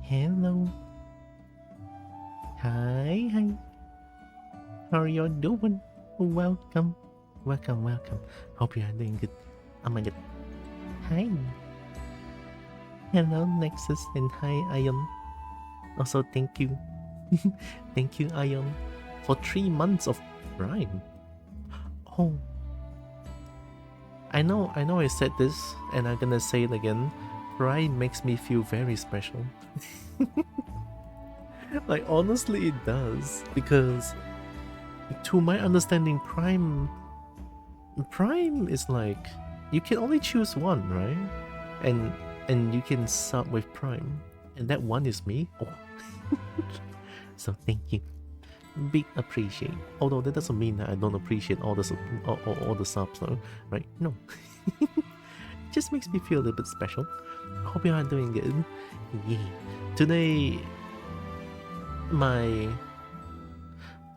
Hello. Hi. How are you doing? Welcome. Welcome. Hope you are doing good. Oh my god. Hi. Hello, Nexus, and hi, Ion. Also, thank you. Thank you, Ion, for 3 months of Prime. Oh. I know I said this, and I'm gonna say it again. Prime makes me feel very special. Like, honestly, it does. Because, to my understanding, Prime is like, you can only choose one, right? And you can sub with Prime, and that one is me. Oh. So thank you, big appreciate. Although that doesn't mean that I don't appreciate all the subs, though, right? No. It just makes me feel a little bit special. Hope you are doing good. Yeah. Today,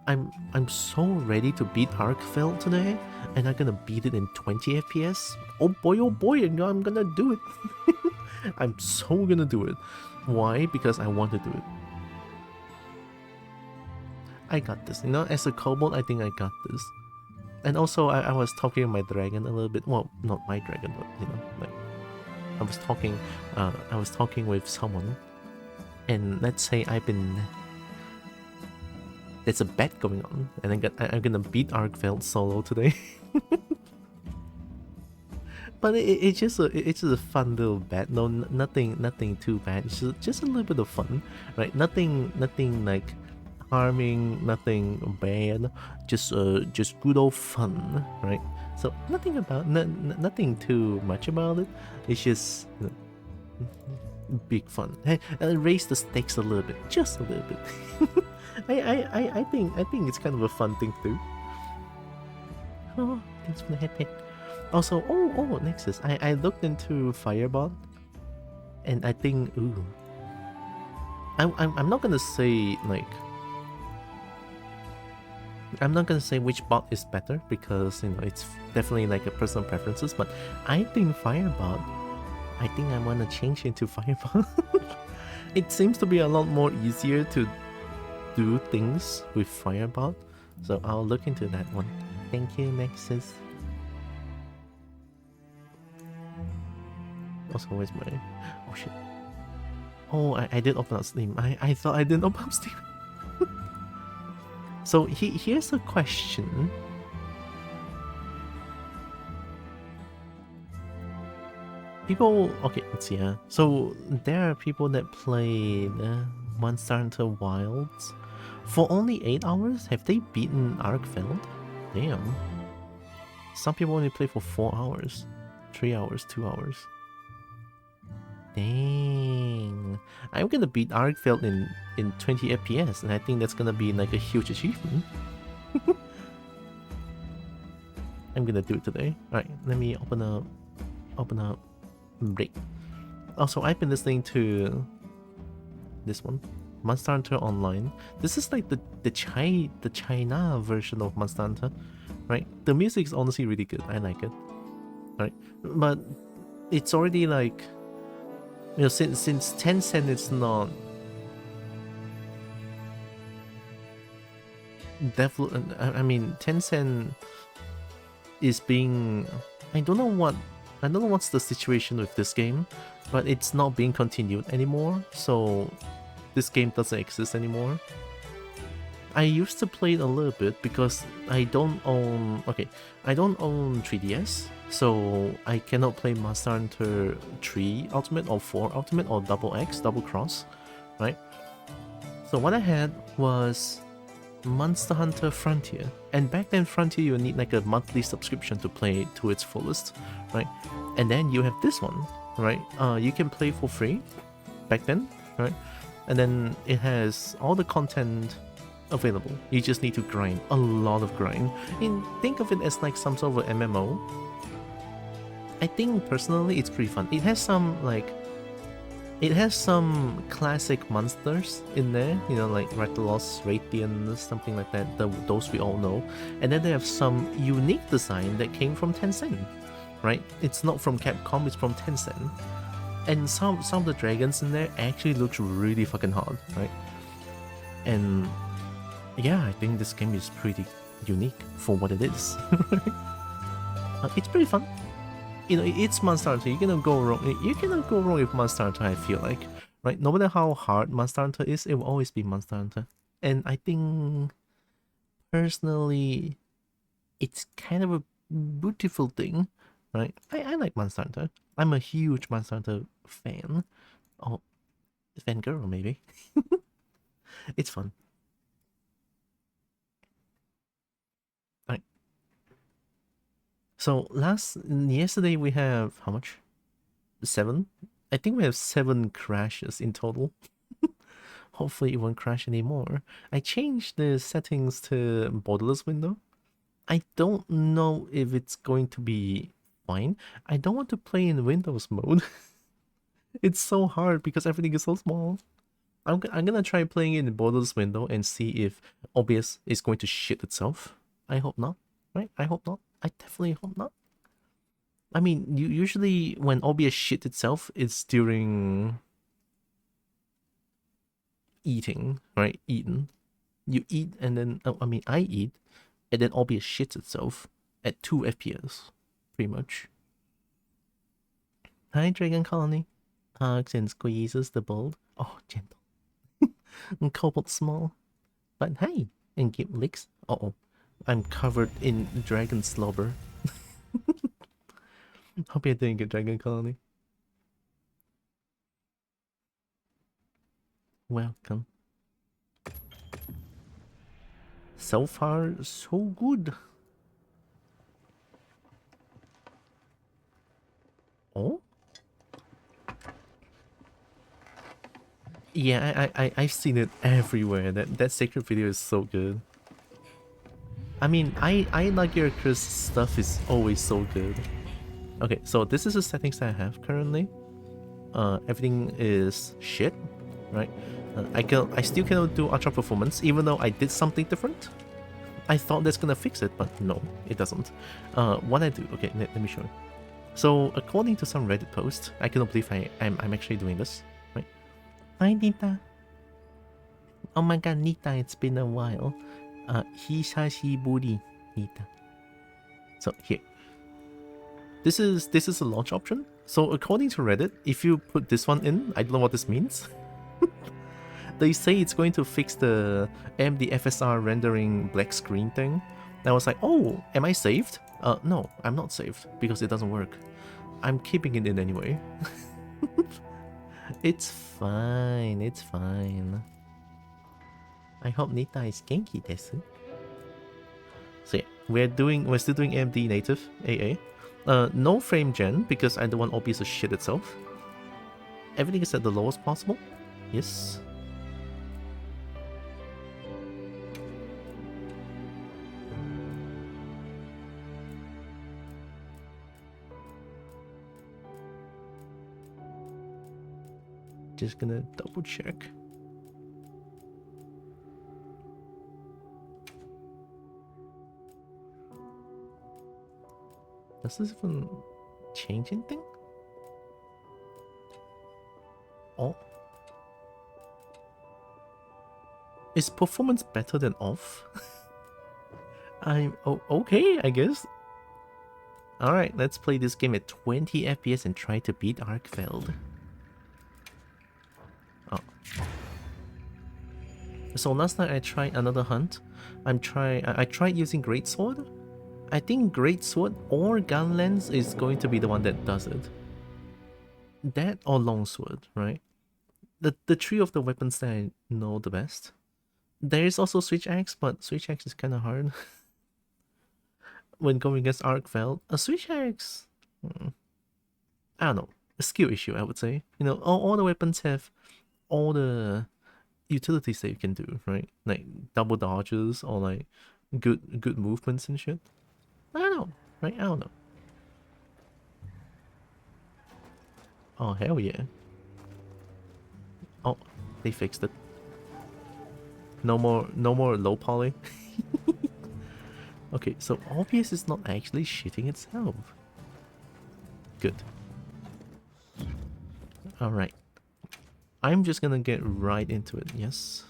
I'm so ready to beat Arkfeld today, and I'm gonna beat it in 20 FPS. Oh boy, I'm gonna do it. I'm so gonna do it. Why? Because I want to do it. I got this. You know, as a kobold, I think I got this. And also, I was talking to my dragon a little bit. Well, not my dragon, but you know, like I was talking with someone, and let's say there's a bet going on, and I'm gonna beat Arkfeld solo today. But it's just a fun little bet. No, nothing too bad. It's just a little bit of fun, right? Nothing like harming, nothing bad. Just good old fun, right? So nothing too much about it. It's just big fun. Hey, raise the stakes a little bit, just a little bit. I think it's kind of a fun thing to do. Oh, thanks for the head pet. Also, oh, Nexus, I looked into Firebot, and I think, ooh, I'm not gonna say like, I'm not gonna say which bot is better, because you know it's definitely like a personal preferences. But I think Firebot, I think I wanna change into Firebot. It seems to be a lot more easier to do things with Firebot, so I'll look into that one. Thank you, Nexus. Also, where's my... Oh shit. Oh, I did open up Steam. I thought I didn't open up Steam. So here's a question. People... Okay, let's see. So there are people that played Monster Hunter Wilds for only 8 hours. Have they beaten Arkfeld? Damn. Some people only play for 4 hours. 3 hours, 2 hours. Dang. I'm gonna beat Arkfeld in 20 FPS, and I think that's gonna be like a huge achievement. I'm gonna do it today. Alright, let me open up break. Also, I've been listening to this one, Monster Hunter Online. This is like the China version of Monster Hunter, right? The music is honestly really good. I like it. Right, but it's already like, you know, since Tencent is not definitely, I mean, Tencent is being, I don't know what's the situation with this game, but it's not being continued anymore, so this game doesn't exist anymore. I used to play it a little bit because I don't own 3DS, so I cannot play Monster Hunter 3 Ultimate or 4 Ultimate or Double X, Double Cross, right? So what I had was Monster Hunter Frontier, and back then Frontier you need like a monthly subscription to play to its fullest, right? And then you have this one, right? You can play for free back then, right? And then it has all the content available. You just need to grind, a lot of grind. And think of it as like some sort of MMO. I think personally it's pretty fun. It has some classic monsters in there, you know, like Rathalos, Radiant, something like that, those we all know. And then they have some unique design that came from Tencent, right? It's not from Capcom, it's from Tencent. And some of the dragons in there actually looks really fucking hard, right? And yeah, I think this game is pretty unique for what it is. It's pretty fun. You know, it's Monster Hunter. You cannot go wrong. You cannot go wrong with Monster Hunter, I feel like. Right? No matter how hard Monster Hunter is, it will always be Monster Hunter. And I think, personally, it's kind of a beautiful thing, right? I like Monster Hunter. I'm a huge Monster Hunter fan. Oh, fangirl, maybe. It's fun. Right. So yesterday we have how much? 7? I think we have 7 crashes in total. Hopefully it won't crash anymore. I changed the settings to borderless window. I don't know if it's going to be fine. I don't want to play in Windows mode. It's so hard because everything is so small. I'm gonna try playing it in borderless window and see if OBS is going to shit itself. I hope not, right? I hope not. I definitely hope not. I mean, usually when OBS shit itself, it's during eating, right? Eating. You eat and then, I mean, I eat, and then OBS shits itself at 2 FPS, pretty much. Hi, Dragon Colony. Hugs and squeezes the bold. Oh, gentle. And Cobalt small. But hey, and give licks. Uh-oh. I'm covered in dragon slobber. Hope you're doing good, Dragon Colony. Welcome. So far, so good. Oh? Yeah, I've seen it everywhere. That sacred video is so good. I mean, I like your Chris stuff is always so good. Okay, so this is the settings that I have currently. Everything is shit, right? I still cannot do ultra performance, even though I did something different. I thought that's gonna fix it, but no, it doesn't. What I do, okay, let me show you. So according to some Reddit post, I cannot believe I'm actually doing this, right? Hi Nita. Oh my god, Nita, it's been a while. Hisashiburi, Nita. So here. This is a launch option. So according to Reddit, if you put this one in, I don't know what this means. They say it's going to fix the AMD FSR rendering black screen thing. And I was like, oh, am I saved? No, I'm not saved because it doesn't work. I'm keeping it in anyway. It's fine, it's fine. I hope Nita is genki desu. So yeah, we're still doing AMD native AA. No frame gen because I don't want OBS to shit itself. Everything is at the lowest possible. Yes. Just gonna double check. Does this even change anything? Oh. Is performance better than off? I'm okay, I guess. Alright, let's play this game at 20 FPS and try to beat Arkveld. Oh. So last night I tried another hunt. I tried using Greatsword. I think Greatsword or Gunlance is going to be the one that does it. That or Longsword, right? The three of the weapons that I know the best. There is also Switch Axe, but Switch Axe is kind of hard. When going against Arkveld, a Switch Axe... I don't know. A skill issue, I would say. You know, all the weapons have all the utilities that you can do, right? Like double dodges or like good movements and shit. I don't know, right? I don't know. Oh, hell yeah. Oh, they fixed it. No more low poly. Okay, so OBS is not actually shitting itself. Good. Alright. I'm just gonna get right into it, yes?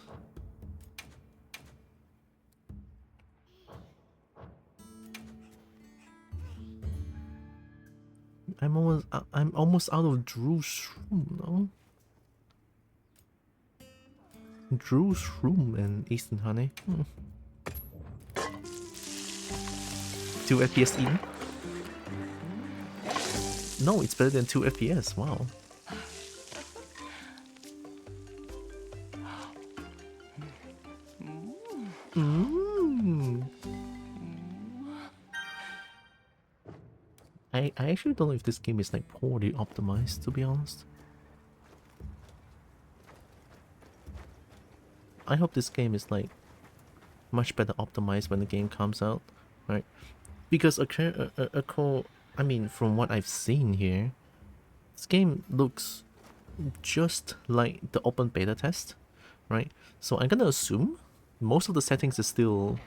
I'm almost out of Drew's room, no? Drew's room and Eastern Honey. 2 FPS in? No, it's better than 2 FPS, wow. I actually don't know if this game is like poorly optimized, to be honest. I hope this game is like much better optimized when the game comes out, right? Because I mean, from what I've seen here, this game looks just like the open beta test, right? So I'm gonna assume most of the settings is still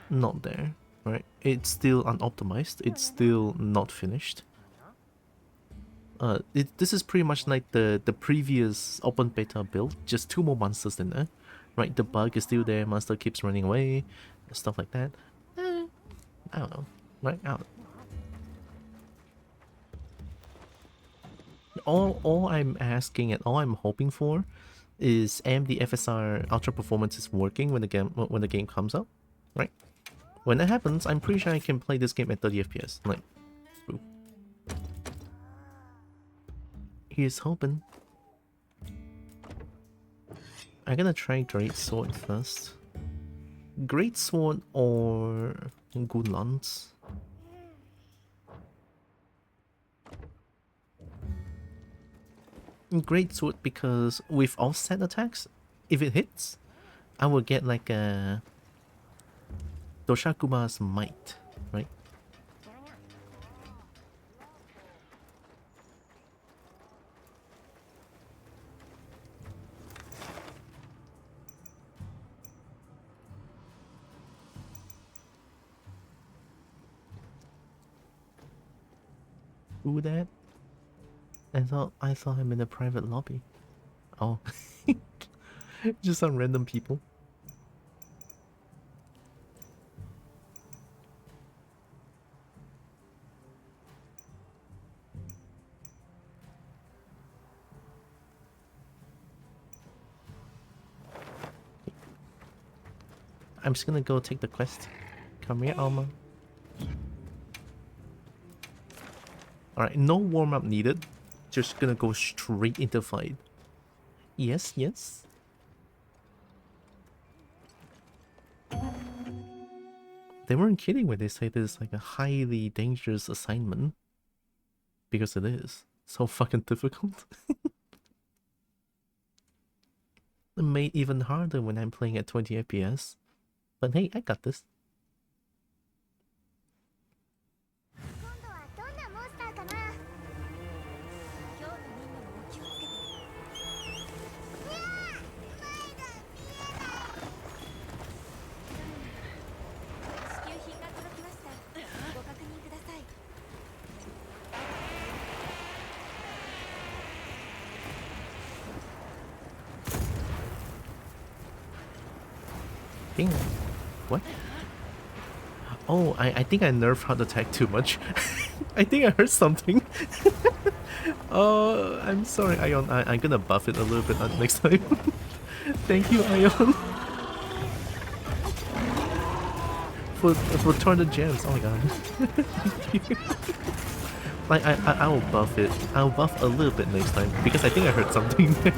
not there, right? It's still unoptimized, it's still not finished. This is pretty much like the previous open beta build, just 2 more monsters in there, right? The bug is still there, monster keeps running away, stuff like that. I don't know, right? I don't know. All I'm asking and all I'm hoping for is AMD FSR Ultra Performance is working when the game comes out, right? When that happens, I'm pretty sure I can play this game at 30 FPS. Like, ooh. Here's hoping. I'm gonna try Great Sword first. Great Sword or Good Lance. Great Sword because with offset attacks, if it hits, I will get like a Doshakuma's Might, right? Who that? I thought I'm in a private lobby. Oh. Just some random people. I'm just gonna go take the quest. Come here, Alma. Alright, no warm-up needed. Just gonna go straight into fight. Yes, yes. They weren't kidding when they say this is like a highly dangerous assignment. Because it is. So fucking difficult. It made even harder when I'm playing at 20 FPS. But hey, I got this. Ding. What? Oh, I think I nerfed Heart Attack too much. I think I heard something. Oh, I'm sorry, Ion. I'm gonna buff it a little bit next time. Thank you, Ion. for torn gems. Oh my god. Thank you. Like I will buff it. I'll buff a little bit next time because I think I heard something there,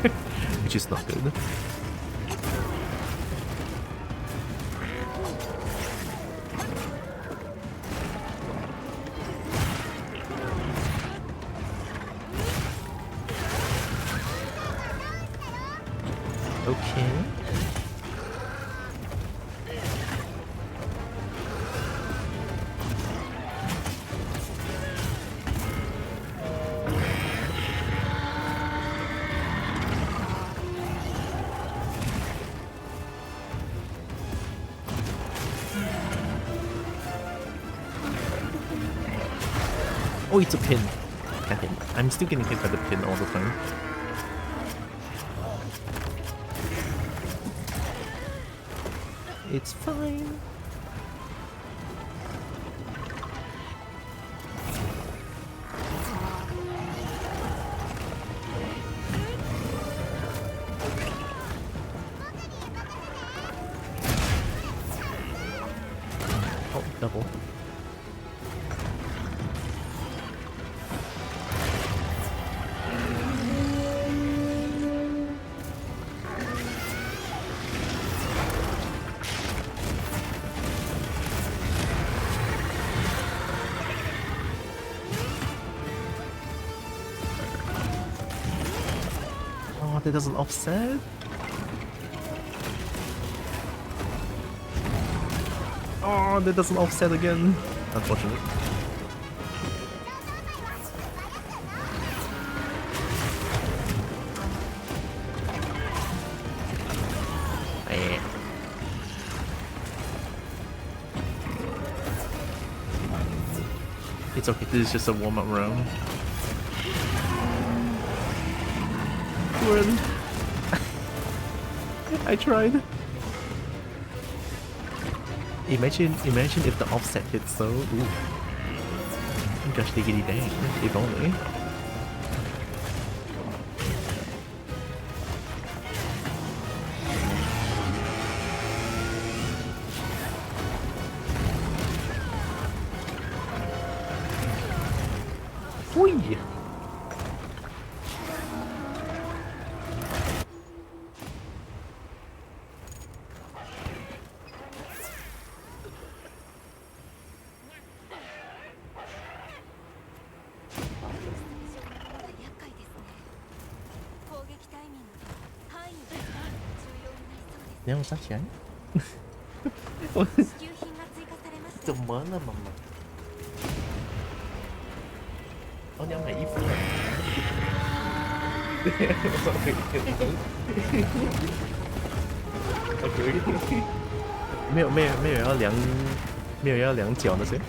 which is not good. Okay. Oh, it's a pin. I think I'm still getting hit by the pin all the time. It's fine. Oh, double. Oh, that doesn't offset? Oh, that doesn't offset again. Unfortunate. Eh. It's okay, this is just a warm-up round. Run. I tried. Imagine if the offset hits though. Ooh. Gosh diggity dang. If only. Whee! Yang Sachian? Gimana mama? Oh, 你要买衣服了。OK， 没有要量脚那些。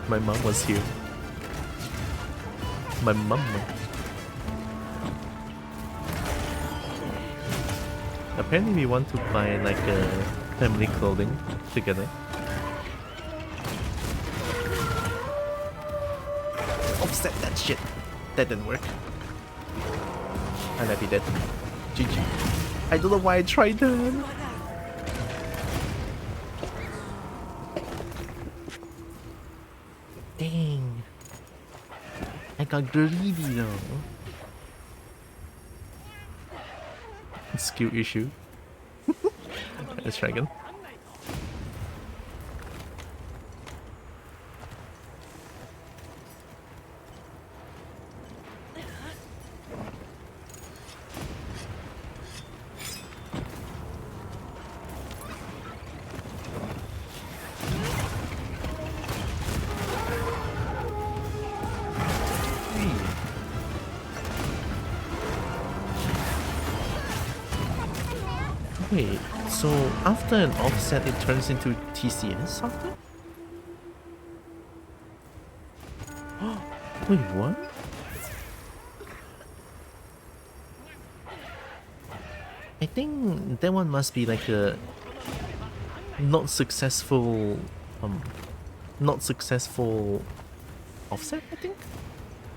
My mom was here. My mom. Apparently we want to buy like a family clothing together. Offset that shit. That didn't work. And I be dead. GG. I don't know why I tried that. Dang. I got greedy though. Skill issue. Let's try again. Wait, so after an offset it turns into TCS after? Wait, what? I think that one must be like a not successful offset, I think?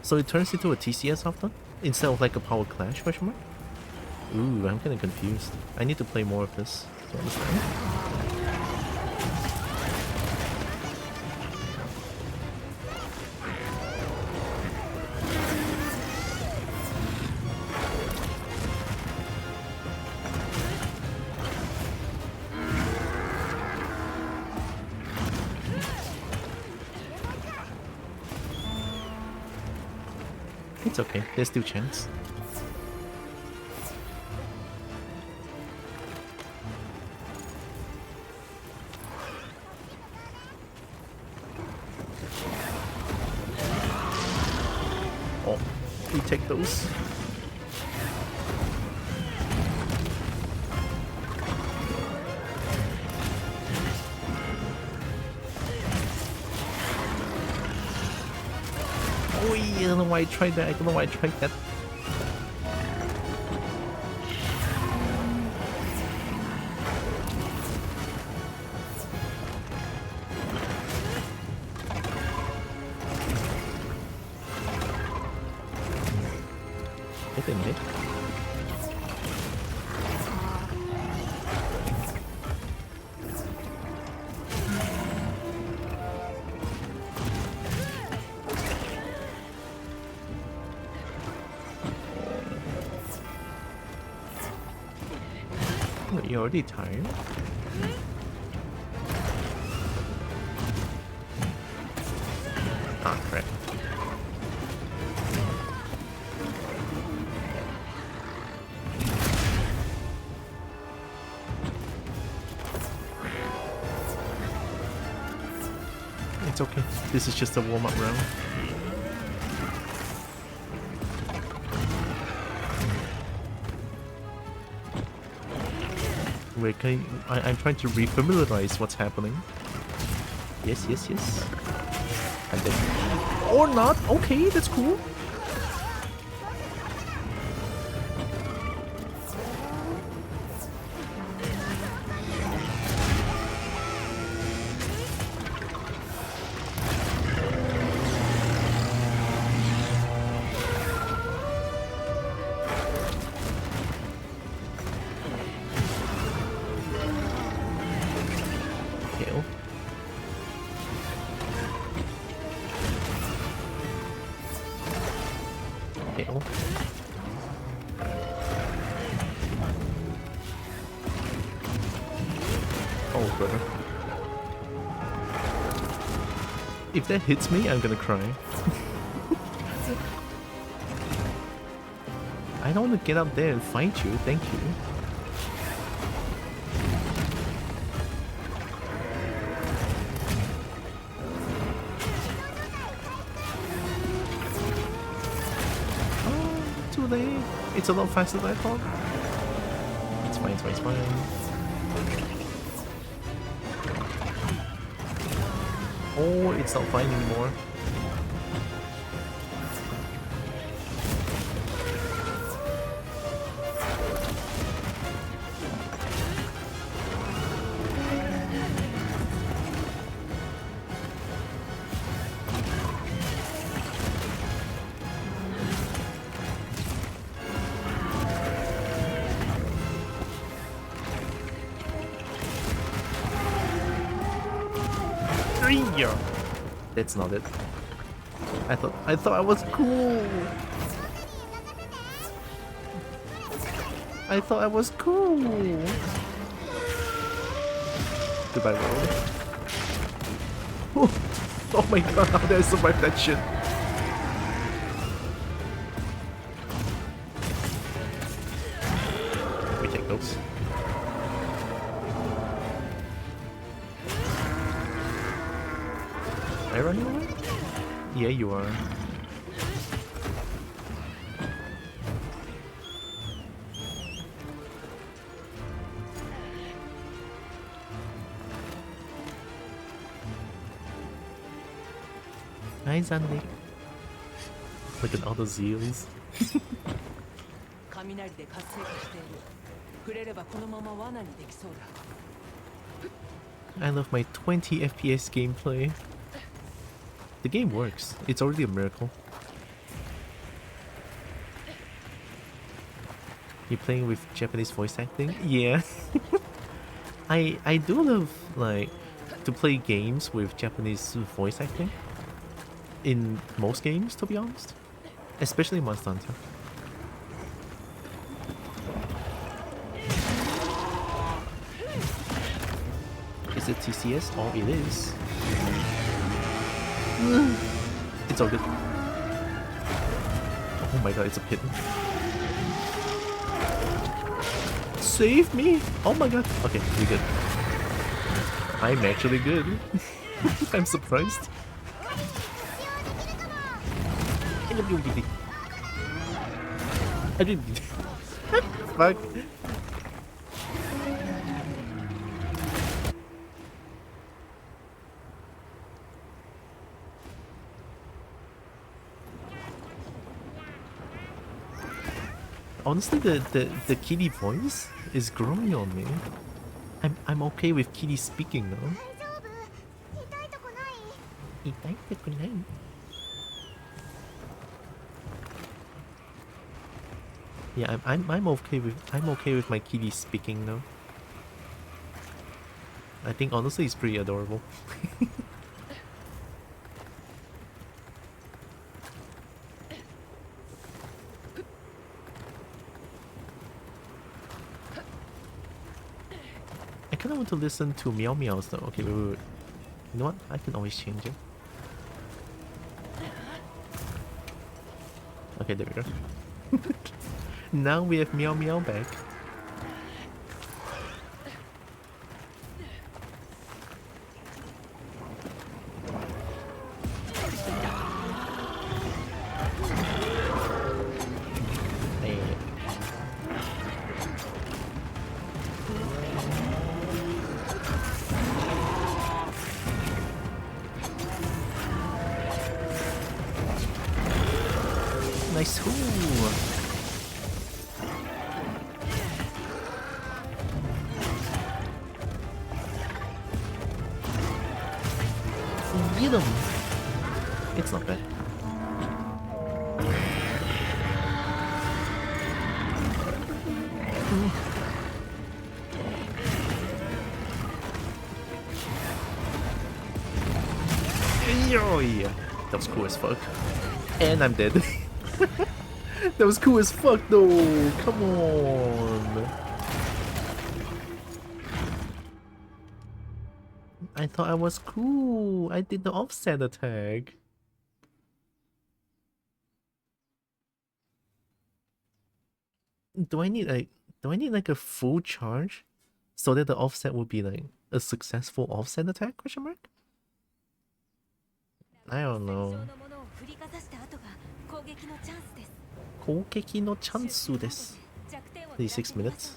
So it turns into a TCS after? Instead of like a power clash question mark? Ooh, I'm kinda confused. I need to play more of this to understand. It's okay, there's still chance. Oh, we take those. I don't know why I tried that. I don't know why I tried that. It didn't hit. Oh, you're already tired? Ah, crap. It's okay. This is just a warm-up round. Wait, I'm trying to refamiliarize what's happening. Yes, yes, yes. And then... Or not! Okay, that's cool. If that hits me, I'm gonna cry. I don't want to get up there and fight you, thank you. Oh, too late. It's a lot faster than I thought. It's fine, it's fine, it's fine. Oh, it's not fine anymore. That's not it. I thought I was cool. I thought I was cool. Goodbye, world. Oh my god, how did I survive that shit? We take those. Am I running away? Yeah, you are. Hi, Zandy. Look at all the zeals. I love my 20 FPS gameplay. The game works. It's already a miracle. You're playing with Japanese voice acting? Yeah. I do love like to play games with Japanese voice acting. In most games, to be honest. Especially Monster Hunter. Is it TCS? Oh, it is. It's all good. Oh my god, it's a pit. Save me! Oh my god. Okay, we're good. I'm actually good. I'm surprised. I didn't. Fuck. Honestly, the kitty voice is growing on me. I'm okay with kitty speaking though. Yeah, I'm okay with my kitty speaking now. I think honestly it's pretty adorable. I kinda want to listen to meow meows though. Okay, wait. You know what? I can always change it. Okay, there we go. Now we have meow meow back. Hey. Nice. Ooh. Get him. It's not bad. Oh yeah, that was cool as fuck. And I'm dead. That was cool as fuck though. Come on. I thought I was cool. I did the offset attack. Do I need like a full charge so that the offset would be like a successful offset attack? Question mark? I don't know. 攻撃のチャンスです。36 minutes.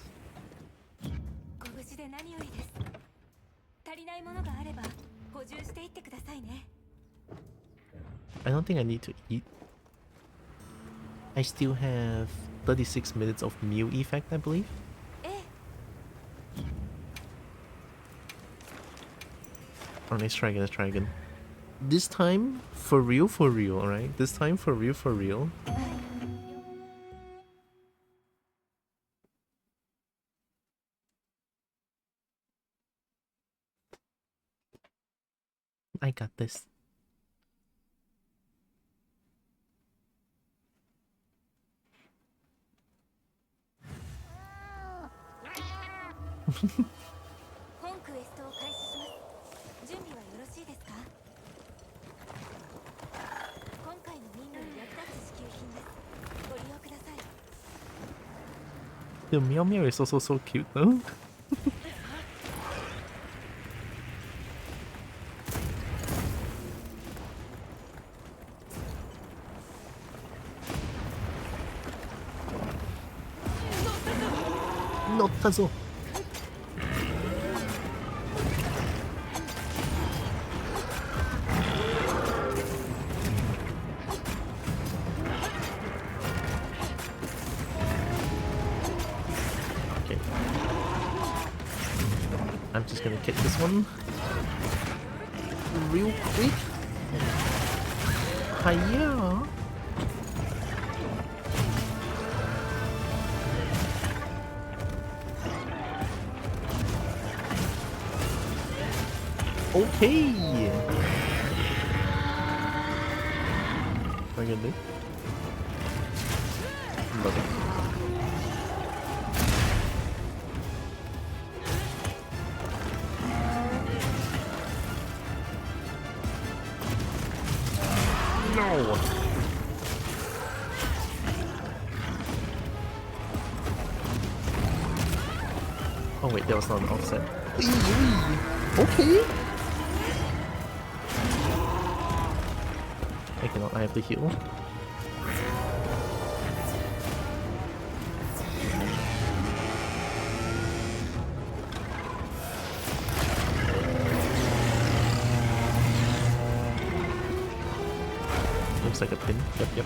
I don't think I need to eat. I still have 36 minutes of meal effect, I believe. Oh, let's try again. This time, for real, alright? This time, for real. I got this. The Meow Meow is also so cute though. Notta zo. Okay. I'm just gonna kick this one real quick. Hiya. Okay. What are you gonna do? Love it. No. Oh wait, that was not an offset. Okay. I cannot. I have to heal. Looks like a pin. Yep.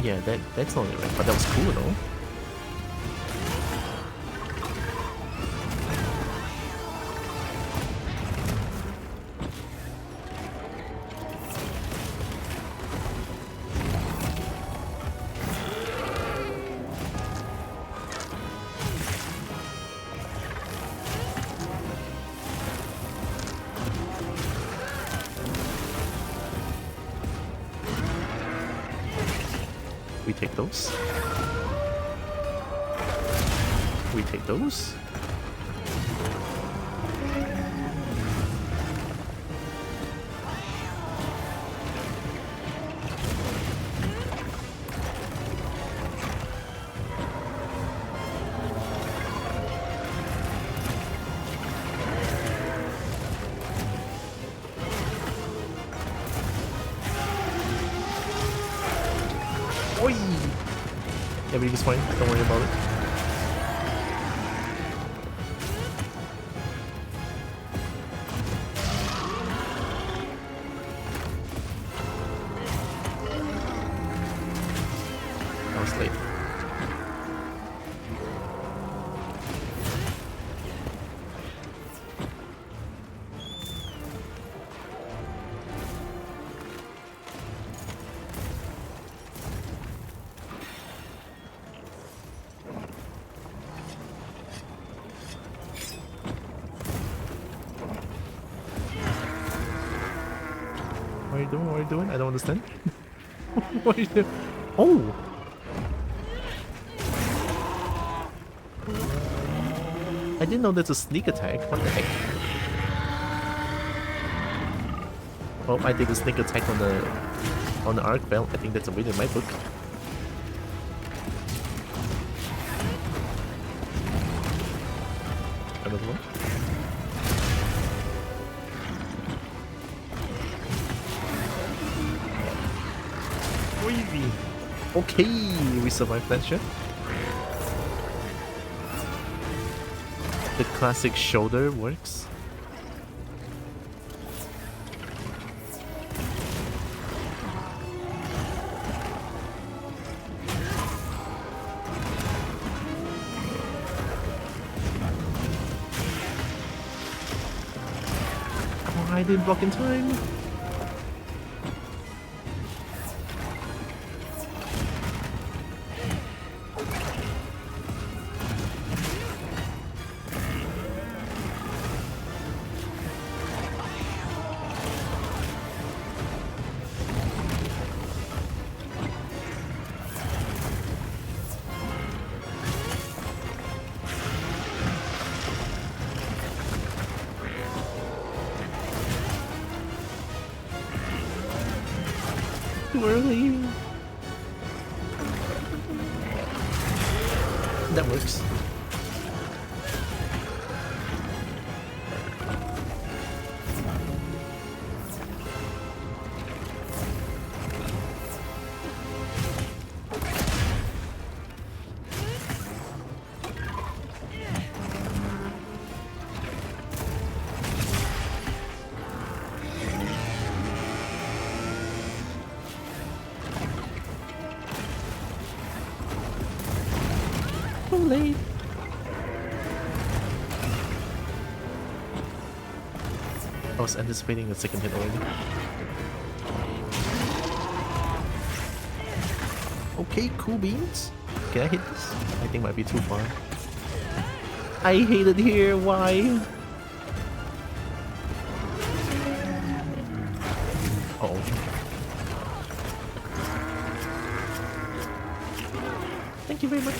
Yeah, that's not it, right? But that was cool though. take those. We take those. Oi! Everything's fine, don't worry about it. I was late. What are you doing? What are you doing? I don't understand. What are you doing? Oh! I didn't know there's a sneak attack. What the heck? Oh, I did a sneak attack on the arc belt. I think that's a win in my book. Another one. Wheezy. Okay, we survived that shit. The classic shoulder works. Oh, I didn't block in time. Too early. That works. Too late. I was anticipating a second hit already. Okay, cool beans. Can I hit this? I think might be too far. I hate it here, why? Uh-oh. Thank you very much.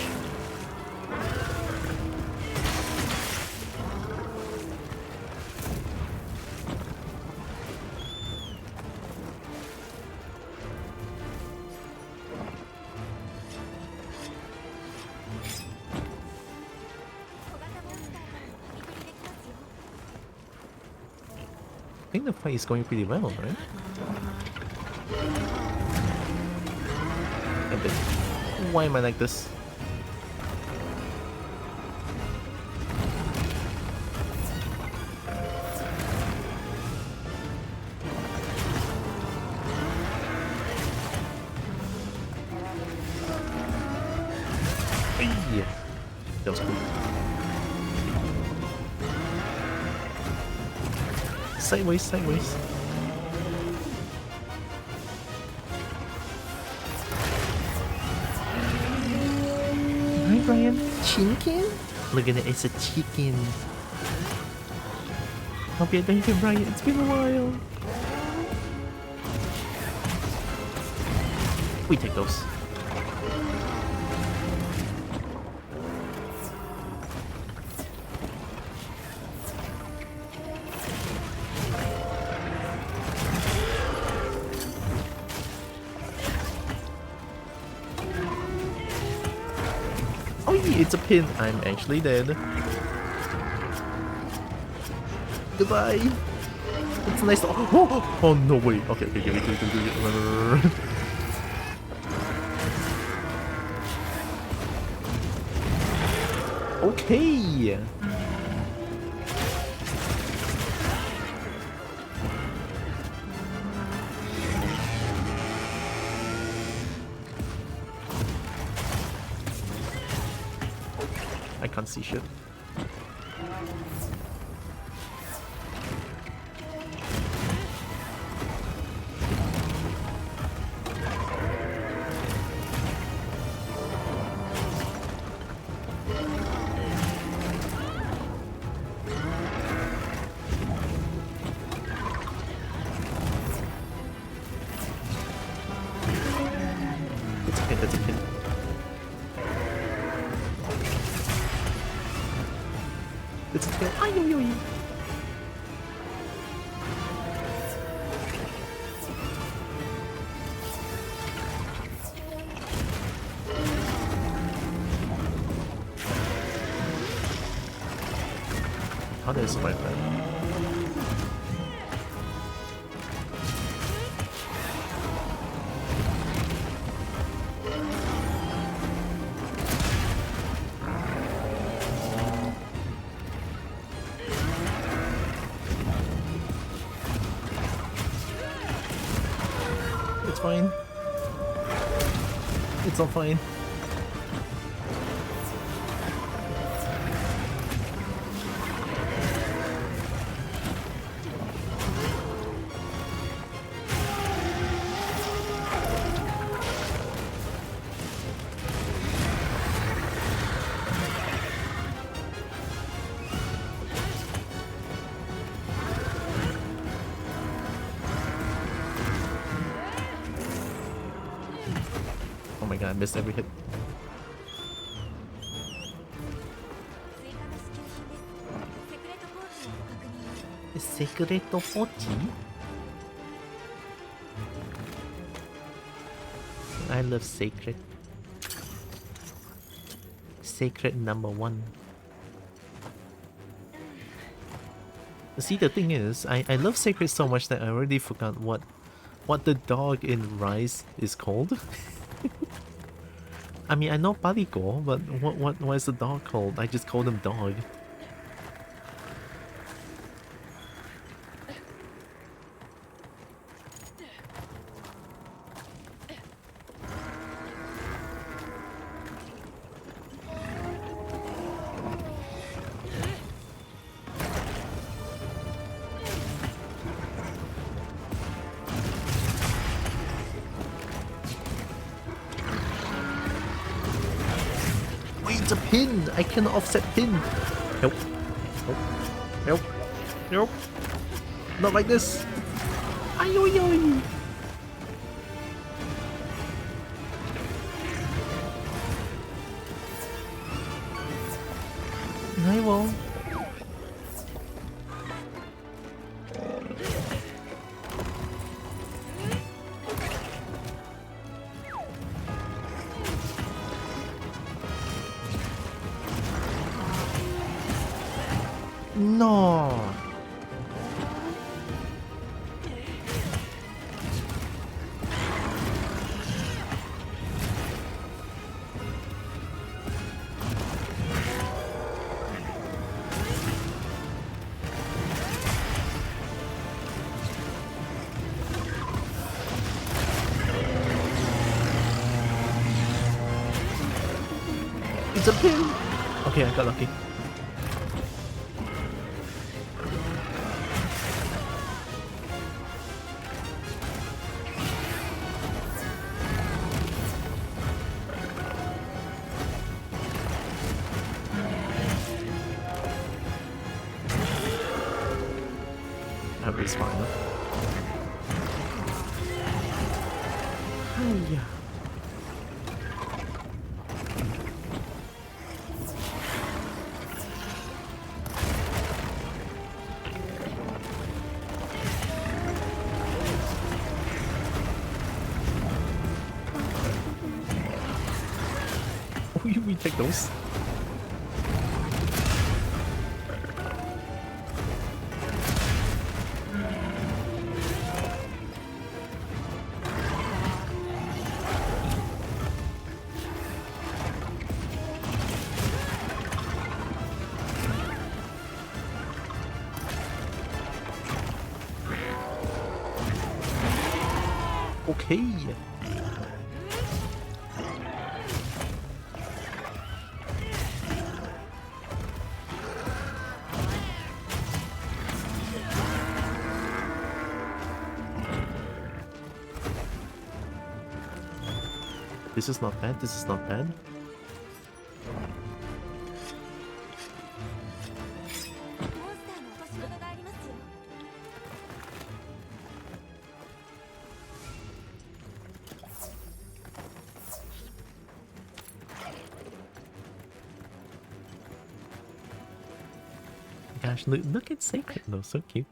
I think the fight is going pretty well, right? A bit. Why am I like this? Yeah, that was cool. Sideways, sideways. Hi, Brian. Chicken? Look at it, it's a chicken. Happy adventure, Brian. It's been a while. We take those. Oh yeah, it's a pin. I'm actually dead. Goodbye. It's nice to— oh no, wait. Okay, okay, okay. Okay. I can't see shit. It's a pin, it's a pin. It's a pin. Ay, ay, ay. How do I survive that? It's fine. It's all fine. Oh my god, I missed every hit. Secreto Pochi? I love Sacred. Sacred number 1. See, the thing is, I love Sacred so much that I already forgot what the dog in Rise is called. I mean, I know Palico, but what is the dog called? I just called him dog. It's a pin! I cannot offset pin! Help. Help. Help. Help. Not like this! Ay-oy-oy! I will. No. It's a pin. Okay, I got lucky. That'll be fine. Hiya. me take those. Okay. This is not bad, this is not bad. Gosh, look at Sacred though, so cute.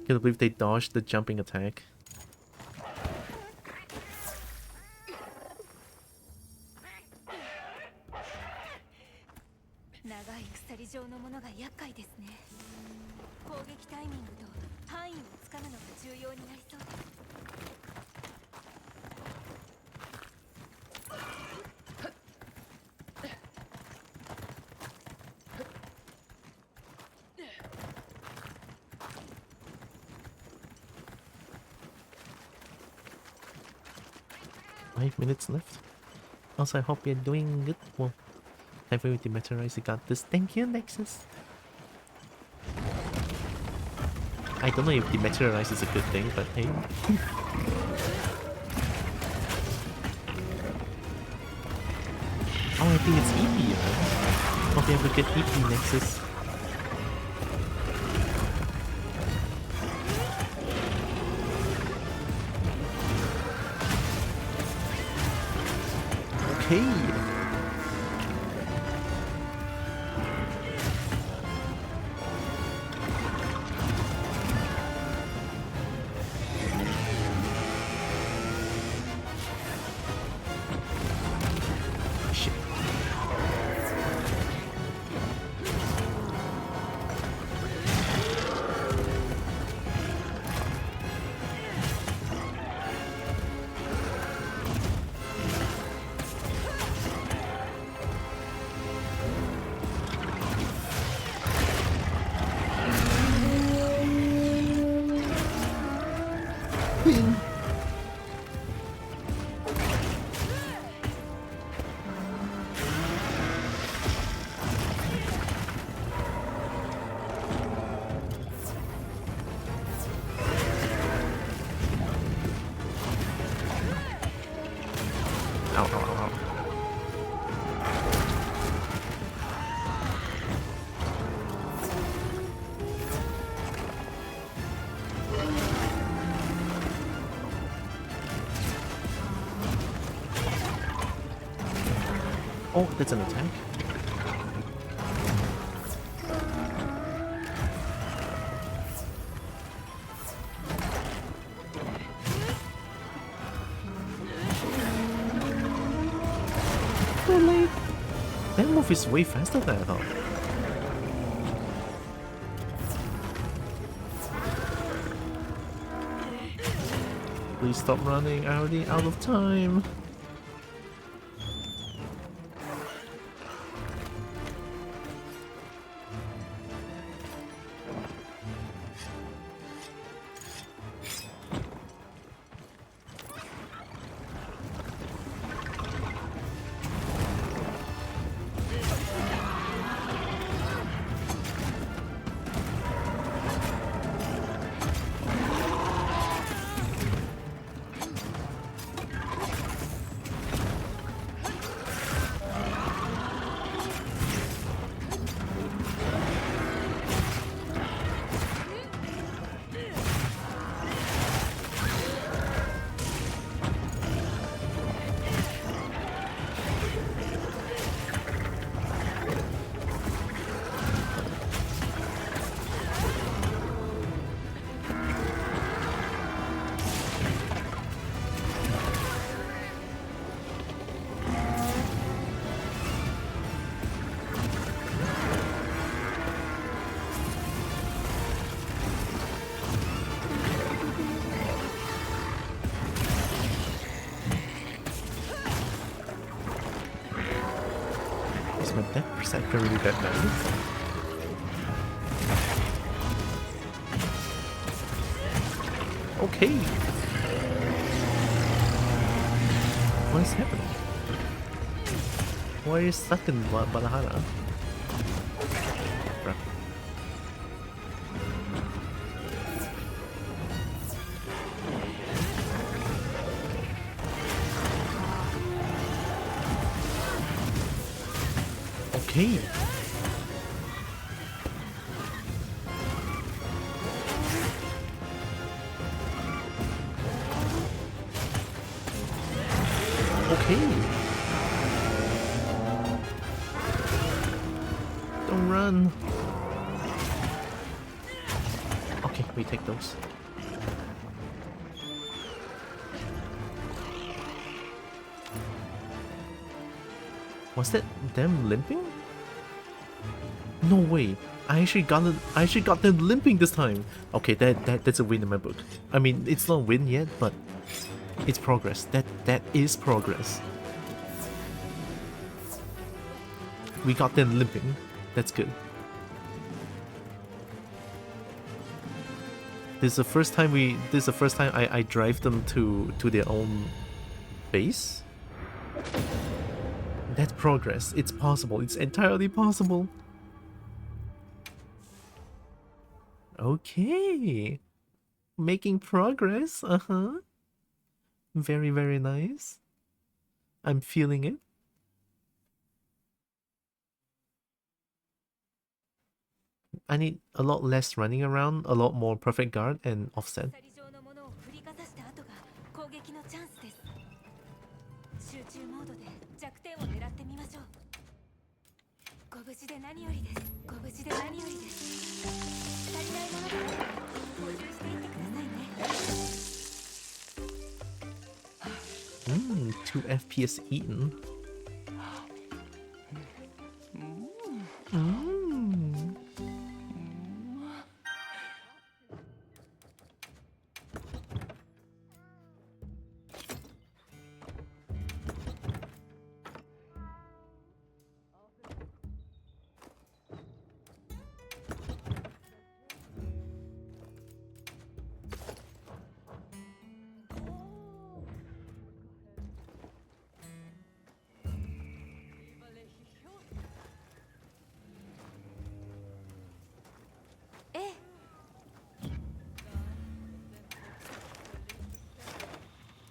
Can't believe they dodged the jumping attack. Minutes left. Also, I hope you're doing good. Well, time for you to materialize. You got this. Thank you, Nexus. I don't know if dematerialize is a good thing, but hey. Oh, I think it's EP, right? Hope you have a good EP, Nexus. Okay. Shit. Oh, that's an attack. Really? That move is way faster than I thought. Please stop running, I'm already out of time. Is my depth perception really that bad? Okay. What is happening? Why are you stuck in Valhalla? Crap. Okay. Okay. Don't run. Okay, we take those. Was that them limping? No way. I actually got them limping this time. Okay, that's a win in my book. I mean, it's not a win yet, but it's progress. That is progress. We got them limping. That's good. This is the first time I drive them to their own base. That's progress. It's possible. It's entirely possible. Okay. Making progress. Uh-huh. Very, very nice. I'm feeling it. I need a lot less running around, a lot more perfect guard and offset. Mmm, 2 FPS eaten. Mmm.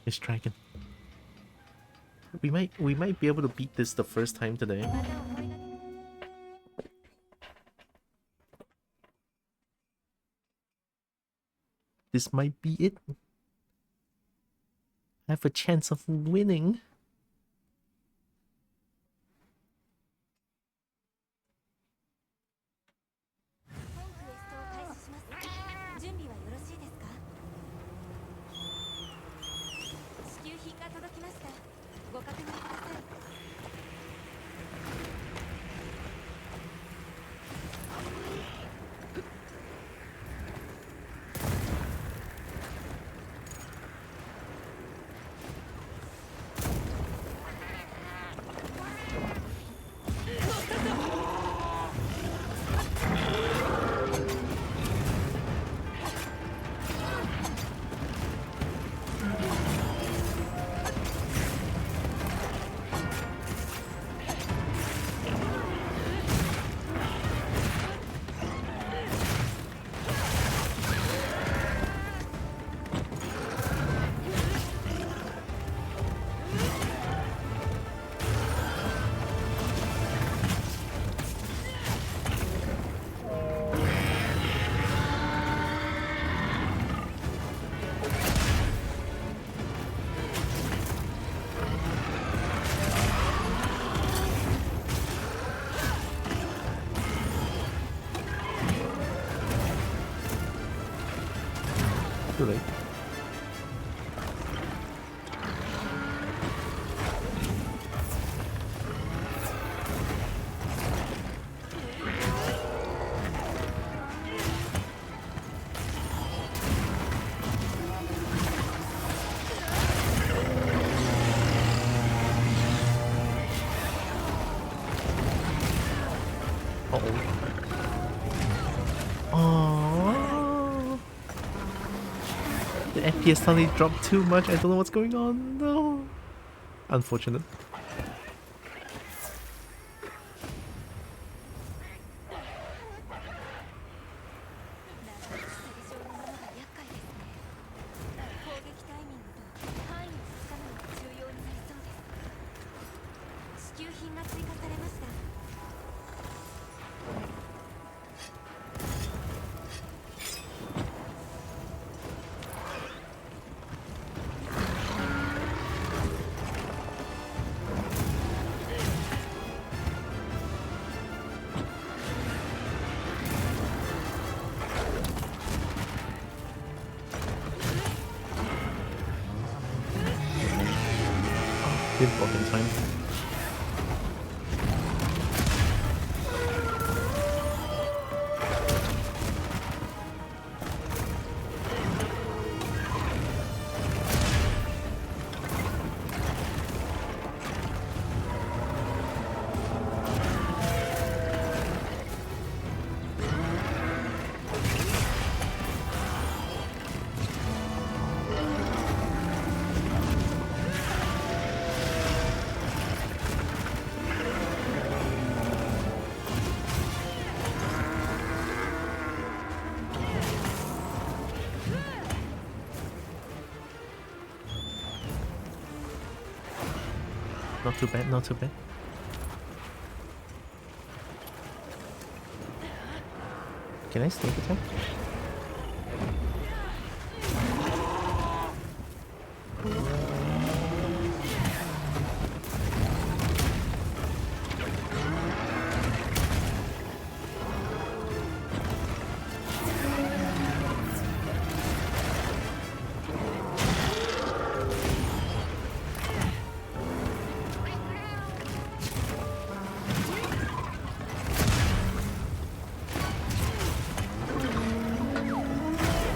This dragon. We might be able to beat this the first time today. This might be it. I have a chance of winning. Too late. Uh-oh. Oh, the FPS suddenly dropped too much. I don't know what's going on. No. Unfortunate. Didn't block in time. Not too bad, not too bad. Can I sneak attack?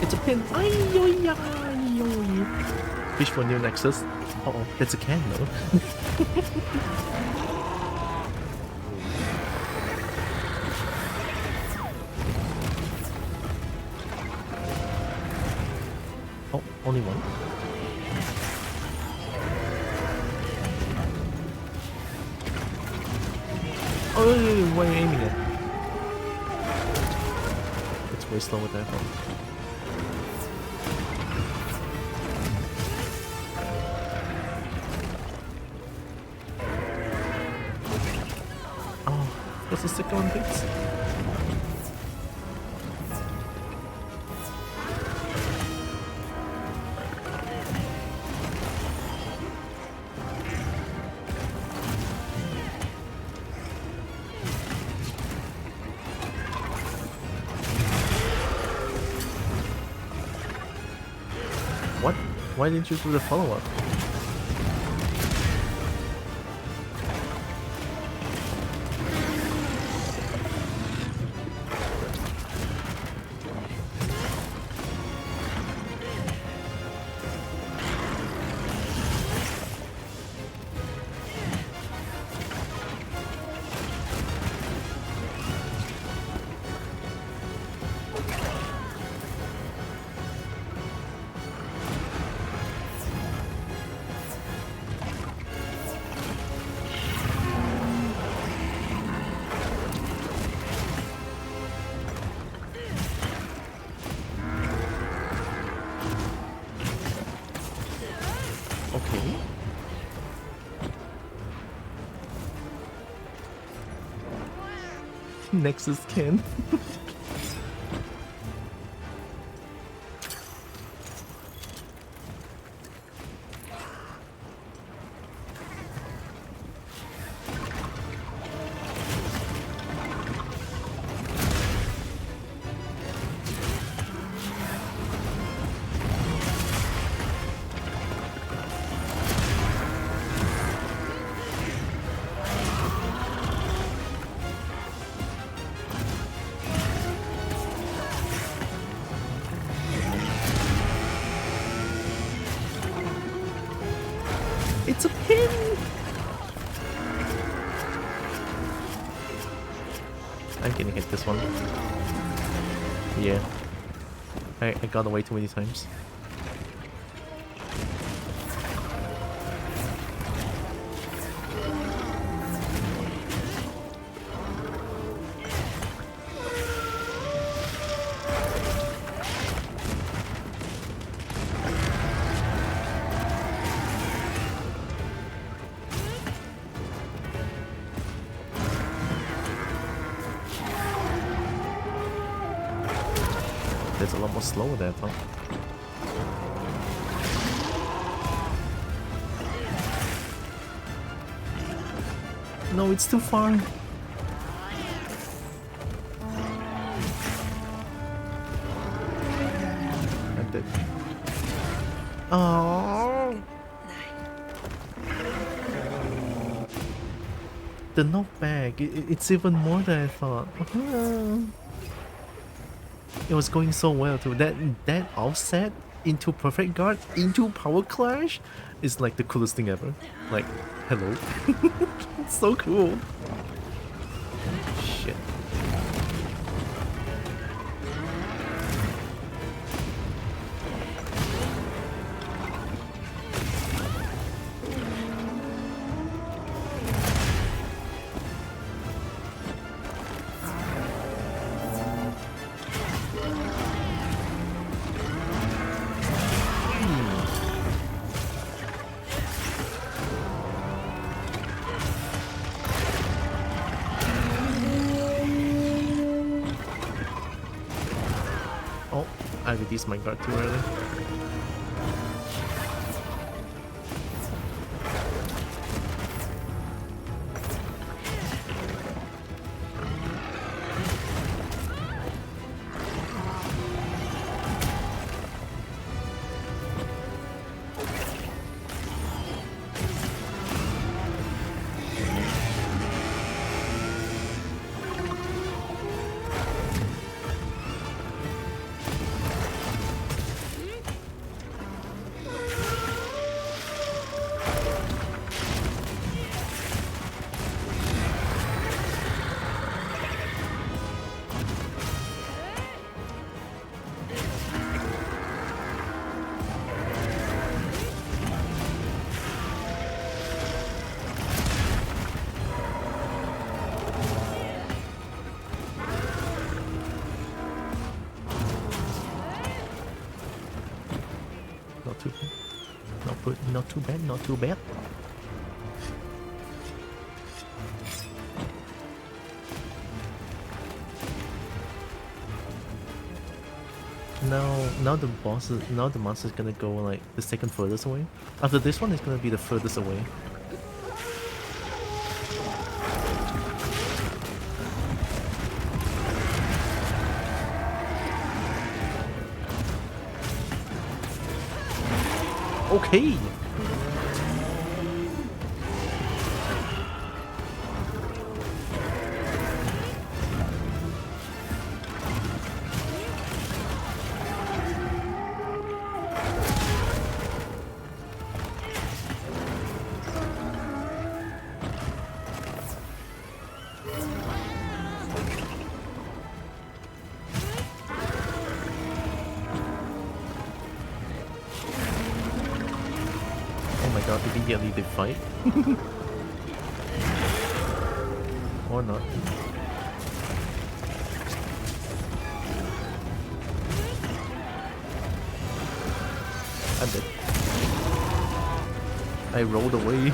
It's a pin. Fish for new Nexus. Uh oh, that's a can though. Oh, only one. Oh, why are you aiming at? It's way slower there. What's the second one, please? What? Why didn't you do the follow-up? Okay. Nexus can. I'm getting hit this one. Yeah. I got away too many times. There's a lot more slower there, huh? No, it's too far. I'm dead. Oh. The knockback, it's even more than I thought. It was going so well too. That offset into perfect guard into power clash is like the coolest thing ever. Like, hello. It's so cool. Shit. I released my guard too early. Not too bad, not too bad. Now the boss is, now the monster is gonna go like the second furthest away. After this one, it's gonna be the furthest away. Okay. Immediately they fight. Or not. I'm dead. I rolled away.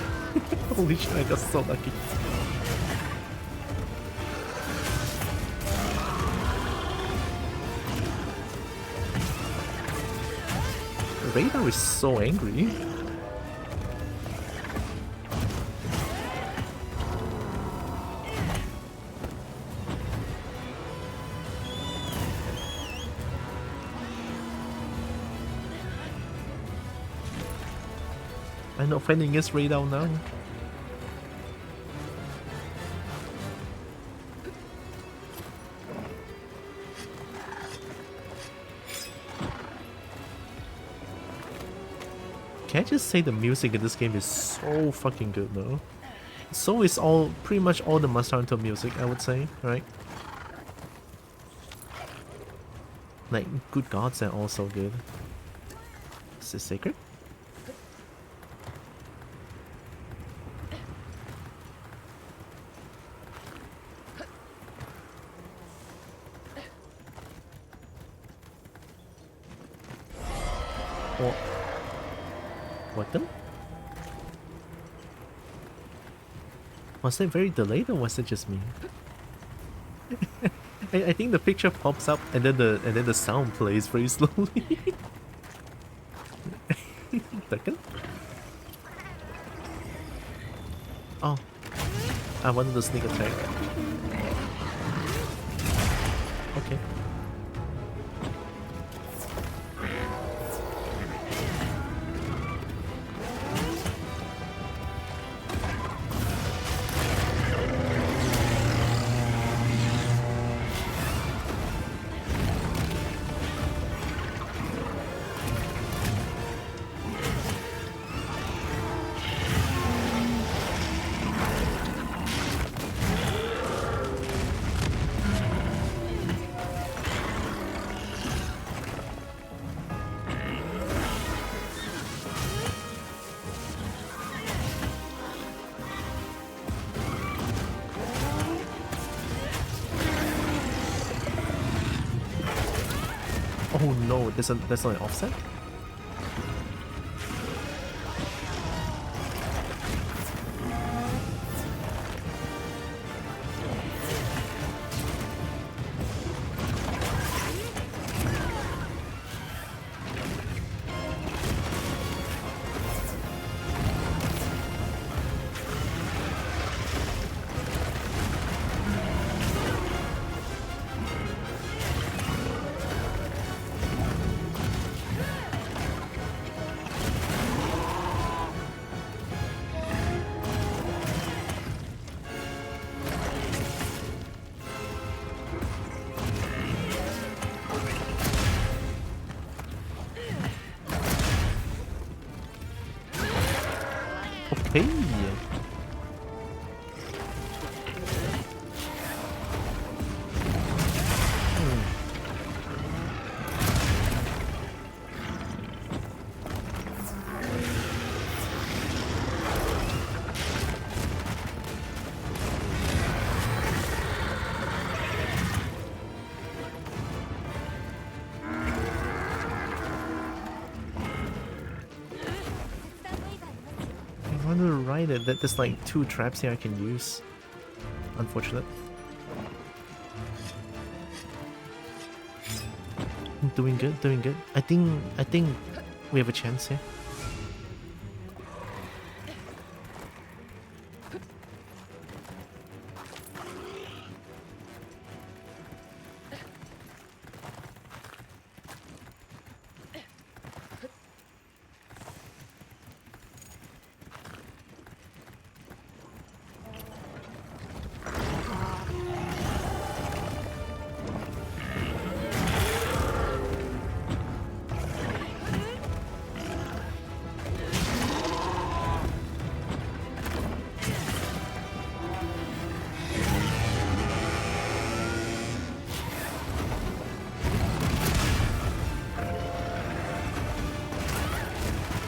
Holy shit, I got so lucky. Radar is so angry. I'm not fighting against Radar now. Can I just say the music in this game is so fucking good though? So is pretty much all the Monster Hunter music, I would say, right? Like, good gods are also good. Is this sacred? Or what them? Was it very delayed or was it just me? I think the picture pops up and then the sound plays very slowly. Second? Oh, I wanted to sneak attack. Okay. Oh no, there's not an offset? Okay. I want to ride it. There's like 2 traps here I can use. Unfortunate. Doing good, doing good. I think we have a chance here.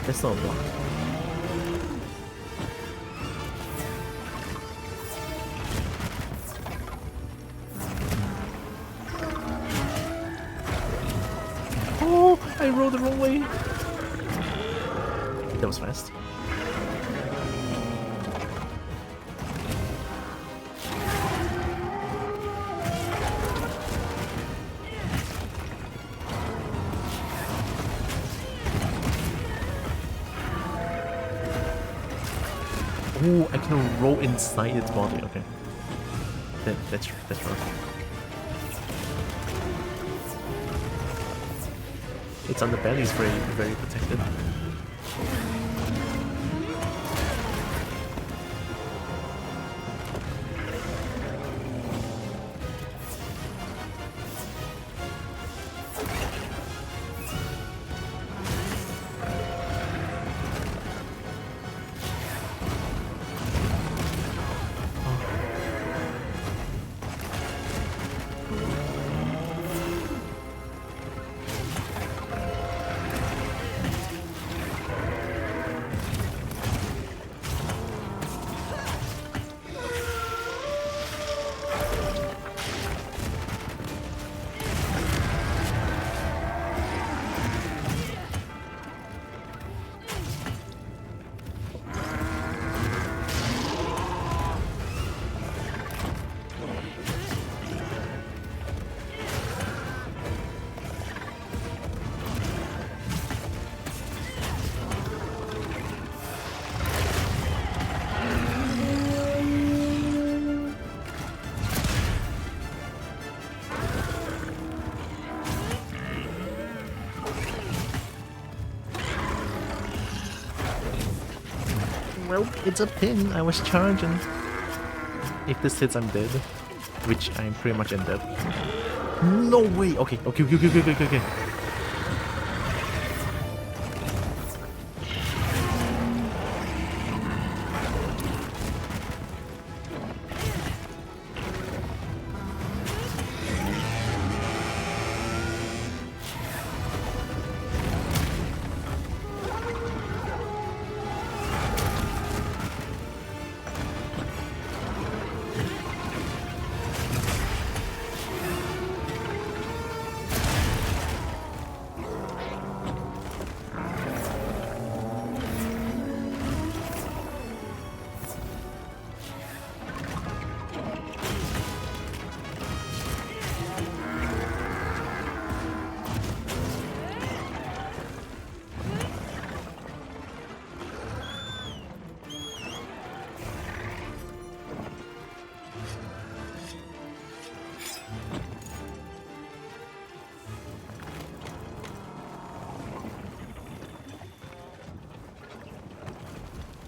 That's not a block. Oh, I rolled the wrong way. That was fast. Oh, I can roll inside its body. Okay, that's rough. Its underbelly is very protected. Nope, it's a pin. I was charging. If this hits, I'm dead. Which I'm pretty much am dead. No way! Okay, okay, okay, okay, okay, okay, okay.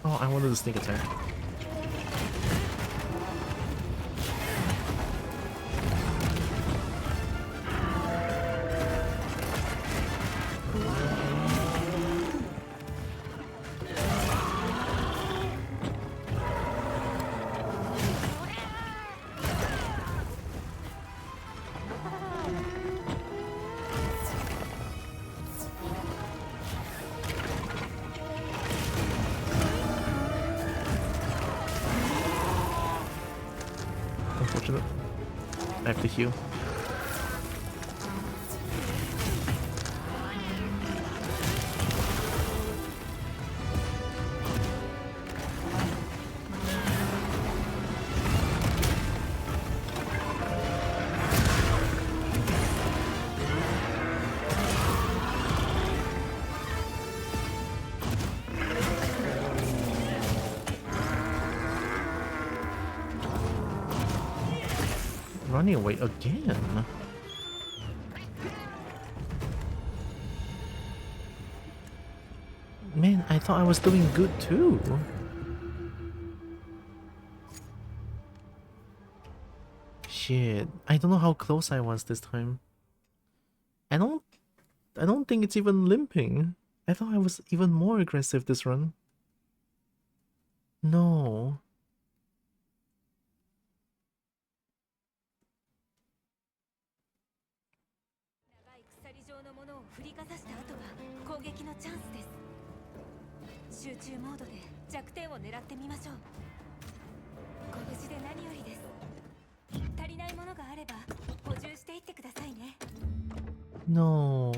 Oh, I wanted to sneak attack. Unfortunate. I have to heal. Running away again. Man, I thought I was doing good too. Shit, I don't know how close I was this time. I don't think it's even limping. I thought I was even more aggressive this run. No. No.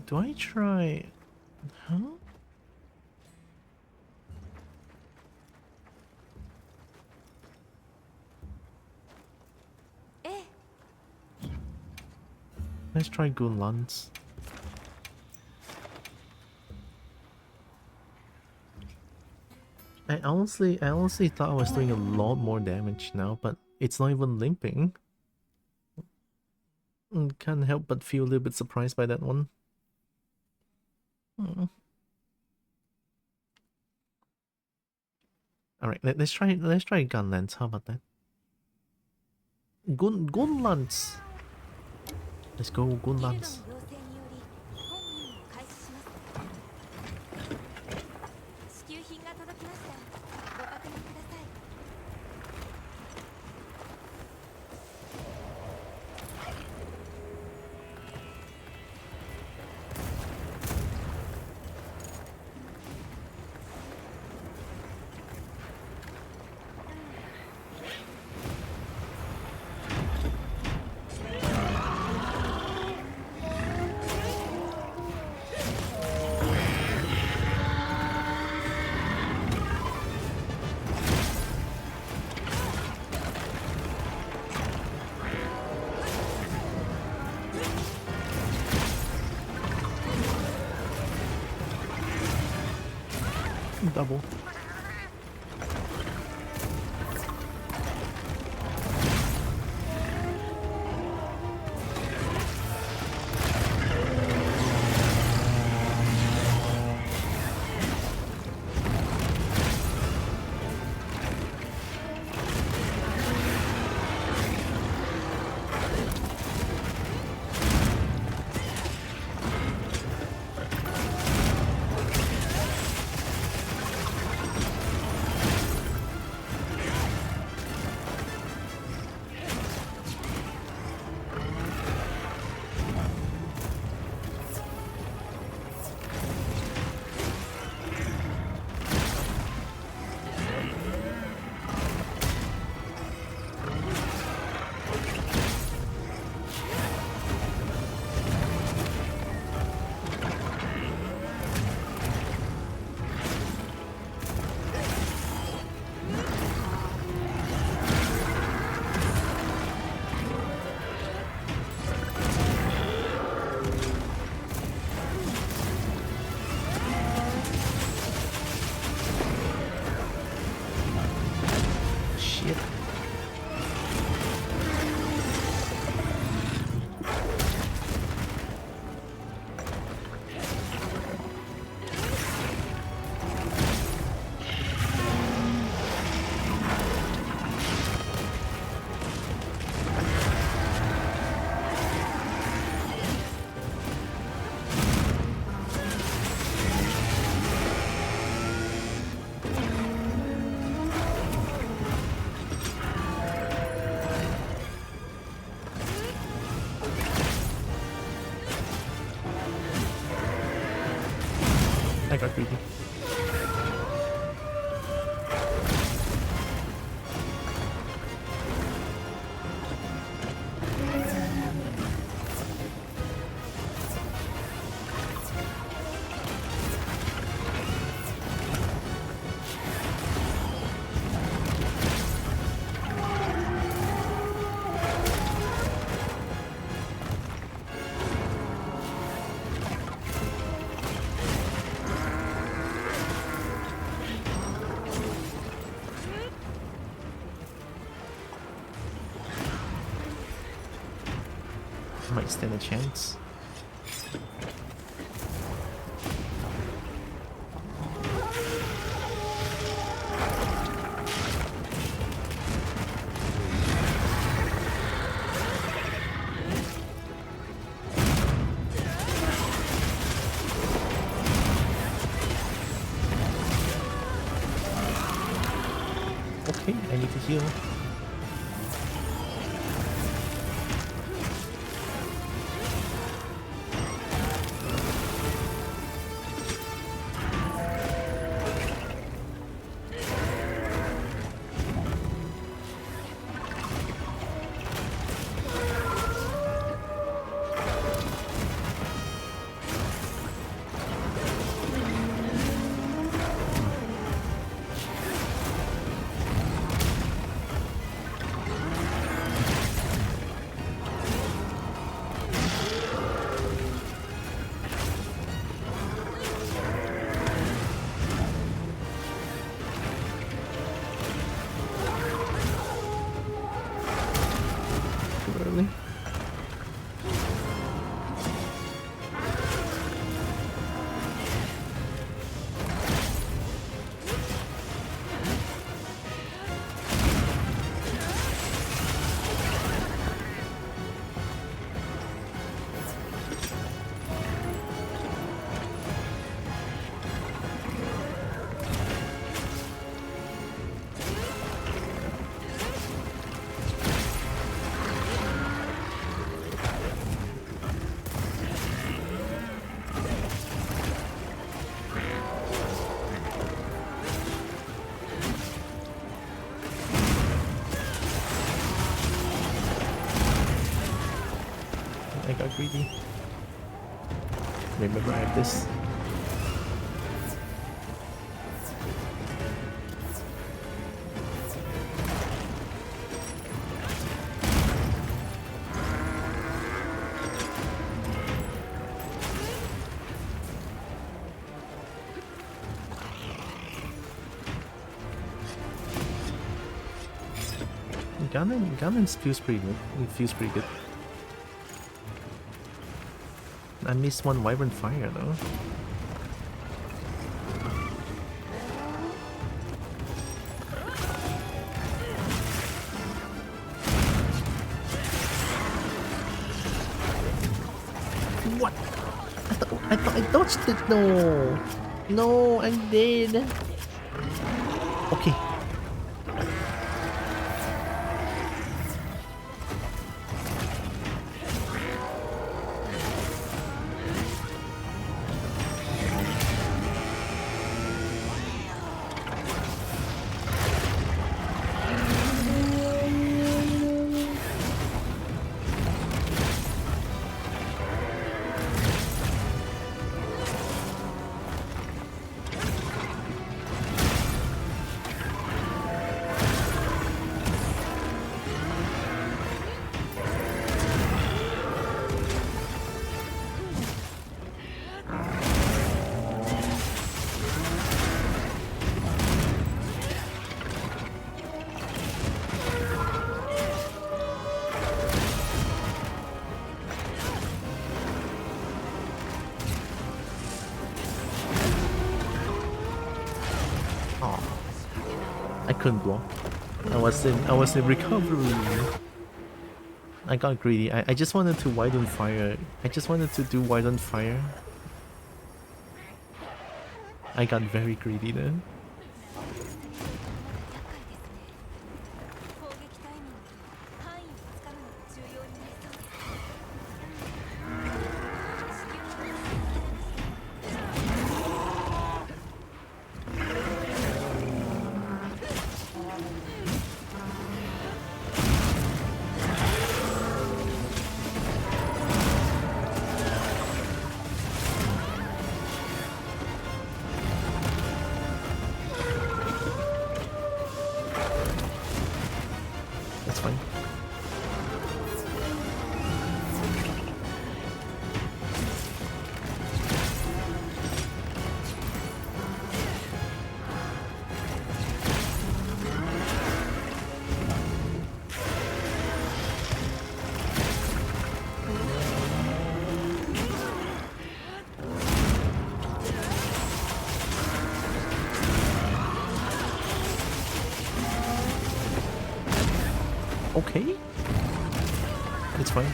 Do I try? Huh? Let's try Gunlans. I honestly thought I was doing a lot more damage now, but it's not even limping. Can't help but feel a little bit surprised by that one. Alright, let's try Gunlance. How about that? Gunlance! Let's go, Gunlance. Double. Shit. I got greedy. Might stand a chance. Okay, I need to heal. Early. I got greedy. Remember, I have this. Garden feels pretty good. It feels pretty good. I missed one Vibrant Fire though. What? I thought I dodged it. No, no, I'm dead. Okay. Couldn't block. I was in recovery. I got greedy. I just wanted to widen fire. I just wanted to do widen fire. I got very greedy then. Okay. It's fine.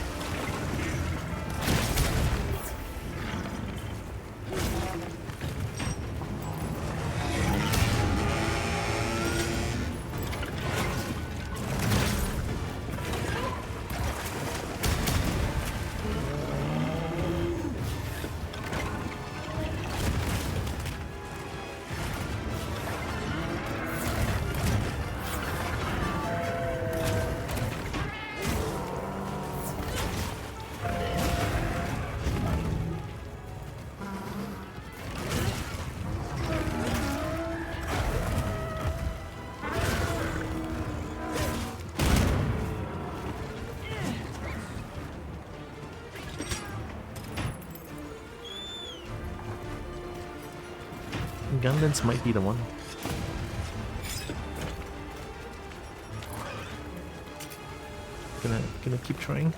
Gundance might be the one. Gonna keep trying.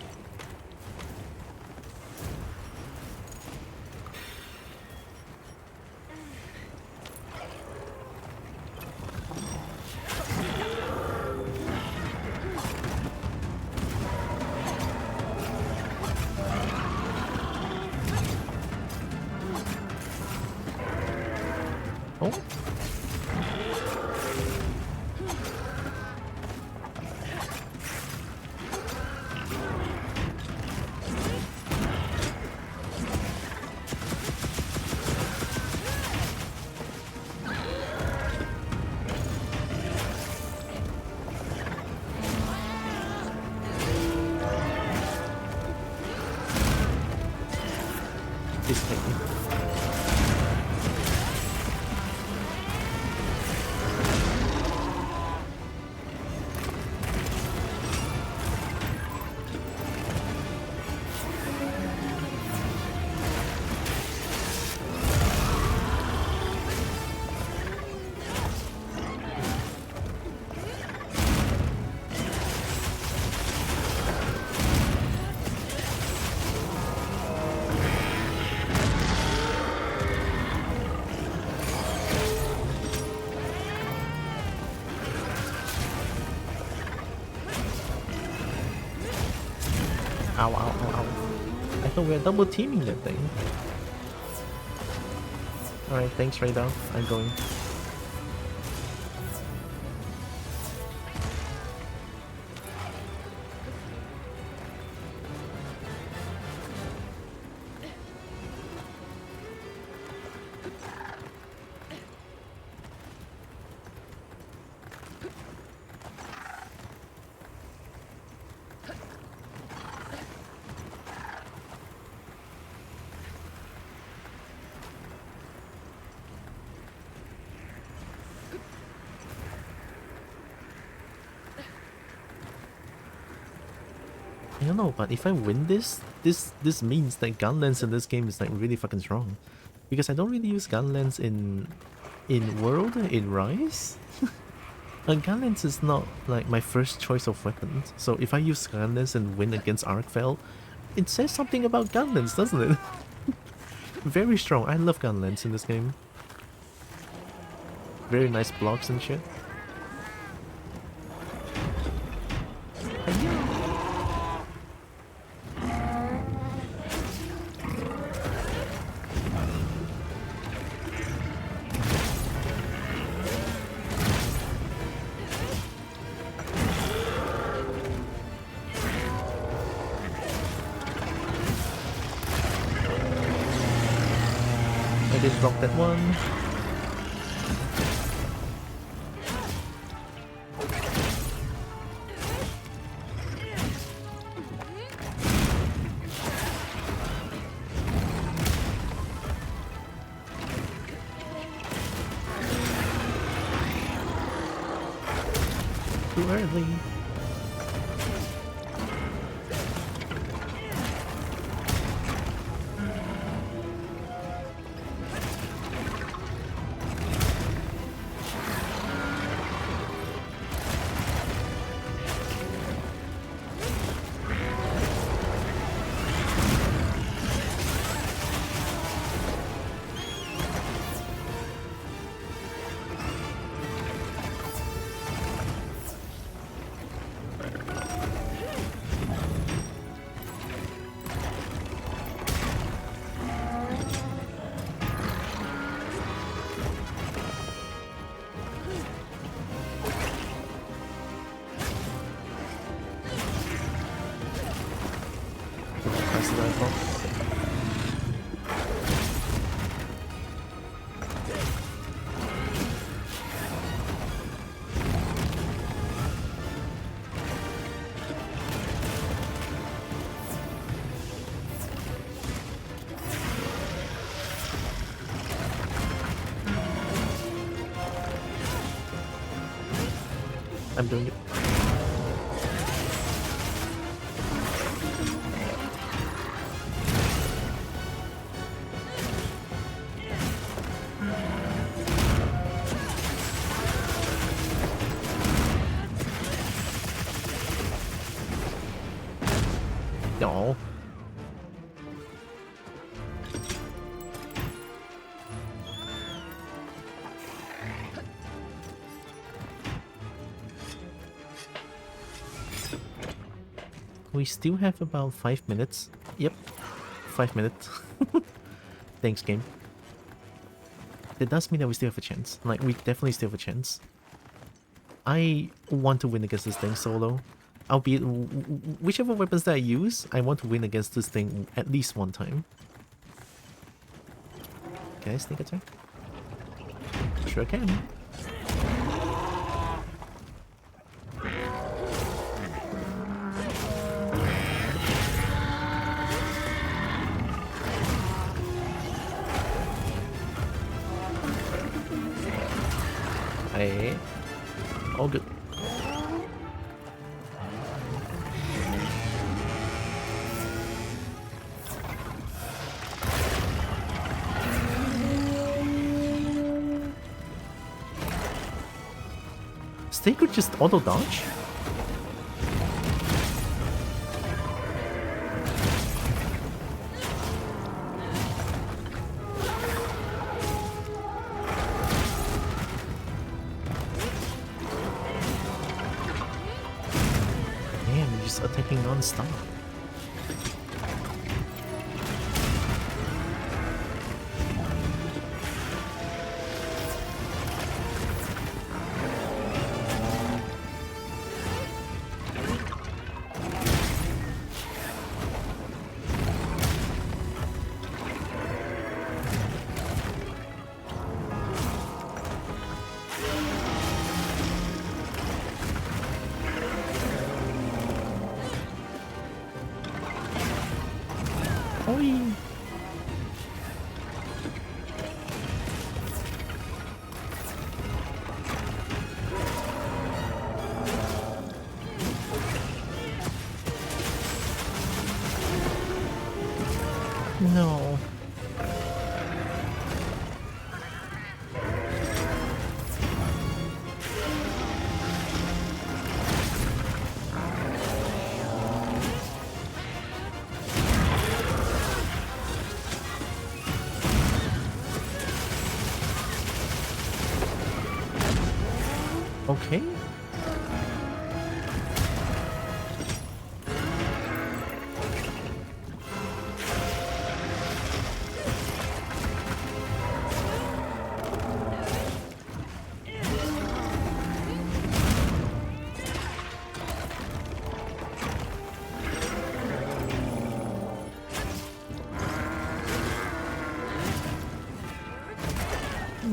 Ow, ow, ow, ow. I thought we were double teaming that thing. Alright, thanks, Radar. I'm going. I don't know, but if I win this means that Gunlance in this game is like really fucking strong. Because I don't really use Gunlance in World, in Rise. Gunlance is not like my first choice of weapon. So if I use Gunlance and win against Arkfell, it says something about Gunlance, doesn't it? Very strong. I love Gunlance in this game. Very nice blocks and shit. I did block that one. Too early. Press the rifle. I'm doing it. No. We still have about 5 minutes. Yep, 5 minutes. Thanks, game. That does mean that we still have a chance. Like, we definitely still have a chance. I want to win against this thing solo. Albeit, whichever weapons that I use, I want to win against this thing at least one time. Can I sneak attack? Sure can. Hey. All good. They could just auto dodge. Man, you're just attacking non-stop. No. Okay.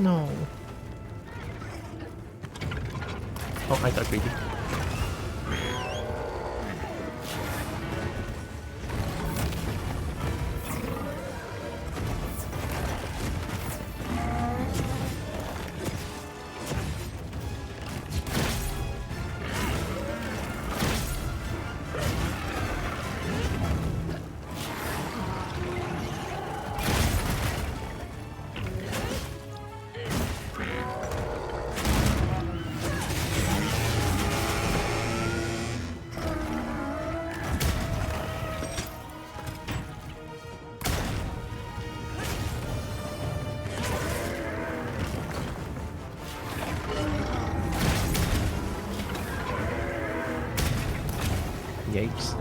No. Oh, I got greedy. Yikes.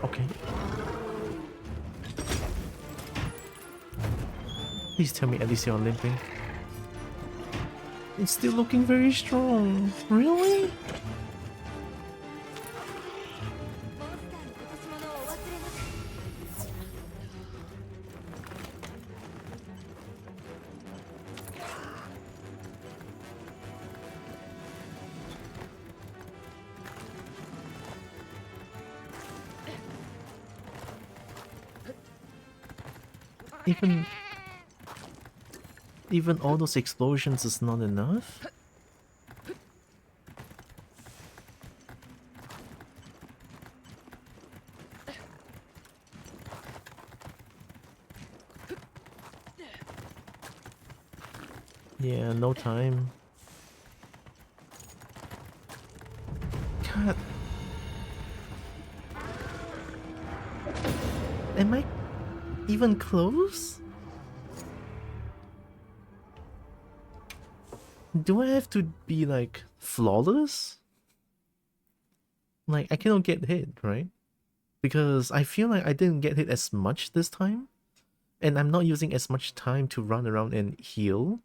Okay. Please tell me at least you're limping. It's still looking very strong. Really? Even all those explosions is not enough? Yeah, no time. God. Am I even close? Do I have to be like flawless? Like I cannot get hit, right? Because I feel like I didn't get hit as much this time. And I'm not using as much time to run around and heal.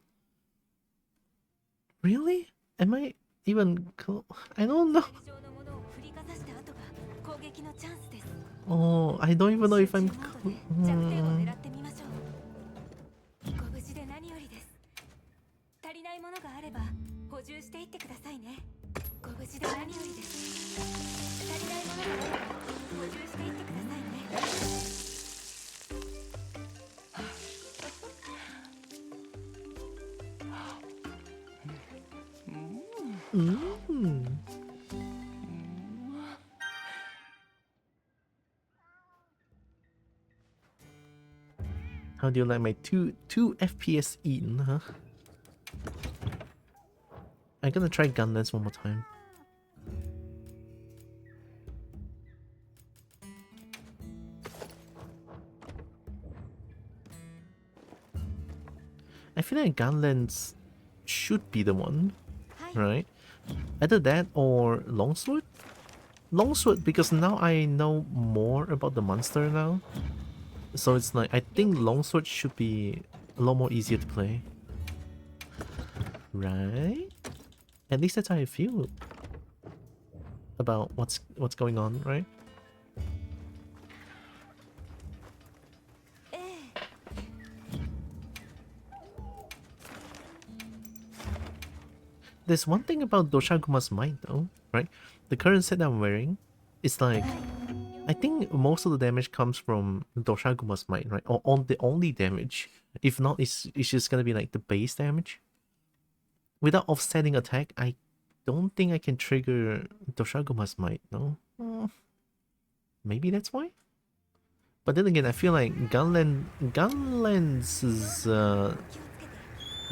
Really? Am I even I don't know. Oh, I don't even know if I'm How do you like my two FPS eaten, huh? I'm gonna try Gunlance one more time. I feel like Gunlance should be the one, right? Either that or Longsword? Longsword, because now I know more about the monster now. So it's like, I think Longsword should be a lot more easier to play. Right? At least that's how I feel about what's going on, right? There's one thing about Doshaguma's Might though, right? The current set that I'm wearing, It's like, I think most of the damage comes from Doshaguma's might, right? Or on the only damage. If not, it's just gonna be like the base damage. Without offsetting attack, I don't think I can trigger Doshaguma's might, no? Maybe that's why? But then again, I feel like Gunland's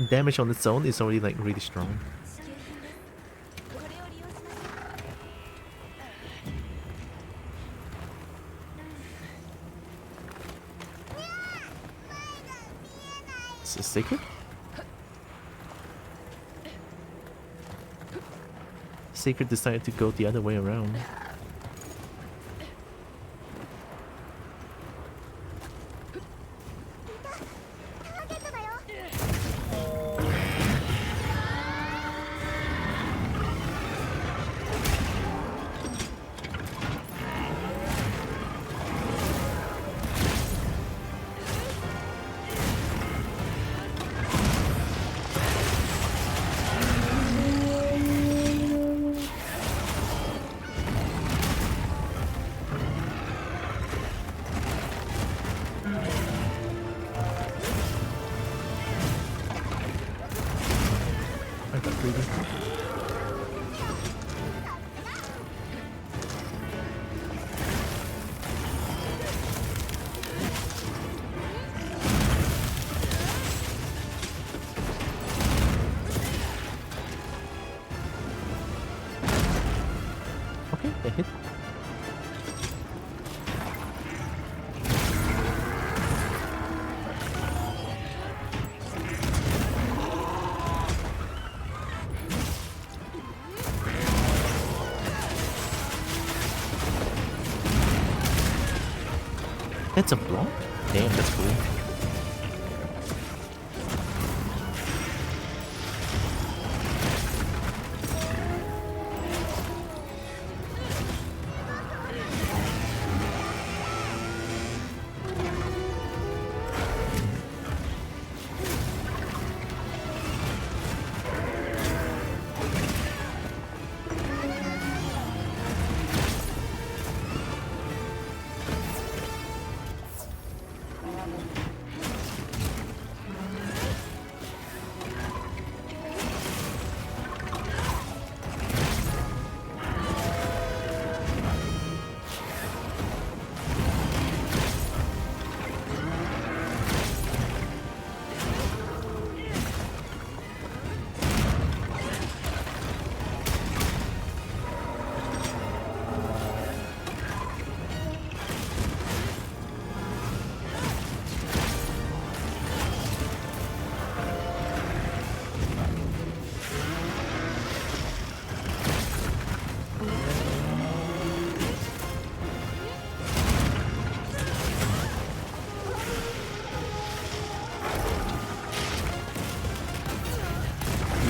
damage on its own is already like really strong. It's a secret? Sacred decided to go the other way around. That's a block? Damn, that's cool.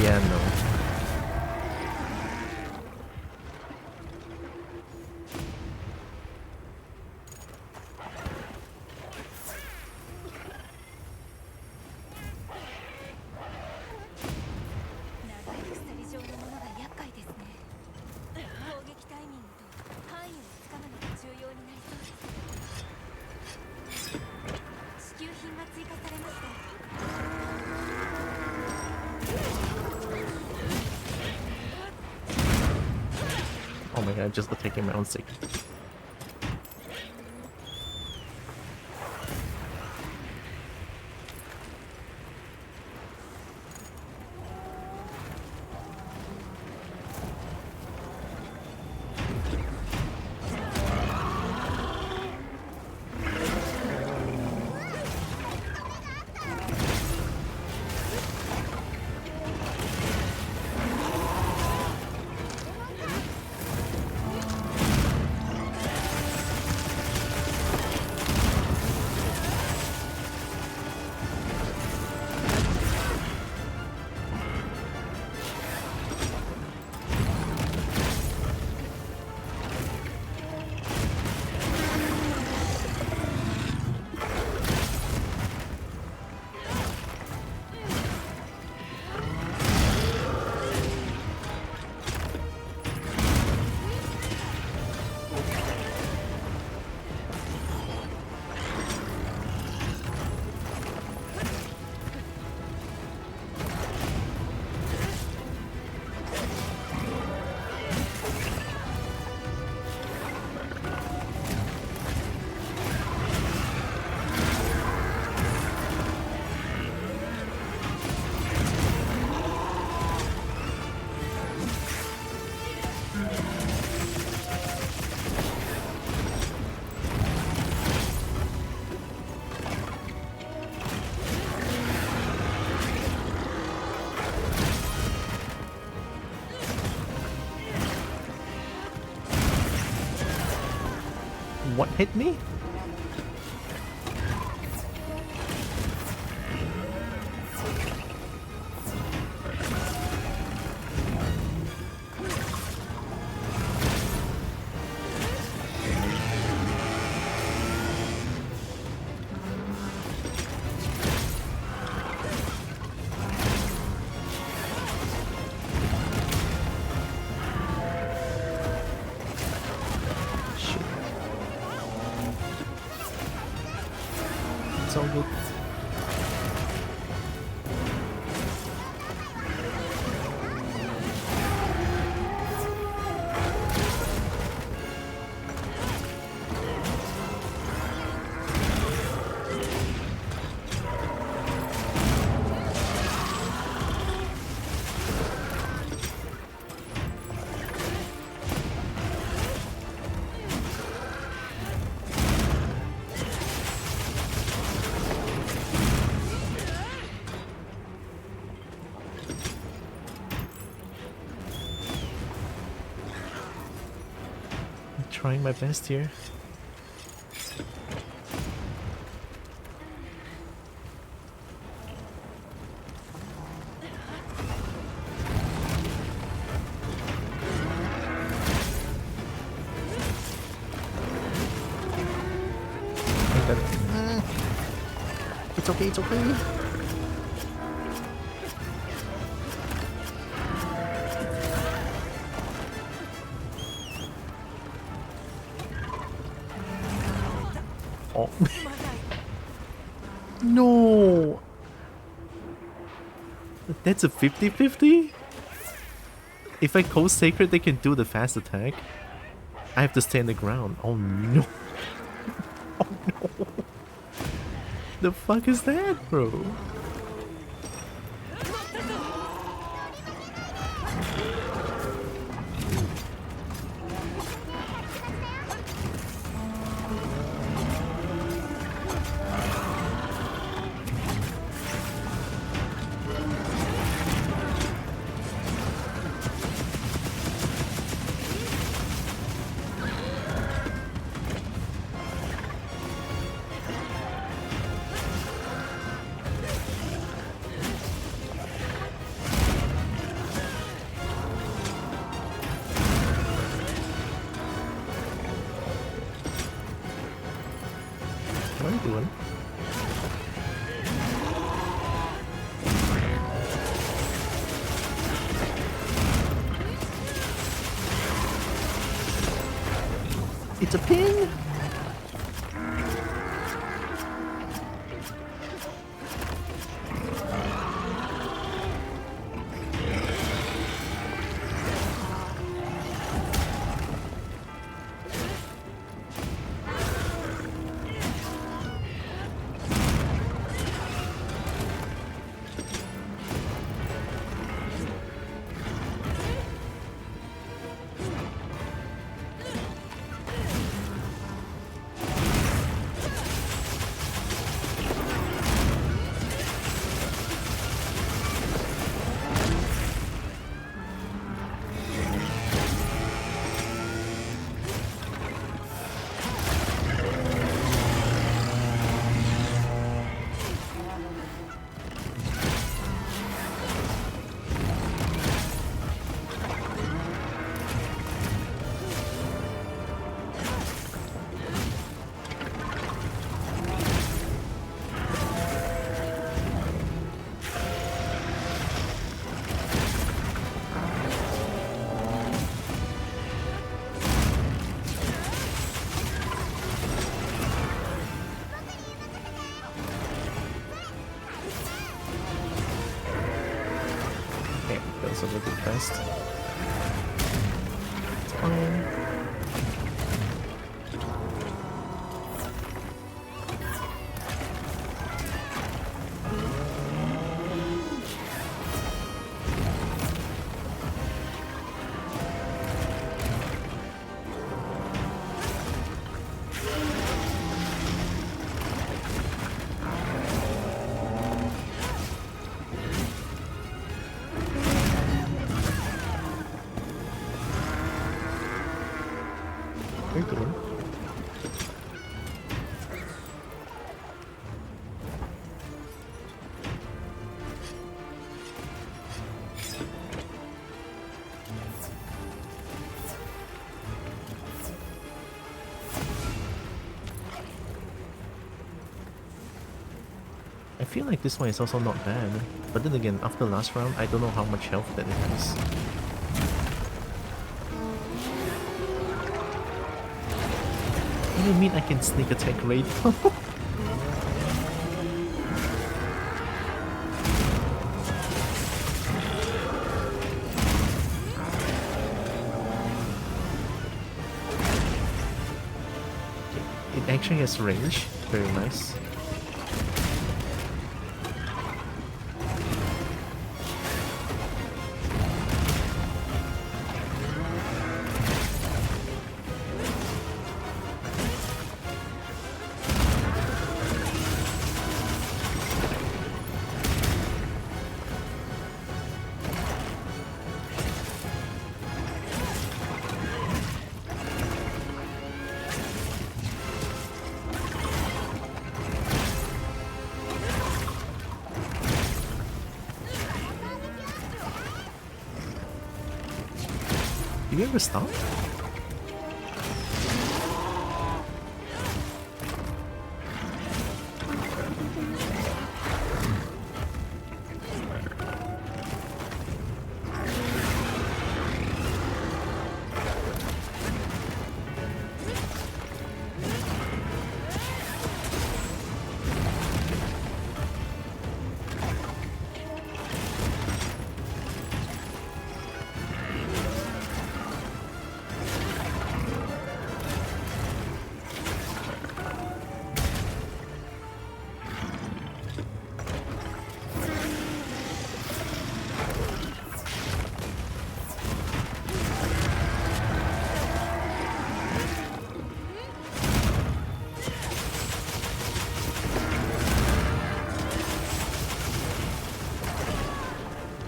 Yeah, no. Oh my god, just attacking my own sake. What hit me? It's all good. Trying my best here. It's okay, it's okay. Oh. No! That's a 50-50? If I call Sacred, they can do the fast attack. I have to stay on the ground. Oh no. Oh no. The fuck is that, bro? What are you doing? It's a ping! That's a little bit fast. It's fine. I feel like this one is also not bad. But then again, after last round, I don't know how much health that it has. What do you mean I can sneak attack raid? It actually has range. Very nice. Did you ever stop?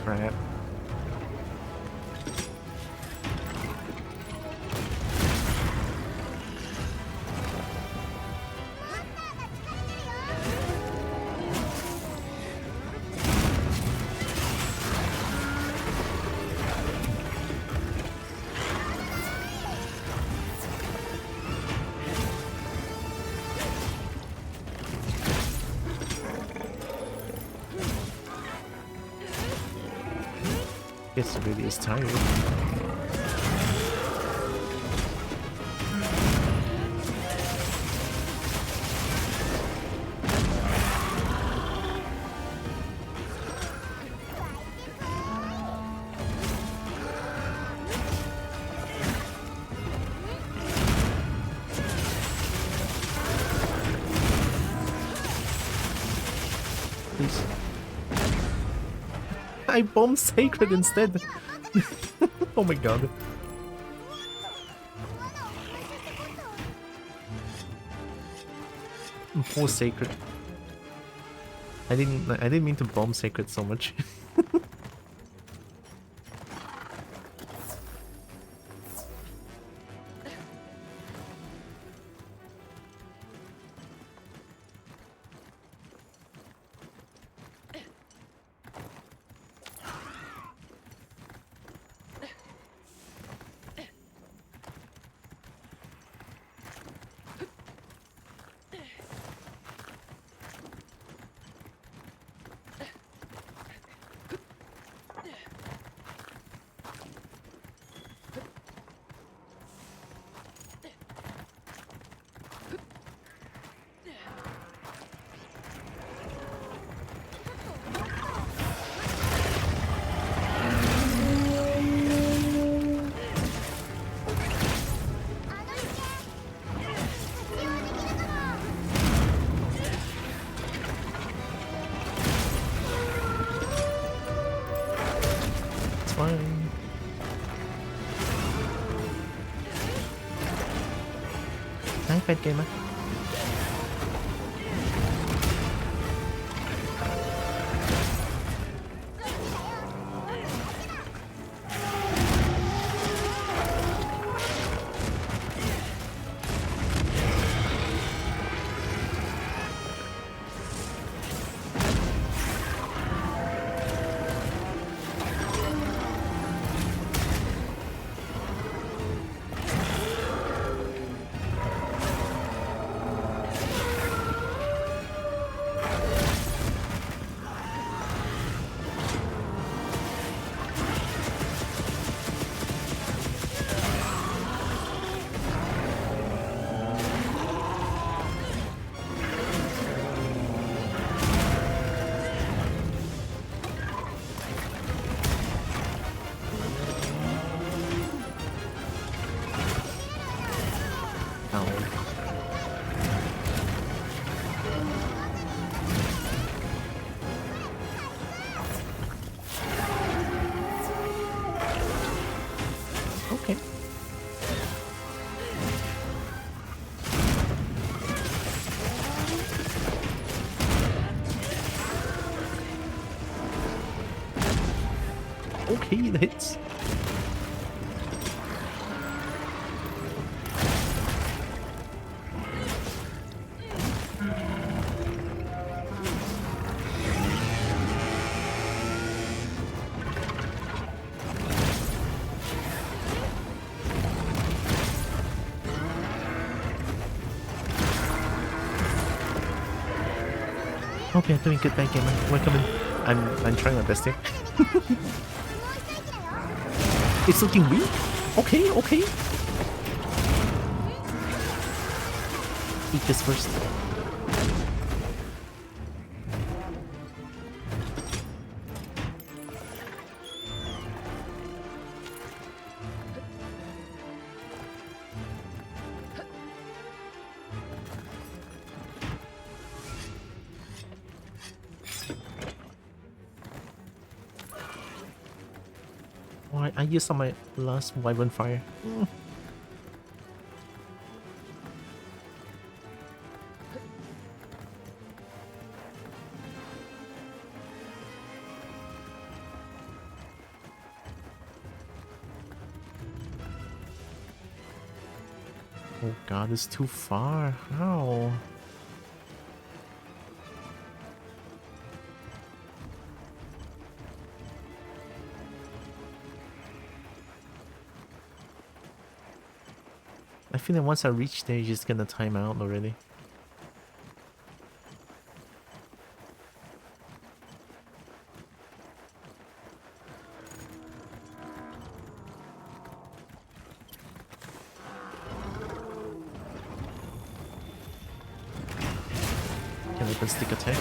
Crap. Guess it really is tired. Please. I bombed Sacred instead. Oh my god. Poor Sacred. I didn't mean to bomb Sacred so much. Fine. Hi, Pet Gamer. Okay, it hits. Okay, I'm doing good, bad gamer. We're coming. I'm trying my best here. It's looking weak. Okay, okay. Eat this first. Oh, I used on my last Wyvern Fire. Oh god, it's too far. How? I feel like once I reach there, you're just gonna time out already. Can open stick attack.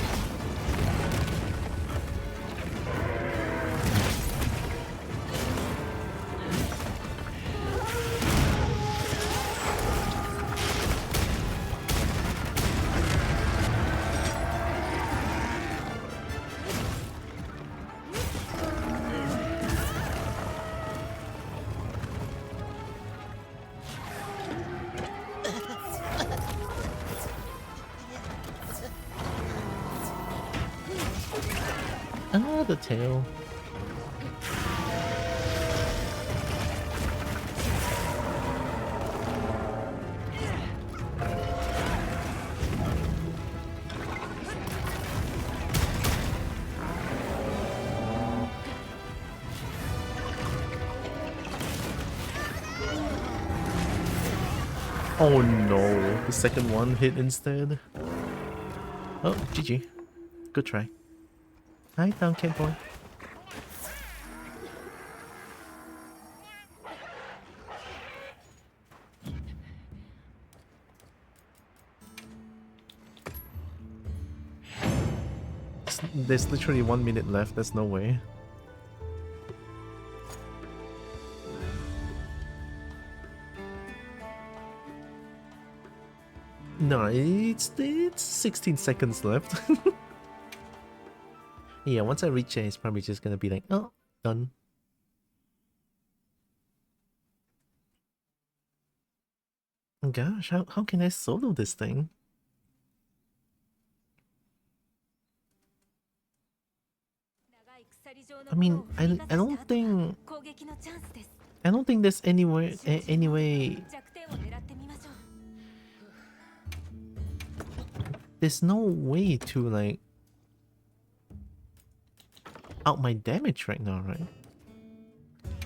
Ah, the tail. Oh no, the second one hit instead. Oh, GG. Good try. Hi, down cat boy. There's literally 1 minute left, there's no way. No, it's 16 seconds left. Yeah, once I reach it, it's probably just gonna be like, oh, done. Gosh, how can I solo this thing? I mean, I don't think there's anywhere any way. There's no way to like out my damage right now, right?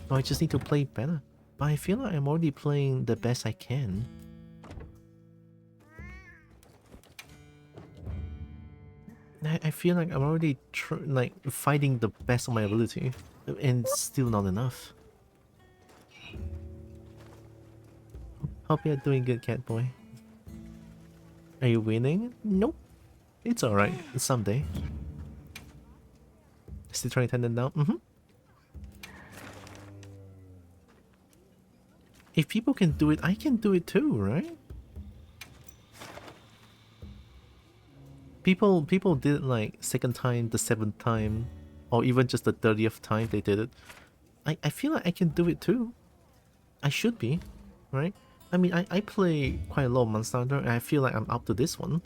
Oh, I just need to play better. But I feel like I'm already playing the best I can. I feel like I'm already like fighting the best of my ability, and it's still not enough. Hope you're doing good, cat boy. Are you winning? Nope. It's alright. Someday. Still trying to turn it down? Mm-hmm. If people can do it, I can do it too, right? People did it like second time, the 7th time, or even just the 30th time they did it. I feel like I can do it too. I should be, right? I mean, I play quite a lot of Monster Hunter, and I feel like I'm up to this one.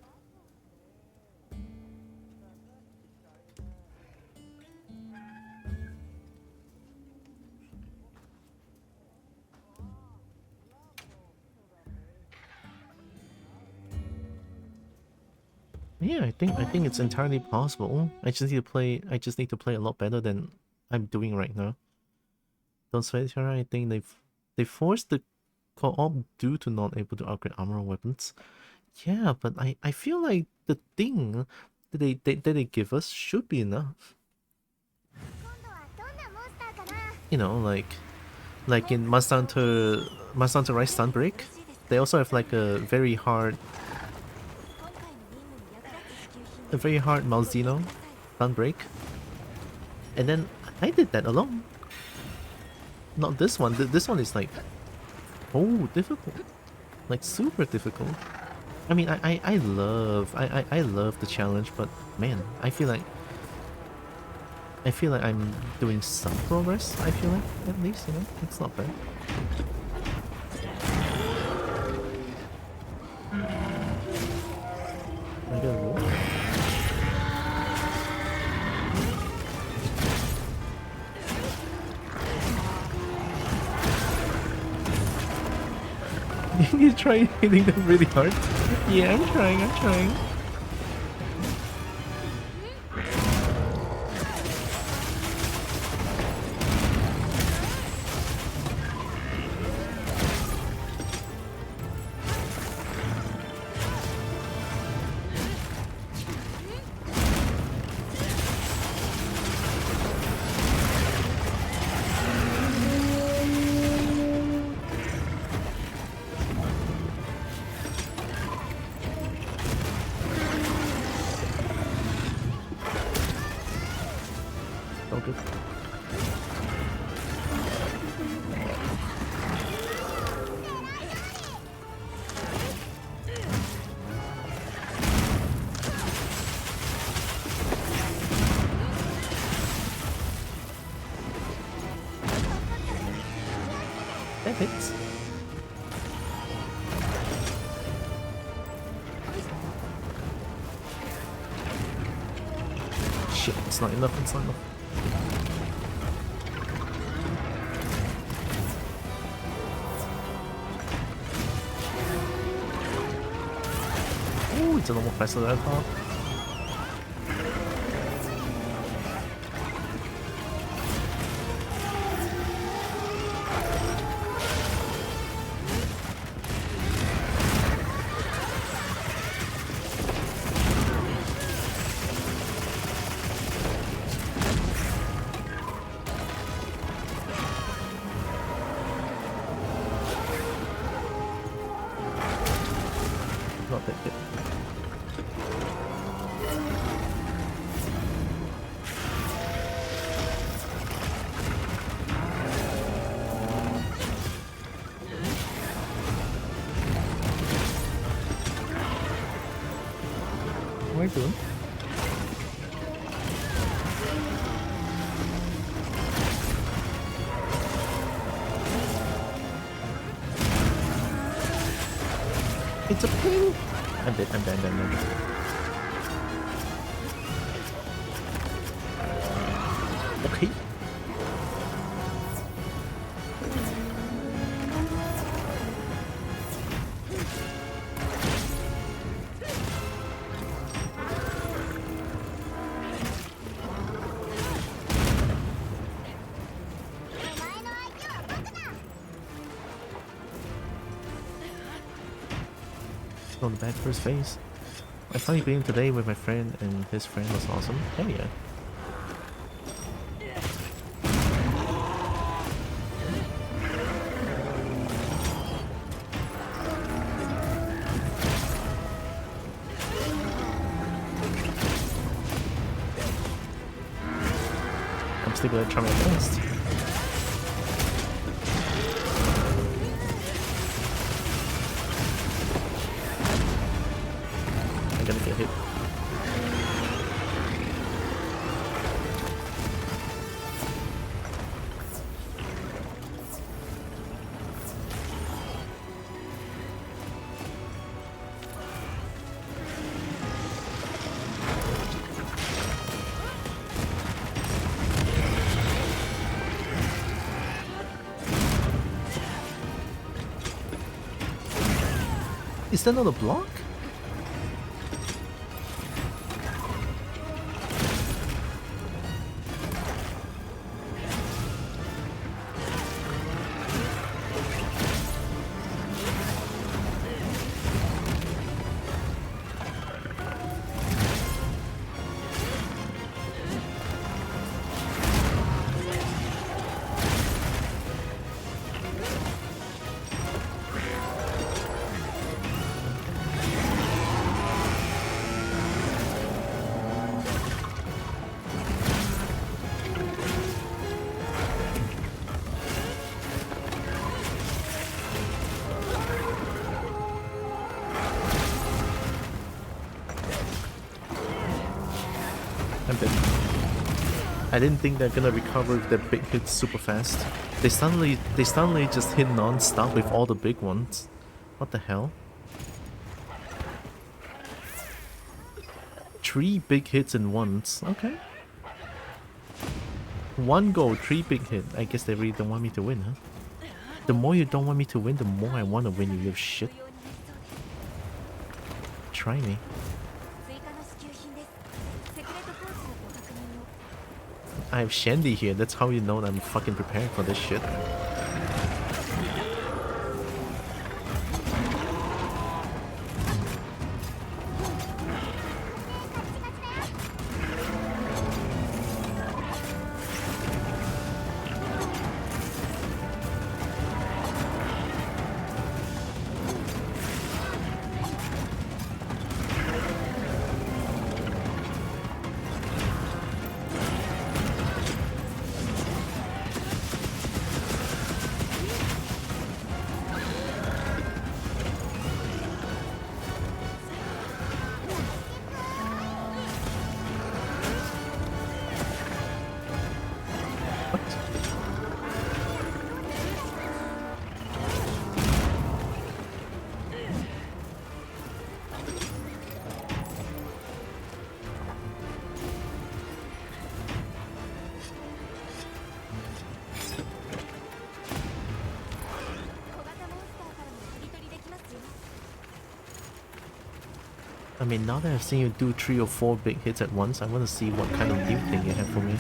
Yeah, I think it's entirely possible. I just need to play a lot better than I'm doing right now. Don't sweat here, I think they forced the co-op due to not able to upgrade armor or weapons. Yeah, but I feel like the thing that they give us should be enough. You know, like in Monster Hunter Rise Sunbreak, they also have like a very hard Malzeno Sunbreak. And then I did that alone. Not this one. This one is like, oh, difficult. Like super difficult. I mean, I love the challenge, but man, I feel like I'm doing some progress. I feel like, at least, you know, it's not bad. I get a roll. You try hitting them really hard. Yeah, I'm trying. Oh, good. That hits. Shit, it's not enough, it's not enough. Ooh, it's a little more faster than I thought. Not that good. What are you doing? It's a ping! I'm dead. Okay. On the back for his face. I finally beat him today with my friend, and his friend was awesome. Hell yeah. I'm still gonna try my best. I'm gonna get hit. Is that not a block? I'm dead. I didn't think they're gonna recover with their big hits super fast. They suddenly just hit non-stop with all the big ones. What the hell? 3 big hits in once. Okay. 1 goal, 3 big hit. I guess they really don't want me to win, huh? The more you don't want me to win, the more I want to win, you little shit. Try me. I have Shandy here, that's how you know that I'm fucking prepared for this shit. I mean, now that I've seen you do 3 or 4 big hits at once, I want to see what kind of new thing you have for me.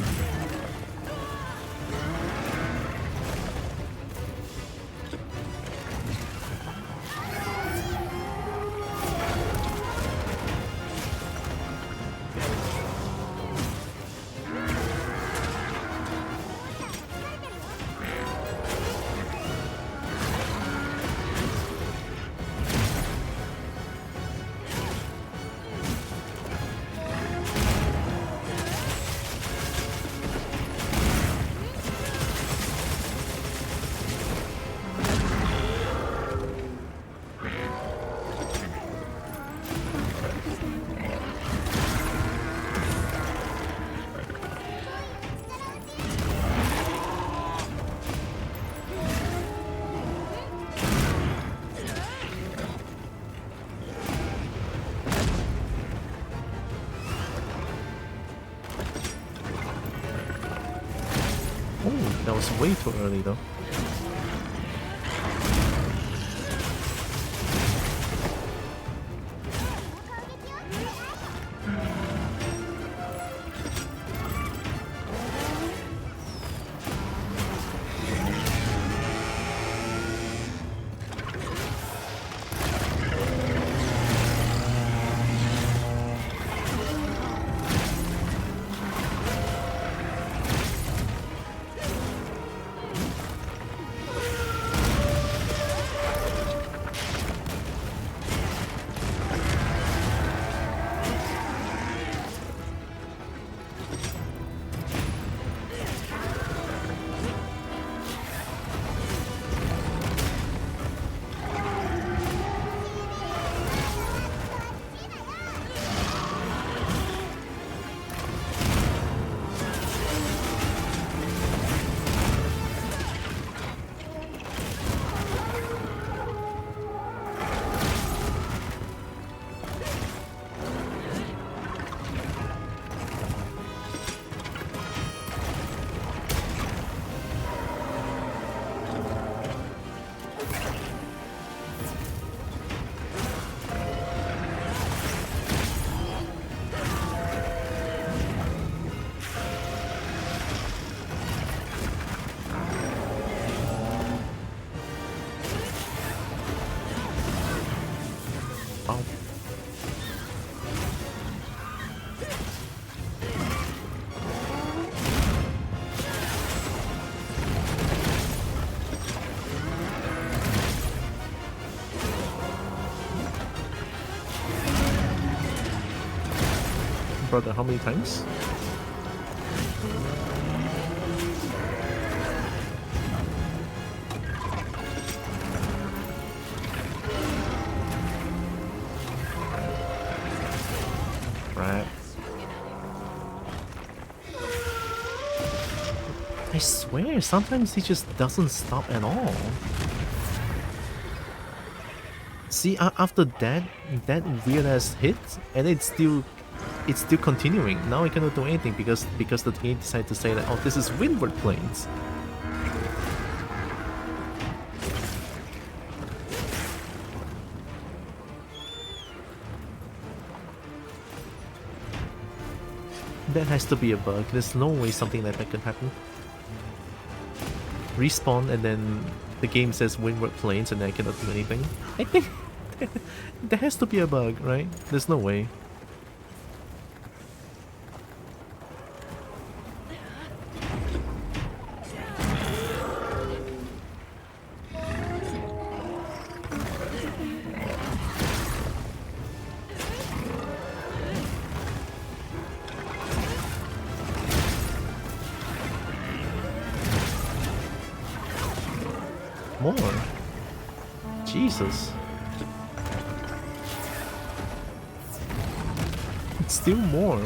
That was way too early though. Brother, how many times? Right. I swear, sometimes he just doesn't stop at all. See, after that weird ass hit, and it's still continuing. Now I cannot do anything because the game decided to say that, oh, this is windward planes. That has to be a bug. There's no way something like that could happen. Respawn and then the game says windward planes and I cannot do anything. I think there has to be a bug, right? There's no way. More. Jesus. It's still more.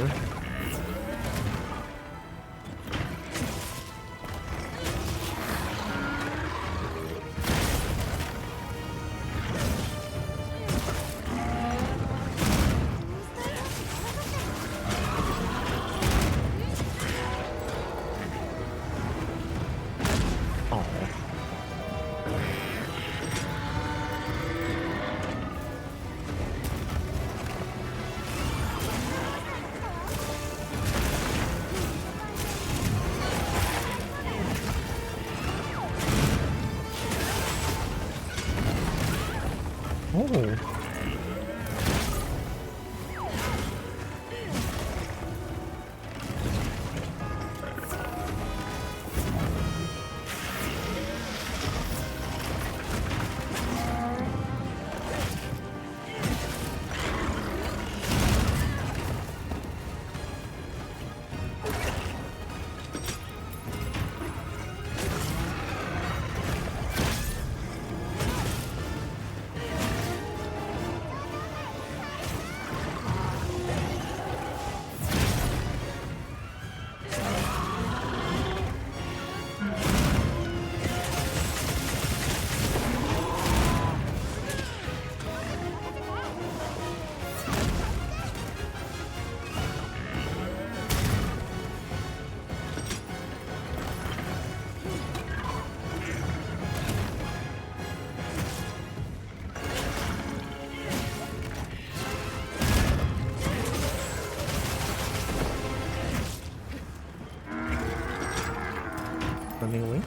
Running away?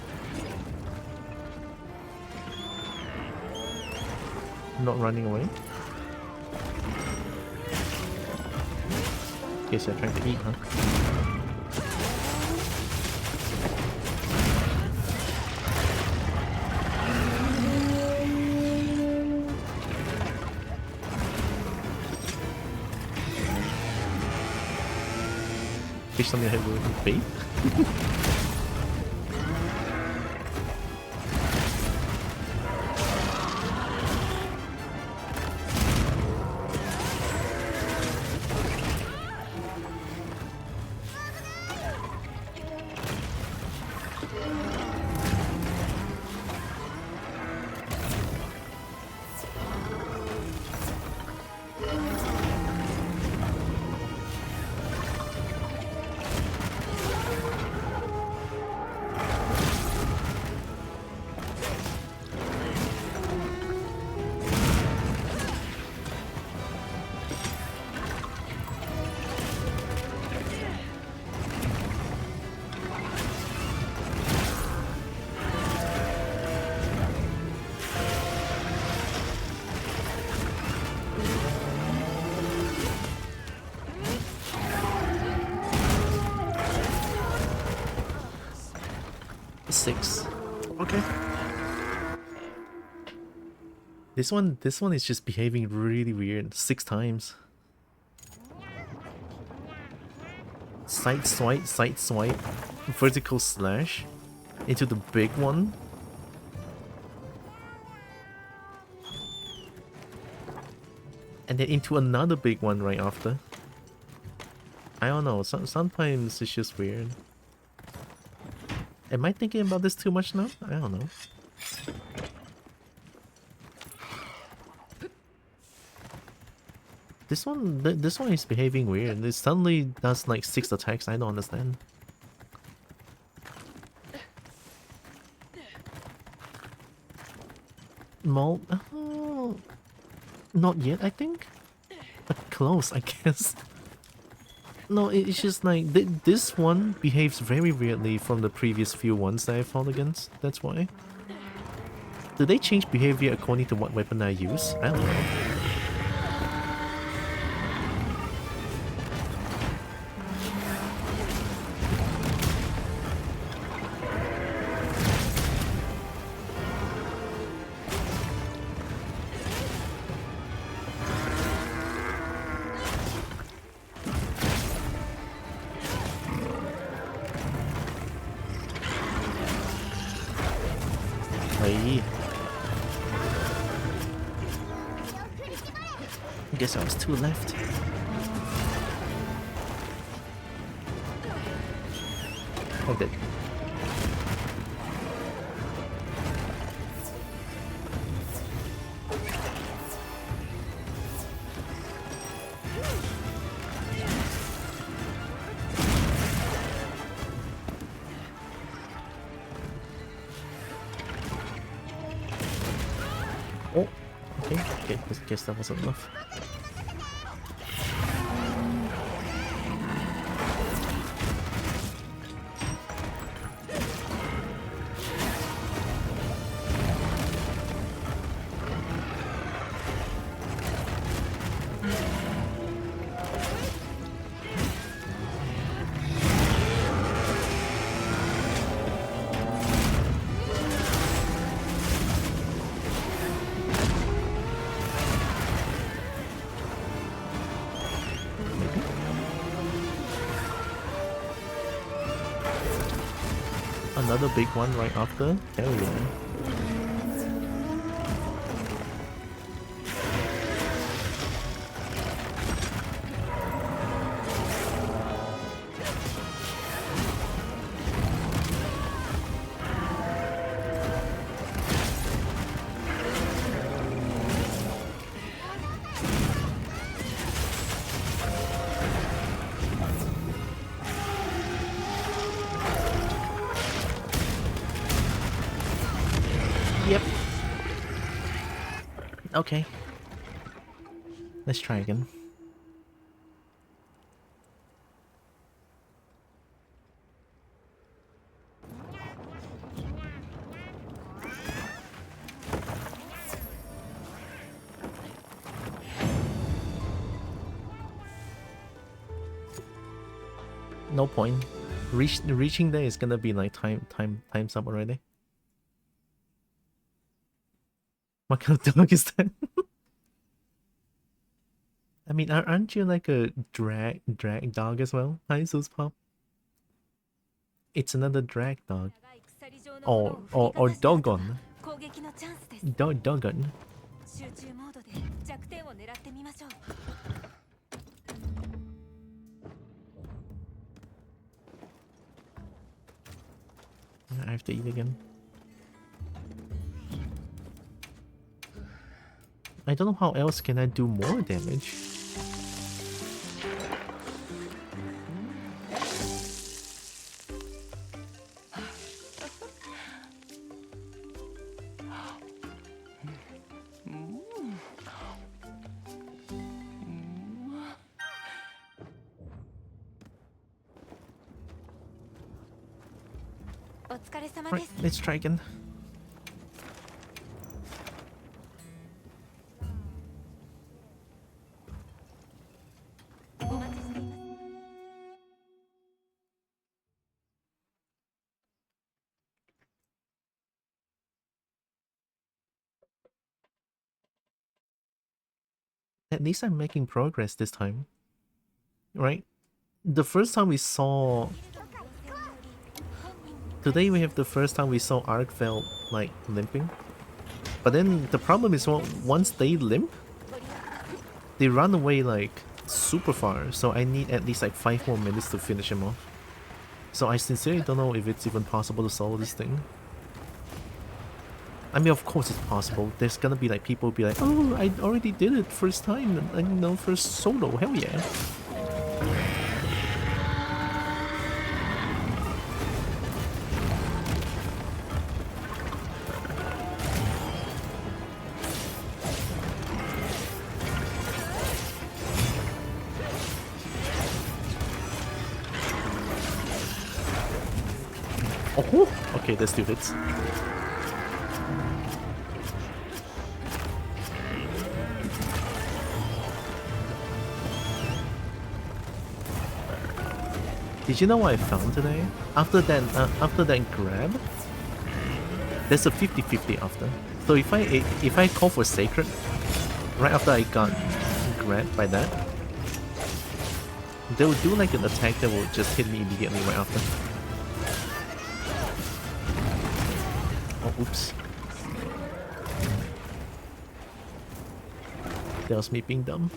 Not running away? Guess you're trying to eat, huh? Fish on your head with bait? Six. Okay. This one is just behaving really weird. 6 times. Side swipe, vertical slash into the big one. And then into another big one right after. I don't know, sometimes it's just weird. Am I thinking about this too much now? I don't know. This one is behaving weird. It suddenly does like 6 attacks. I don't understand. Molt? Not yet, I think. But close, I guess. No, it's just like this one behaves very weirdly from the previous few ones that I fought against. That's why. Do they change behavior according to what weapon I use? I don't know. Guess I was 2 left. I did. Oh, okay, guess that wasn't enough. Another big one right after. Hell yeah. Okay. Let's try again. No point. Reaching there is gonna be like time's up already. What kind of dog is that? I mean, aren't you like a drag dog as well? Hi, Pop. It's another drag dog. Or doggone. Doggone. I have to eat again. I don't know how else can I do more damage. Right, let's try again. At least I'm making progress this time. Right? The first time we saw... Today we have the first time we saw Arkveld, like, limping. But then the problem is, well, once they limp, they run away, like, super far. So I need at least, like, 5 more minutes to finish him off. So I sincerely don't know if it's even possible to solo this thing. I mean, of course it's possible. There's gonna be like people be like, oh, I already did it first time, and you know, first solo, hell yeah. Oh, okay, that still hits. Did you know what I found today? After that grab, there's a 50-50 after. So if I call for Sacred, right after I got grabbed by that, they will do like an attack that will just hit me immediately right after. Oh, oops. That was me being dumb.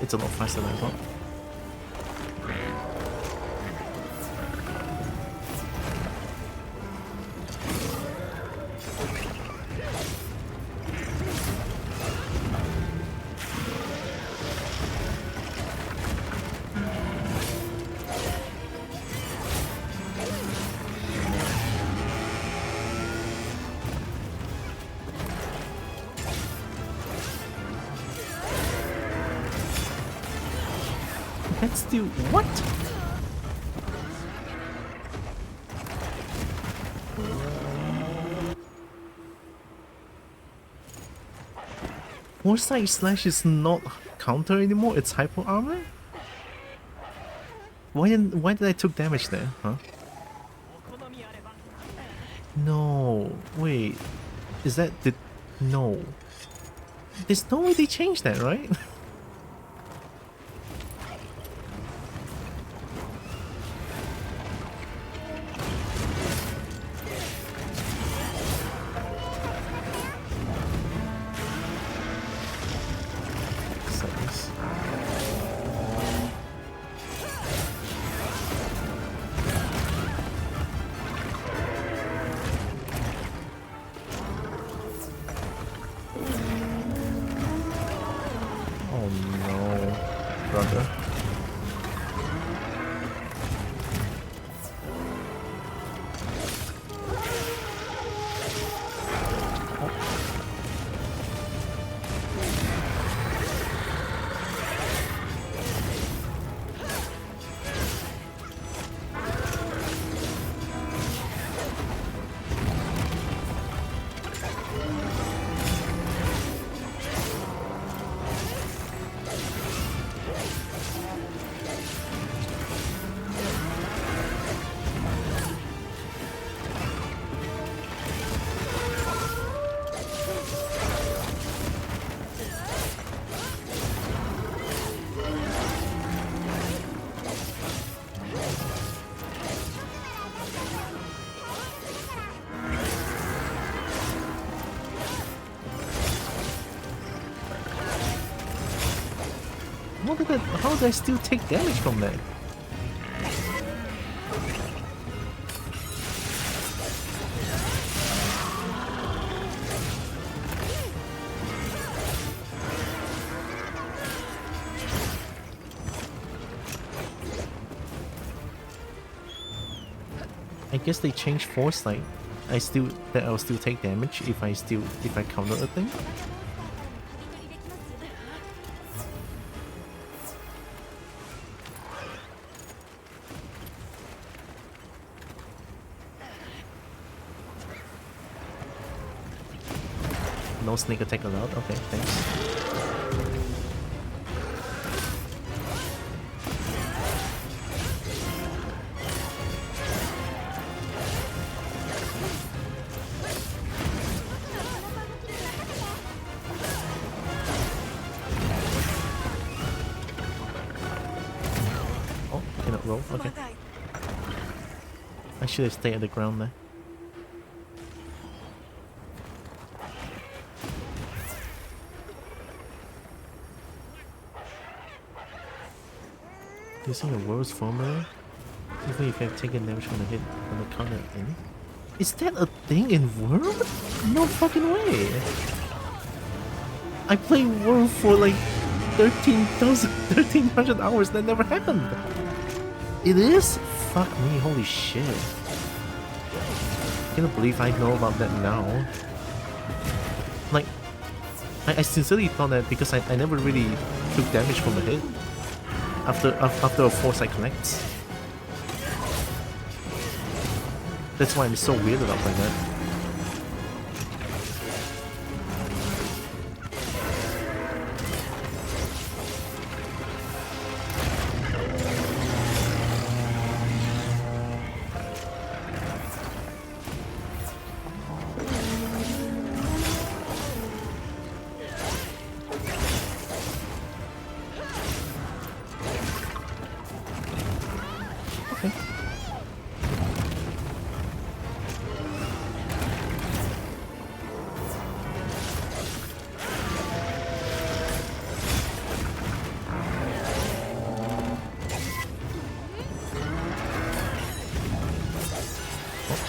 It's a lot faster than I thought. Let's do what? Foresight Slash is not counter anymore, it's hyper armor? Why did I took damage there, huh? No, wait. Is that the no. There's no way they changed that, right? how did I still take damage from that? I guess they changed foresight. I'll still take damage if I counter a thing. No sneak attack allowed. Okay, thanks. Okay. I should have stayed at the ground there. Using a world's formula, even if you have taken damage from the hit on the counter thing. Is that a thing in World? No fucking way! I played World for like 1300 hours, that never happened! It is? Fuck me, holy shit. I cannot believe I know about that now. Like, I sincerely thought that because I never really took damage from the hit after a foresight connects. That's why I'm so weirded out by that.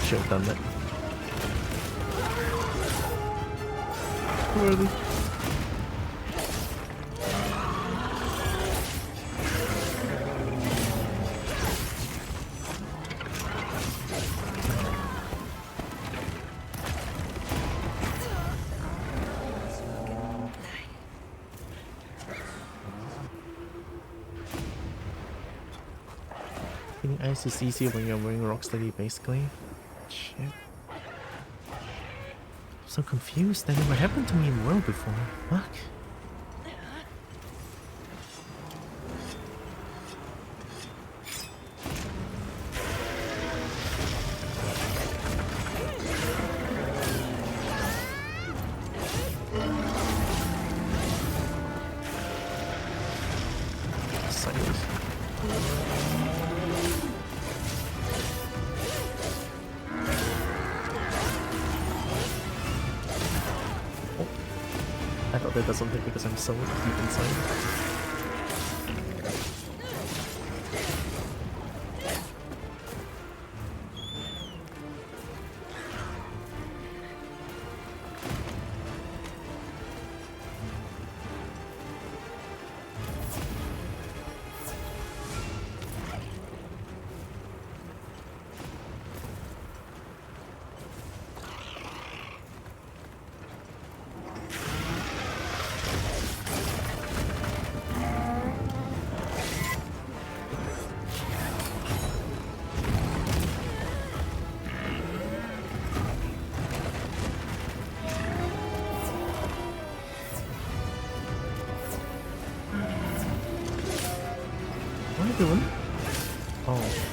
Should have done that. Where are they? Hitting ice is easier when you're wearing Rocksteady, basically. Shit. So confused, that never happened to me in World before. Fuck. That does something because I'm so deep inside. What are you doing? Oh.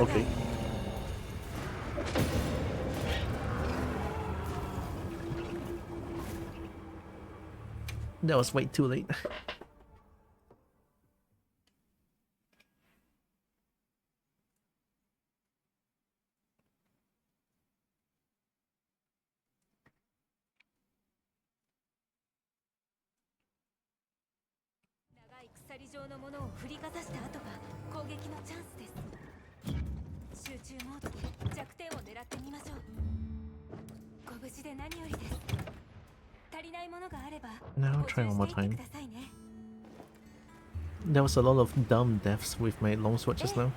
Okay. That was way too late. 鎖状のものを振りかざした後が攻撃のチャンスです。集中モードで弱点を狙ってみましょう。ご無事で何よりです。足りないものがあれば Now try one more 補充していって time. くださいね。 There was a lot of dumb deaths with my longsword just now.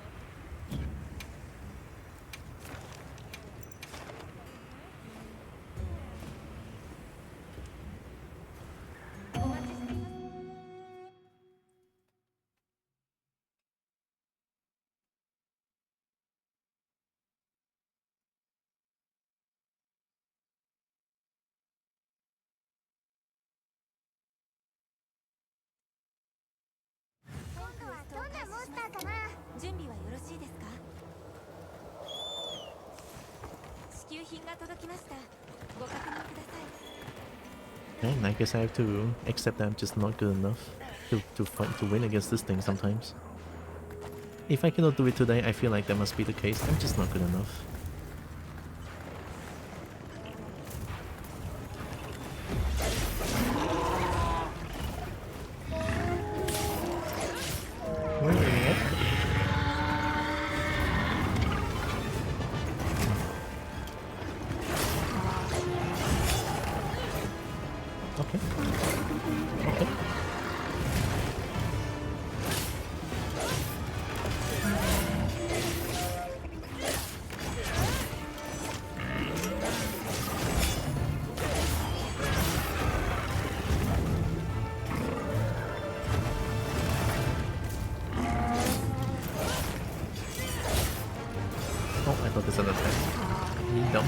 お待ちしています。 準備はよろしいですか？支給品が届きました。ご確認ください。 And I guess I have to accept that I'm just not good enough to fight to win against this thing sometimes. If I cannot do it today, I feel like that must be the case. I'm just not good enough. Okay. Okay. Oh, I thought this was an attack. Me dumb.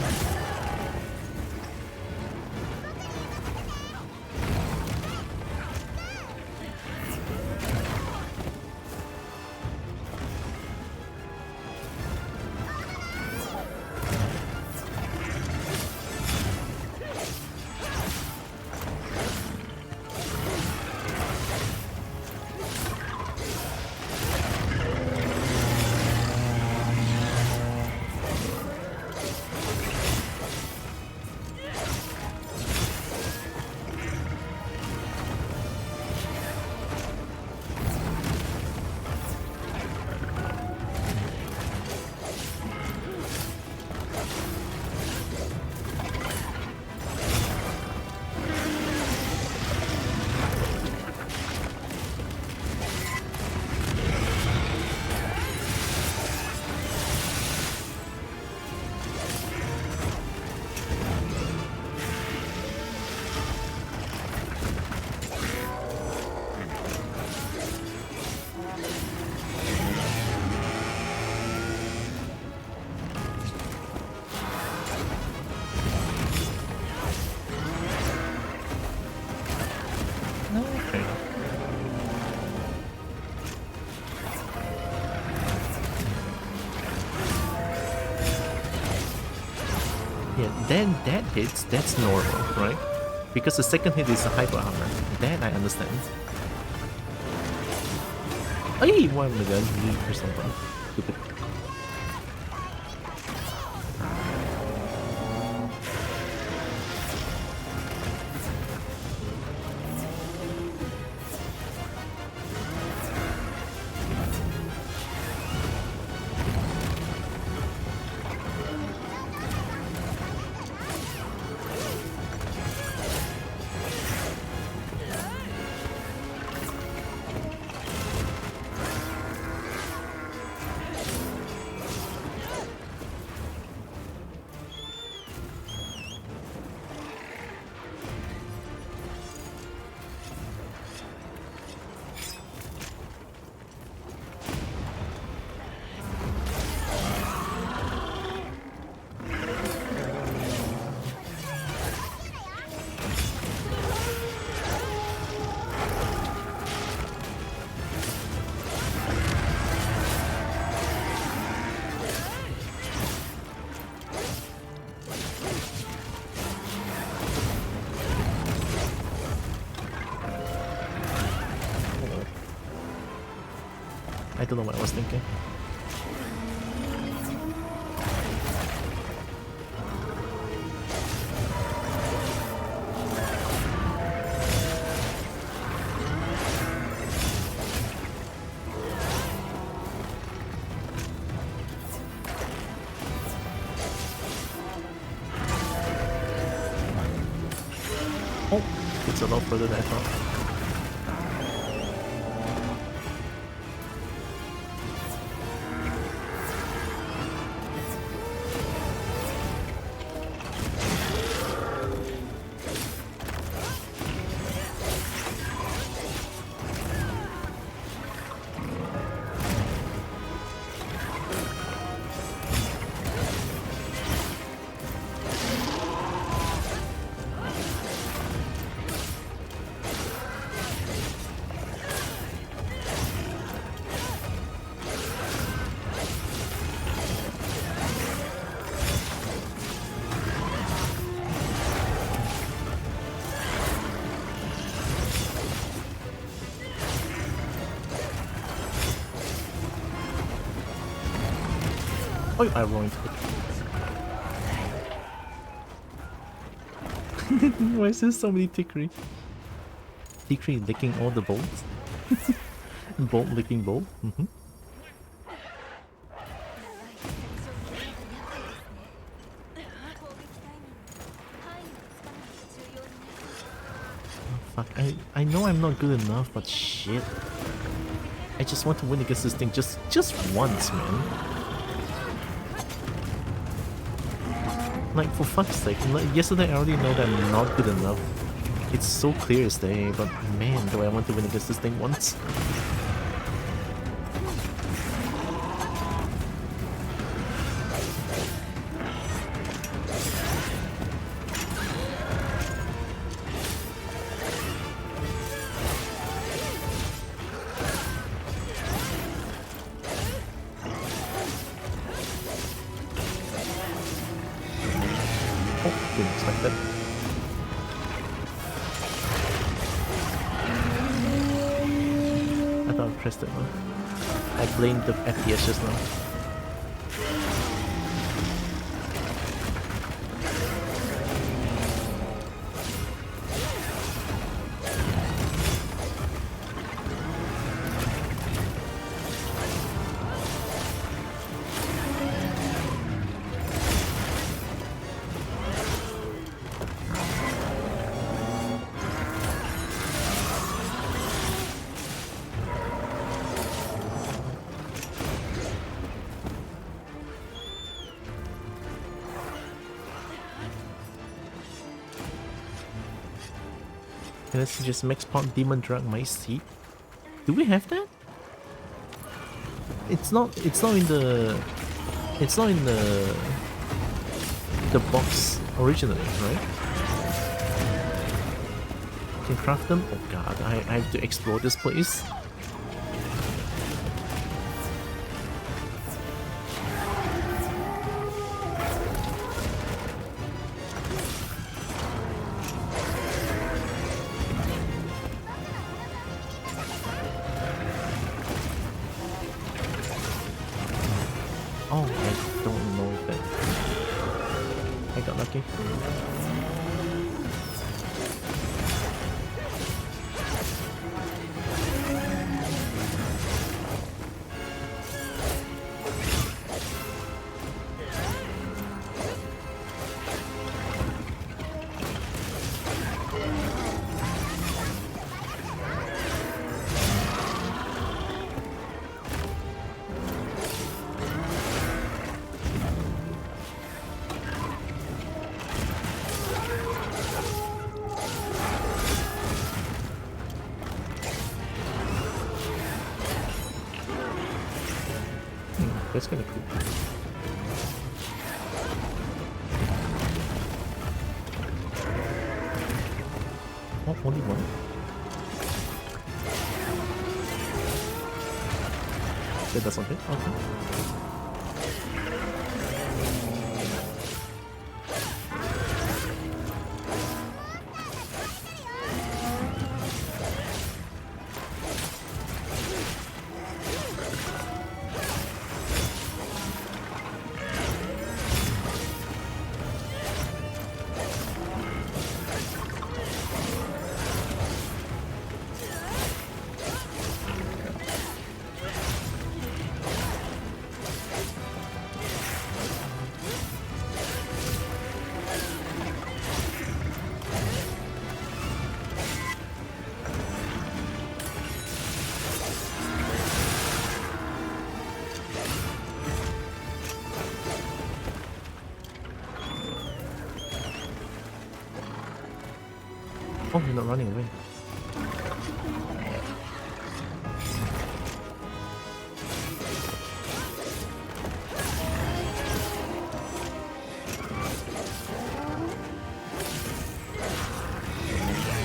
Okay. Yeah, then that hits, that's normal, right? Because the second hit is a hyper hammer. That I understand. Hey, why am I gonna need or something? Stupid. don't know what I was thinking. Oh, it's a lot further than I thought. Oh, I ruined it. Why is there so many Tikri? Tikri licking all the bolts? Bolt licking bolt? Mm-hmm. Fuck, I know I'm not good enough, but shit. I just want to win against this thing just once, man. Like, for fuck's sake, like, yesterday I already know that I'm not good enough. It's so clear as day, but man, do I want to win against this thing once. Didn't expect that. I thought I pressed it wrong. I blamed the FPS just now. Let's just max pot demon drug my seed. Do we have that? It's not in the box originally, right? Can craft them? Oh god, I have to explore this place. Oh, I don't know if that... I got lucky. That's kind of cool. Oh, only one. That doesn't hit? Okay. Oh, you're not running away.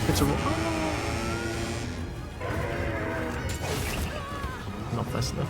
It's a not fast enough.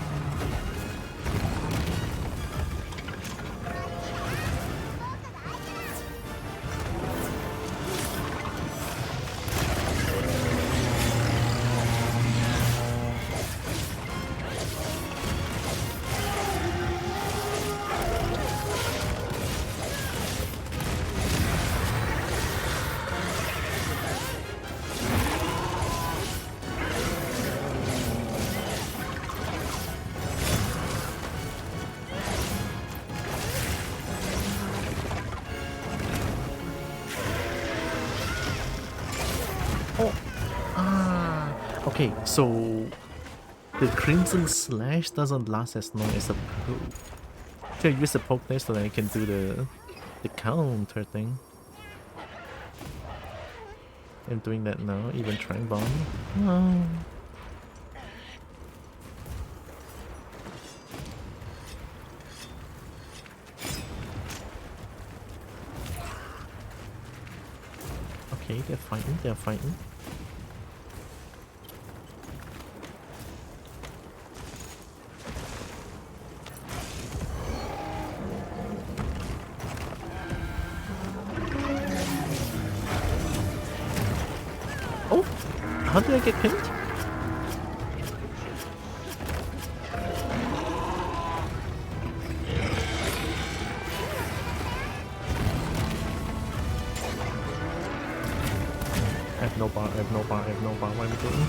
Okay, so the Crimson Slash doesn't last as long as a poke. So I use the poke there so that I can do the counter thing. I'm doing that now, even trying bomb. No. Okay, they're fighting, they're fighting. Oh! How did I get pinned? I have no bar, I have no bar, I have no bar. What am I doing?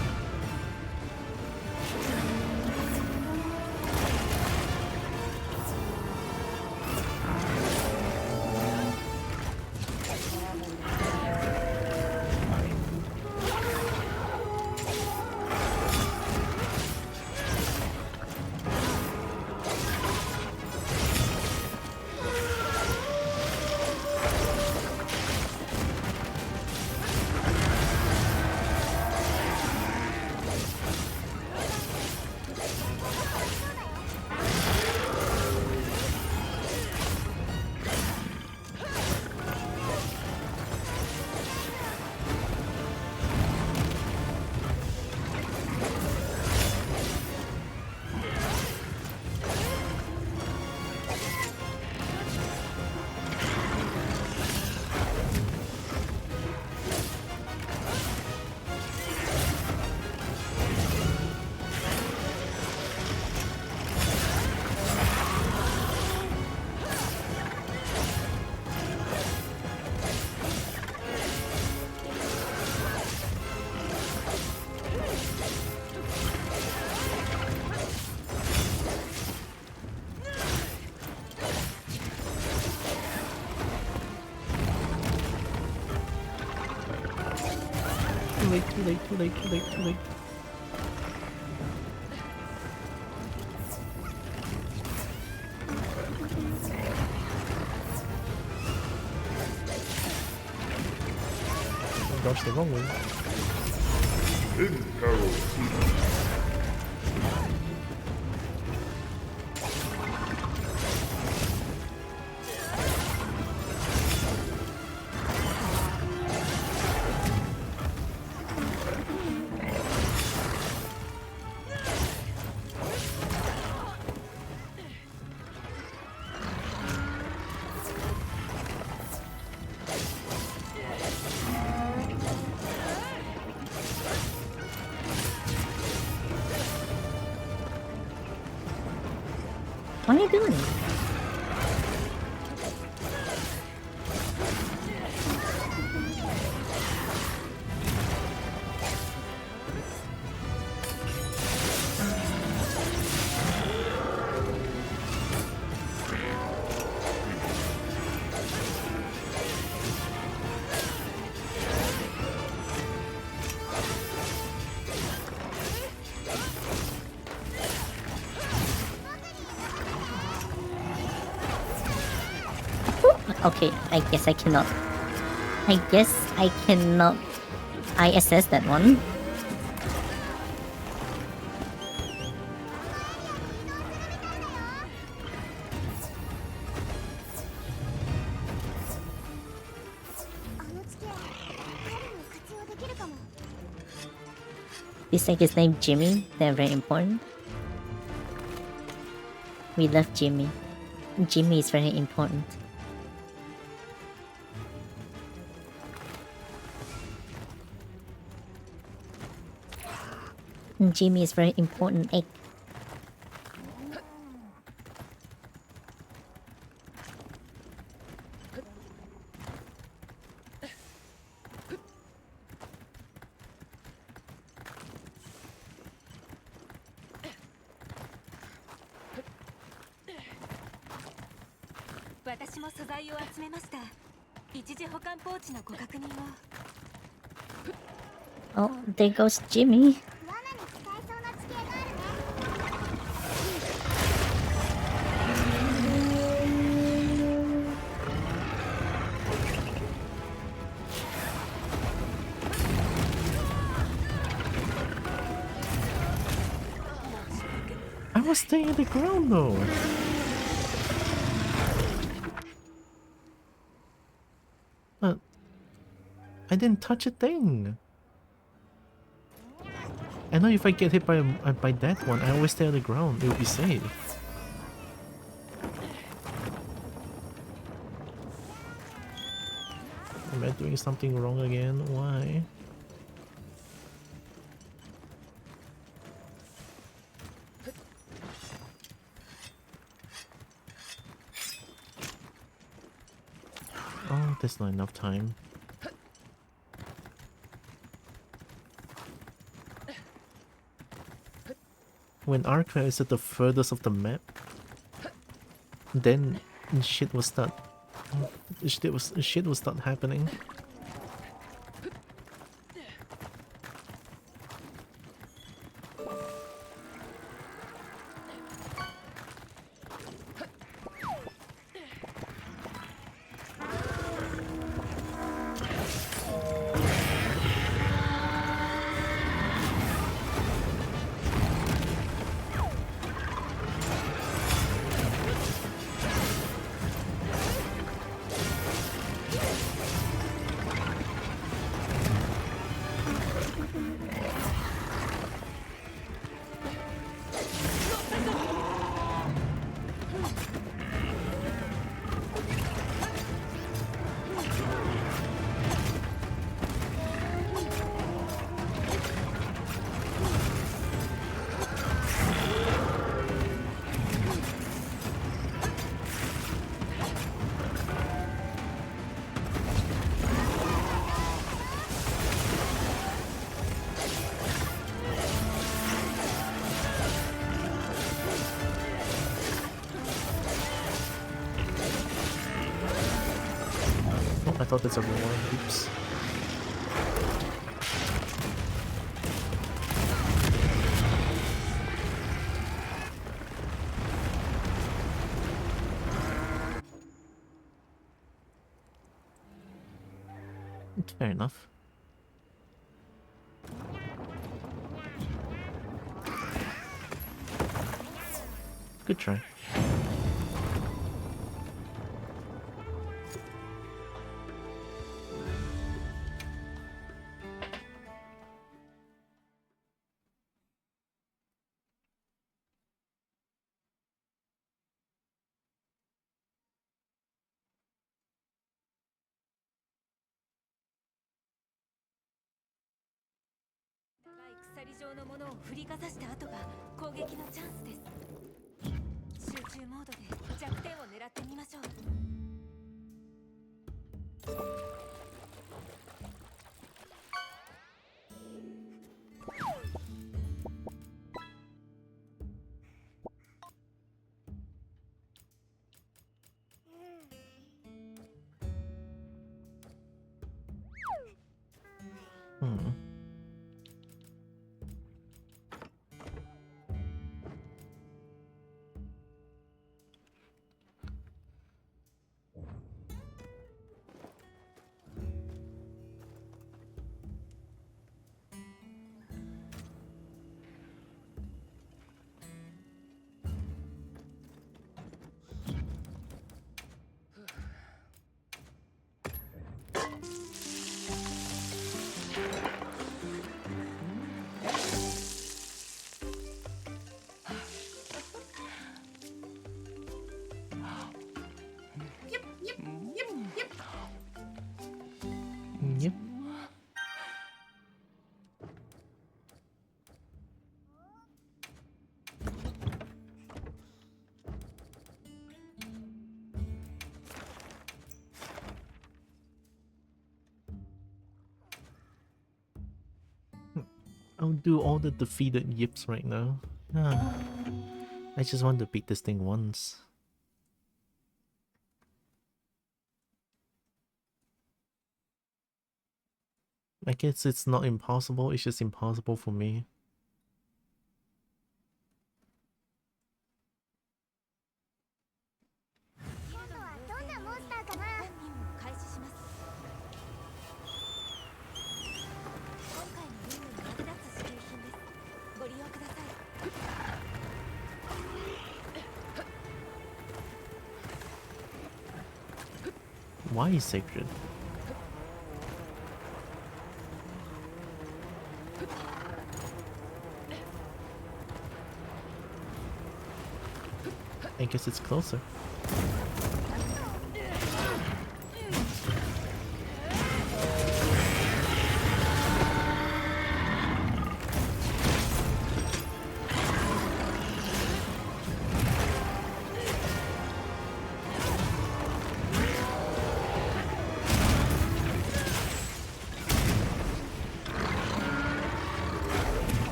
Too late. Oh gosh, the wrong way. What are you doing? Okay, I guess I cannot. I guess I cannot I assessed that one. This like his name Jimmy. They're very important. We love Jimmy. Jimmy is very important. Jimmy is very important egg. Oh, there goes Jimmy. I was staying in the ground though. But I didn't touch a thing. I know if I get hit by that one, I always stay on the ground. It will be safe. Am I doing something wrong again? Why? Oh, there's not enough time. When Arca is at the furthest of the map, then shit will start. Shit will start happening. I thought that's a reward. Oops. Fair enough. Good try. Hmm. I'll do all the defeated yips right now. Ah, I just want to beat this thing once. I guess it's not impossible, it's just impossible for me. Why is sacred? I guess it's closer.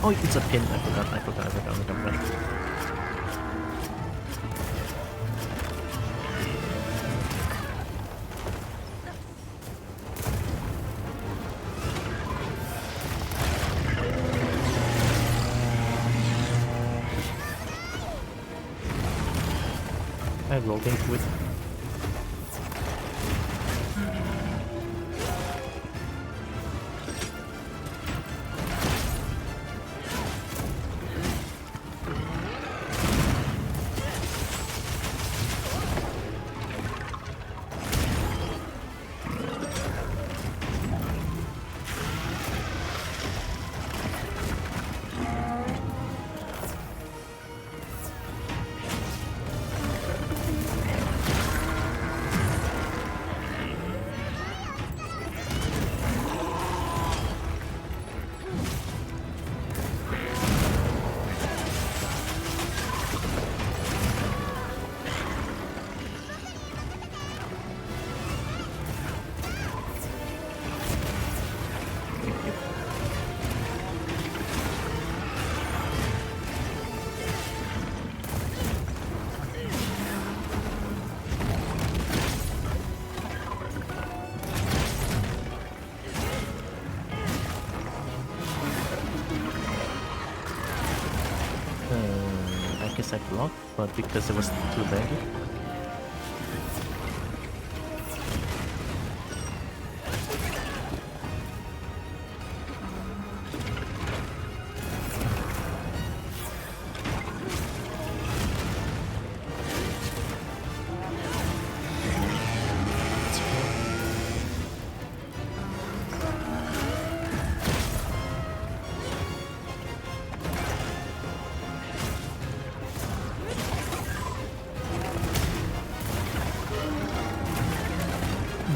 Oh, it's a pin. I forgot. Right. I rolled into it. I blocked, but because it was too laggy.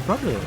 Brother.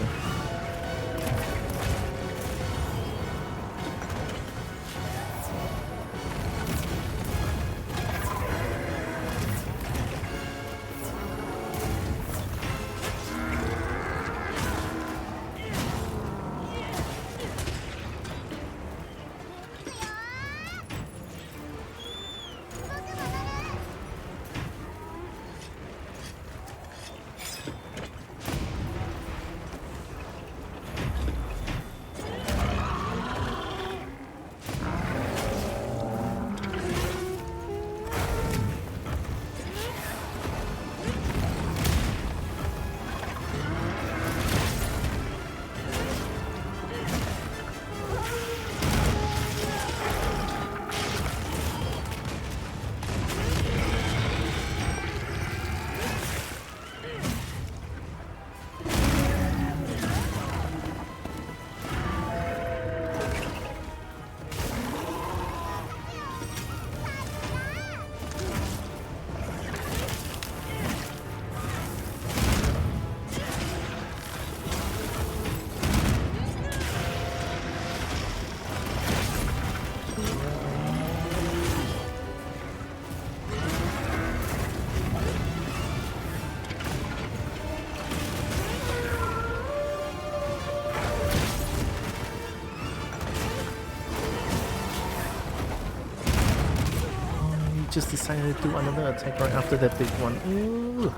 just decided to do another attack right after that big one. Ooh.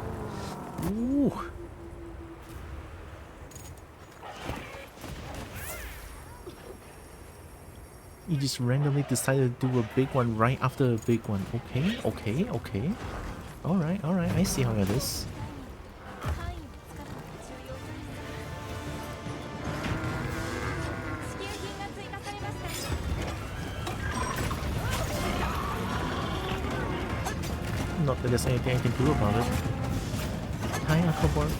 Ooh. You just randomly decided to do a big one right after a big one. Okay, okay, okay. Alright, alright, I see how it is. 範囲を使った重要さです。支給品が追加されました。 Not that there's anything I can do about it. Hi, Aquaborg.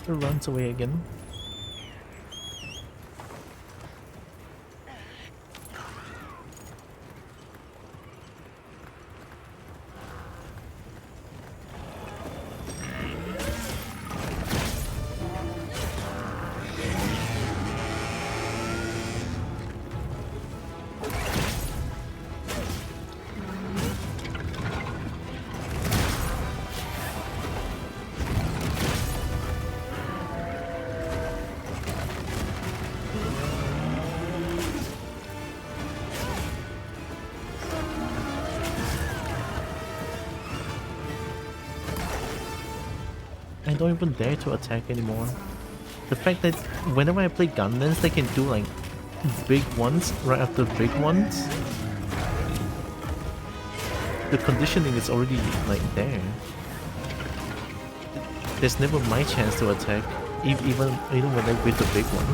It runs away again. I don't even dare to attack anymore. The fact that whenever I play Gunlands, they can do like big ones right after big ones. The conditioning is already like there. There's never my chance to attack, even when I with the big one.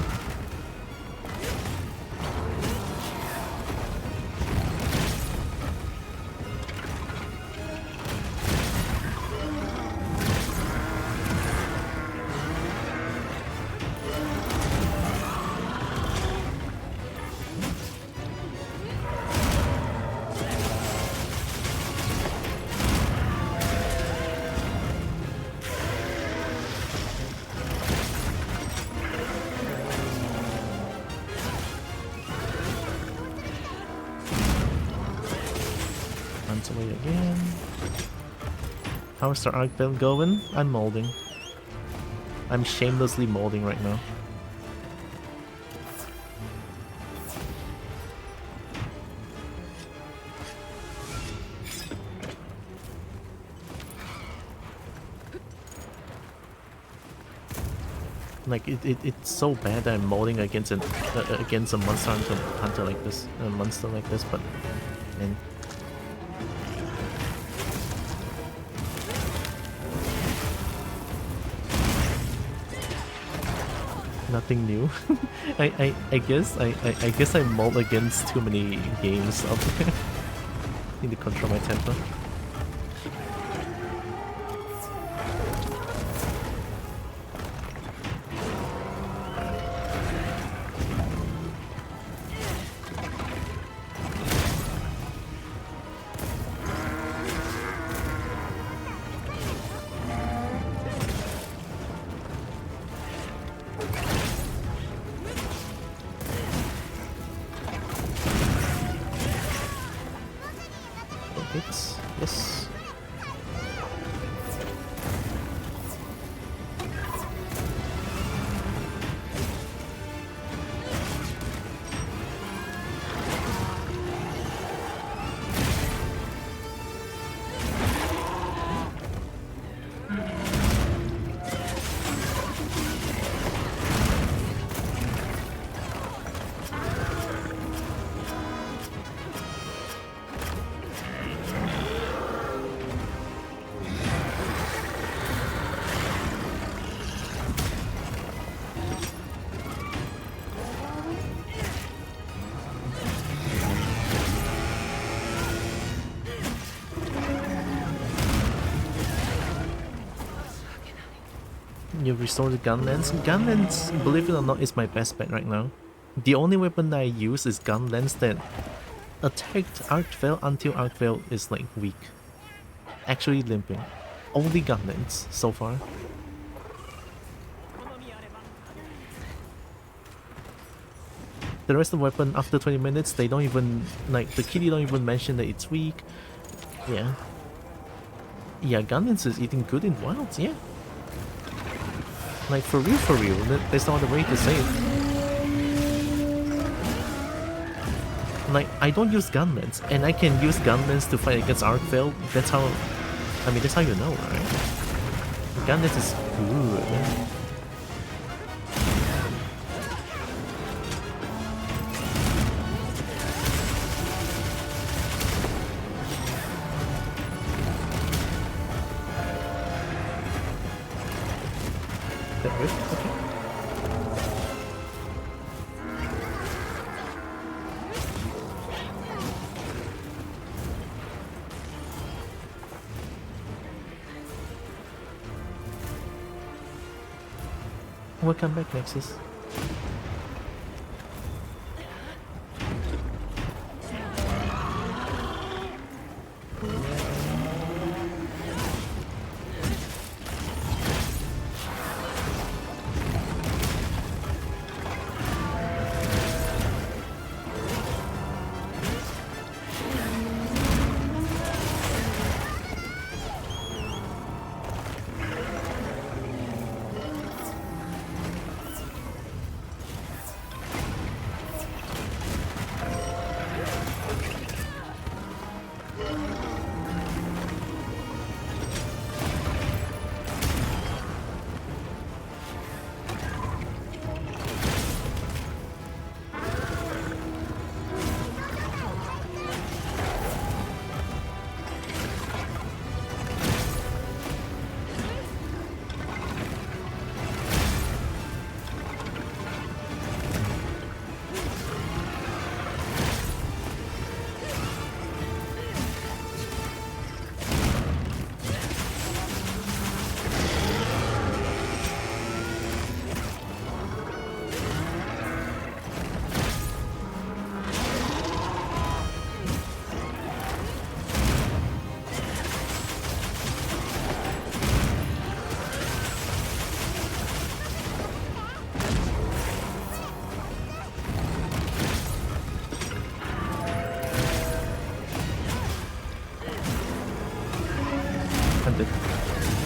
Runs away again. How's the arc build going? I'm molding. I'm shamelessly molding right now. Like it's so bad that I'm molding against a monster hunter like this, a monster like this, but man. Nothing new. I guess I mold against too many games out there. Need to control my temper. Hits. You restore the gun lens. Gun lens, believe it or not, is my best bet right now. The only weapon that I use is gun lens that attacked Arcvale until Arcvale is like weak. Actually limping. Only gun lens so far. The rest of the weapon after 20 minutes, they don't even, like, the kitty don't even mention that it's weak. Yeah. Yeah, Gunlance is eating good in wilds, yeah. Like, for real, there's no other way to say it. Like, I don't use Gunlance, and I can use Gunlance to fight against Arcvale. That's how, I mean, that's how you know, right? Gunlance is good. Okay. Welcome back, Nexus.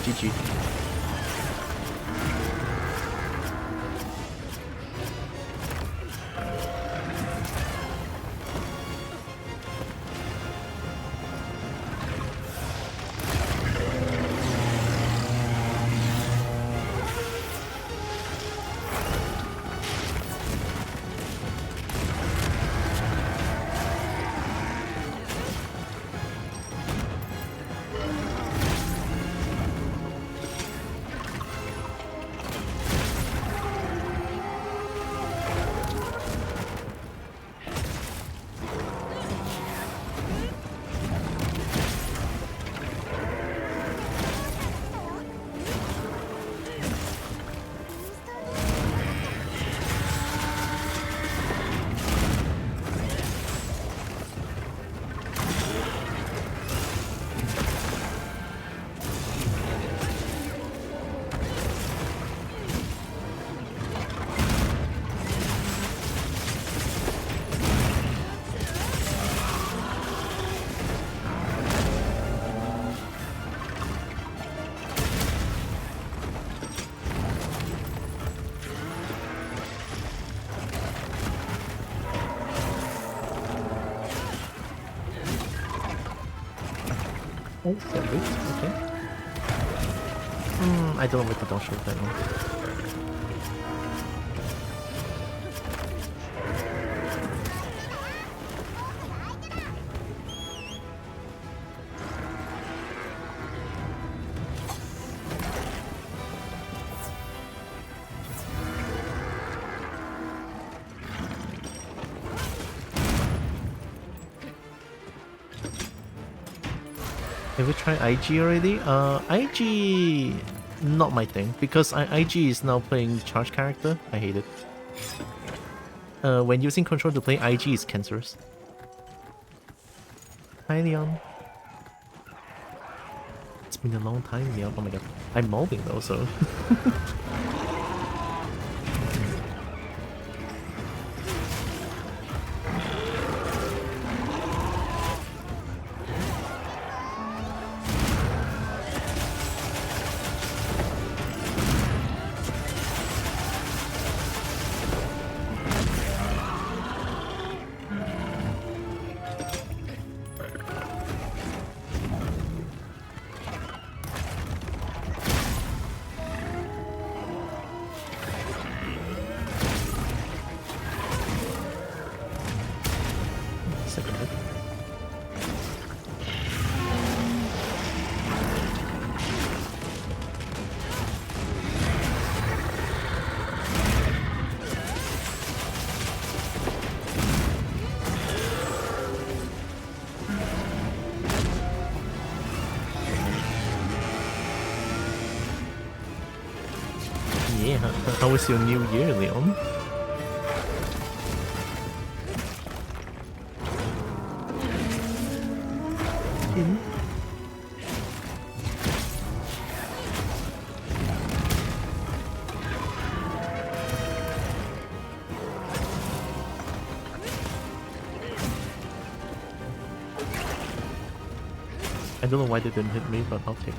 GG. Oh, that wait, okay. I don't know what to don't show that one. Have we tried IG already? IG... not my thing because IG is now playing charge character. I hate it. When using control to play, IG is cancerous. Hi Leon. It's been a long time, Leon. Oh my god. I'm molding though, so. Second hit. Yeah, how was your new year, Leon? I don't know why they didn't hit me, but I'll take it.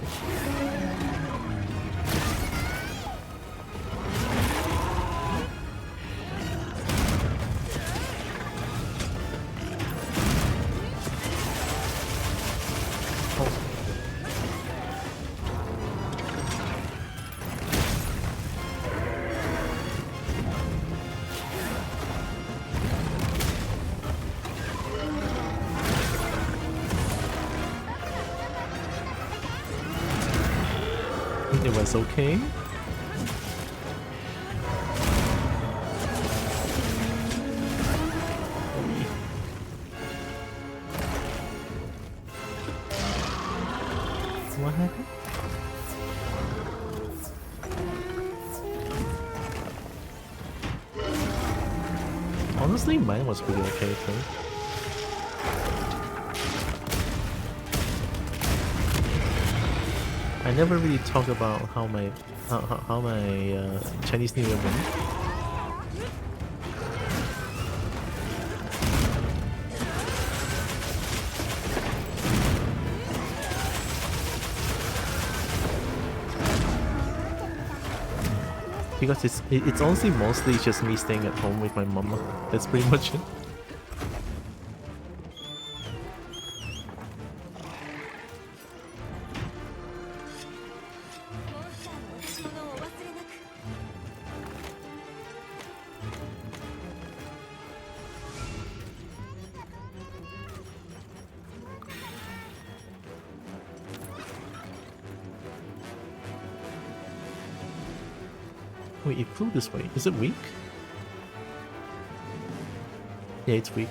It was okay. What happened? Honestly, mine was pretty okay too. I never really talk about how my Chinese New Year went. Because it's honestly mostly just me staying at home with my mama. That's pretty much it. Wait, it flew this way. Is it weak? Yeah, it's weak.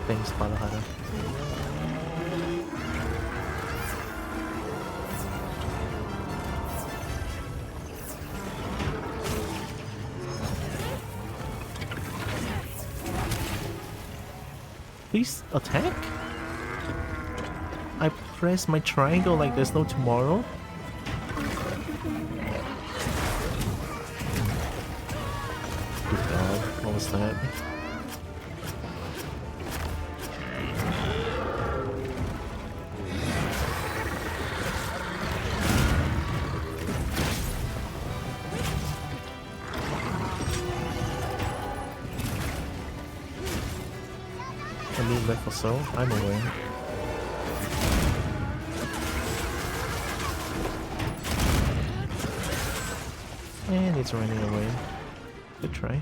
Thanks, Balahara. Please attack? I press my triangle like there's no tomorrow. Good God, what was that? I mean, left or so, I'm aware. And it's running away. Good try.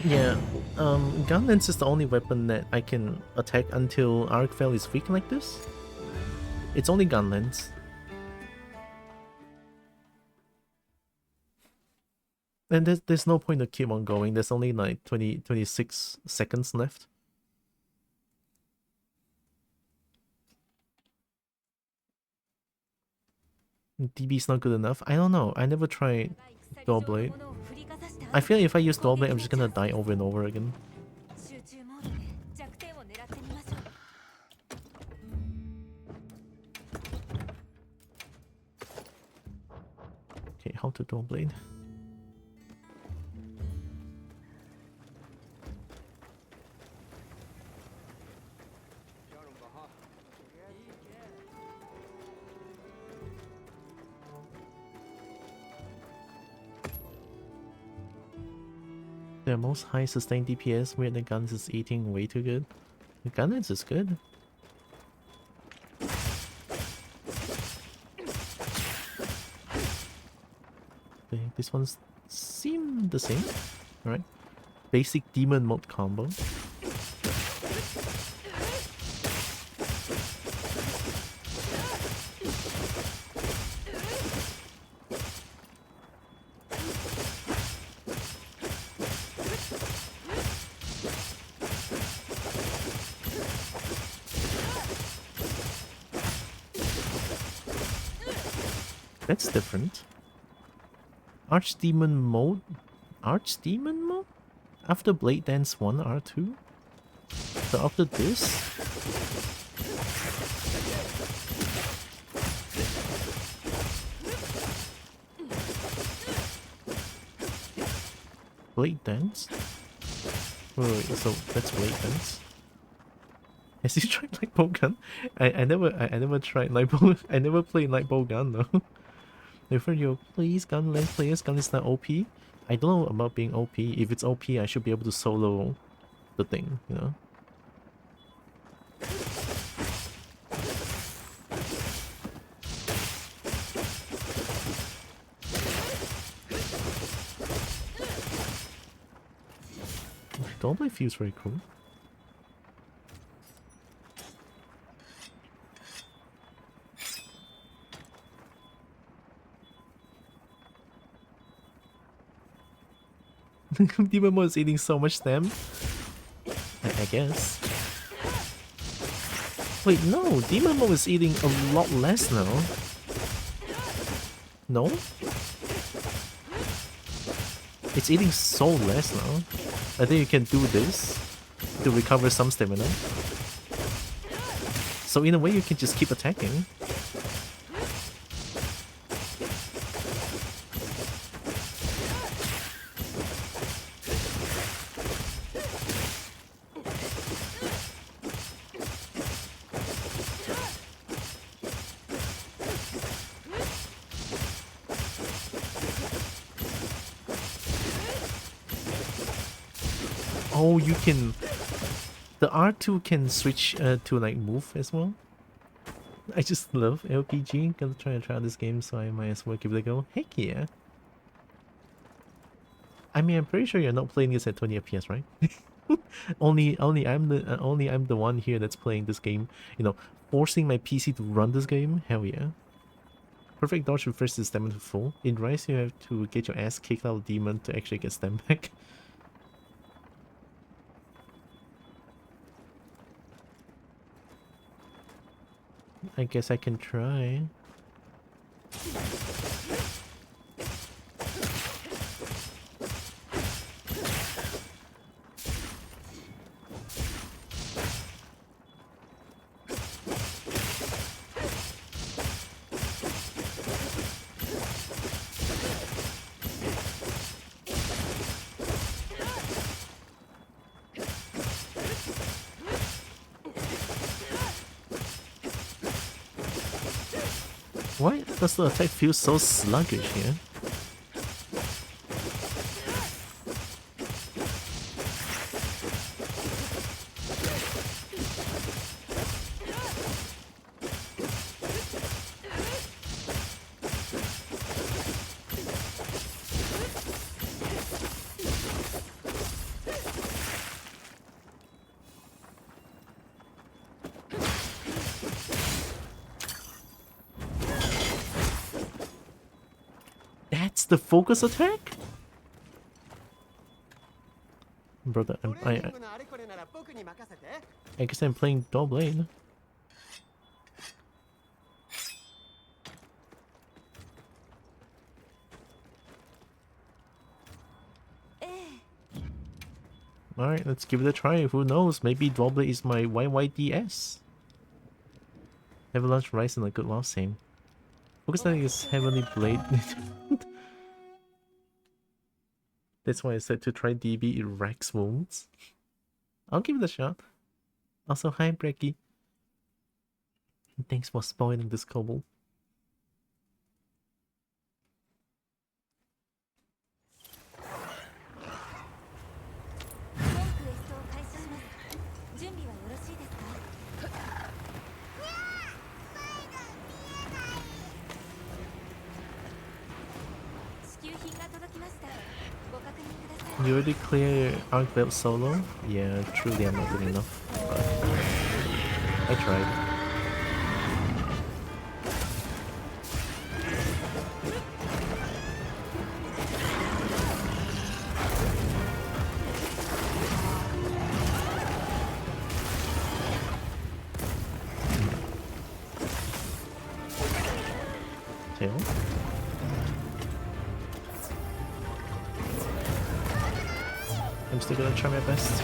Yeah, gun lens is the only weapon that I can attack until Arcvale is weak like this. It's only gun lens. And there's no point to keep on going. There's only like 26 seconds left. DB is not good enough. I don't know. I never tried Dual Blade. I feel like if I use Dual Blade, I'm just gonna die over and over again. Okay, how to Dual Blade? The most high sustained DPS where the guns is eating way too good. The guns is good. Okay, this one's seem the same, right? Basic demon mode combo. That's different. Archdemon mode? Archdemon mode? After Blade Dance 1 R2? So after this? Blade Dance? Wait, so that's Blade Dance? Has he tried Lightbow Gun? I never tried Lightbow. I never played Lightbow Gun though. For you, please, gun lens players, gun is not OP. I don't know about being OP. If it's OP, I should be able to solo the thing, you know? Don't play feels very cool. Demon Mode is eating so much stem. I guess. Wait, no, Demon Mode is eating a lot less now. No? It's eating so less now. I think you can do this to recover some stamina. So in a way you can just keep attacking. Oh, you can... The R2 can switch to like move as well. I just love LPG. Gonna try out this game, so I might as well give it a go. Heck yeah! I mean, I'm pretty sure you're not playing this at 20 FPS, right? only I'm the one here that's playing this game. You know, forcing my PC to run this game. Hell yeah! Perfect dodge refers to stamina to full. In Rise, you have to get your ass kicked out of Demon to actually get stam back. I guess I can try. Why does the attack feel so sluggish here? the focus attack? Brother, I guess I'm playing Doublade. Alright, let's give it a try. Who knows? Maybe Doublade is my YYDS. Avalanche Rise and a good love same. Focus attack is Heavenly Blade. That's why I said to try DB in Rex Wounds. I'll give it a shot. Also, hi Brecky. Thanks for spoiling this Kobold. 本クエストを開始します。準備はよろしいですか？支給品が届きました。ご確認ください。 You already clear Arc Belt solo? Yeah, truly I'm not good enough. But I tried. Tail. I'm still gonna try my best.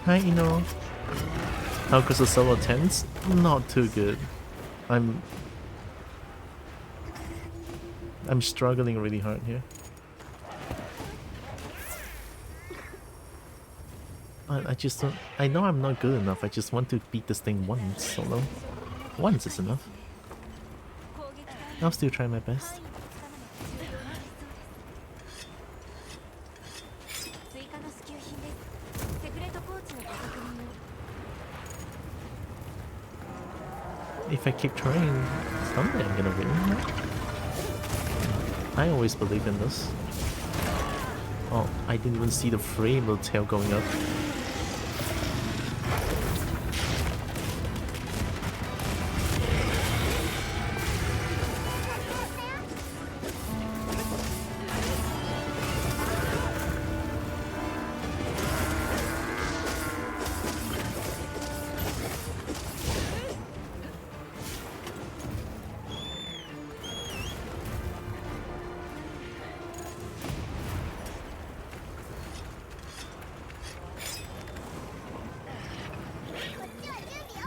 Hi, Ino. How goes the solo 10s? Not too good. I'm struggling really hard here. I just don't... I know I'm not good enough. I just want to beat this thing once solo. Once is enough. I'll still try my best. If I keep trying, someday I'm gonna win, right? I always believe in this. Oh, I didn't even see the frame of the tail going up.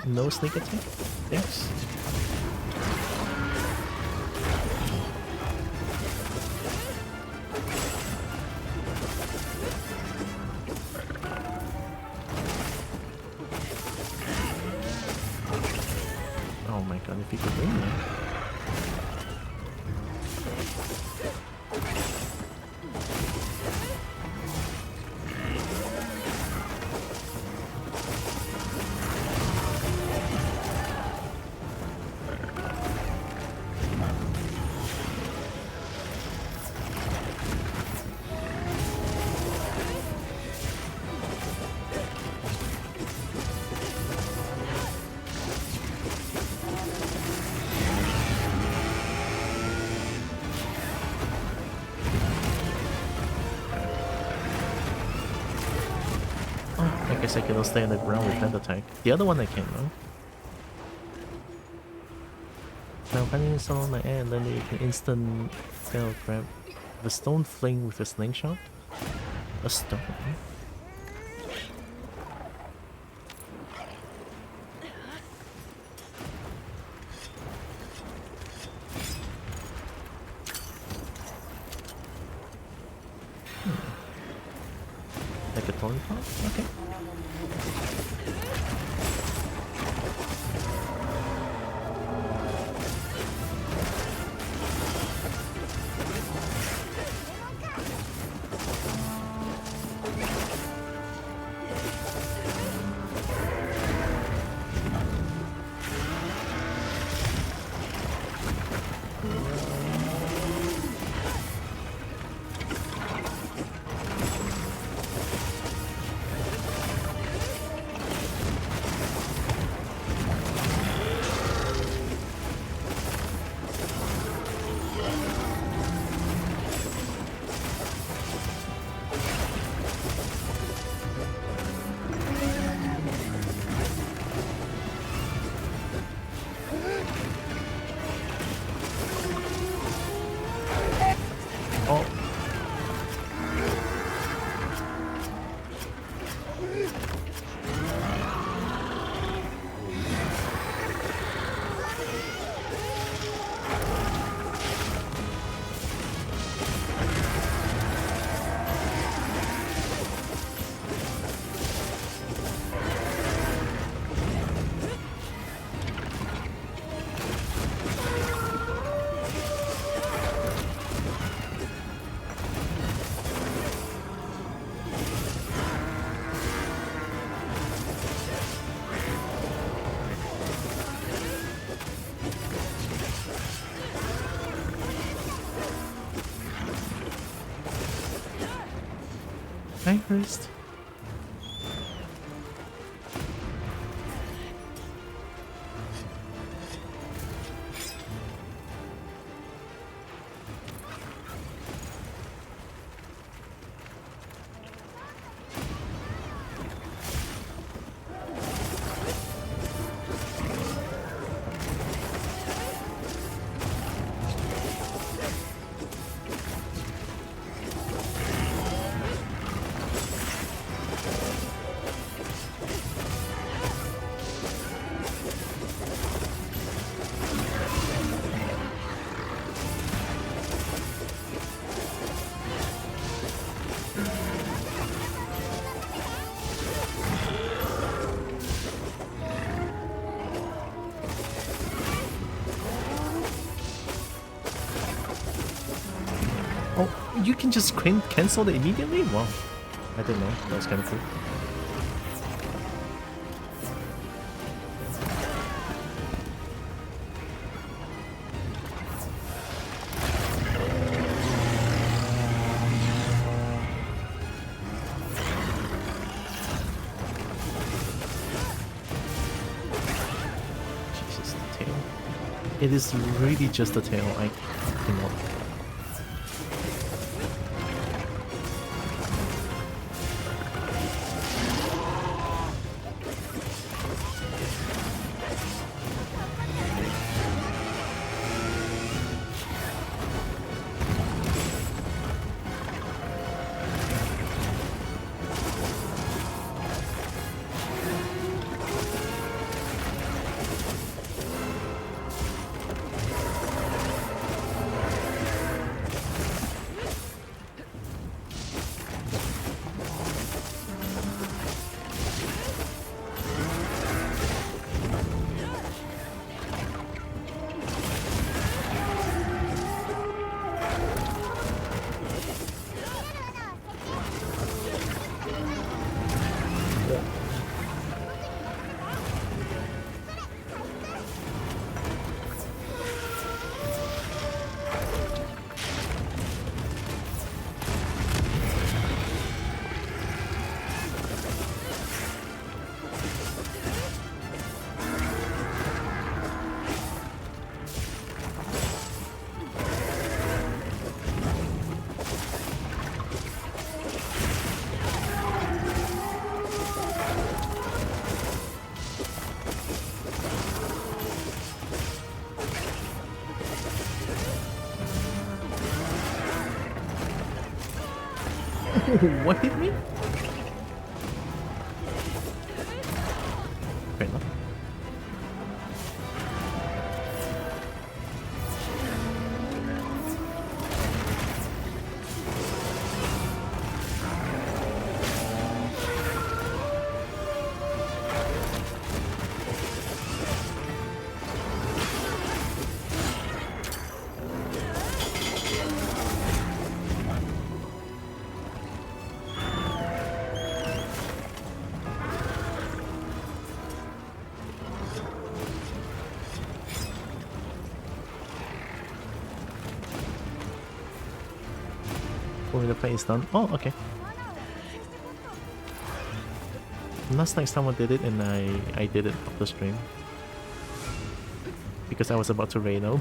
No sneak attack? Yes. Oh my god, if you could win that. guess I cannot stay on the ground with that attack. The other one I can, no? Now finding someone on my end, then you can instant grab the stone fling with a slingshot. A stone. Like a thorn pot? Okay. Oh. Hi, first. Oh, you can just cancel it immediately? Wow. I didn't know. That was kind of cool. Jesus, the tail. It is really just the tail. I cannot. What hit me? Fair enough. When the play is done. Oh, okay. Last time someone did it and I did it off the stream. Because I was about to rain out.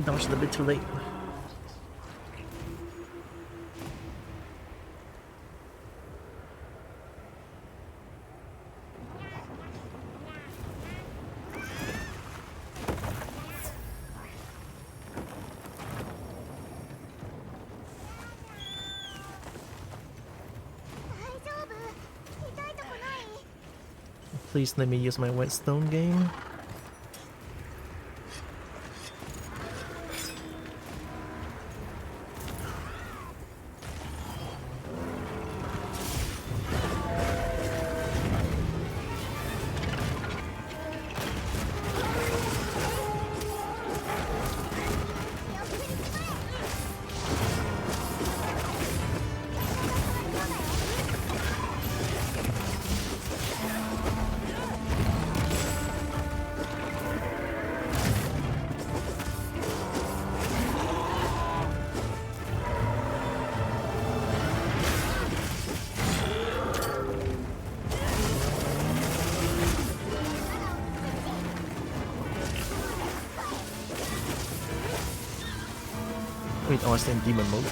Dodged a bit too late. Please let me use my whetstone game. Wait, I was in demon mode.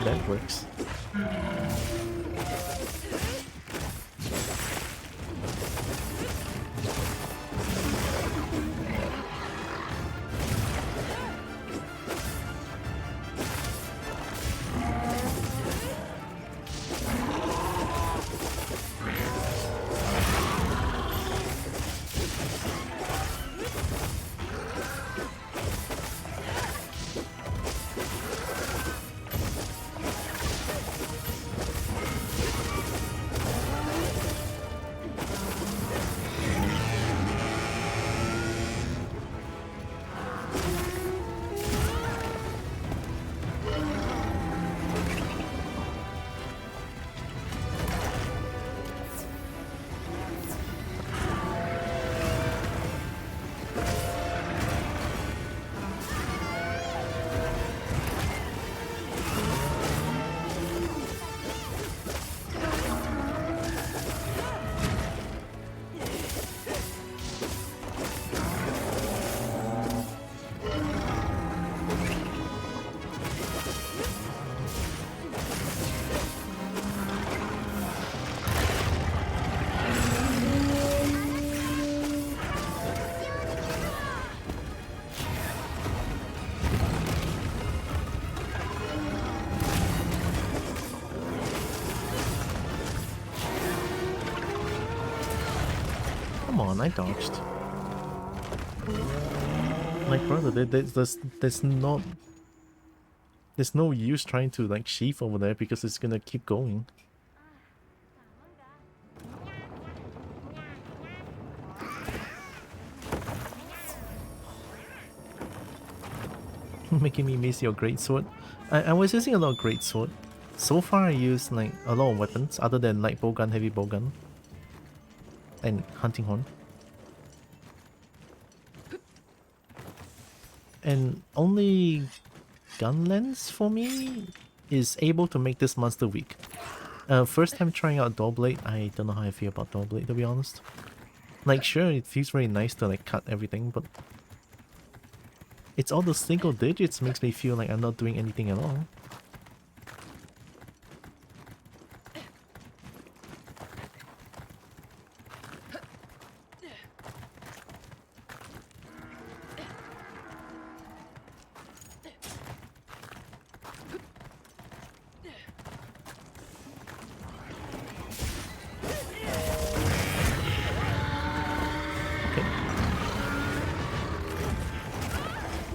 That works. Come on, I dodged. Like, brother, there's no use trying to like sheath over there because it's gonna keep going. Making me miss your greatsword. I was using a lot of greatsword. So far, I used like a lot of weapons other than light bowgun, heavy bowgun, and hunting horn. And only gun lens for me is able to make this monster weak. First time trying out Doorblade, I don't know how I feel about Doorblade, to be honest. Like, sure, it feels very nice to like cut everything, but it's all the single digits makes me feel like I'm not doing anything at all.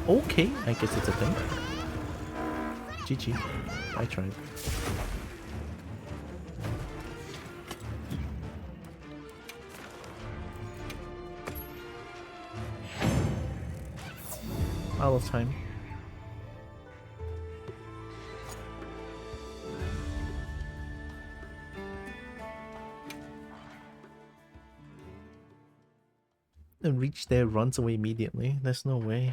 Okay, I guess it's a thing. GG. I tried. Out of time. And reach there, runs away immediately. There's no way.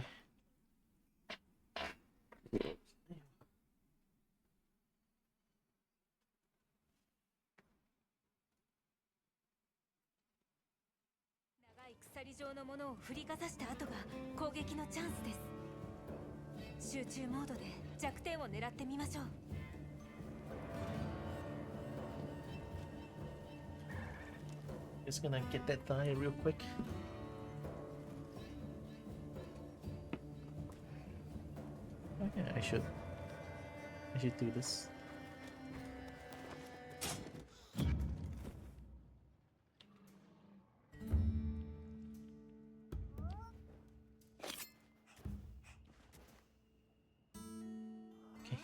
Just gonna get that die real quick. Oh yeah, I should do this. Okay.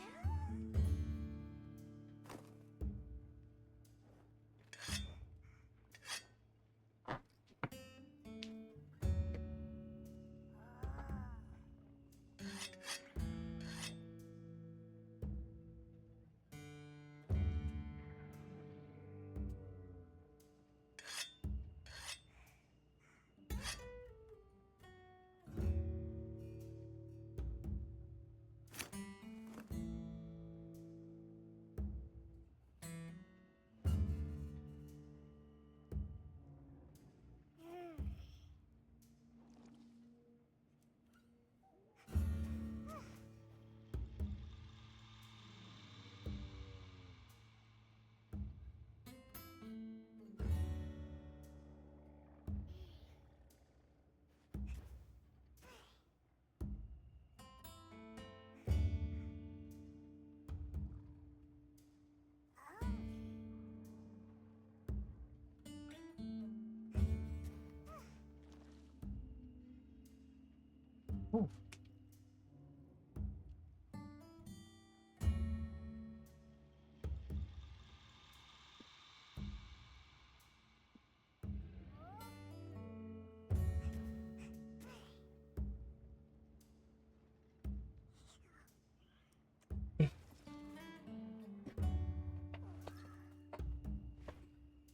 Oh.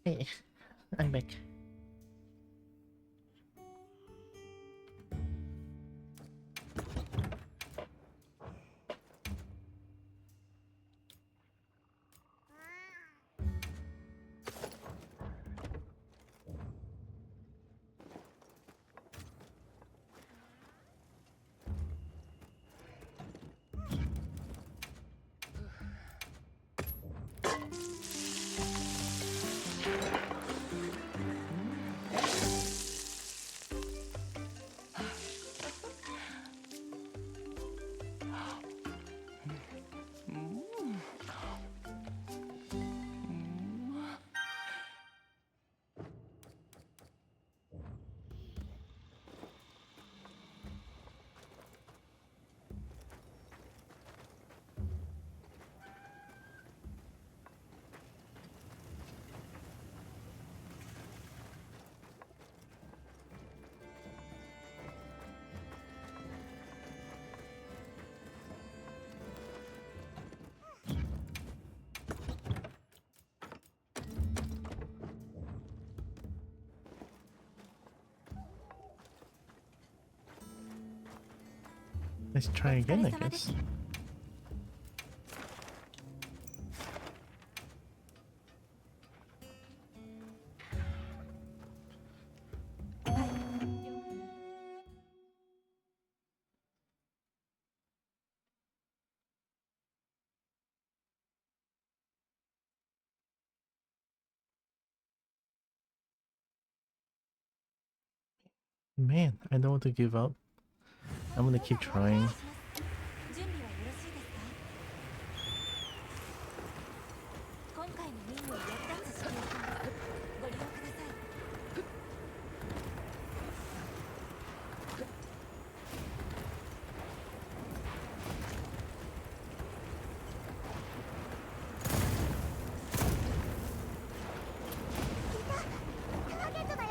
Hey, I'm back. Let's try again, I guess. Man, I don't want to give up. I'm gonna keep trying. 準備はよろしいですか？今回の任務に役立つ試験品ご利用ください。ターゲットだよ。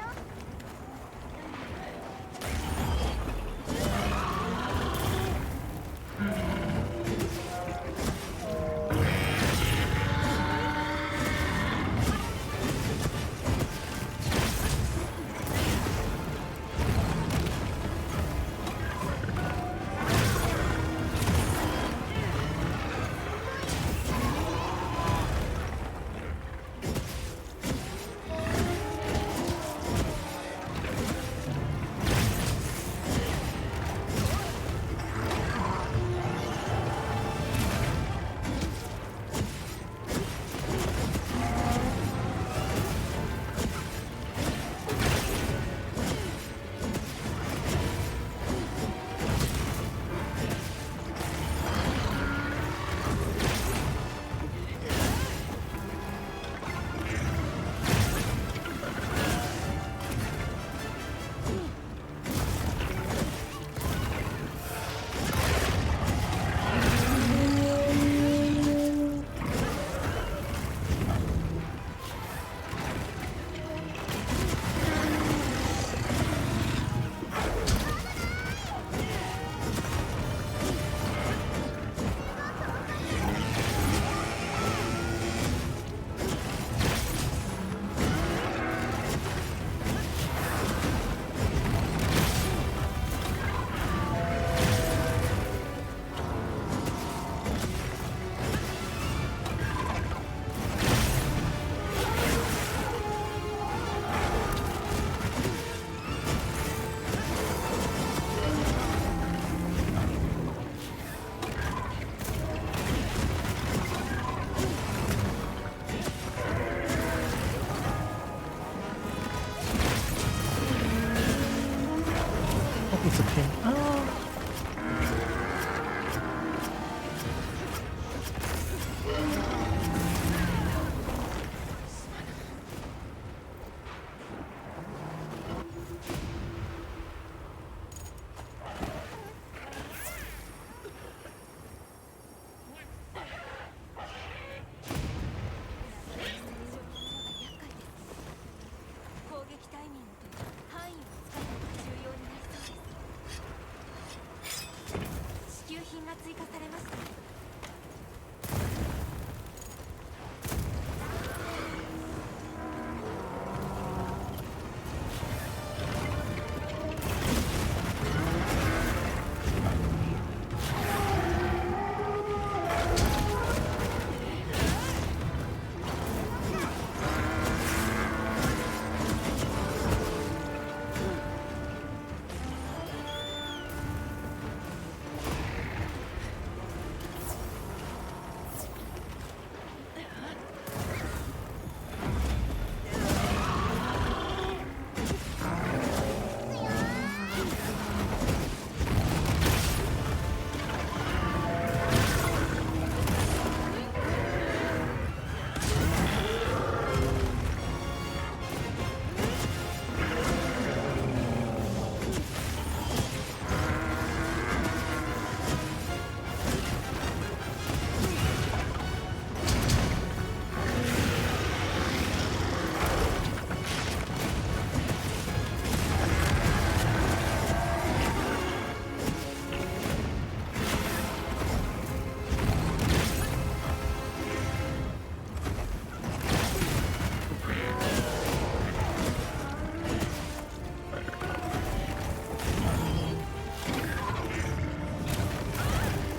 It's okay. Oh.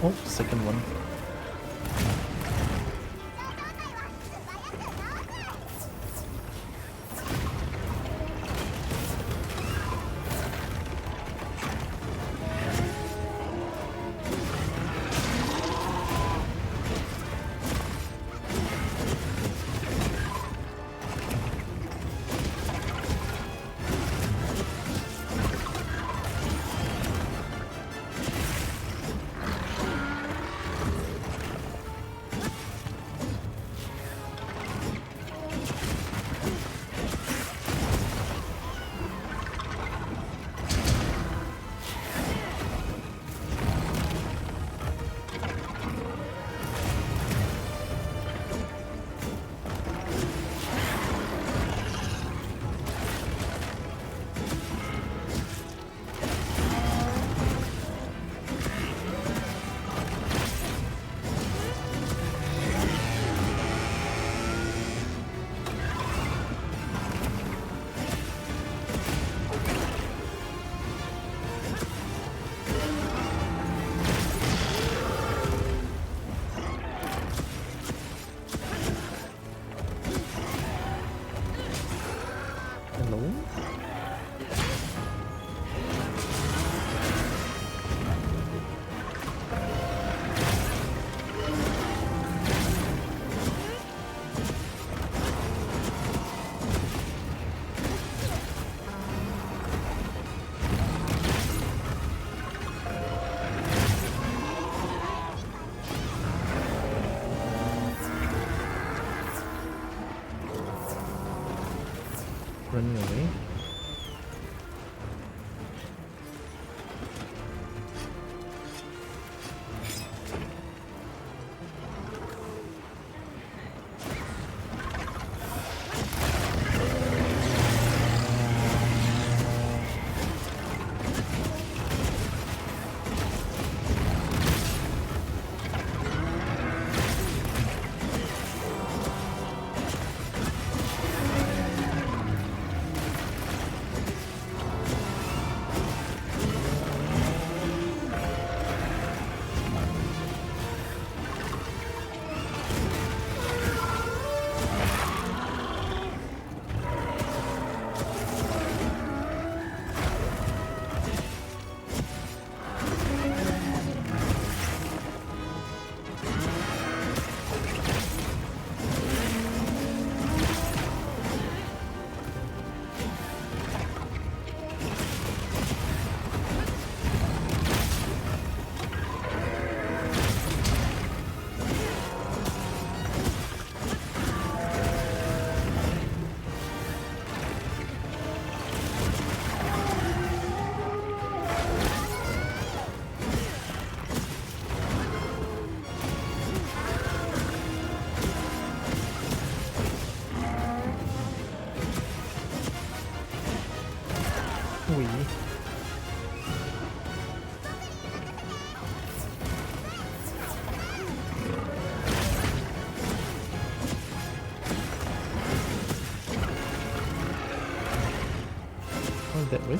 Oh, second one. Hello? Running away? Oui. Oh, that way?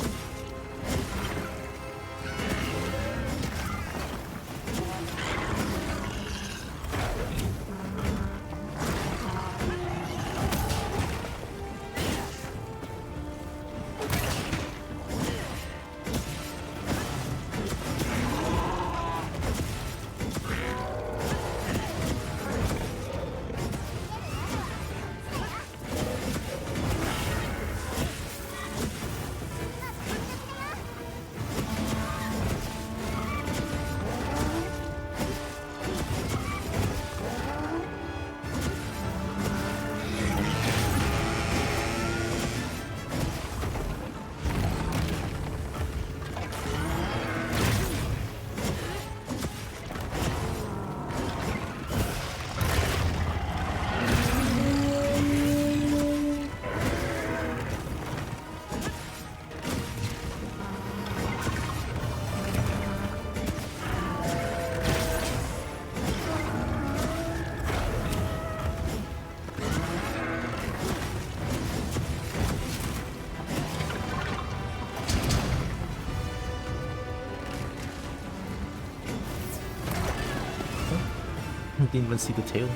Didn't even see the tail.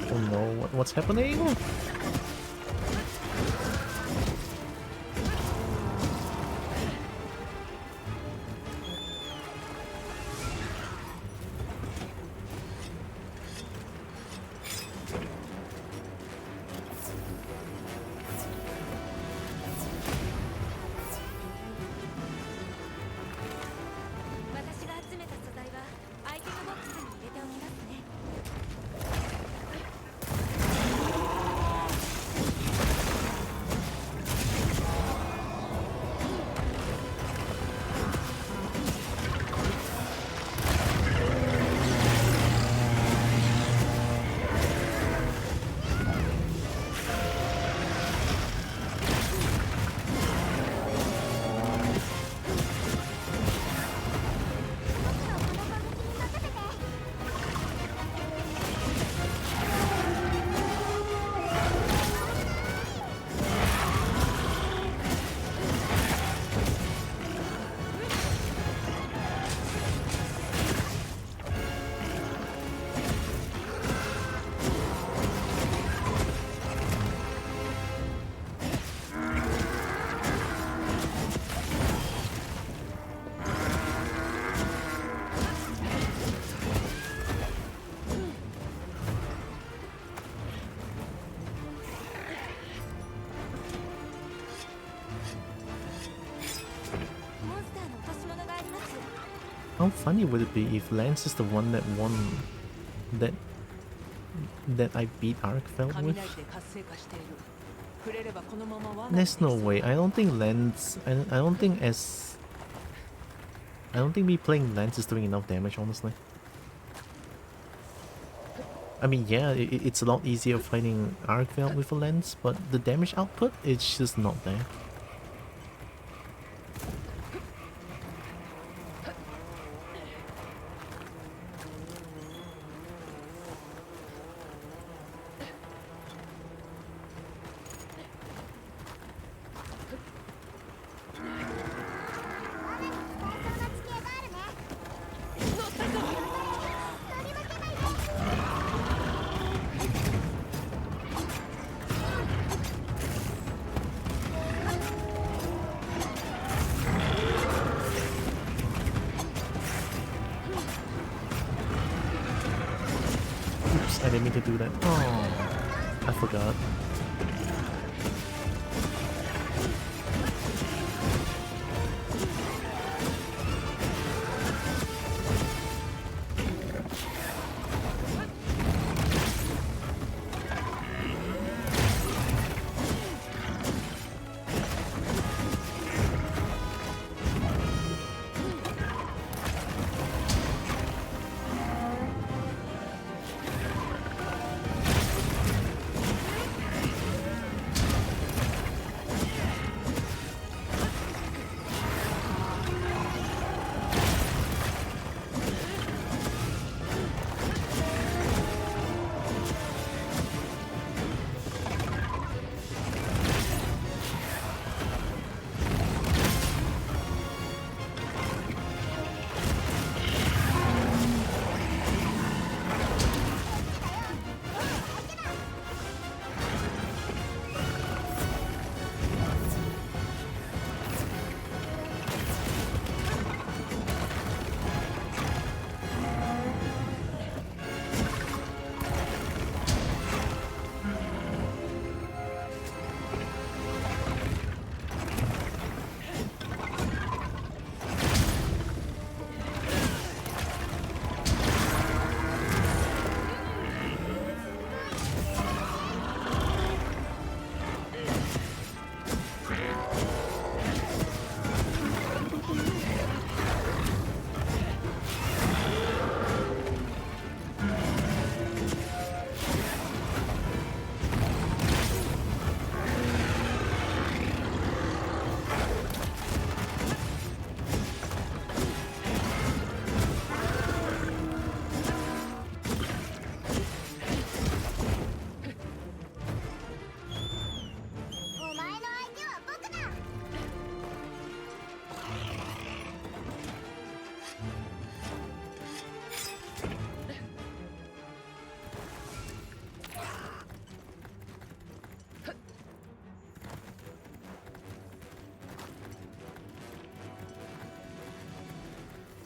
Oh no, what's happening? How funny would it be if Lance is the one that won that I beat Arkfeld with? There's no way. I don't think Lance. I don't think me playing Lance is doing enough damage, honestly. I mean, yeah, it's a lot easier fighting Arkfeld with a Lance, but the damage output is just not there. I didn't mean to do that. Oh, I forgot.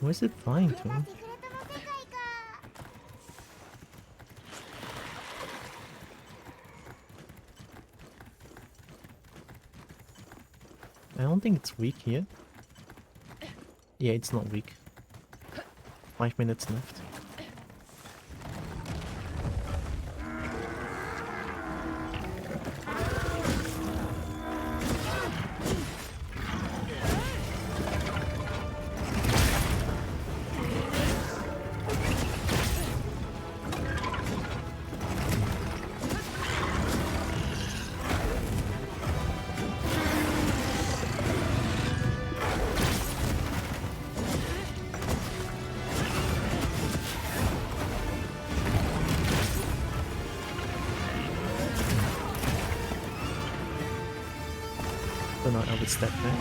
Where's it flying to? I don't think it's weak yet. Yeah, it's not weak. 5 minutes left. Don't know, I would step back.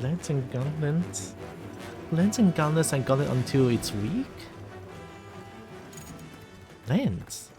Lance and Gauntlets? Lance and Gauntlets, I got it until it's weak? Lance?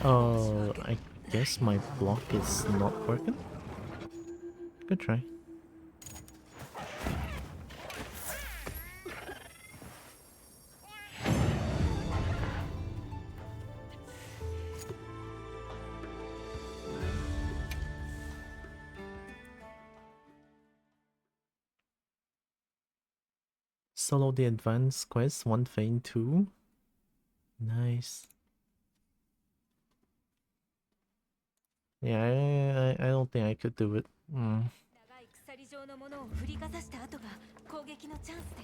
Oh, I guess my block is not working. Good try. Solo the advanced quest, 1 Feint 2. Nice. Yeah, I don't think I could do it. 長い鎖状のものを振りかざした後が攻撃のチャンスで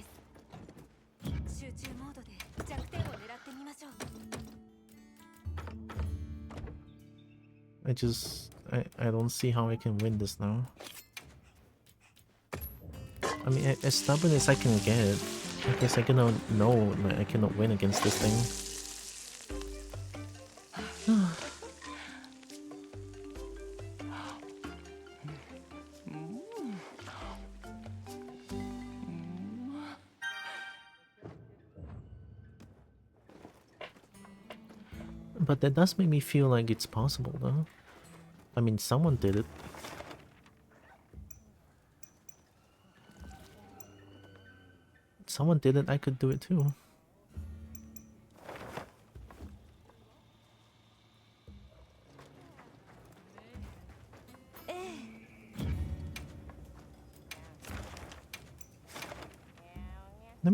す。集中モ I don't see how I can win this now. I mean, as stubborn as I can get, I guess I cannot know that I cannot win against this thing. But that does make me feel like it's possible, though. I mean, someone did it. Someone did it, I could do it too. Let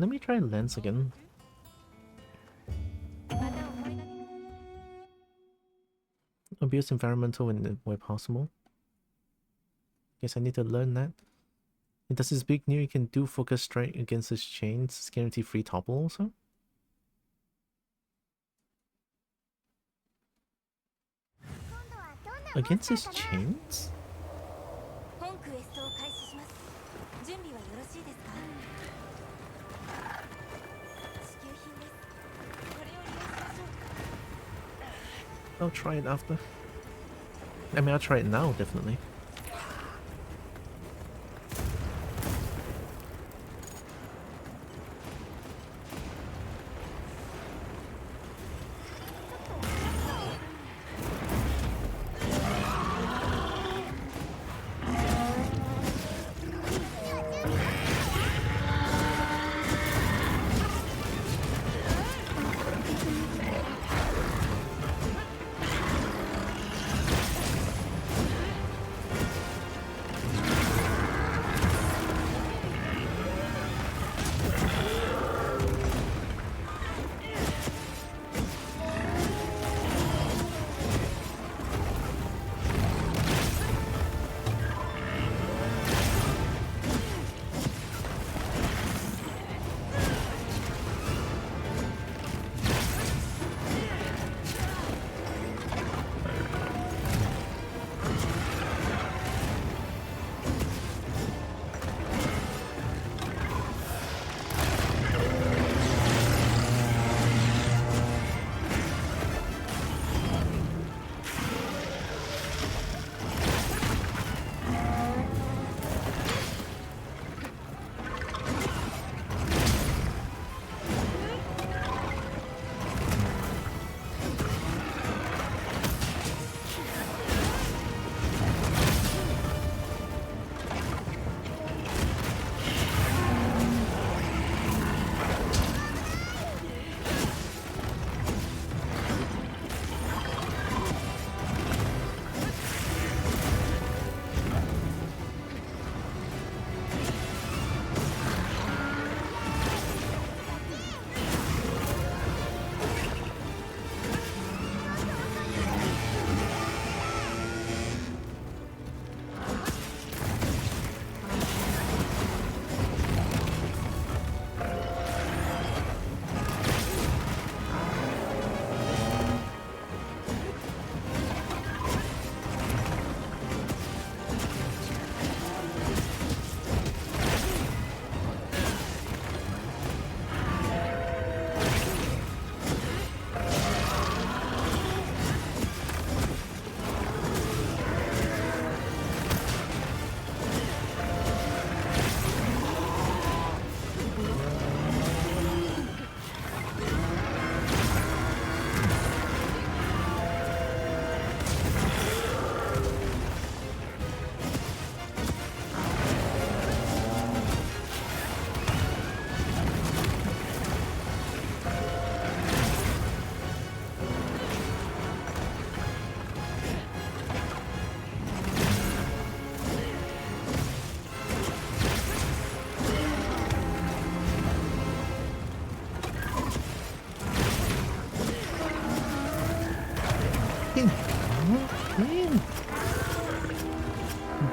me try lens again. Abuse environmental where possible. Guess I need to learn that. And does this big new you can do focus strike against his chains? It's guarantee free topple also? Against his chains? I'll try it after. I mean, I'll try it now, definitely.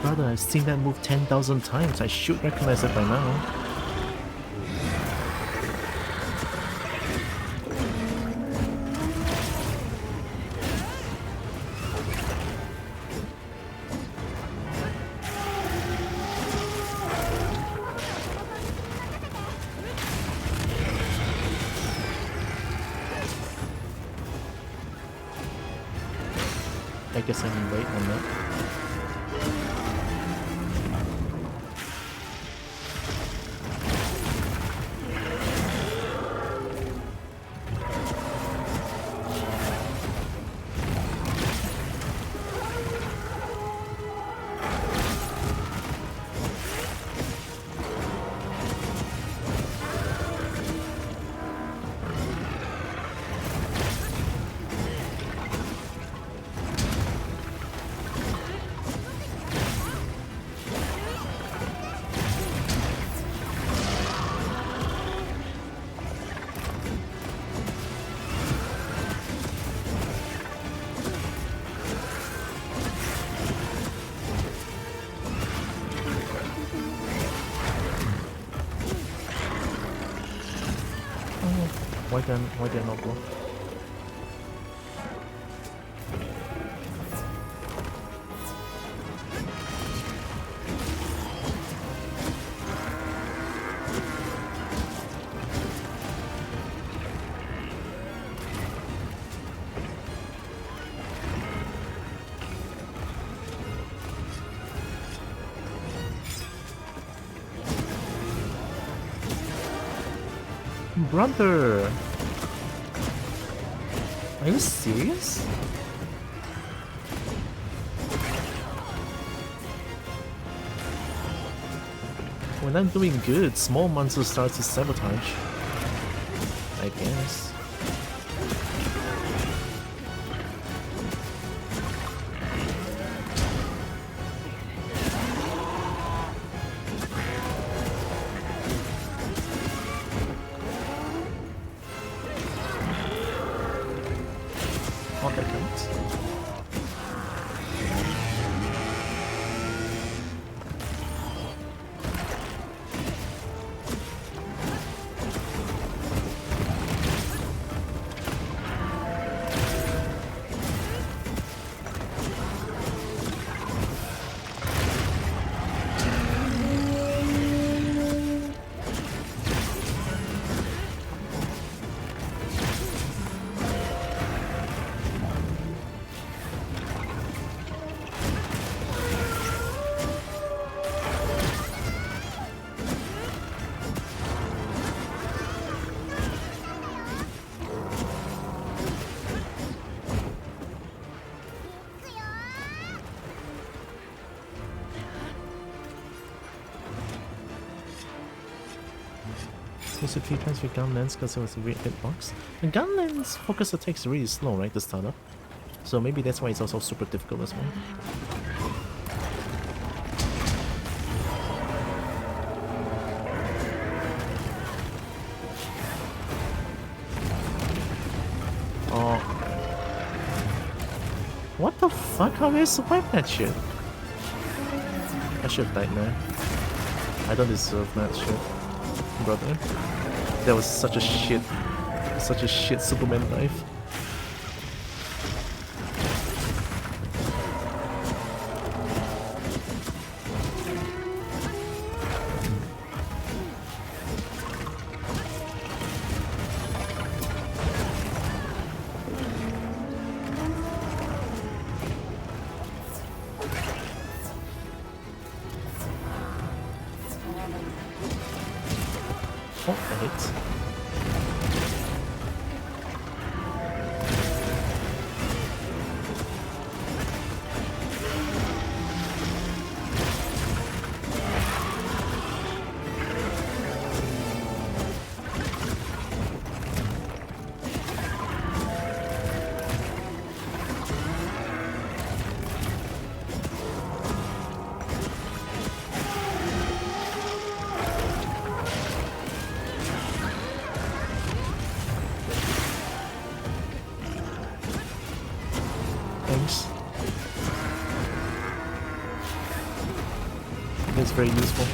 Brother, I've seen that move 10,000 times. I should recognize it by now. I guess I can wait on that. Why did I not block? Brother! Are you serious? When I'm doing good, small monster starts to sabotage. I guess. Oh, that counts. Used a few times with Gunlands because it was a weird hitbox. And Gunlands focus attack is really slow, right, to start up? So maybe that's why it's also super difficult as well. Oh. What the fuck? How did I survive that shit? I should have died there. I don't deserve that shit, brother. That was such a shit Superman dive. Oh, that hits. Thanks. That's very useful.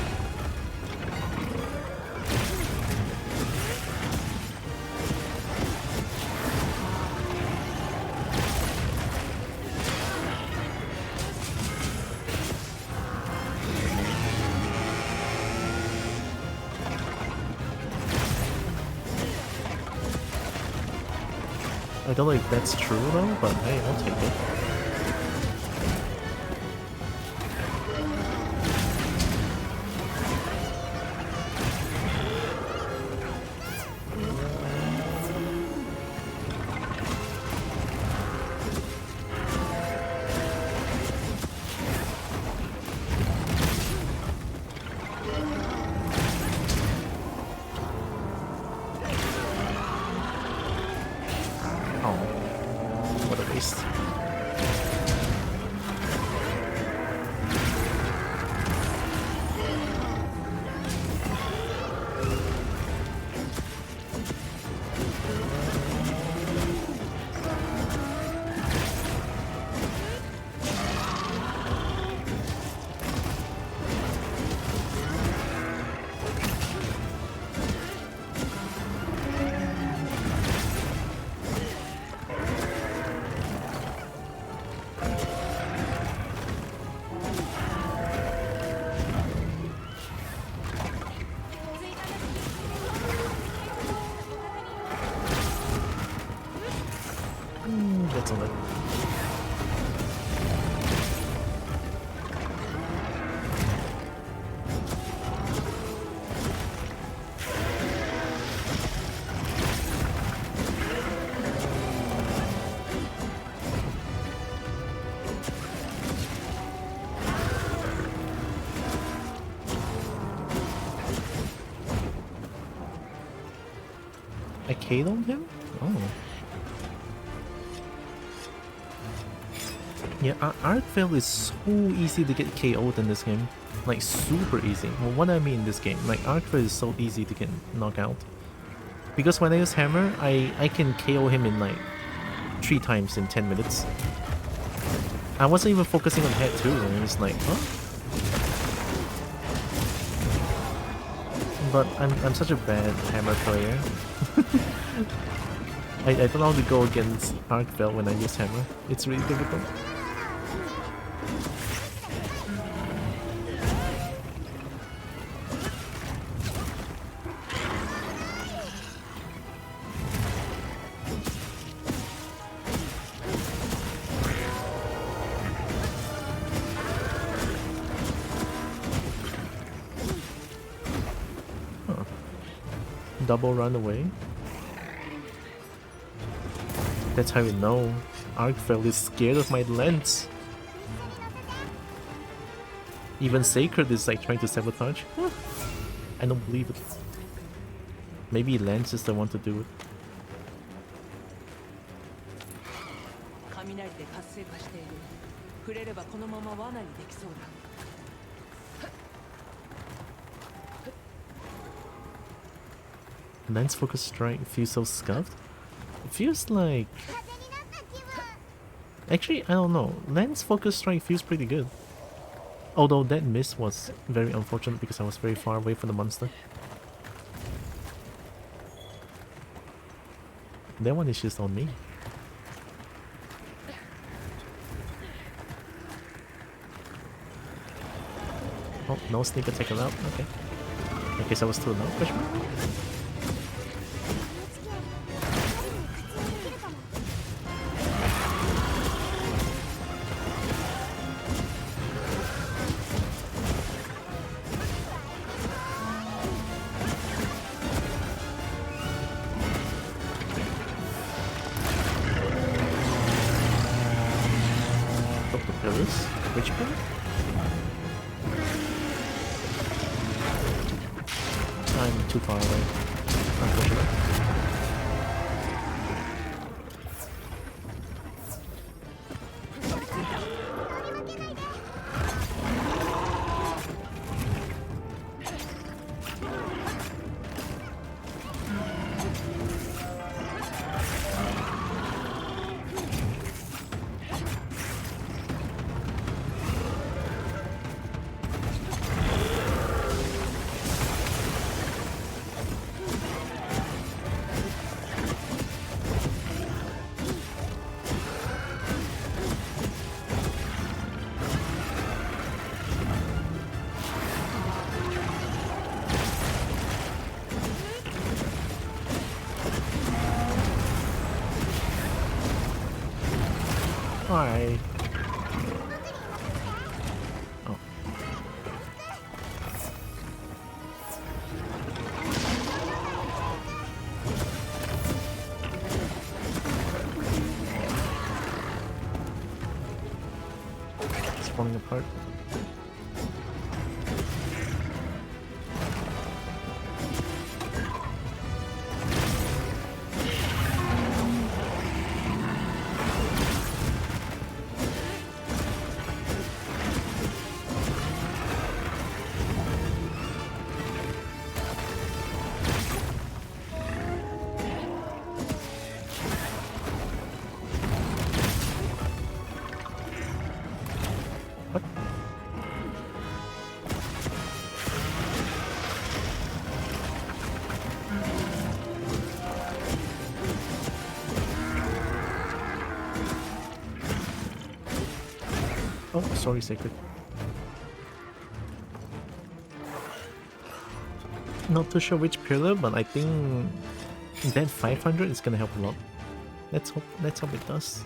I don't know if that's true though, but hey, I'll take it. excellent. I KO'd him? Oh. Yeah, Arkvale is so easy to get KO'd in this game. Like, super easy. Well, what I mean in this game, like, Arkvale is so easy to get knocked out. Because when I use Hammer, I can KO him in like 3 times in 10 minutes. I wasn't even focusing on head too, and it was like, huh? But I'm such a bad Hammer player. I don't know how to go against Arkvale when I use Hammer. It's really difficult. Double run away. That's how you know Arkvale is scared of my lens. Even Sacred is like trying to sabotage. I don't believe it. Maybe Lance is the one to do it. 雷で活性化している。触れればこのまま罠にできそうだ。Lance focus strike feels so scuffed. It feels like... Actually, I don't know. Lance focus strike feels pretty good. Although that miss was very unfortunate because I was very far away from the monster. That one is just on me. Oh, no sneak attack allowed. Okay. I guess I was too low. Question mark? Which pillar? I'm too far away, unfortunately. Hi. Oh. It's falling apart. Oh, sorry, Sacred. Not too sure which pillar, but I think that 500 is gonna help a lot. Let's hope it does.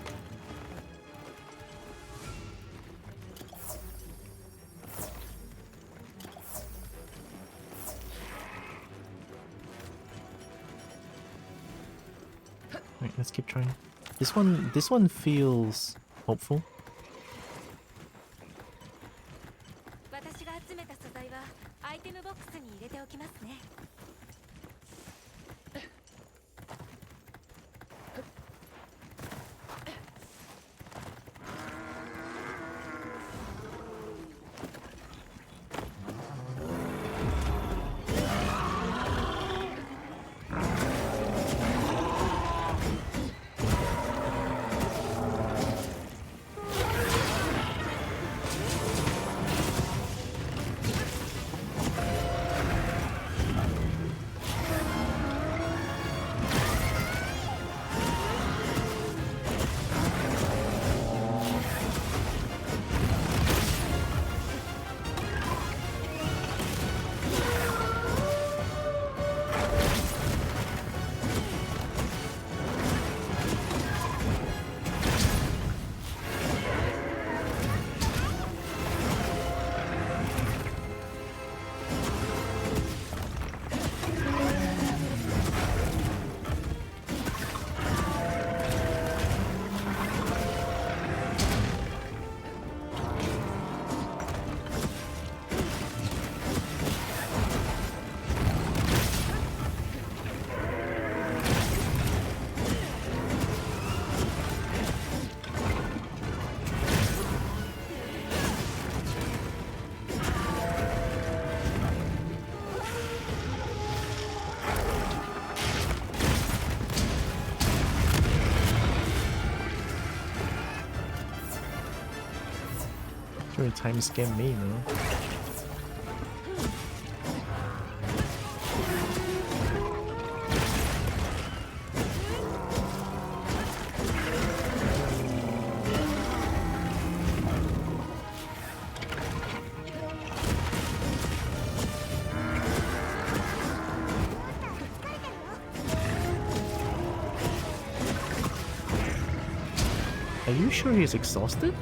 Right, let's keep trying. This one feels hopeful. 私が集めた素材はアイテムボックスに入れておきますね。Sure, time scam me, no? Are you sure he's exhausted?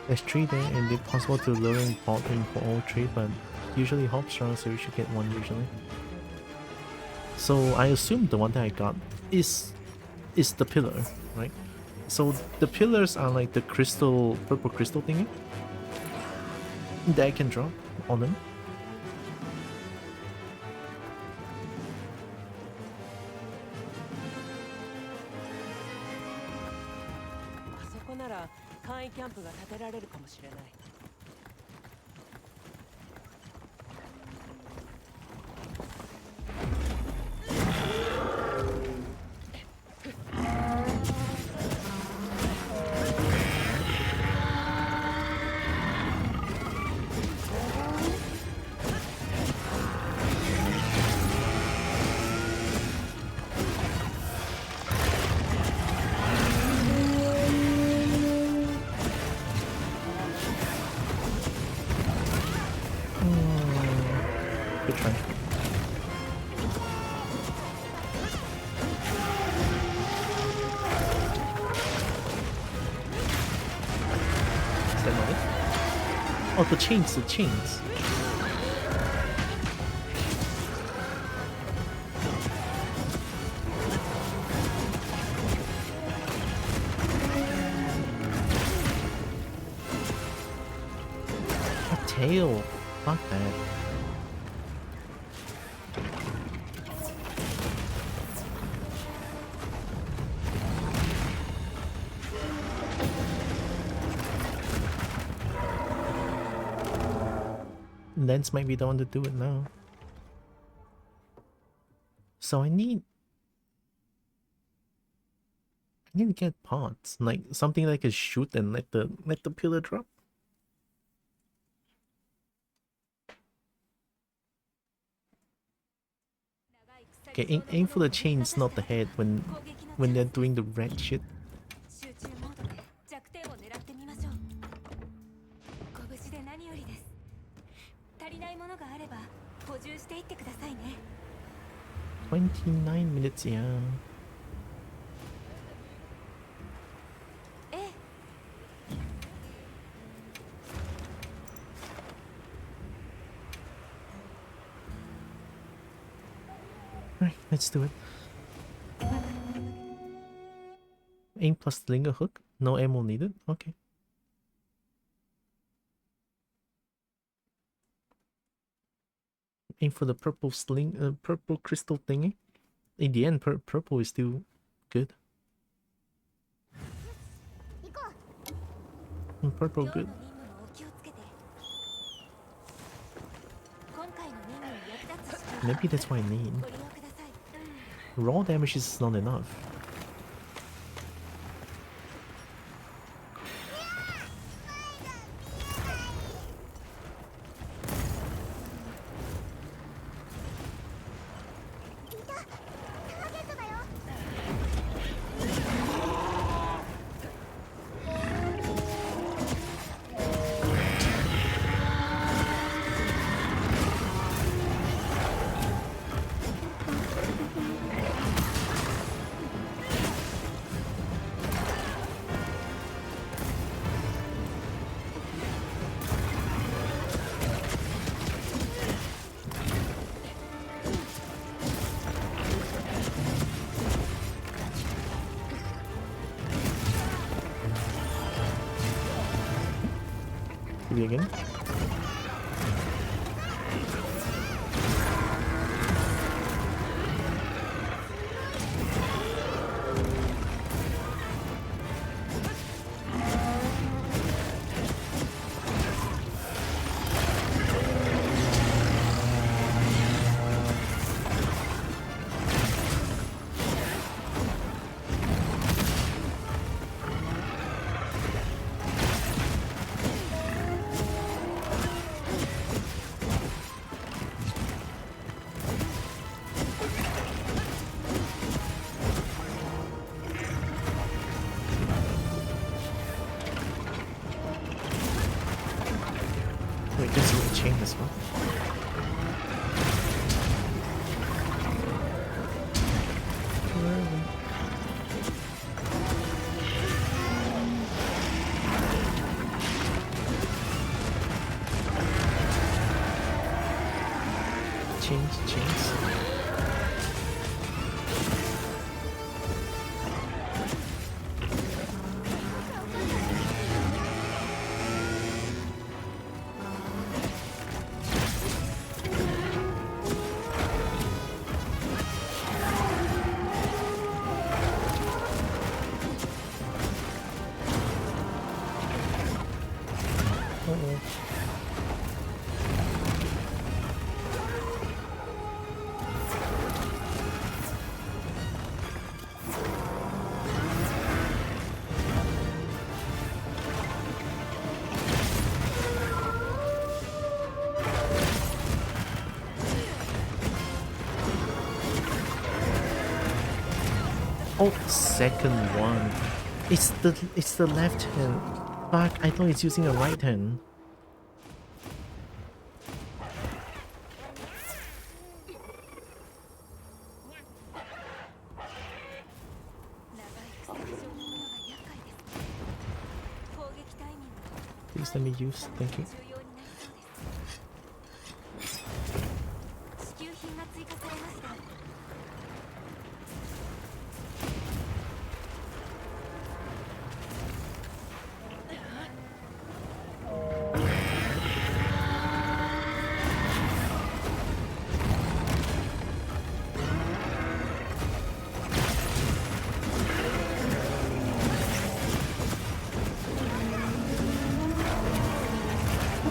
There's 3 there and it's possible to lure in pot in for all 3, but usually Hop's strong, so you should get 1 usually. So I assume the one that I got is the pillar, right? So the pillars are like the crystal, purple crystal thingy that I can drop on them. あそこなら簡易キャンプが建てられるかもしれない。Good try. Is that not it? Oh, the chains, the chains. A tail. Fuck that. Lens might be the one to do it now. So I need to get pots, like something that I can shoot and let the pillar drop. Okay, aim for the chains, not the head when they're doing the red shit. 集中モードで弱点を狙ってみましょう。ご無事で何よりです。足りないものがあれば補充していってくださいね。29 minutes, yeah. ええ。Alright, let's do it. Aim plus slinger hook. No ammo needed. Okay. Aim for the purple purple crystal thingy. In the end, purple is still good. Purple 今日 good. の任務もお気をつけて。今回の任務に役立つ試験 Maybe that's what I need. ご利用ください。 Raw damage is not enough. Maybe again. Wait, there's a chain as well. Where are we? Chains. Uh-oh. Oh, second one. It's the left hand. Fuck, I thought it's using a right hand. Please let me use. Thank you. 支給品が追加されました。 Oh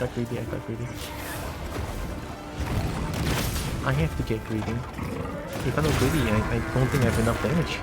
got greedy, I got greedy. I have to get greedy. If I'm not greedy, I don't think I have enough damage.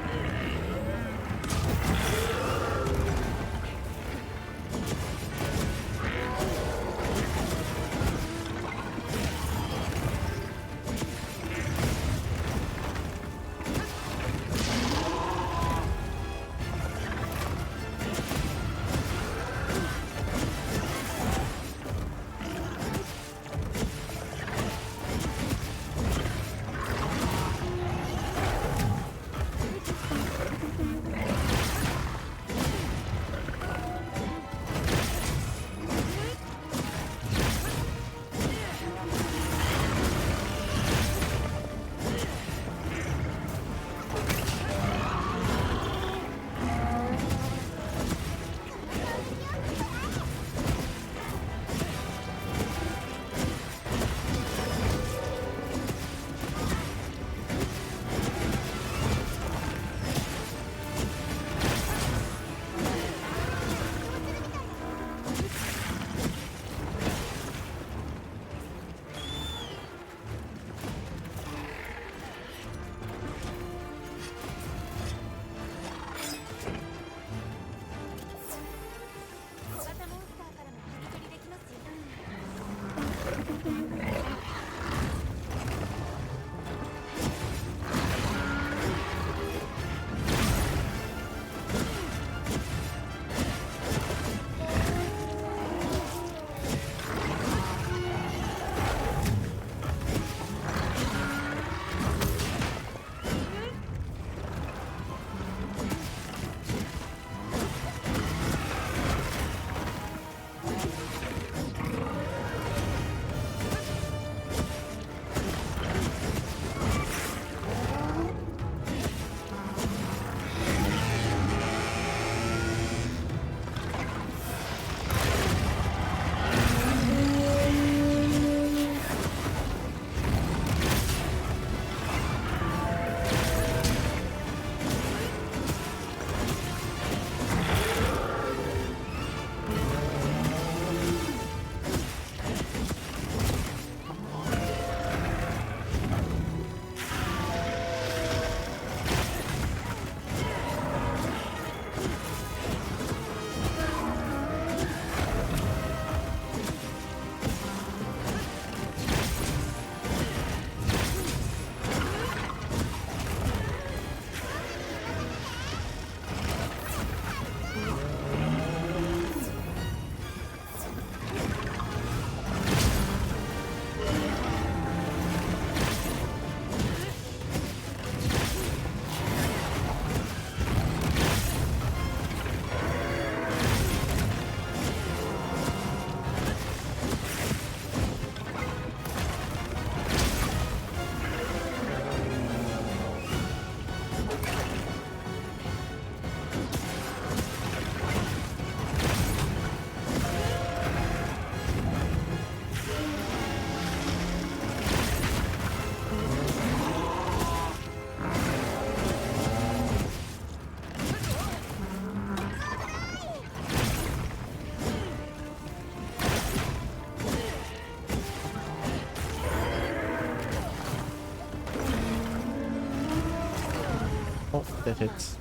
Oh, that hits.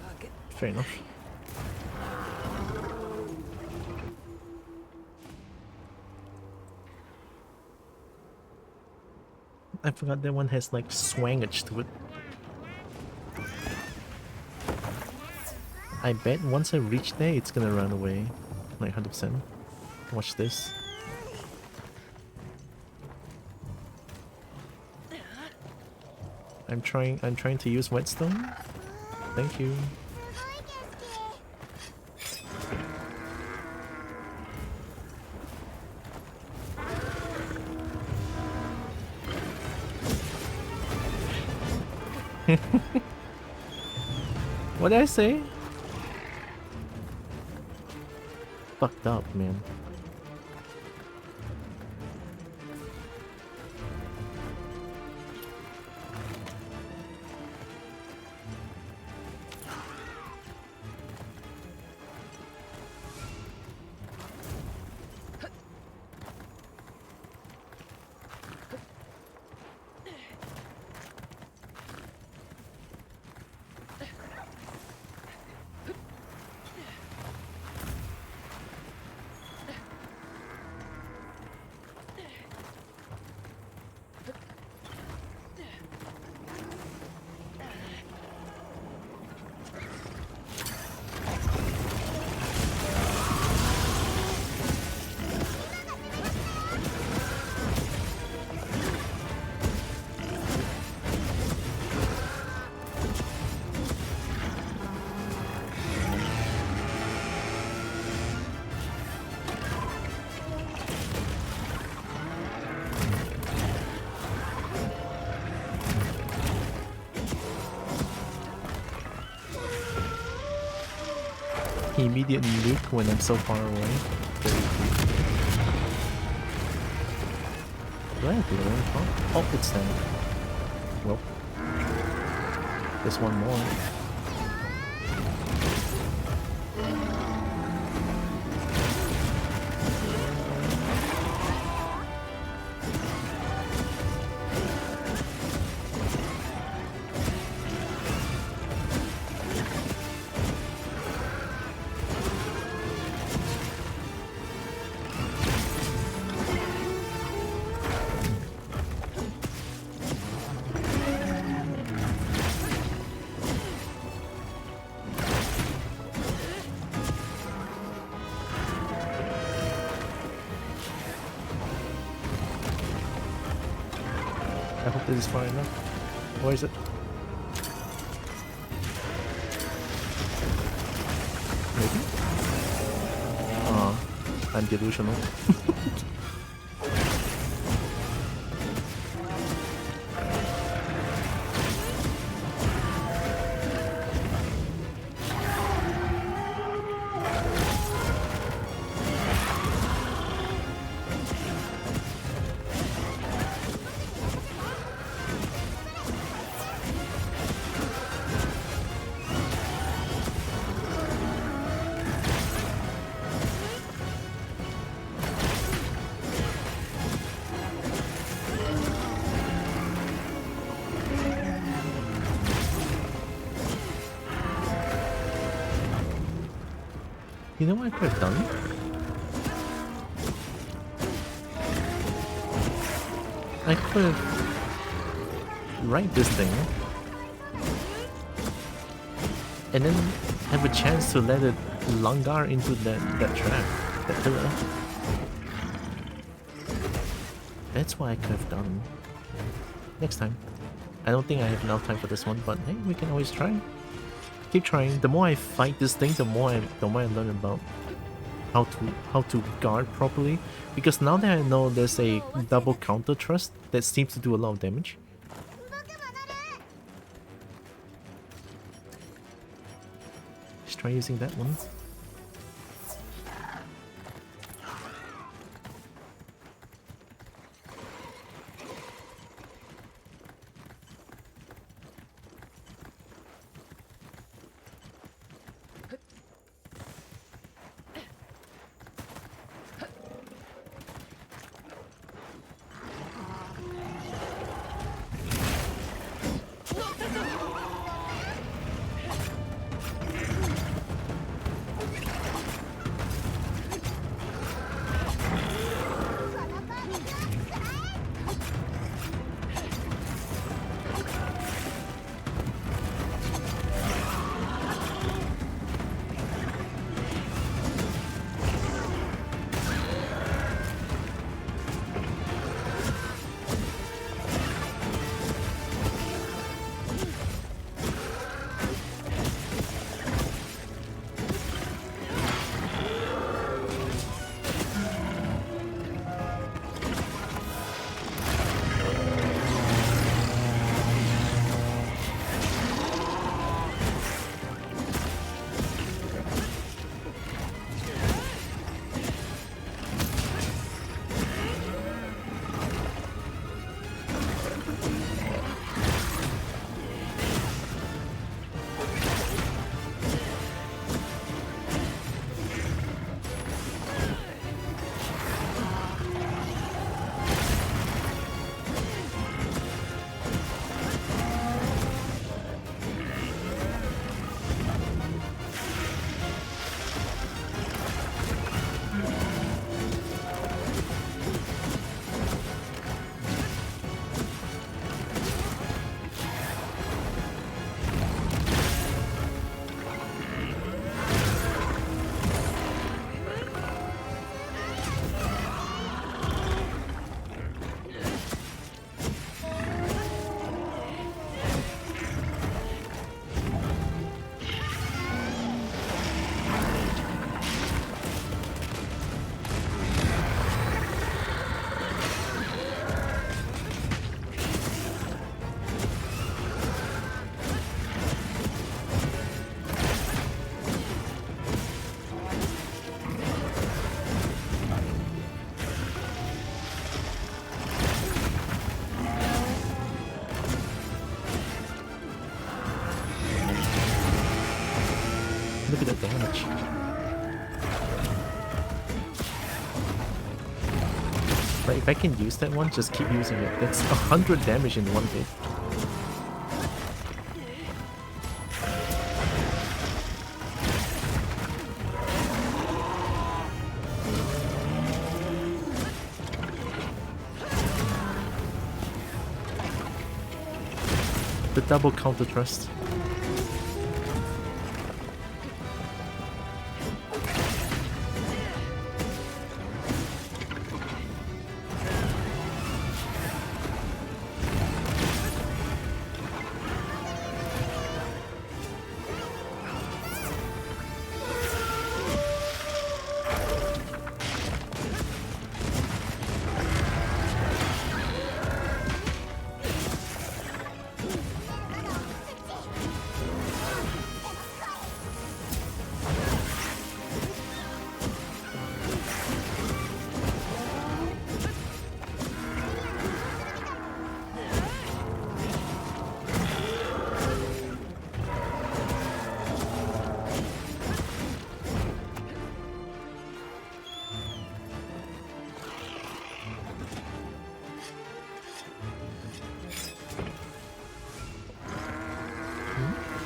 Fair enough. I forgot that one has like swangage to it. I bet once I reach there, it's gonna run away. Like 100%. Watch this. I'm trying to use whetstone. Thank you. What did I say? Fucked up, man. immediate nuke when I'm so far away. Very cool. Do I have to learn from? Oh, it's there. Well, there's one more. I hope this is far enough. Where is it? Maybe? I'm delusional. You know what I could have done? I could have ride this thing and then have a chance to let it langar into that trap, that pillar. That's what I could have done. Next time. I don't think I have enough time for this one, but hey, we can always try. Keep trying. The more I fight this thing, the more I learn about how to guard properly. Because now that I know there's a double counter thrust that seems to do a lot of damage. Let's try using that one. But if I can use that one, just keep using it. That's 100 damage in one hit. The double counter thrust.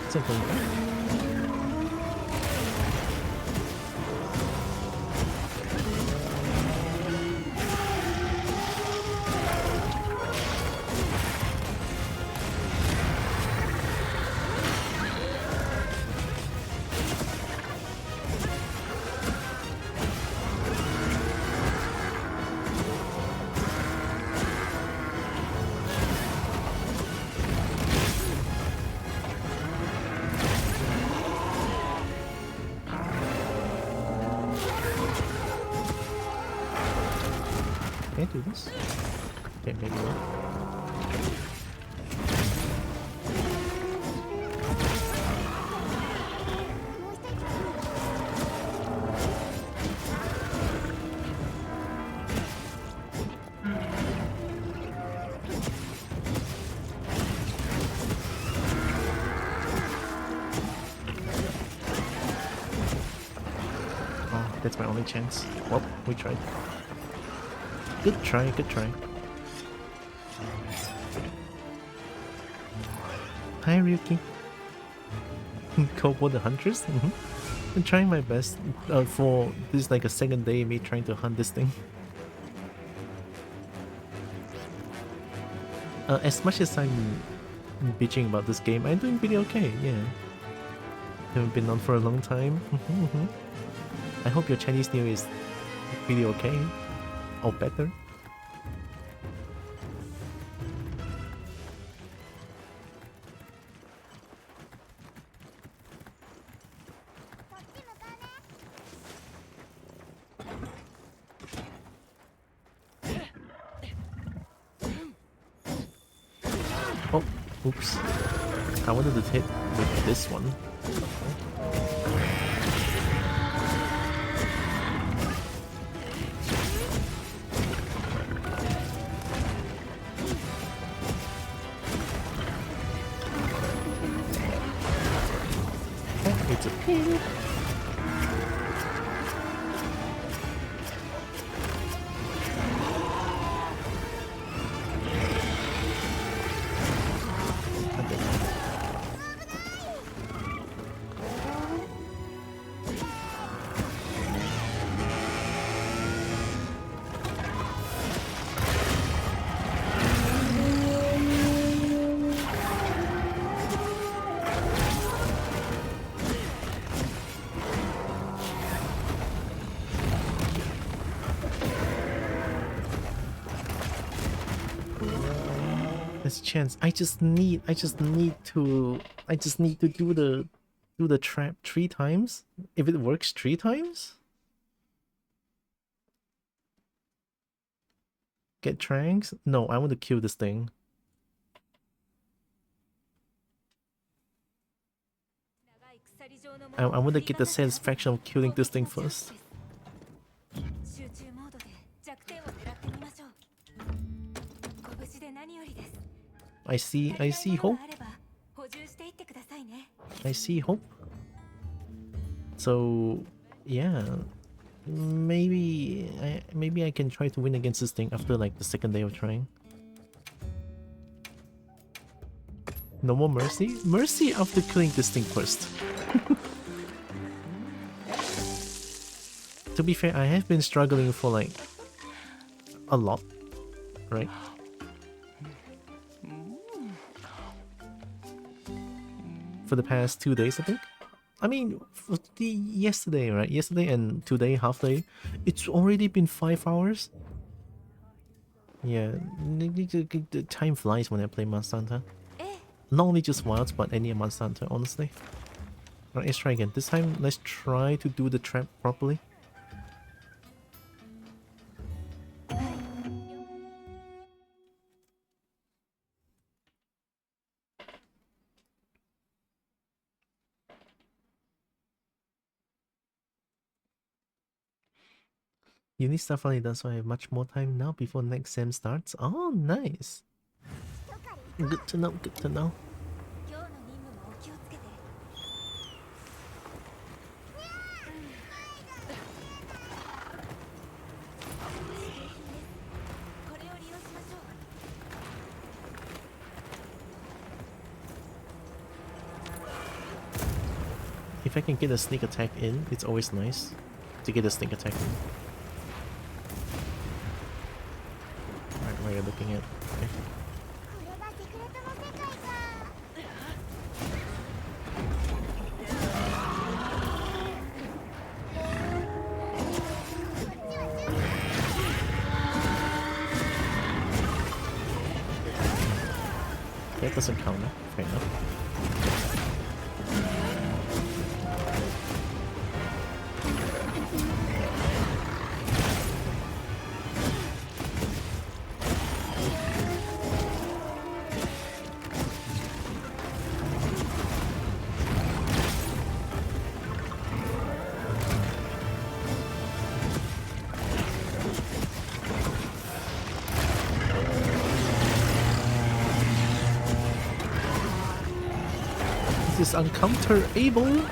Something like that. Can I do this? Okay, maybe not. Oh, that's my only chance. Well, we tried. Good try, good try. Hi Ryuki. Kobo the Huntress? I'm trying my best for this like a second day me trying to hunt this thing. As much as I'm bitching about this game, I'm doing pretty okay, yeah. Haven't been on for a long time. I hope your Chinese New Year is pretty okay. Or better. Oh, oops. I wanted to hit with this one. It's a pig. Chance. I just need to do the trap 3 times. If it works 3 times, get tranks. No, I want to kill this thing. I want to get the satisfaction of killing this thing first. I see hope. I see hope. So, yeah. Maybe I can try to win against this thing after like the second day of trying. No more mercy? Mercy after killing this thing first. To be fair, I have been struggling for like a lot, right? For the past 2 days, I think. I mean, for yesterday, right? Yesterday and today, half day. It's already been 5 hours. Yeah, the time flies when I play Monster Hunter. Not only just Wilds, but any Monster Hunter, honestly. Alright, let's try again. This time, let's try to do the trap properly. Uni stuff only done, so I have much more time now before next sem starts. Oh, nice. Good to know, good to know. 今日の任務もお気をつけて。これを利用しましょう。 If I can get a sneak attack in, it's always nice to get a sneak attack in. Right, where you're looking at. Okay. これがセクレットの世界か。 That doesn't count, no? Fair enough. This is uncounterable.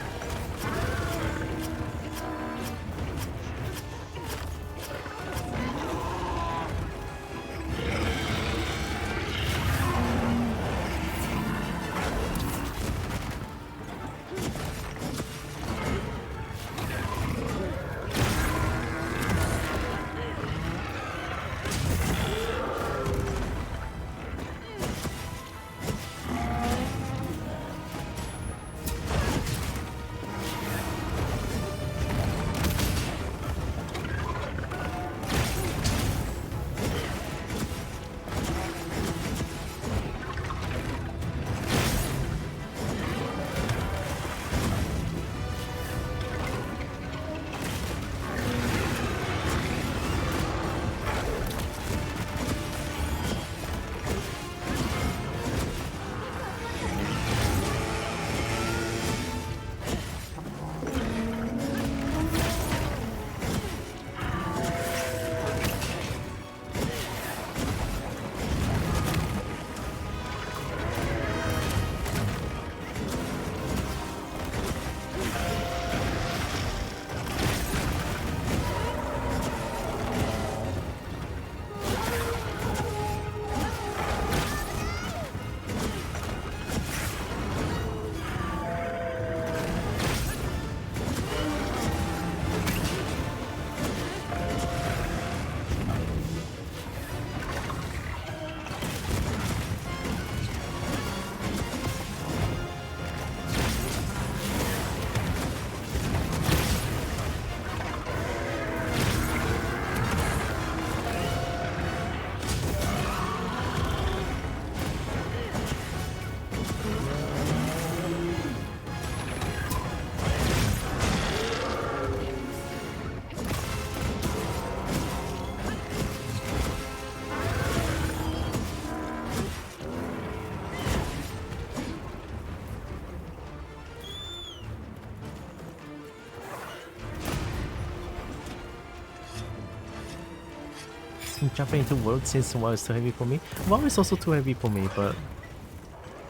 Jumping into World since WoW is too heavy for me. WoW is also too heavy for me, but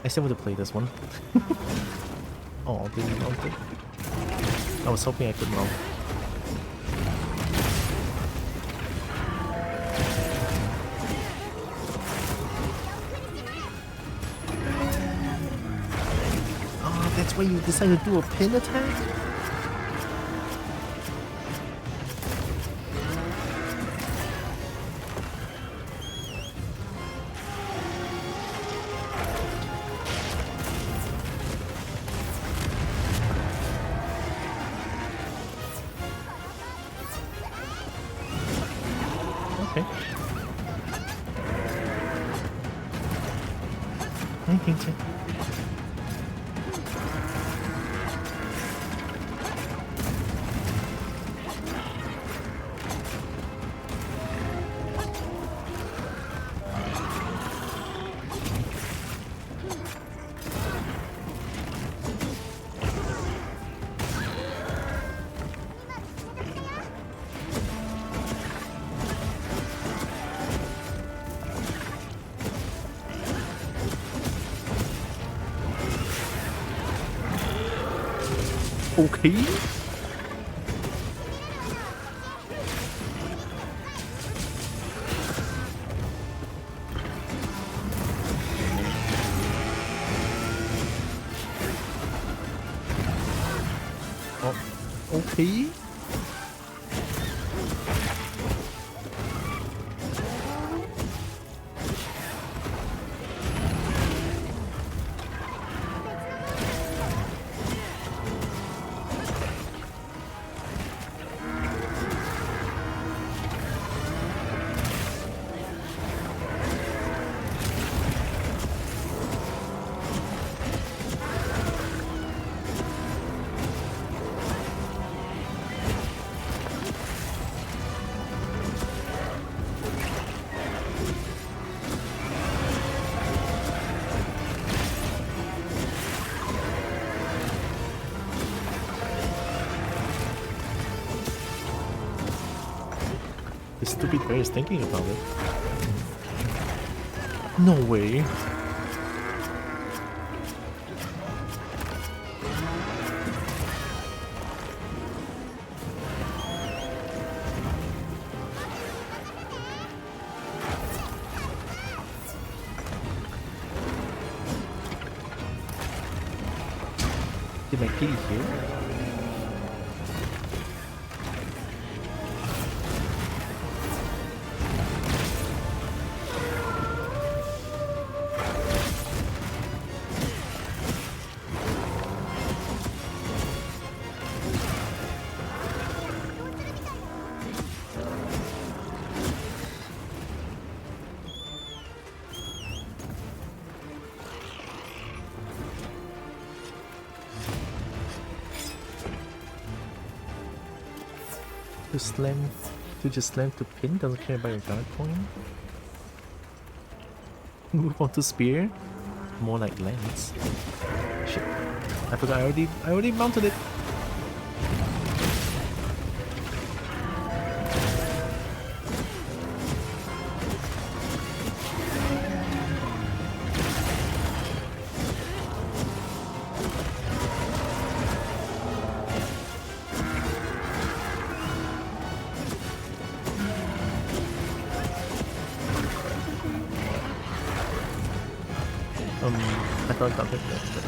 I still want to play this one. Oh, didn't mount it. I was hoping I could mount. When you decide to do a pin attack? Okay. I think so. Okay. Oh, okay. This stupid bear is thinking about it. No way. Did my kitty hear? Just slam to pin, doesn't care about your guard point. Move on to spear. More like lance. Shit. I forgot I already mounted it. I thought I got hit there, but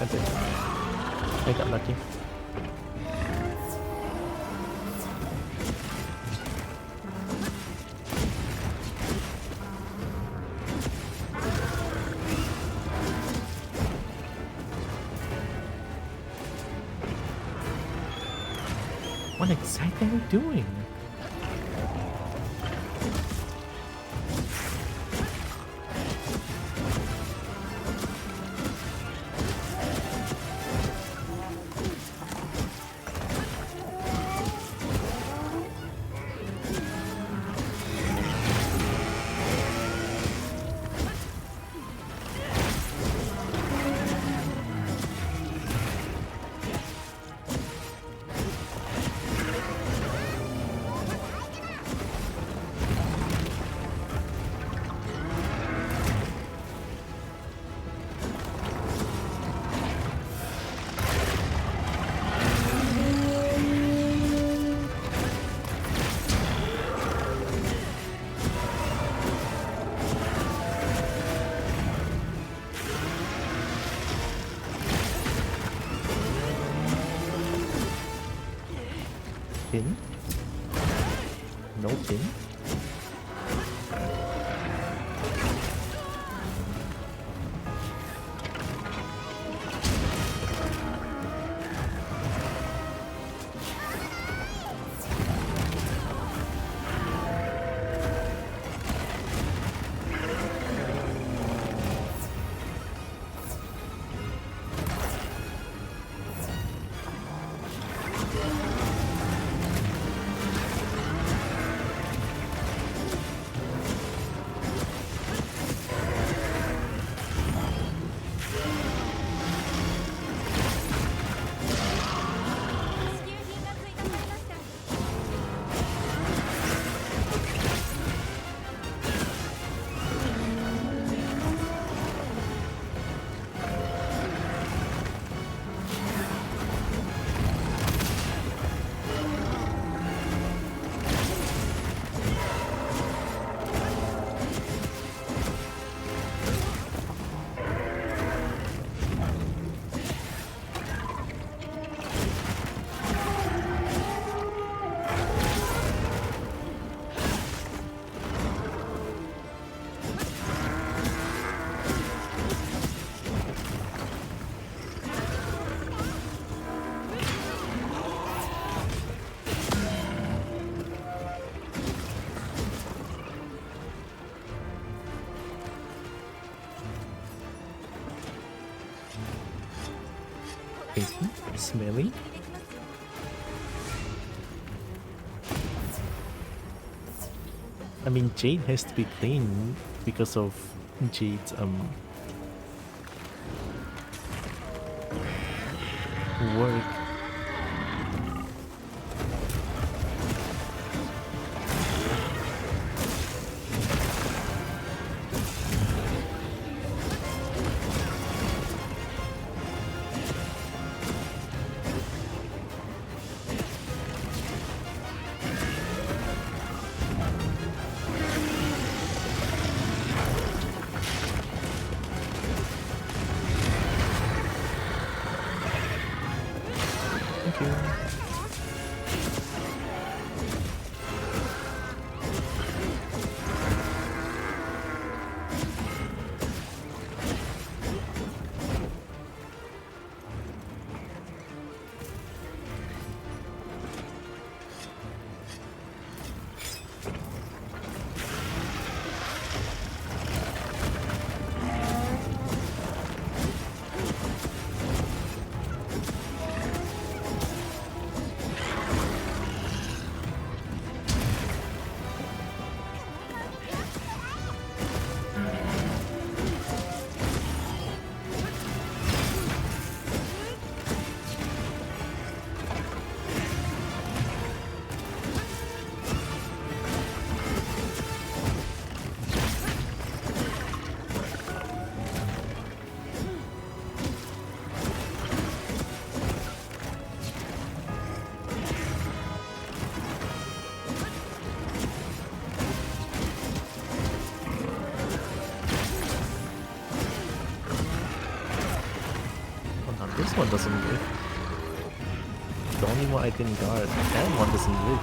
I did. I got lucky. What exactly are we doing? pin. No pin. Tasty, smelly. I mean, Jade has to be clean because of Jade's work. Thank you. Oh, no, this one doesn't live. The only one I didn't guard. That one doesn't live.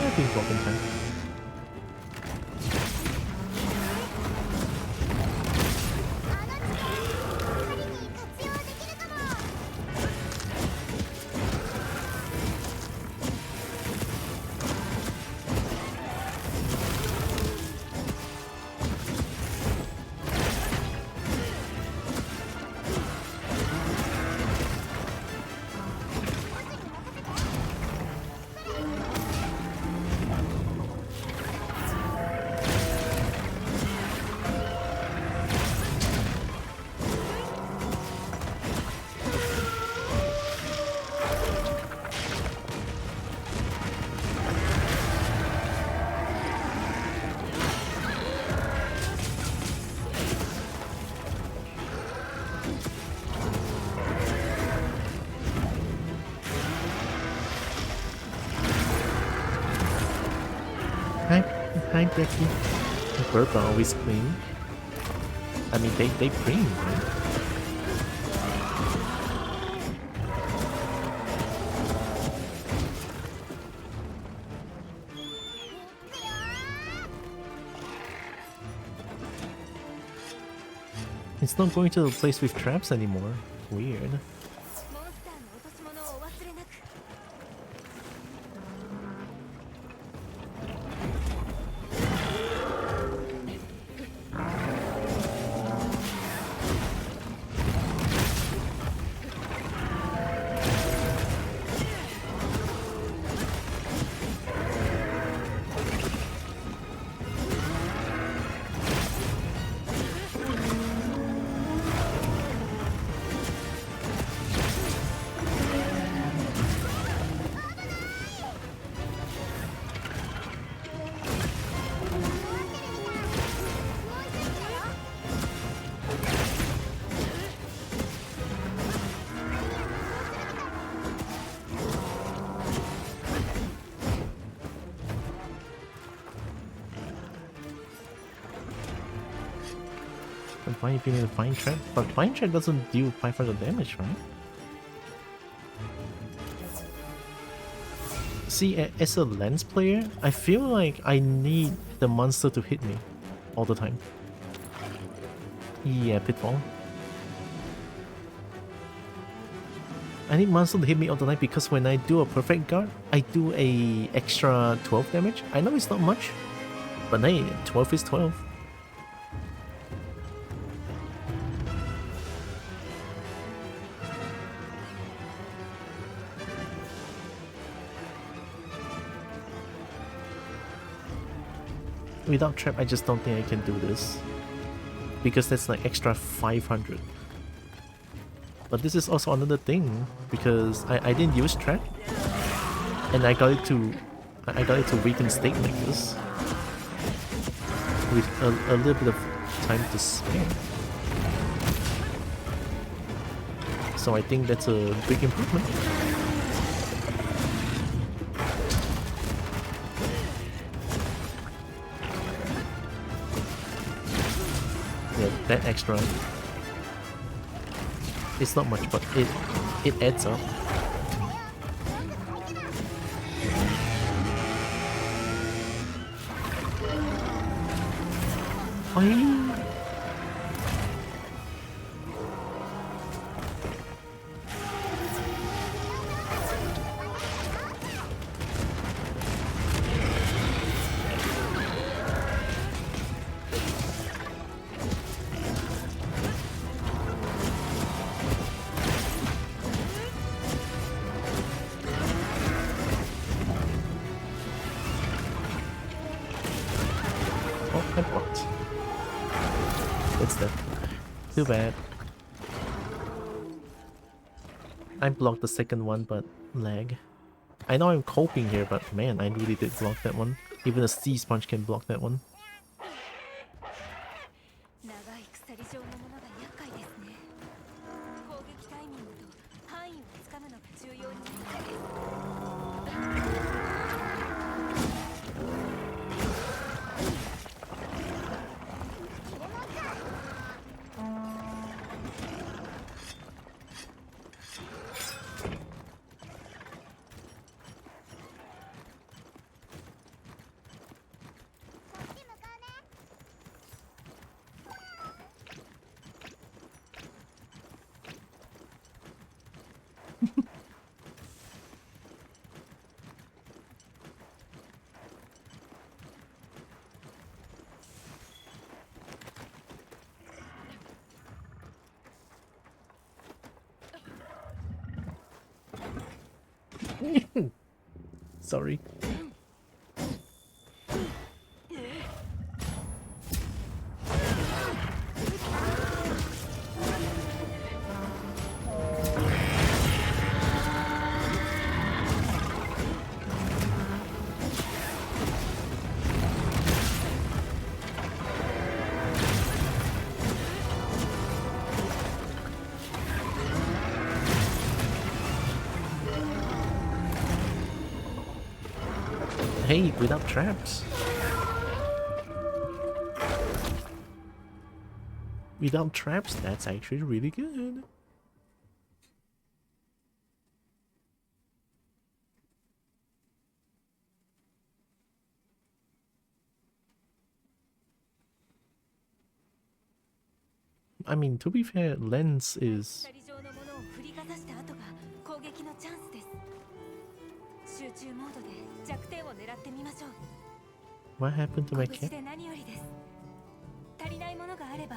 I think walking time. Hi, Becky. The birds are always clean. I mean, they clean, right? It's not going to the place with traps anymore. Weird. モンスターの落とし物をお忘れなく。And why if you need a Vine Trap? But Vine Trap doesn't deal 500 damage, right? See, as a lens player, I feel like I need the monster to hit me all the time. Yeah, Pitfall. I need monster to hit me all the time because when I do a perfect guard, I do a extra 12 damage. I know it's not much, but hey, 12 is 12. Without trap, I just don't think I can do this. Because that's like extra 500. But this is also another thing, because I didn't use trap. And I got it to weaken state like this. With a little bit of time to spare. So I think that's a big improvement. That extra, it's not much, but it adds up. I blocked. That's that. Too bad. I blocked the second one, but lag. I know I'm coping here, but man, I really did block that one. Even a Sea Sponge can block that one. 長い鎖状のものが厄介ですね。攻撃タイミングと範囲をつかむのが重要になります。Sorry. Hey, without traps. Without traps, that's actually really good. I mean, to be fair, Lens is... 鎖状のものを振りかざした後が攻撃のチャンスです。集中モードで弱点を狙ってみましょう。 What happened to my 拳 cat? で何よりです。足りないものがあれば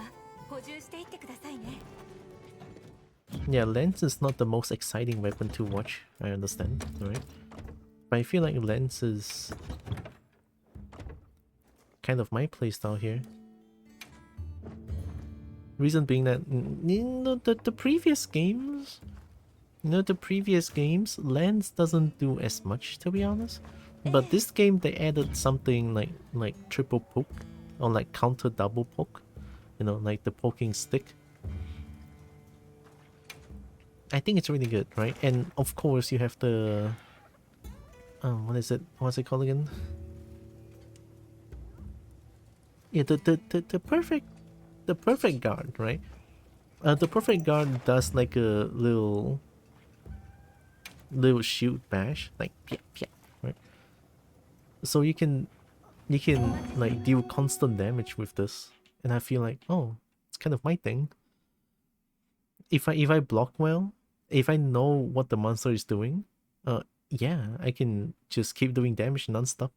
補充していってくださいね。 Yeah, Lens is not the most exciting weapon to watch, I understand, right? But I feel like Lens is kind of my playstyle here. Reason being that, you know, the previous games, Lens doesn't do as much, to be honest. But this game, they added something like triple poke, or like counter double poke, you know, like the poking stick. I think it's really good, right? And of course, you have the what's it called again? Yeah, the perfect guard, right? The perfect guard does like a little shield bash, like pia, pia, right? So you can like deal constant damage with this, and I feel like, oh, it's kind of my thing. If I block well, if I know what the monster is doing, yeah, I can just keep doing damage non-stop.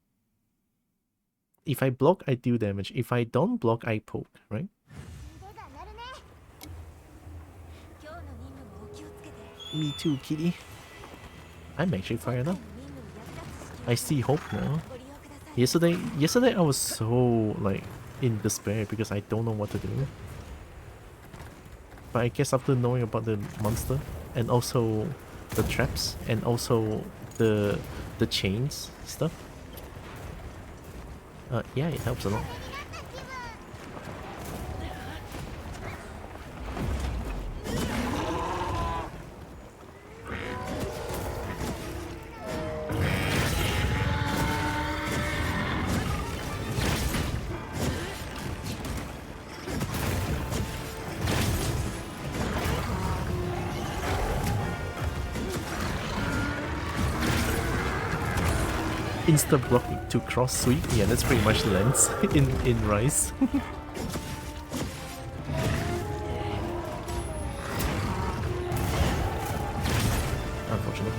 If I block, I deal damage. If I don't block, I poke, right? 今日の任務もお気をつけて。 Me too, kitty. I'm actually fired up. I see hope now. ご利用ください。 Yesterday I was so like in despair because I don't know what to do. But I guess after knowing about the monster and also the traps and also the chains stuff, yeah, it helps a lot. Insta block to cross sweep. Yeah, that's pretty much Lens in Rise. Unfortunate.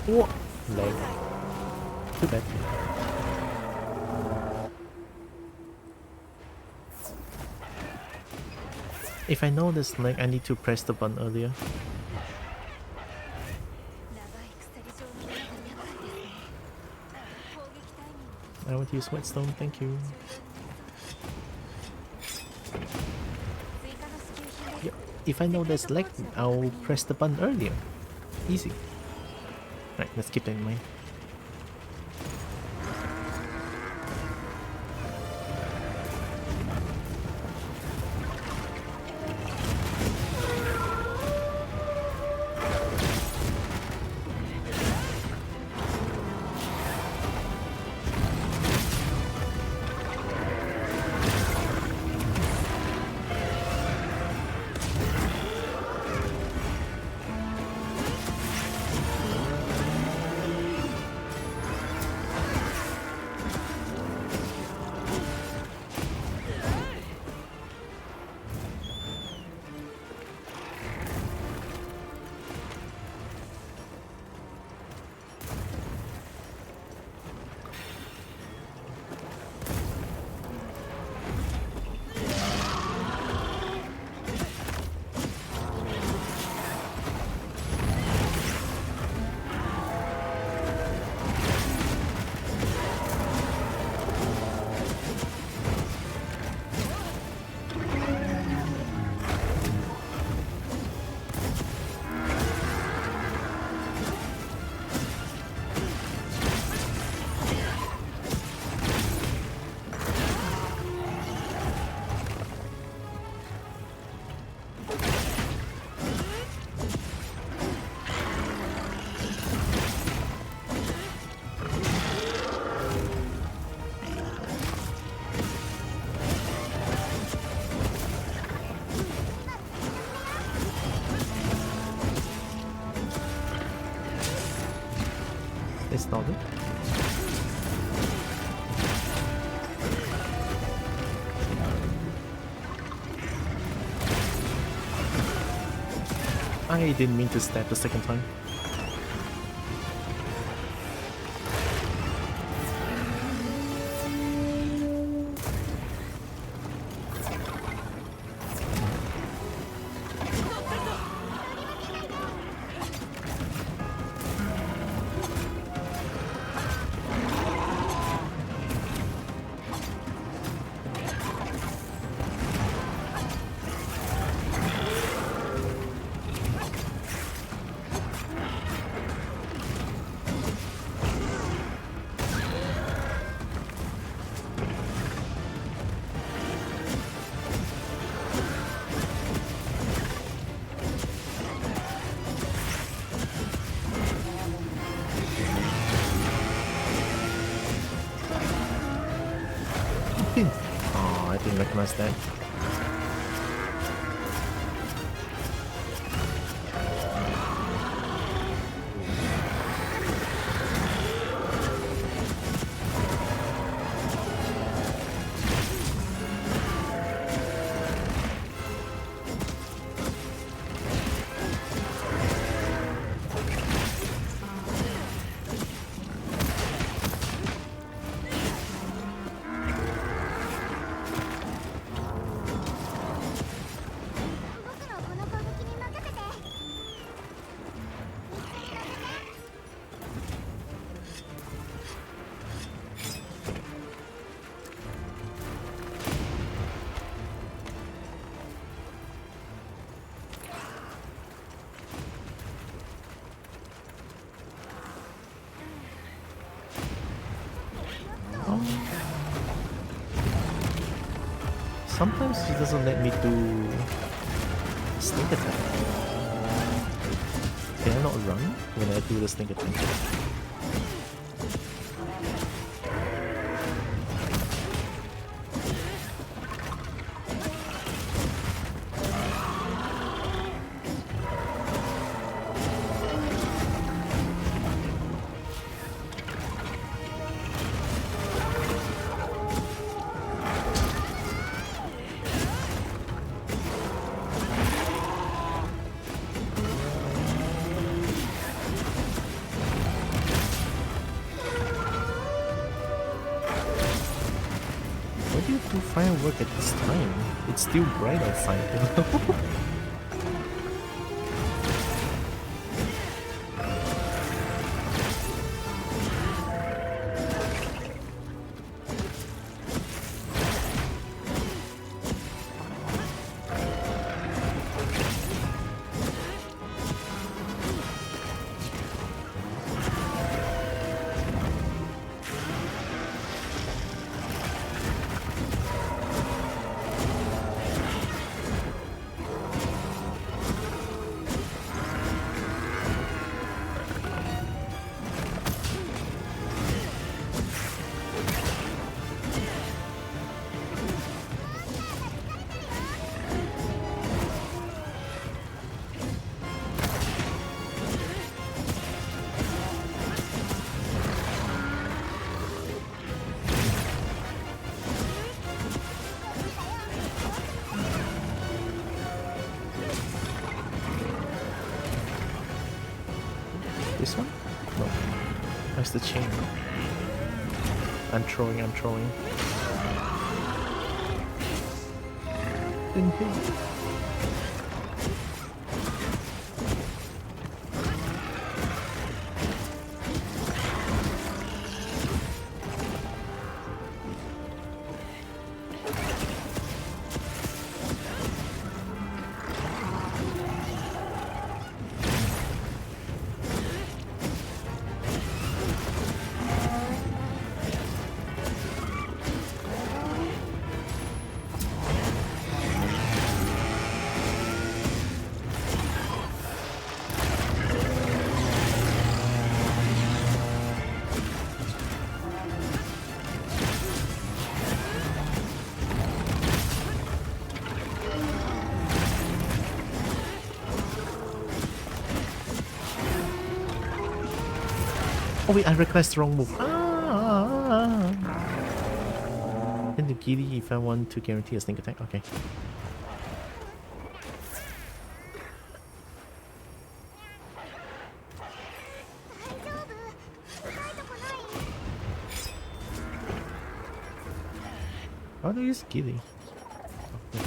Whoa! Lag. Too bad. If I know this lag, I need to press the button earlier. 長い鎖状のものが厄介ですね。攻撃タイミング I want to use Whetstone, thank you. 追加の支給品です。 Yep. If I know there's lag, I'll press the button earlier. Easy. Right, let's keep that in mind. It's not it. I didn't mean to stab the second time. Oh, I didn't recognize that. Sometimes he doesn't let me do sneak attack. Can I not run when I do the sneak attack? Why do you do firework at this time? It's still bright outside. This one? No. Where's the chain? I'm throwing. Didn't hit. Oh wait, I recognized the wrong move. And the giddy if I want to guarantee a sneak attack. Okay. How do you use giddy? Okay.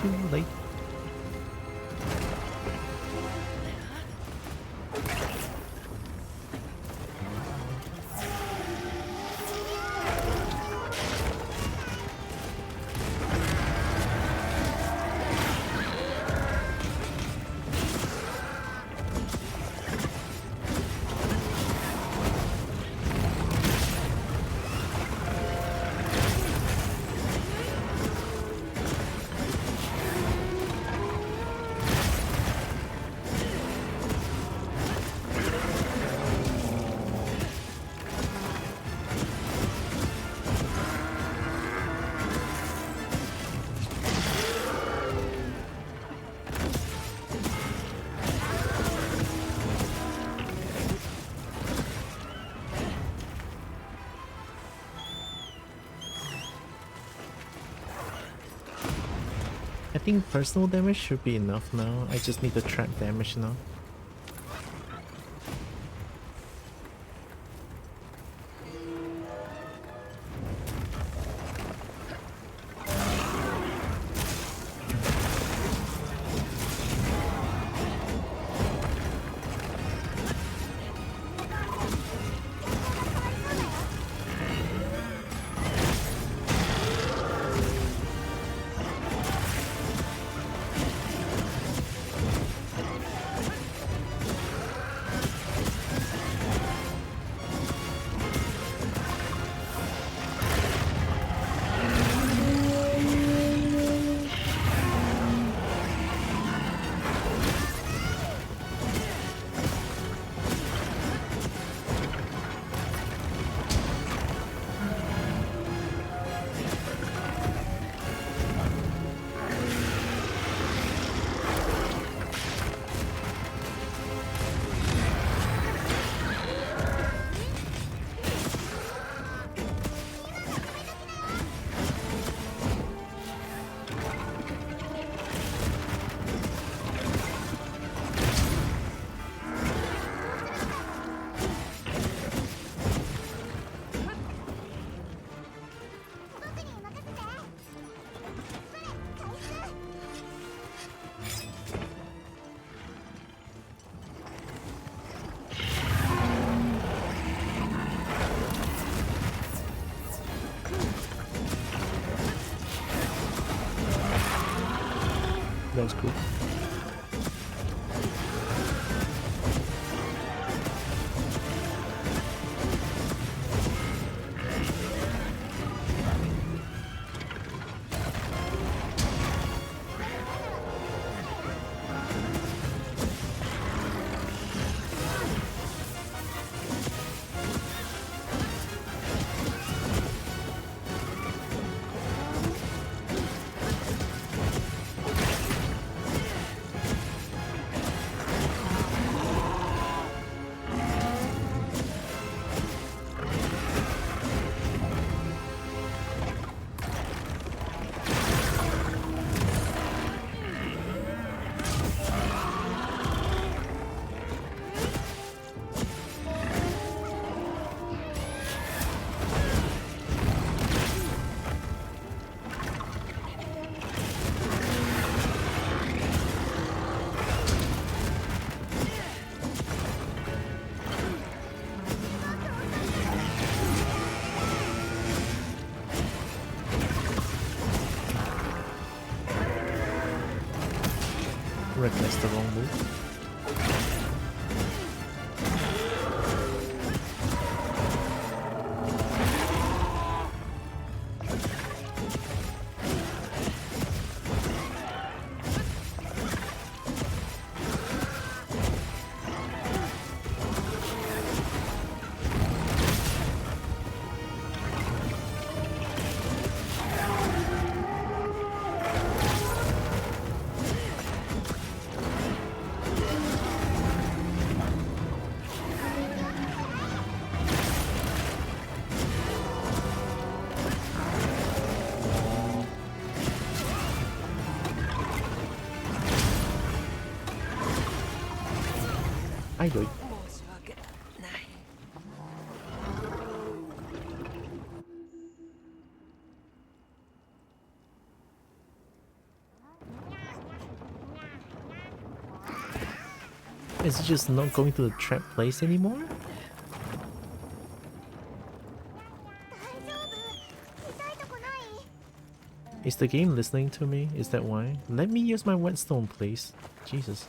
Too late. I think personal damage should be enough now. I just need the trap damage now. That was cool. recognize the wrong move. I do it. 申し訳ない。 Is it just not going to the trap place anymore? Is the game listening to me? Is that why? Let me use my whetstone, please. Jesus.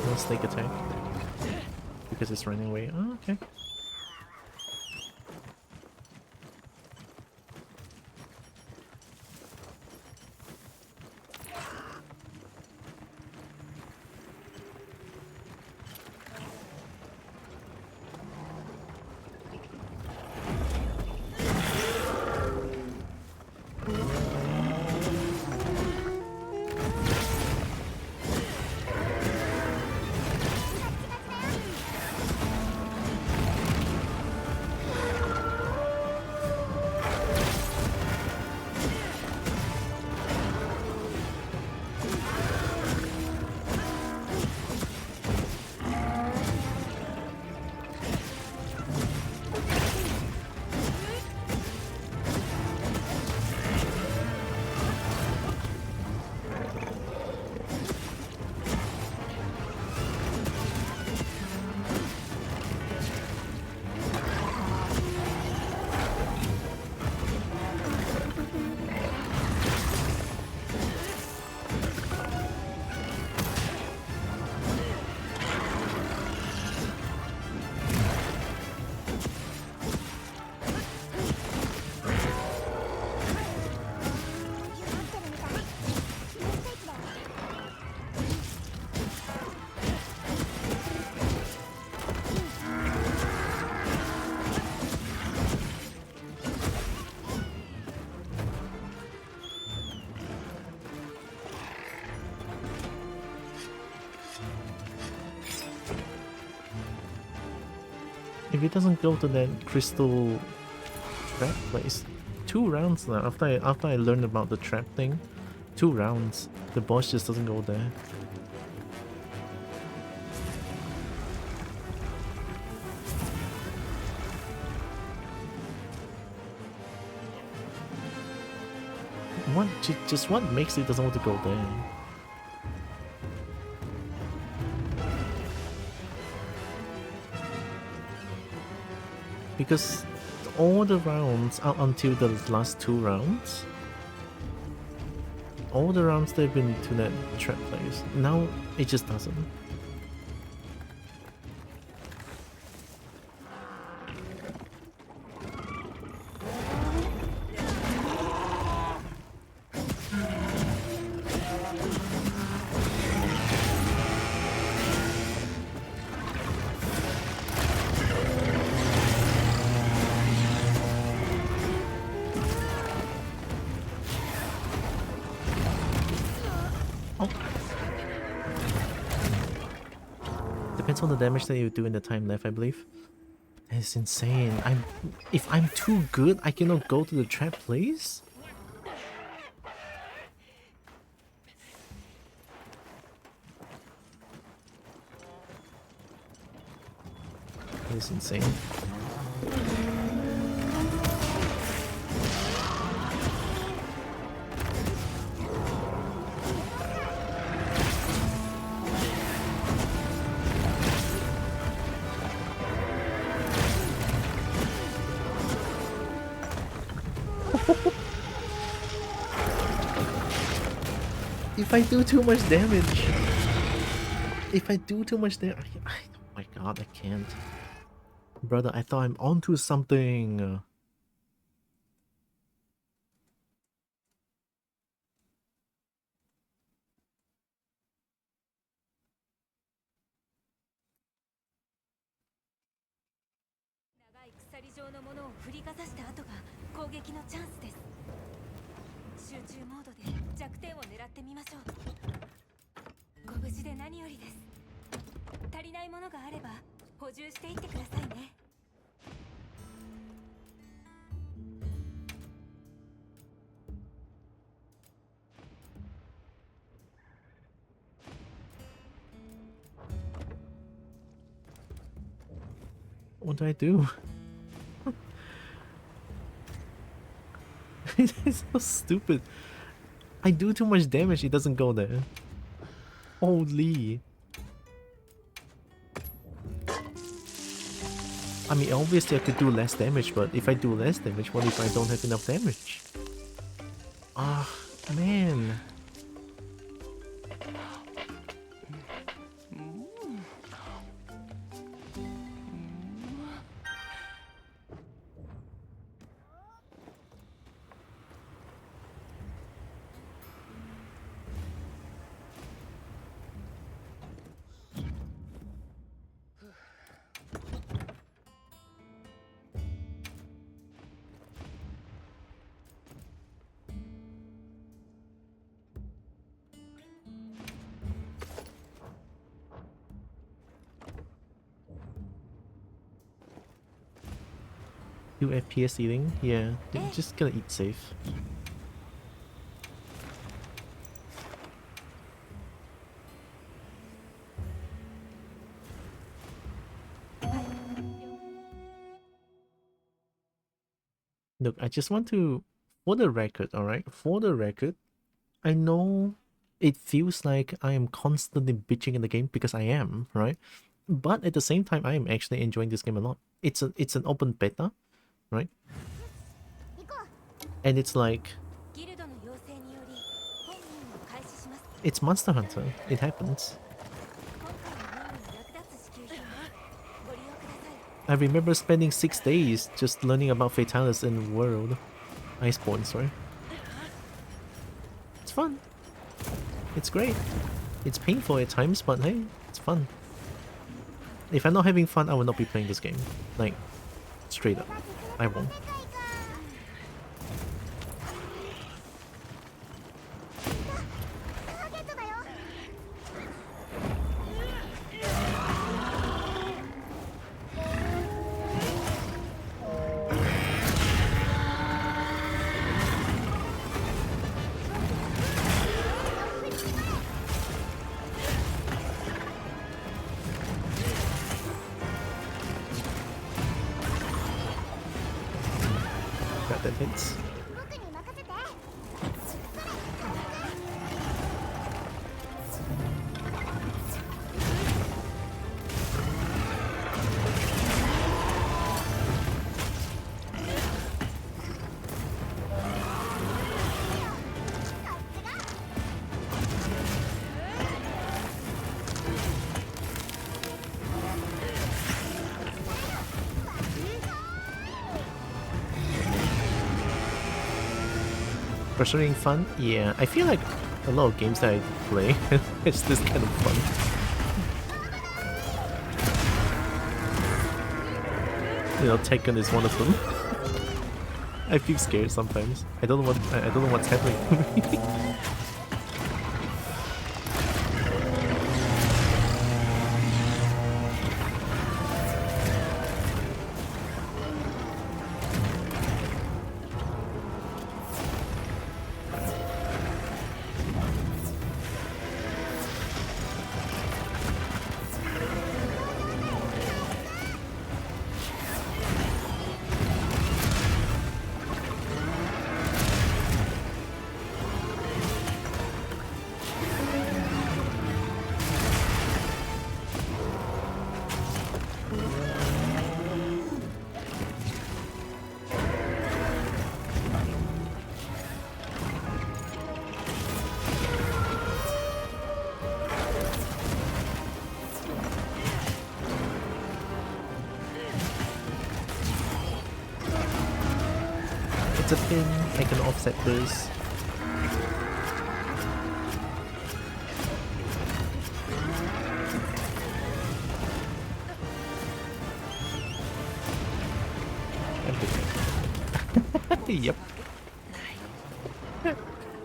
No snake attack. Because it's running away. Oh, okay. If it doesn't go to that crystal trap place, 2 rounds now. After I learned about the trap thing, 2 rounds. The boss just doesn't go there. What? Just what makes it doesn't want to go there? Because all the rounds up until the last 2 rounds, all the rounds they've been to that trap place. Now it just doesn't. Depends on the damage that you do in the time left, I believe. It's insane. If I'm too good, I cannot go to the trap place? It's insane. If I do too much damage. If I do too much damage. Oh my god, I can't. Brother, I thought I'm onto something. What do I do? It's so stupid. I do too much damage, it doesn't go there. Holy. I mean, obviously I could do less damage, but if I do less damage, what if I don't have enough damage? Ah, man. FPS eating? Yeah, they're just gonna eat safe. Look, I just want to, for the record, alright? For the record, I know it feels like I am constantly bitching in the game because I am, right? But at the same time, I am actually enjoying this game a lot. It's an open beta, right? And it's like, it's Monster Hunter. It happens. I remember spending 6 days just learning about Fatalis in World. Iceborne, sorry. It's fun. It's great. It's painful at times, but hey, it's fun. If I'm not having fun, I will not be playing this game. Like, straight up. I won't. That hits. Pursuing fun? Yeah, I feel like a lot of games that I play, it's this kind of fun. You know, Tekken is one of them. I feel scared sometimes. I don't know what's happening to me. a pin, I can offset this. Yep.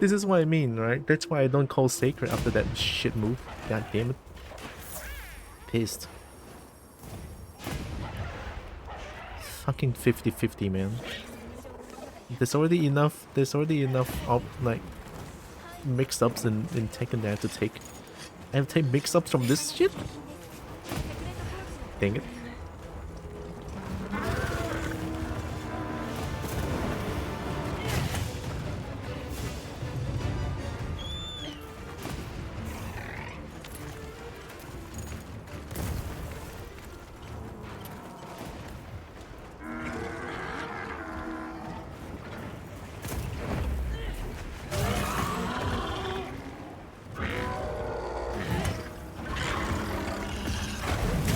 This is what I mean, right? That's why I don't call sacred after that shit move. God damn it. Pissed. Fucking 50-50, man. There's already enough of like mix-ups in Tekken that I have to take. I have to take mix-ups from this shit? Dang it.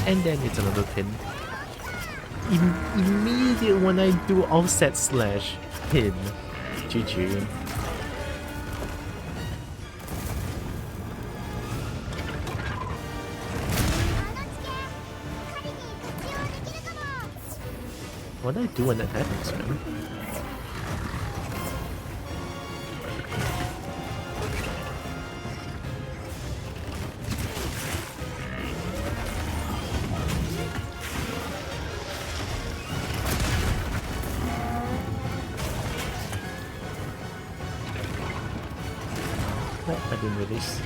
And then it's another pin. Immediate when I do offset slash pin. GG. What do I do when that happens, man? I didn't release.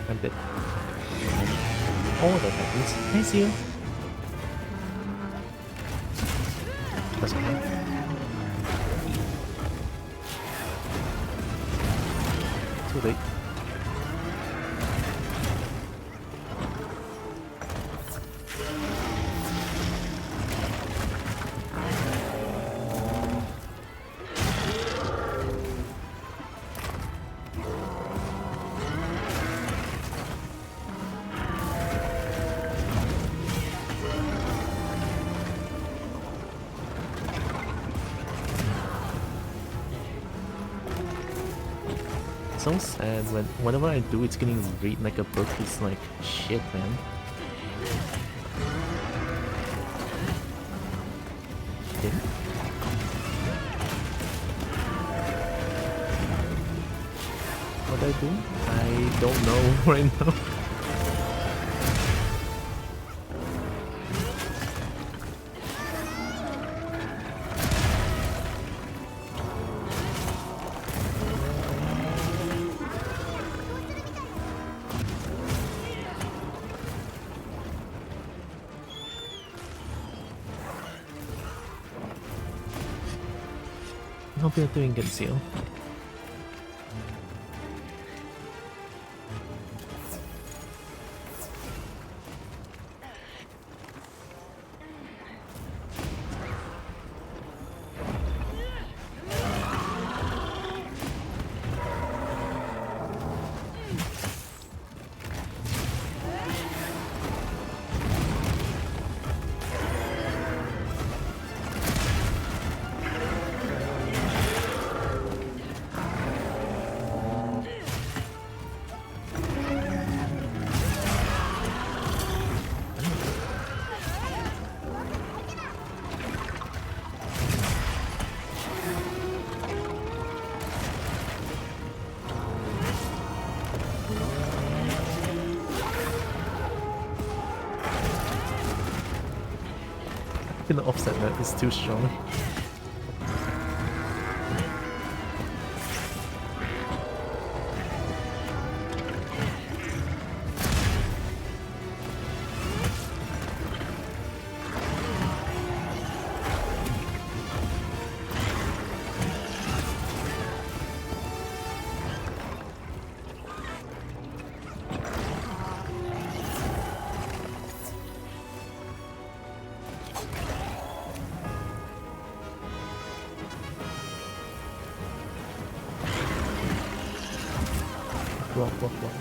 I'm dead. Oh, that happens. I see you. That's okay. Too late. So sad whenever I do, it's getting read like a book. It's like shit, man. Okay. What do I do? I don't know right now. I hope you're doing good, Seal. Gonna offset that, it's too strong. Block, block, block.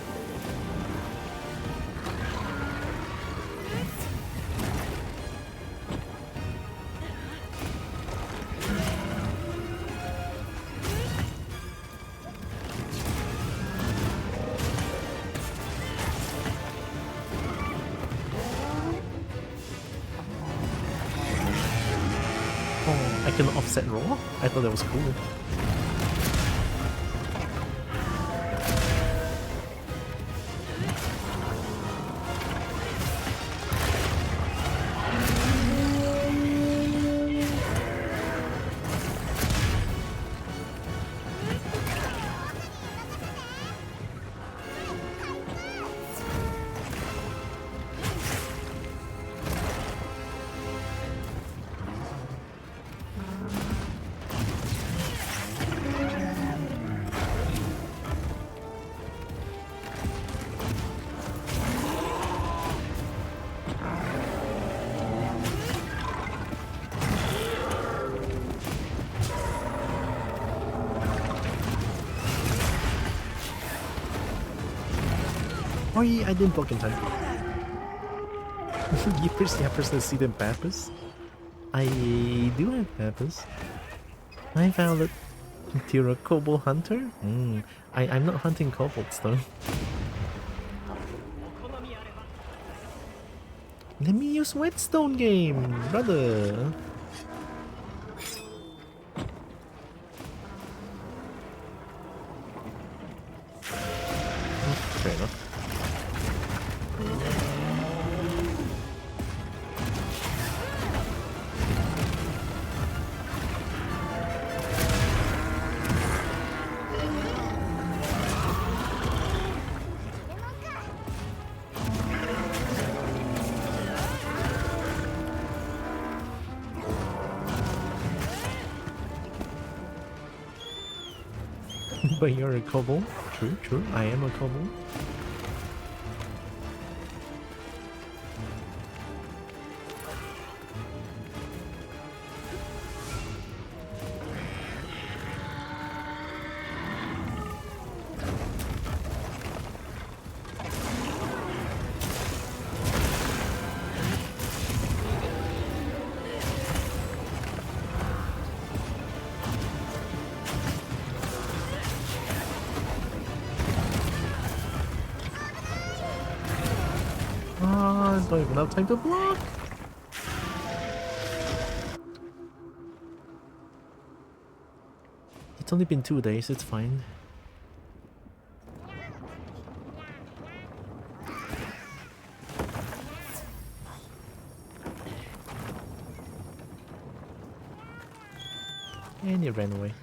Oh, I can offset roll? I thought that was cool. Oh yeah, I didn't block in time. You personally see them peppers? I do have peppers. I found it. You're a kobold hunter? I'm not hunting kobolds though. Let me use Whetstone game, brother. Fair enough. But you're a kobold. True, true. I am a kobold. I don't even have time to block. It's only been 2 days, it's fine. And he ran away.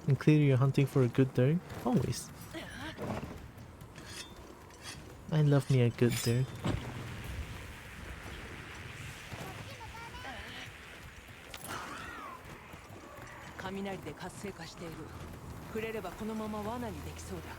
And clearly you're hunting for a good dog? Always. I love me a good dog. 雷で活性化している。触れればこのまま罠にできそうだ。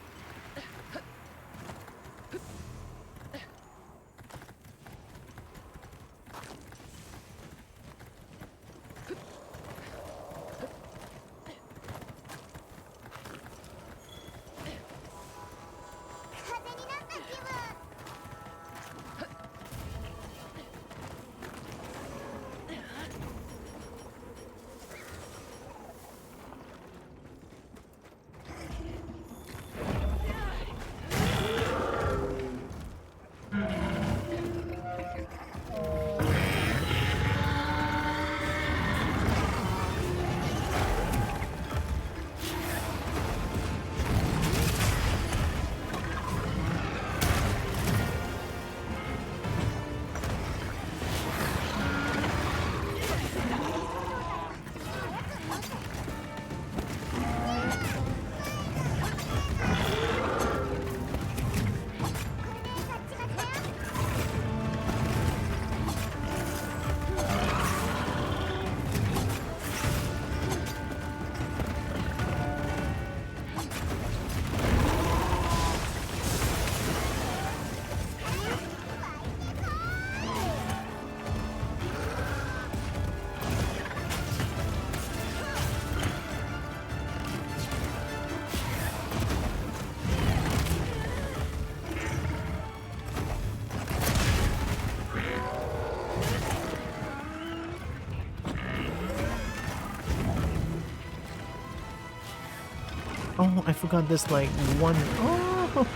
Oh, I forgot there's like one. Oh!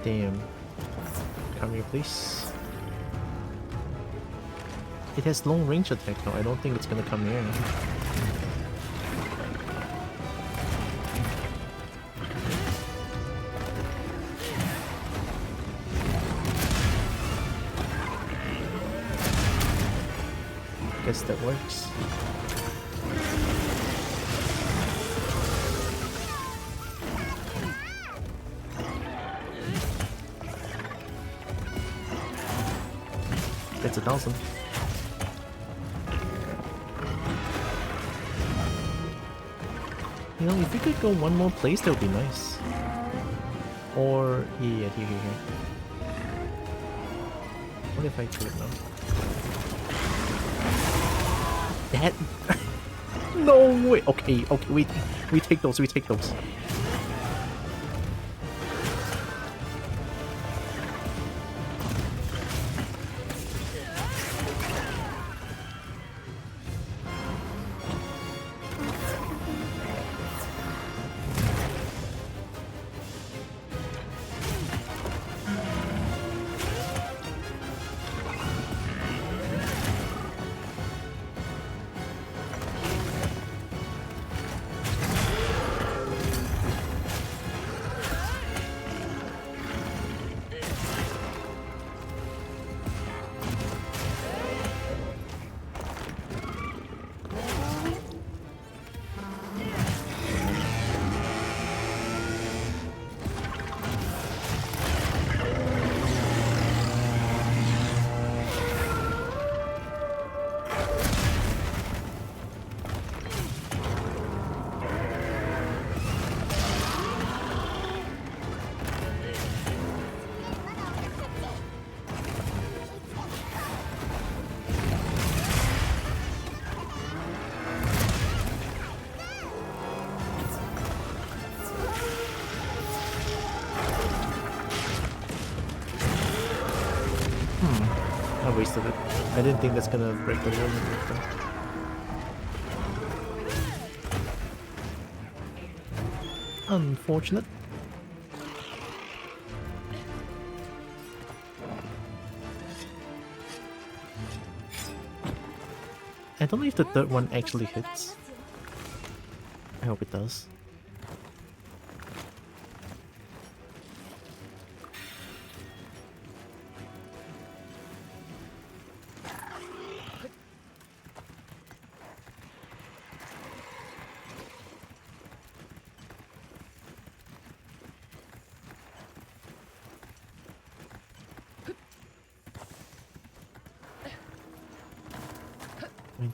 Damn. Come here, please. It has long range attack though. I don't think it's gonna come here. Guess that works. That's 1,000. You know, if we could go one more place, that would be nice. Or yeah, here. What if I do it now? That no way. Okay, we take those. I wasted it. I didn't think that's gonna break the wall. Unfortunate. I don't know if the third one actually hits. I hope it does.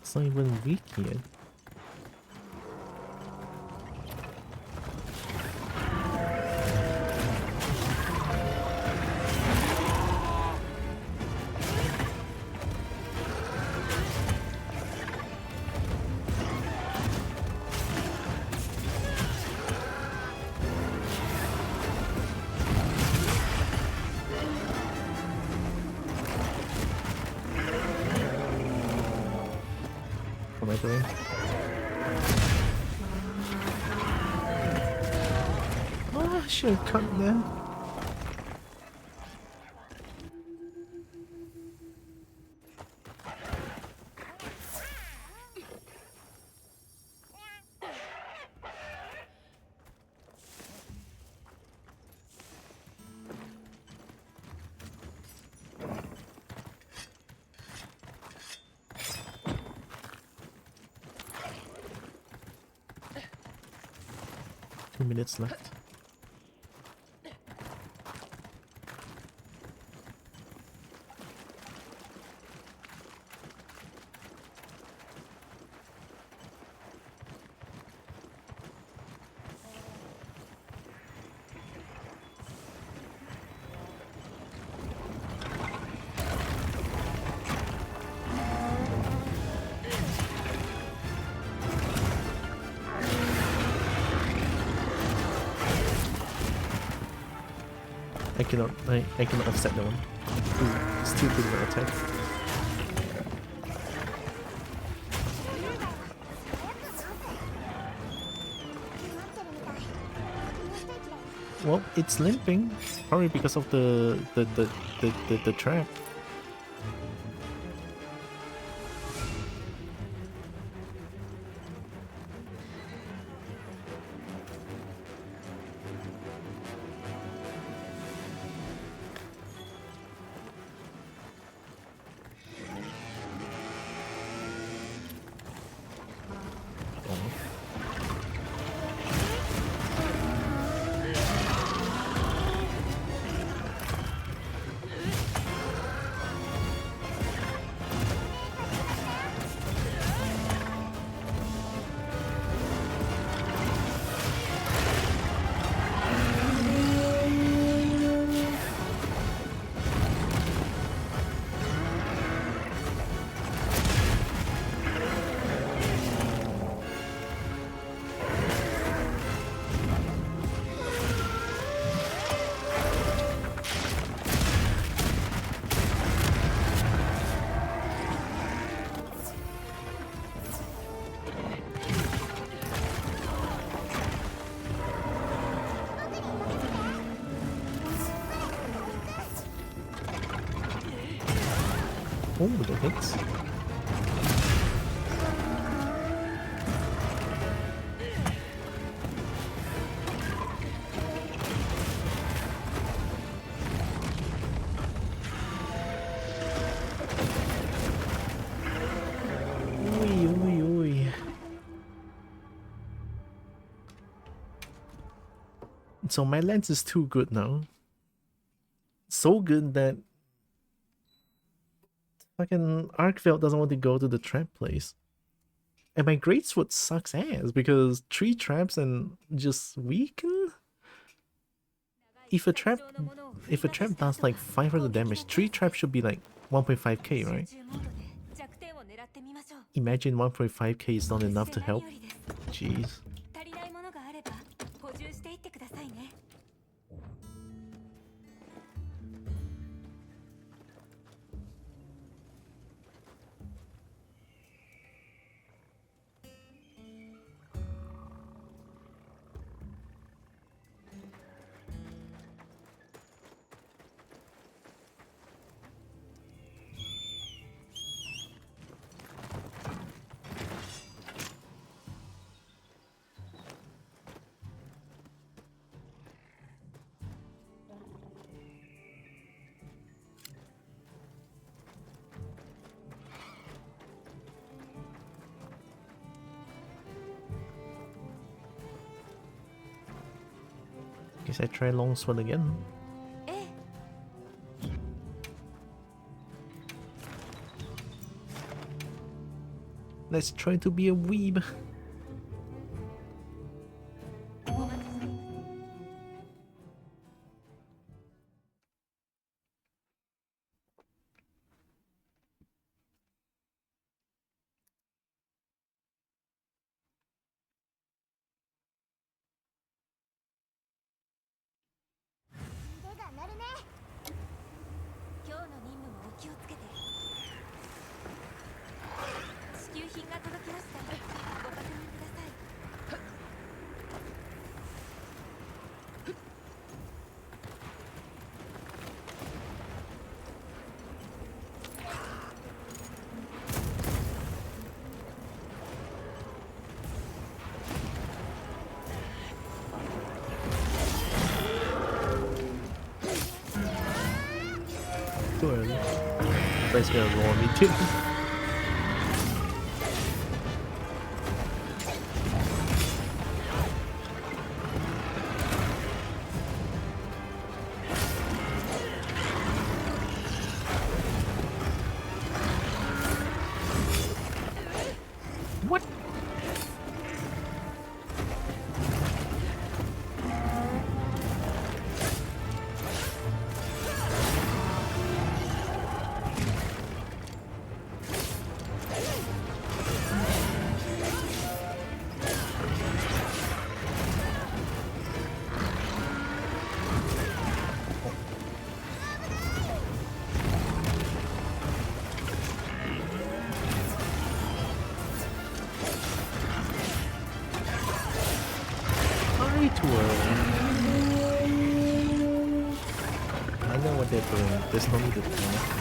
It's not even weak yet. What am I doing? Oh, I should have cut there. Minutes left. I cannot offset that one. Ooh, it's too big of an attack. Well, it's limping, probably because of the trap. Oh, the hits. Oi, oi, oi. So my lens is too good now. So good that fucking Arkveld doesn't want to go to the trap place. And my greatsword sucks ass because 3 traps and just weaken? If a trap does like 500 damage, 3 traps should be like 1.5k, right? Imagine 1.5k is not enough to help. Jeez. Guess I try longsword again. Let's try to be a weeb. Too early. That's gonna roll me too. What? Too early. they're doing. There's no need to panic.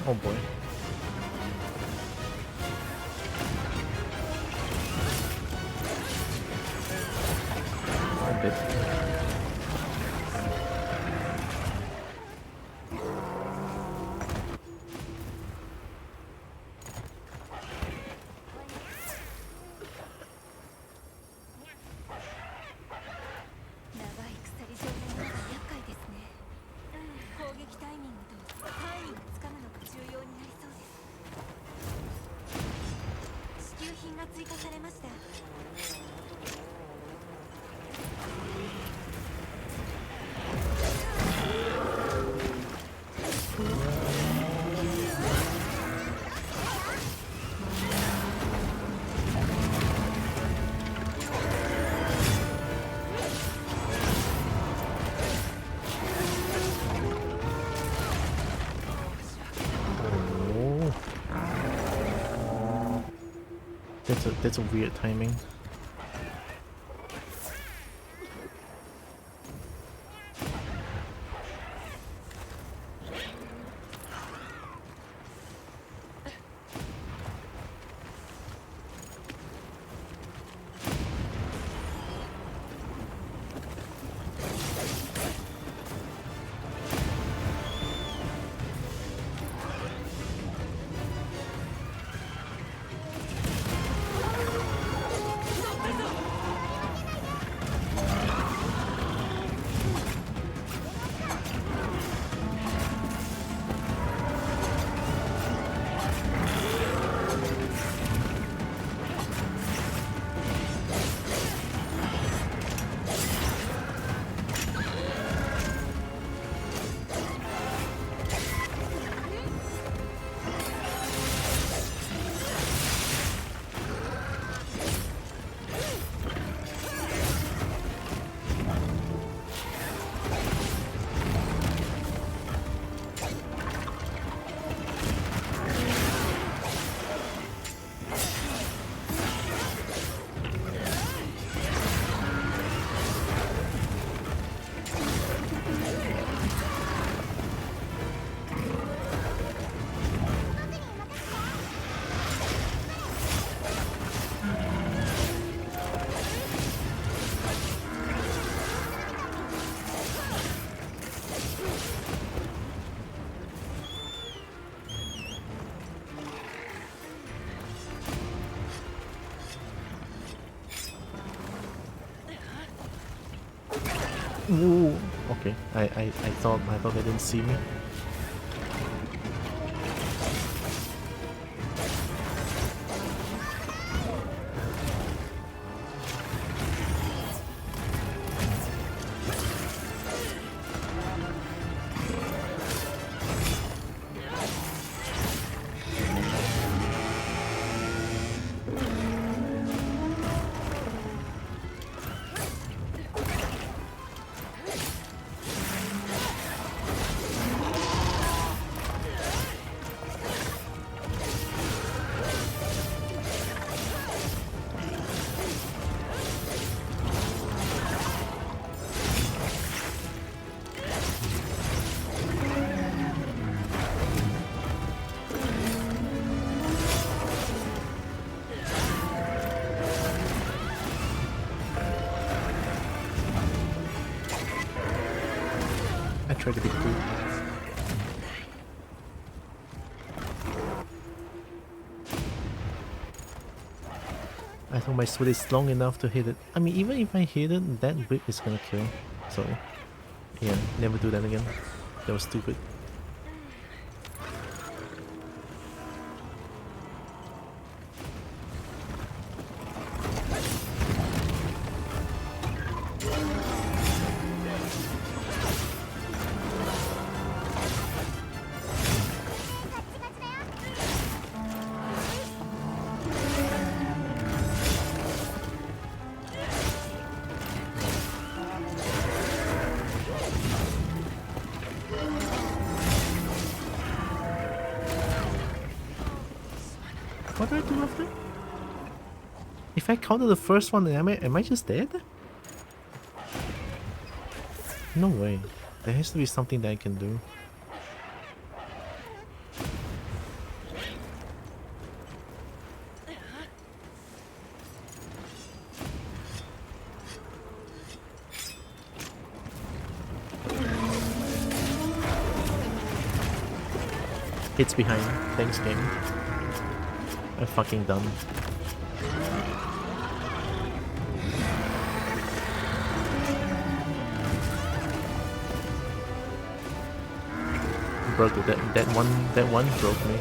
Oh boy. A bit. That's a weird timing. Ooh, okay. I thought they didn't see me. tried to be cool. I thought my sword is long enough to hit it. I mean, even if I hit it, that whip is gonna kill. So, yeah, never do that again. That was stupid. What do I do after? If I counter the first one, am I just dead? No way. There has to be something that I can do. Hits behind. Thanks, game. I'm fucking done. Broke it. That one broke me.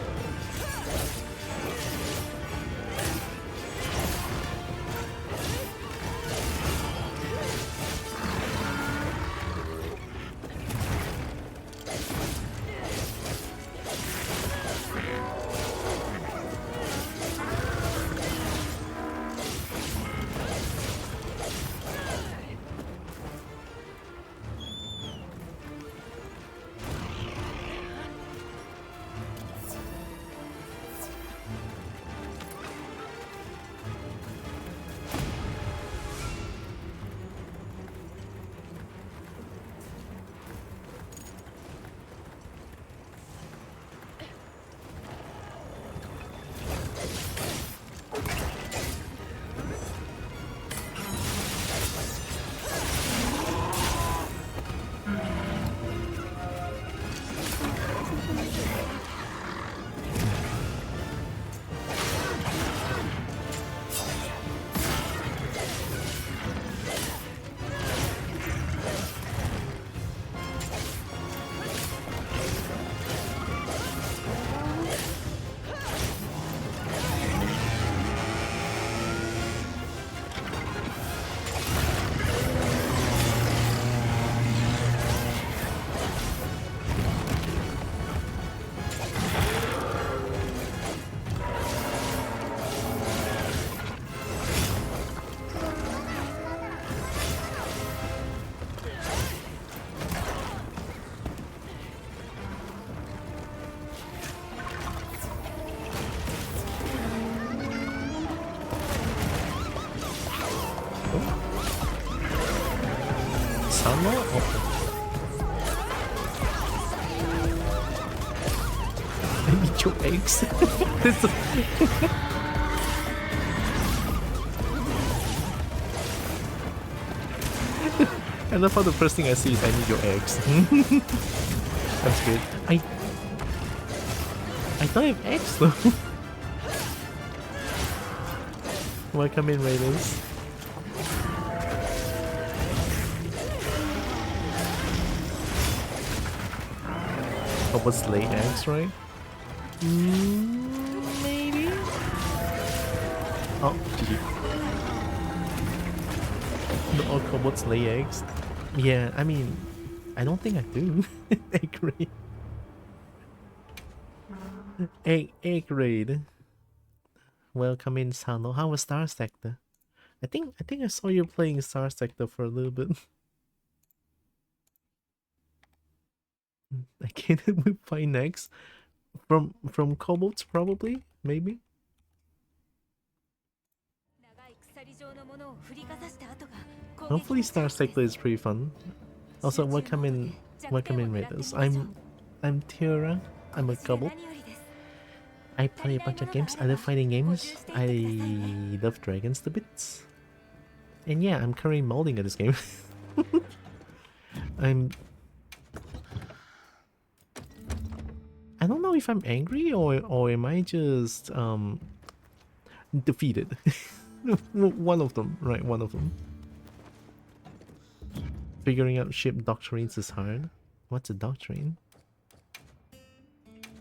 Summer? Oh. I eat your eggs. This I love how the first thing I see is I need your eggs. That's good. I don't have eggs though. Welcome in, Raiders. Cobots lay eggs, right? Maybe? Oh, GG. No, all cobots lay eggs? Yeah, I mean, I don't think I do. Egg raid. Egg raid. Welcome in, Sano. How was Star Sector? I think I saw you playing Star Sector for a little bit. I can't find next. From Cobalts, probably, maybe. Hopefully Star Sector is pretty fun. Also, welcome in Raiders. I'm Tiara. I'm a Cobalt. I play a bunch of games. I love fighting games. I love dragons to bits. And yeah, I'm currently molding at this game. I'm I don't know if I'm angry or am I just defeated. One of them, right? One of them. Figuring out ship doctrines is hard. What's a doctrine?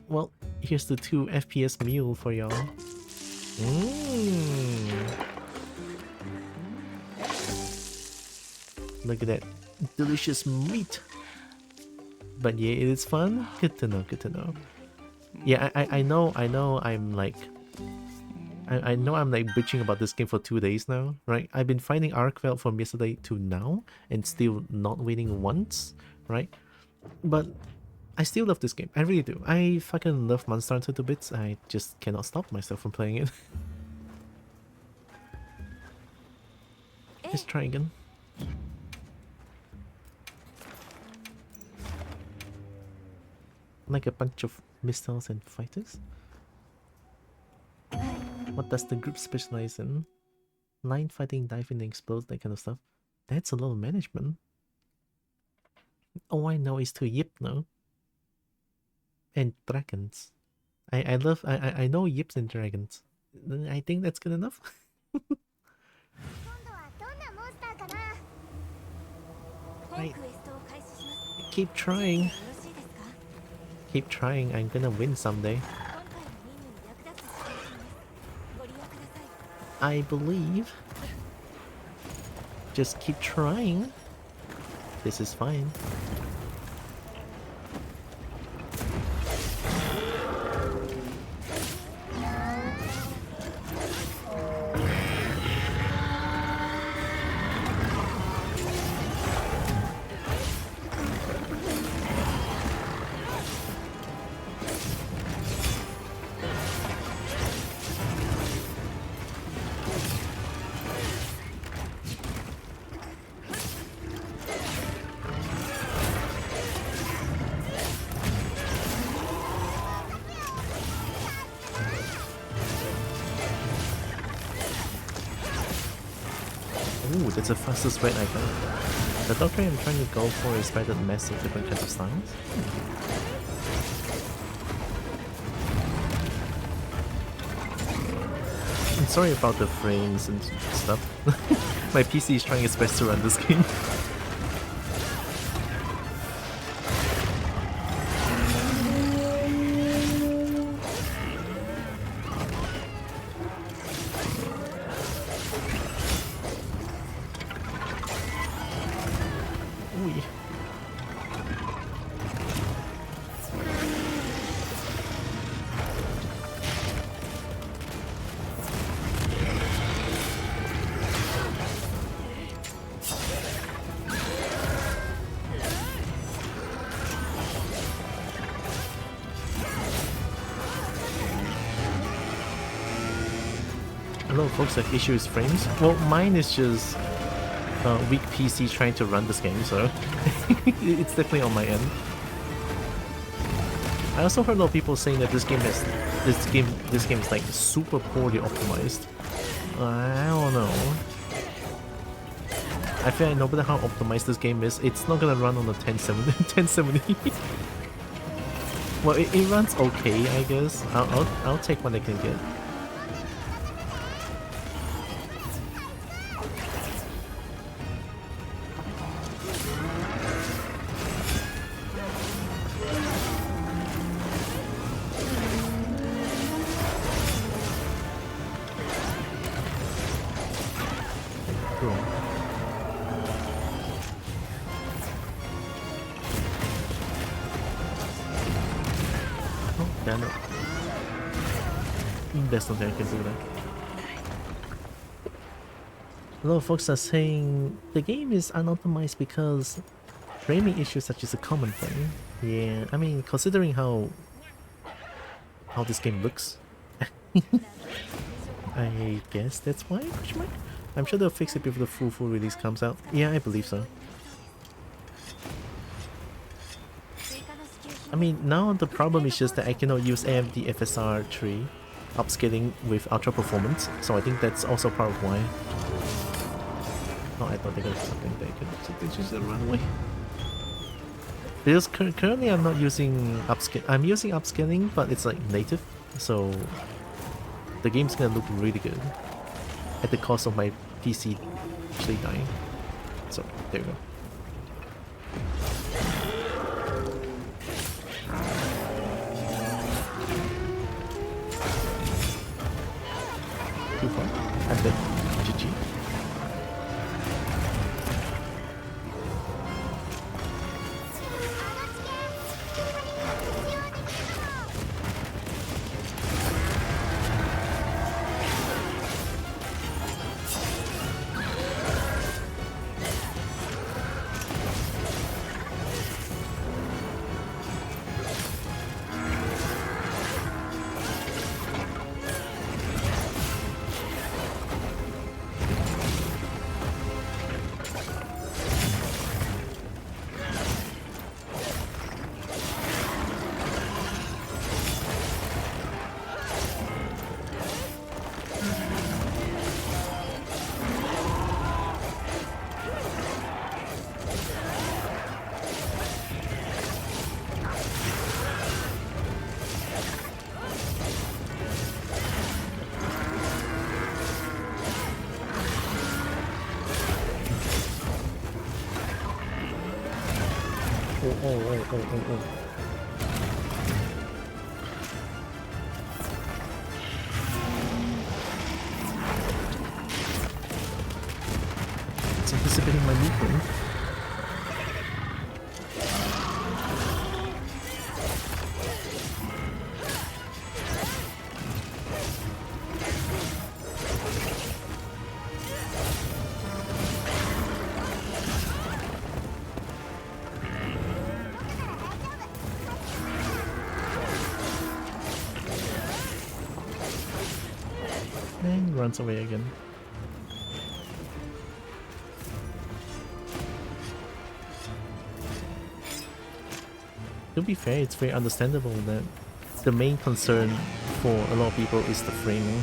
Well, here's the 2 FPS meal for y'all. Look at that delicious meat. But yeah, it is fun. Good to know, good to know. Yeah, I know I'm like I know I'm like bitching about this game for 2 days now, right? I've been finding Arkveld from yesterday to now and still not winning once, right? But I still love this game. I really do. I fucking love Monster Hunter to bits. I just cannot stop myself from playing it. Let's try again. Like a bunch of missiles and fighters. What does the group specialize in? Line fighting, diving, explode, that kind of stuff. That's a lot of management. All I know is to Hypno. And dragons. I know yips and dragons. I think that's good enough. I keep trying. Keep trying. I'm gonna win someday. I believe. Just keep trying. This is fine. It's the fastest rate I got. The doctrine I'm trying to go for is better than massive different kinds of styles. I'm sorry about the frames and stuff. My PC is trying its best to run this game. A lot of folks have issues with frames. Well, mine is just weak PC trying to run this game, so it's definitely on my end. I also heard a lot of people saying that this game is like super poorly optimized. I don't know. I feel like no matter how optimized this game is, it's not gonna run on the 1070. Well, it runs okay, I guess. I'll take what I can get. There's nothing I can do there. A lot of folks are saying the game is unoptimized because framing issues such as a common thing. Yeah, I mean, considering how this game looks, I guess that's why? I'm sure they'll fix it before the full release comes out. Yeah, I believe so. I mean, now the problem is just that I cannot use AMD FSR 3 upscaling with ultra performance, so I think that's also part of why. Oh, I thought they got something they could just run away. Because currently I'm not using upscale. I'm using upscaling, but it's like native, so the game's gonna look really good at the cost of my PC actually dying. So there you go. Too far. I'm dead. GG. Oh. It's anticipating my movement. And runs away again. To be fair, it's very understandable that the main concern for a lot of people is the framing.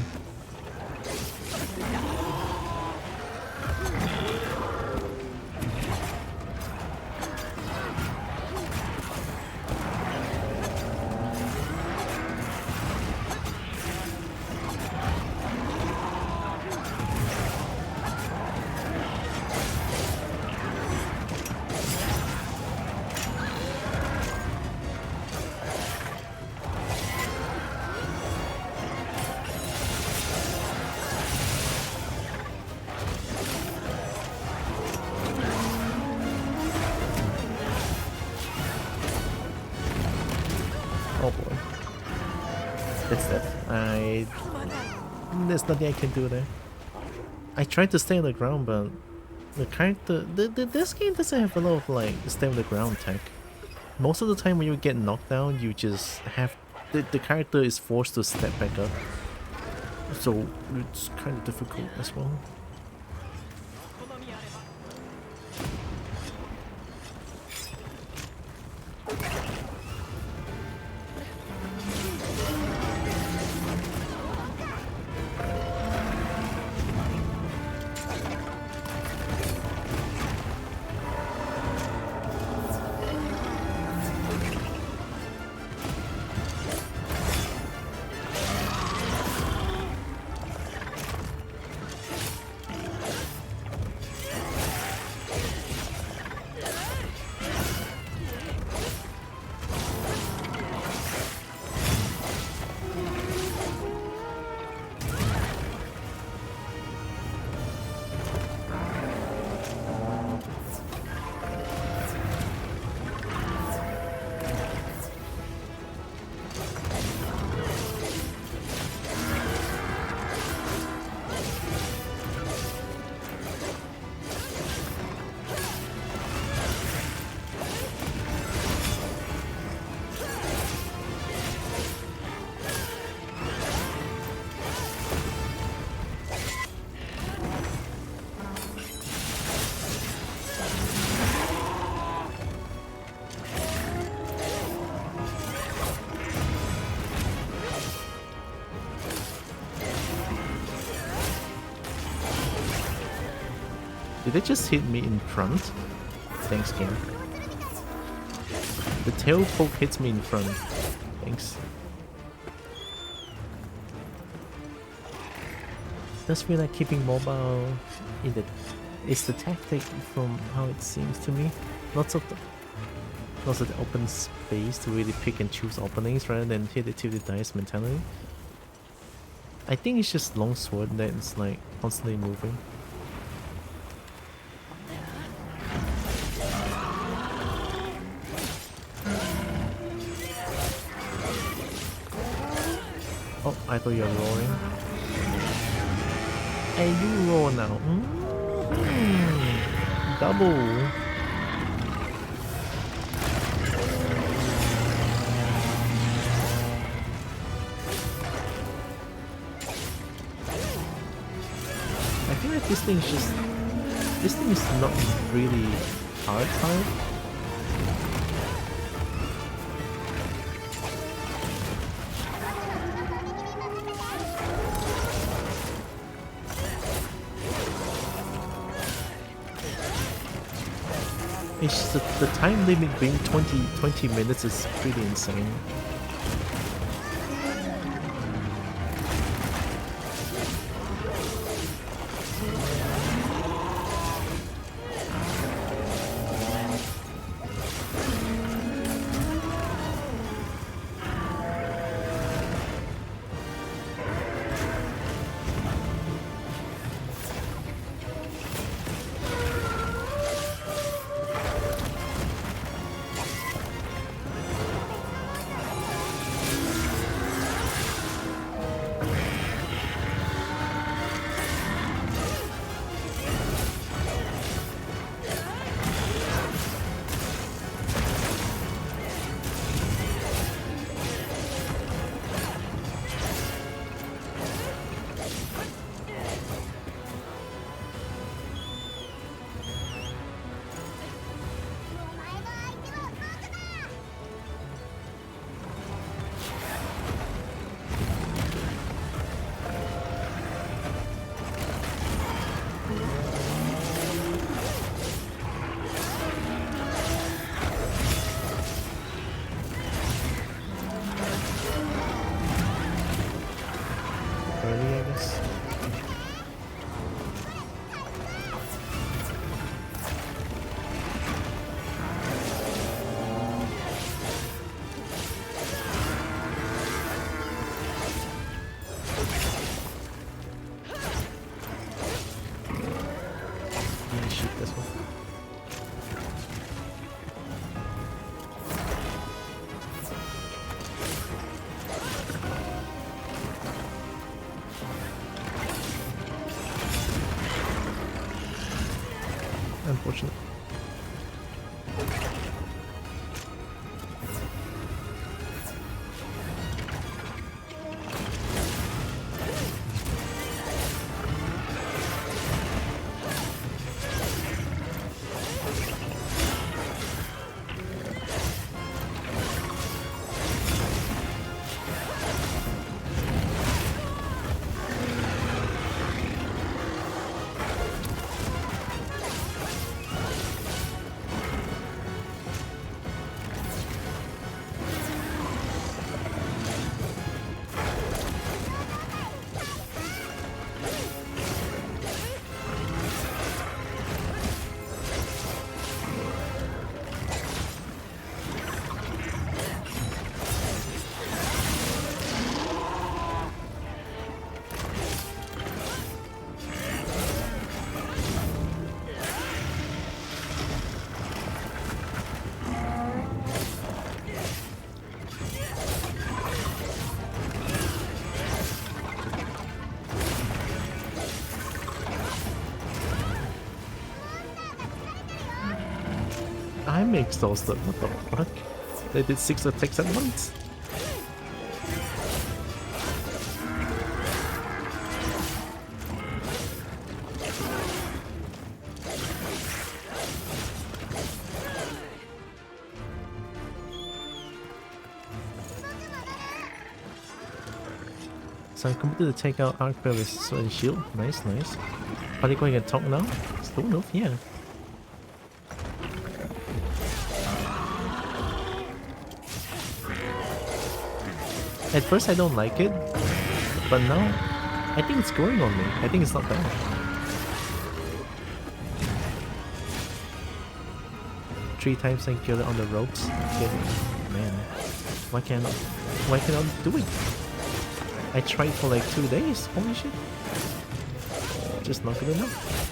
Oh boy. That's that. There's nothing I can do there. I tried to stay on the ground, but the character... this game doesn't have a lot of like stay on the ground tech. Most of the time when you get knocked down, you just have... the character is forced to step back up. So it's kind of difficult as well. Did they just hit me in front? Thanks, game. The tail poke hits me in front. Thanks. Does feel like keeping mobile in the is the tactic from how it seems to me. Lots of the open space to really pick and choose openings rather than hit it to the dice mentality. I think it's just longsword that's like constantly moving. Oh, I thought you were roaring. Hey, you roar now. Double. I feel like this thing is not really hard. It's just the time limit being 20 minutes is pretty insane. Unfortunate. I'm exhausted, what the fuck? They did 6 attacks at once. So I completed the takeout arc with sword and shield. Nice, nice. Are they going to talk now? Still enough, yeah. At first I don't like it, but now I think it's growing on me. I think it's not bad. Three times I killed it on the ropes. Okay. Man, why can't I do it? I tried for like 2 days. Holy shit! Just not good enough.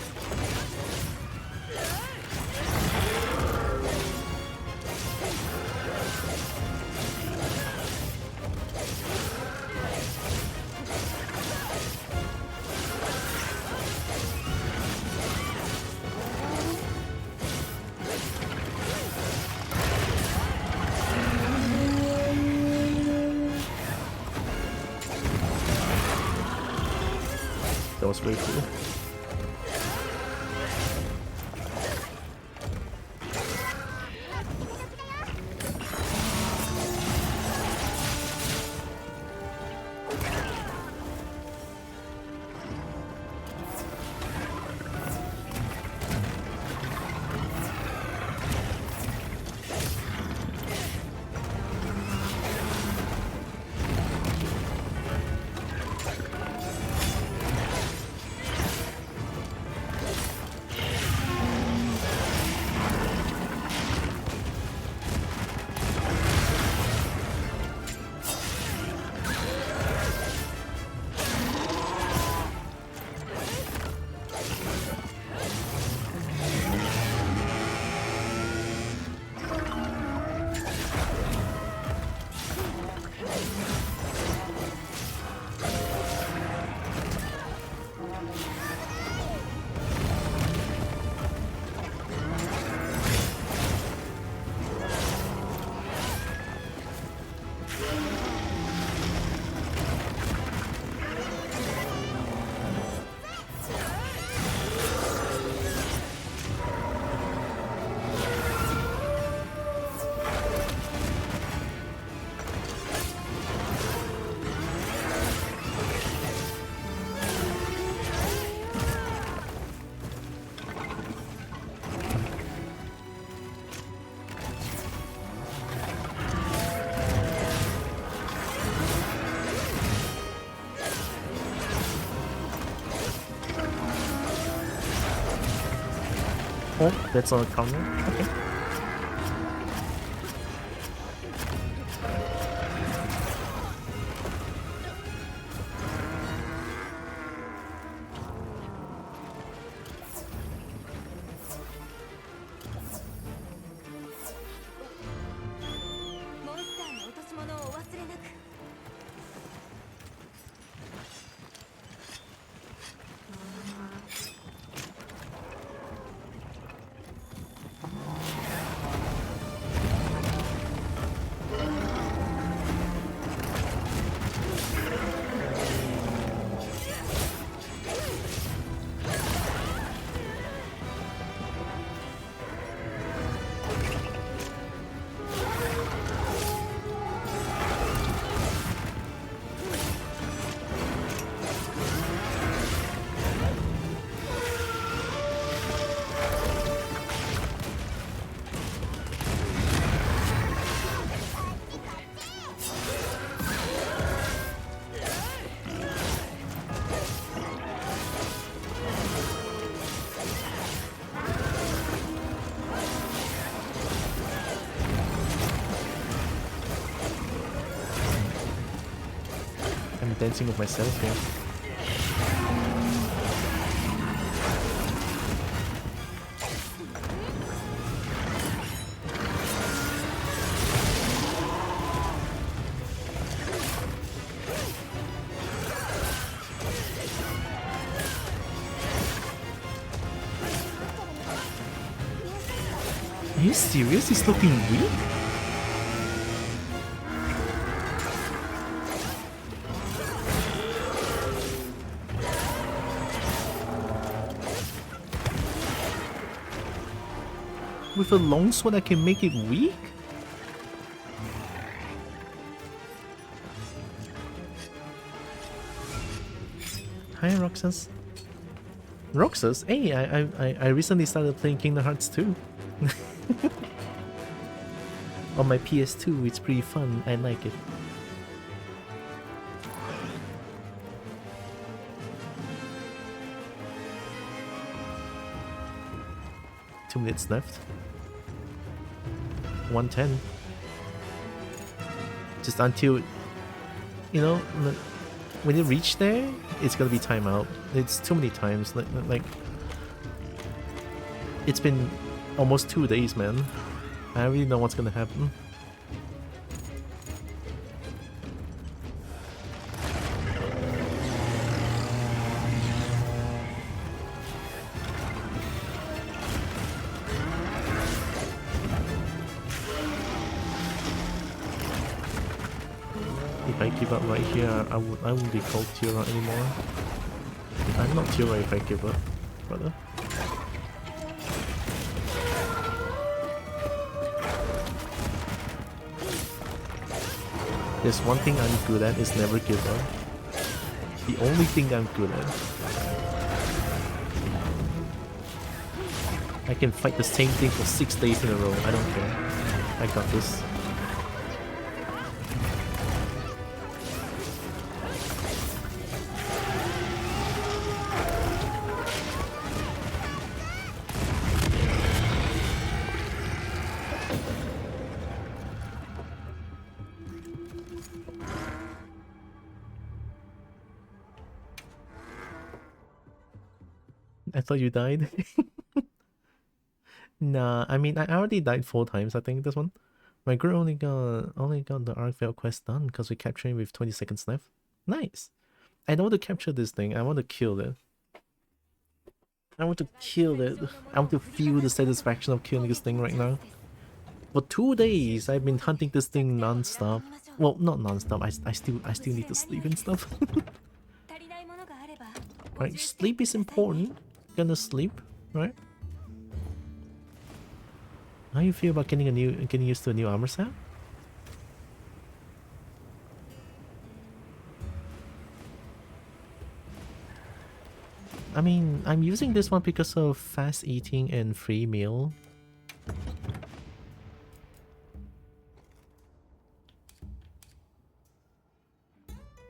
That was very cool. Oh, that's on a counter. Okay. I'm dancing with myself here. Are you serious? He's looking weak? With a longsword I can make it weak? Hi Roxas. Roxas? Hey, I recently started playing Kingdom Hearts 2. On my PS2, it's pretty fun. I like it. 2 minutes left. 110. Just until, you know, when you reach there, it's gonna be timeout. It's too many times. Like it's been almost 2 days, man. I already know what's gonna happen. If I give up right here, I won't be called Tiora anymore. I'm not Tiora if I give up, brother. There's one thing I'm good at is never give up. The only thing I'm good at. I can fight the same thing for 6 days in a row. I don't care. I got this. I thought you died. Nah, I mean I already died 4 times. I think this one. My girl only got the Arkvale quest done because we captured him with 20 seconds left. Nice. I don't want to capture this thing. I want to kill it. I want to kill it. I want to feel the satisfaction of killing this thing right now. For 2 days, I've been hunting this thing non-stop. Well, not non-stop. I still need to sleep and stuff. Right, sleep is important. Gonna sleep, right? How you feel about getting used to a new armor set? I mean, I'm using this one because of fast eating and free meal.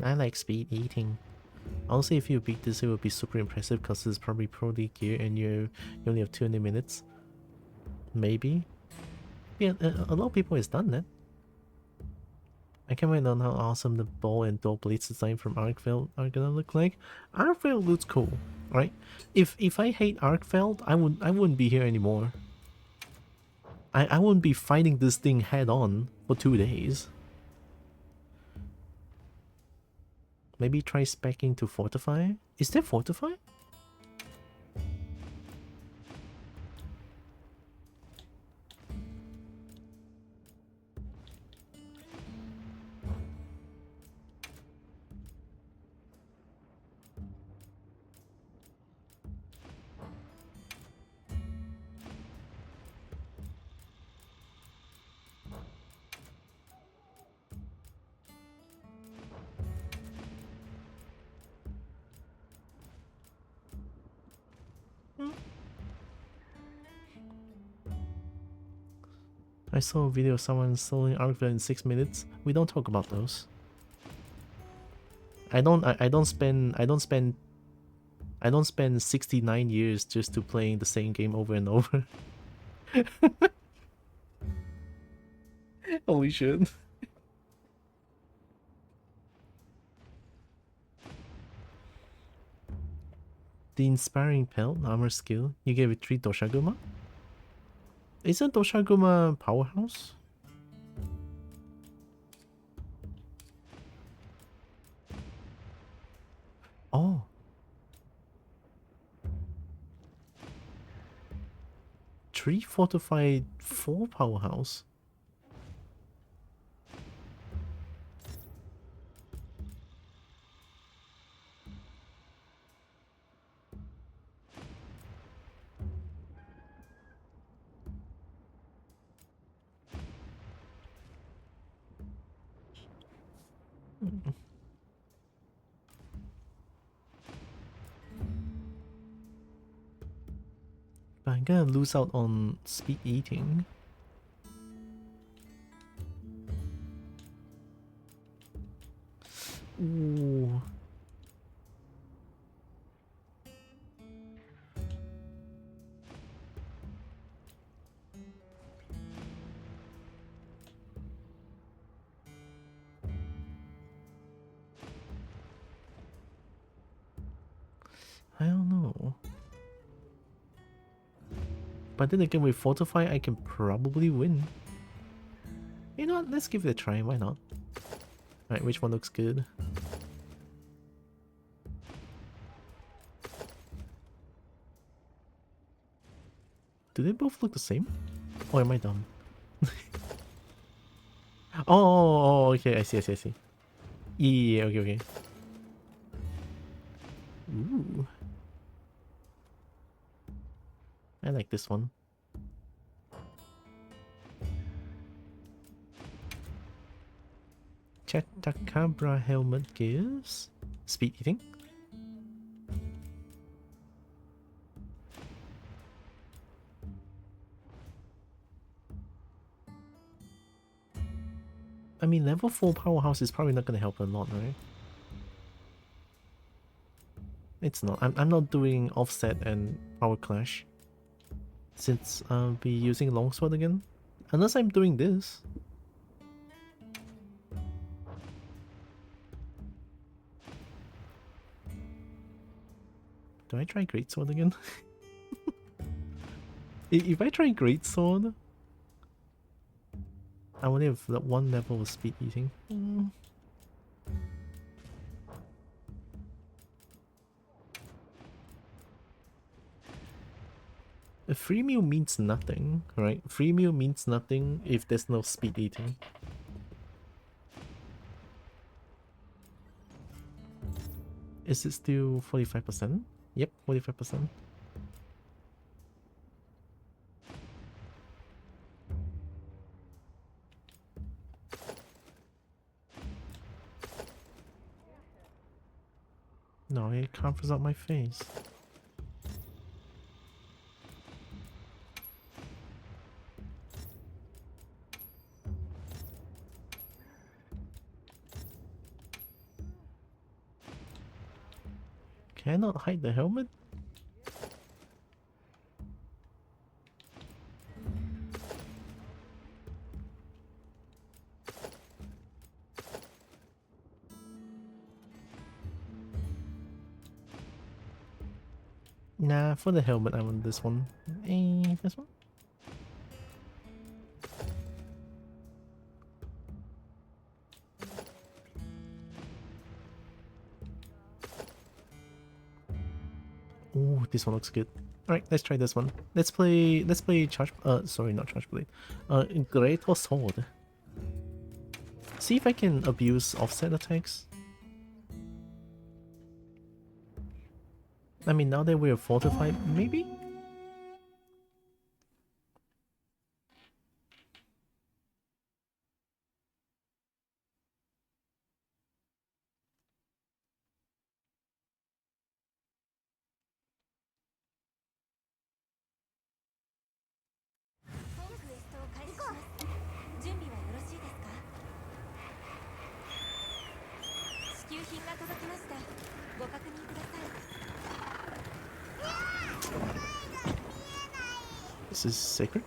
I like speed eating. Honestly, if you beat this, it would be super impressive because it's probably Pro League gear and you only have 200 minutes. Maybe. Yeah, a lot of people has done that. I can't wait on how awesome the bow and dual blades design from Arkveld are gonna look like. Arkveld looks cool, right? If I hate Arkveld, I wouldn't be here anymore. I wouldn't be fighting this thing head on for 2 days. Maybe try speccing to Fortify? Is there Fortify? I saw a video of someone selling Arkveld in 6 minutes. We don't talk about those. I don't spend 69 years just to playing the same game over and over. Holy shit. The inspiring pelt armor skill. You gave it 3 Doshaguma? Isn't Doshaguma powerhouse? Oh. Three fortified 4 powerhouse. But I'm gonna lose out on speed eating. Ooh. Oh. But then again, with Fortify, I can probably win. You know what? Let's give it a try. Why not? Alright, which one looks good? Do they both look the same? Or am I dumb? Oh, okay. I see. Yeah, okay. Ooh. I like this one. Chatacabra helmet gives speed eating. I mean, level 4 powerhouse is probably not going to help a lot, right? It's not. I'm not doing offset and power clash. Since I'll be using longsword again. Unless I'm doing this. Do I try greatsword again? If I try greatsword, I only have that one level of speed eating. A free meal means nothing, right? Free meal means nothing if there's no speed eating. Is it still 45%? Yep, 45%. No, it covers up my face. Cannot hide the helmet? Nah, for the helmet I want this one. This one? Ooh, this one looks good. Alright, let's try this one. Let's play charge sorry, not charge blade. Greater sword. See if I can abuse offset attacks. I mean, now that we're fortified, maybe? This is sacred?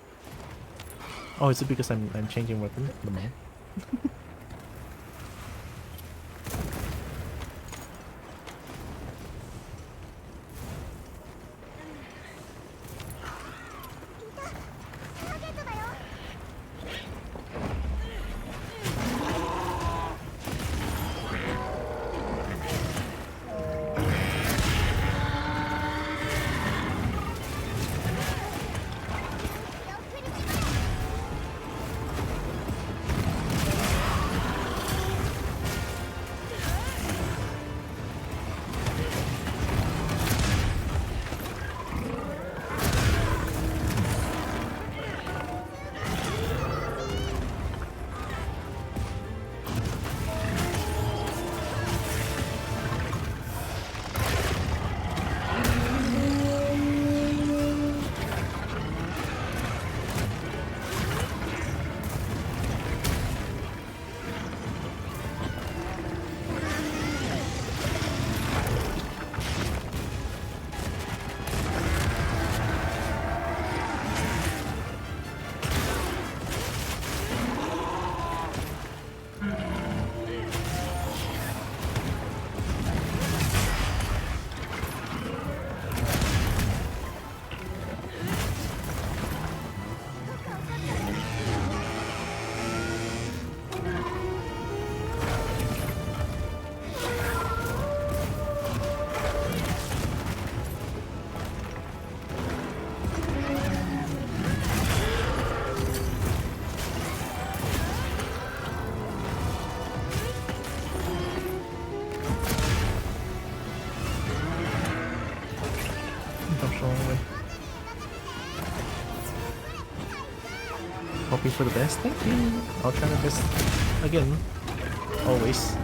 Oh, is it because I'm changing weapon? No. Hoping for the best. Thank you. I'll try my best again. Always.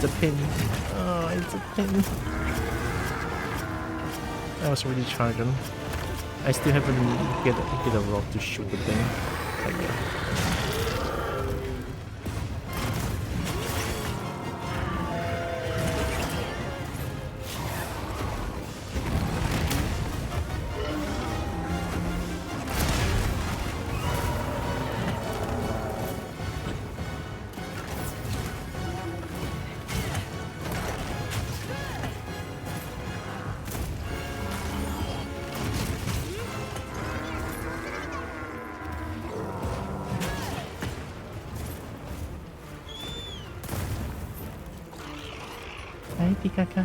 It's a pin. Oh, it's a pin. I was already charging. I still haven't get a rock to shoot the thing. But yeah. Hi, Tikaka.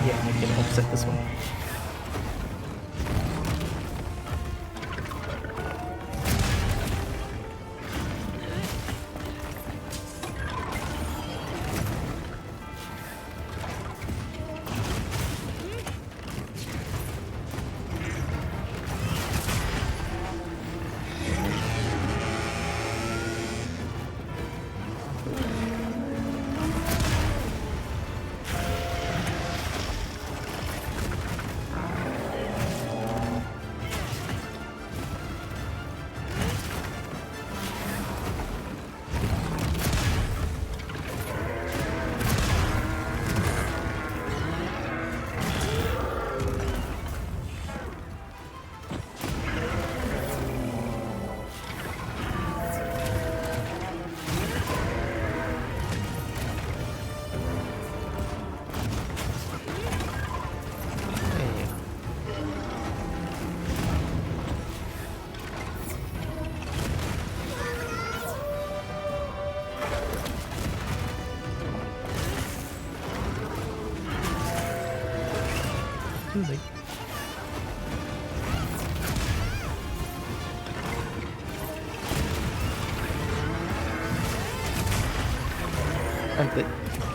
Yeah, I can offset this one. Too late. I'm dead.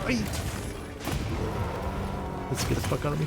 Wait. Let's get the fuck out of me.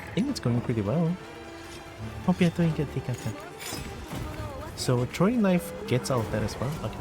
I think it's going pretty well. Hope you're doing good, Tikaka. So throwing knife gets out of that as well? Okay.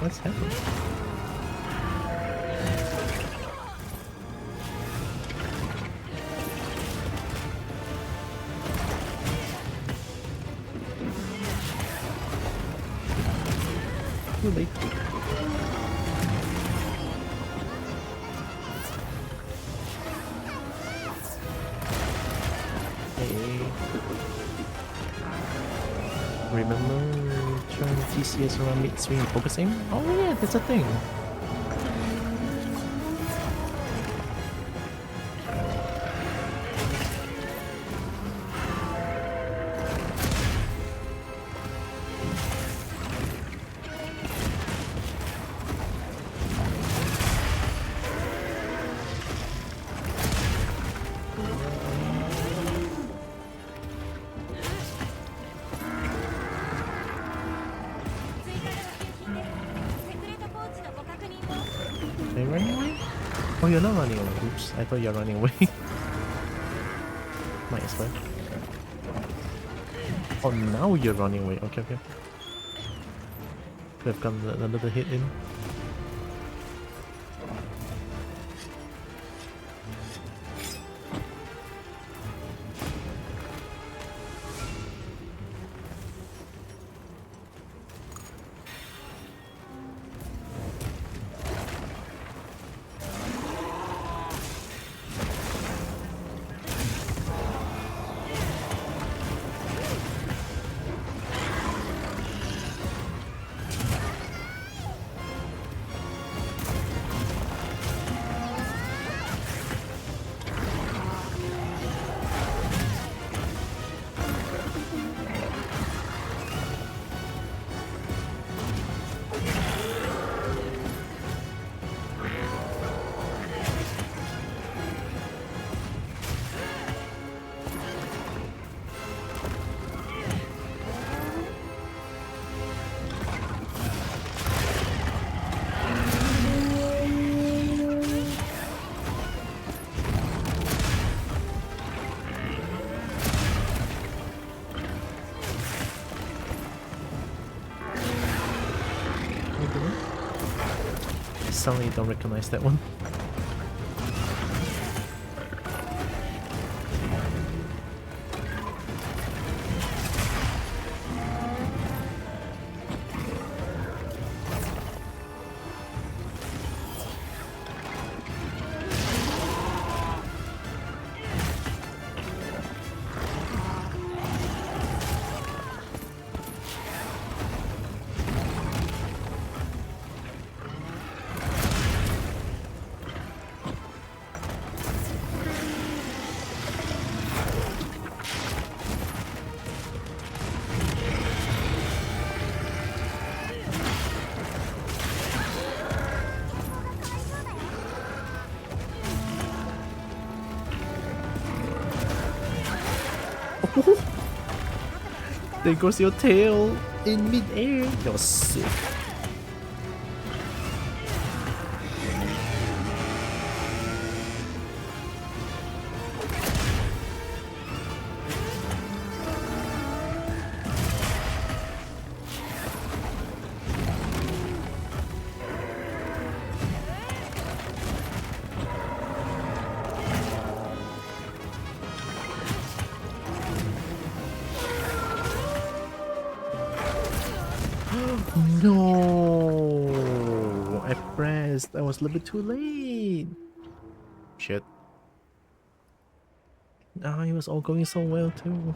What's happening? Too late. Hey. Remember trying TCS around mid-swing focusing? Oh yeah, that's a thing. Are you running away? Oh, you're not running away. Oops, I thought you're running away. Might as well. Oh, now you're running away. Okay, okay. Could have gotten another hit in. Suddenly don't recognize that one. There goes your tail in mid-air. That was sick. No, I pressed. I was a little bit too late. Shit. Ah, it was all going so well too.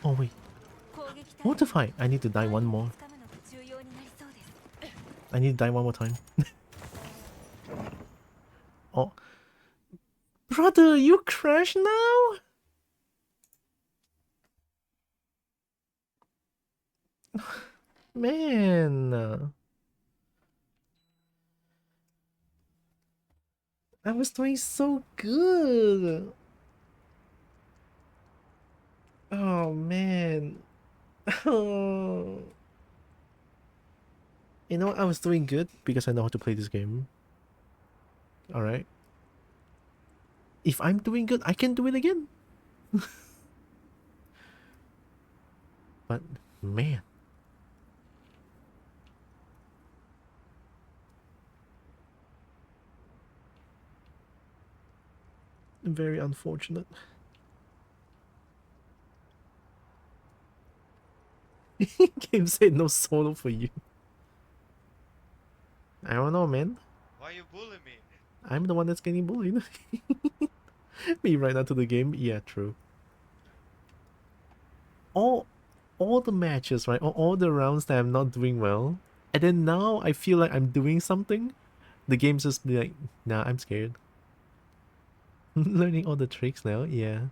Oh wait, Mortify! I need to die one more. I need to die one more time. Oh. Brother, you crash now? Man. I was doing so good. Oh man. Oh. You know, I was doing good because I know how to play this game. Alright. If I'm doing good, I can do it again. But man, very unfortunate. Game said no solo for you. I don't know, man. Why you bully me? I'm the one that's getting bullied. Me right now to the game. Yeah, true. All the matches, right? All the rounds that I'm not doing well, and then now I feel like I'm doing something. The game's just be like, nah, I'm scared. Learning all the tricks now, yeah.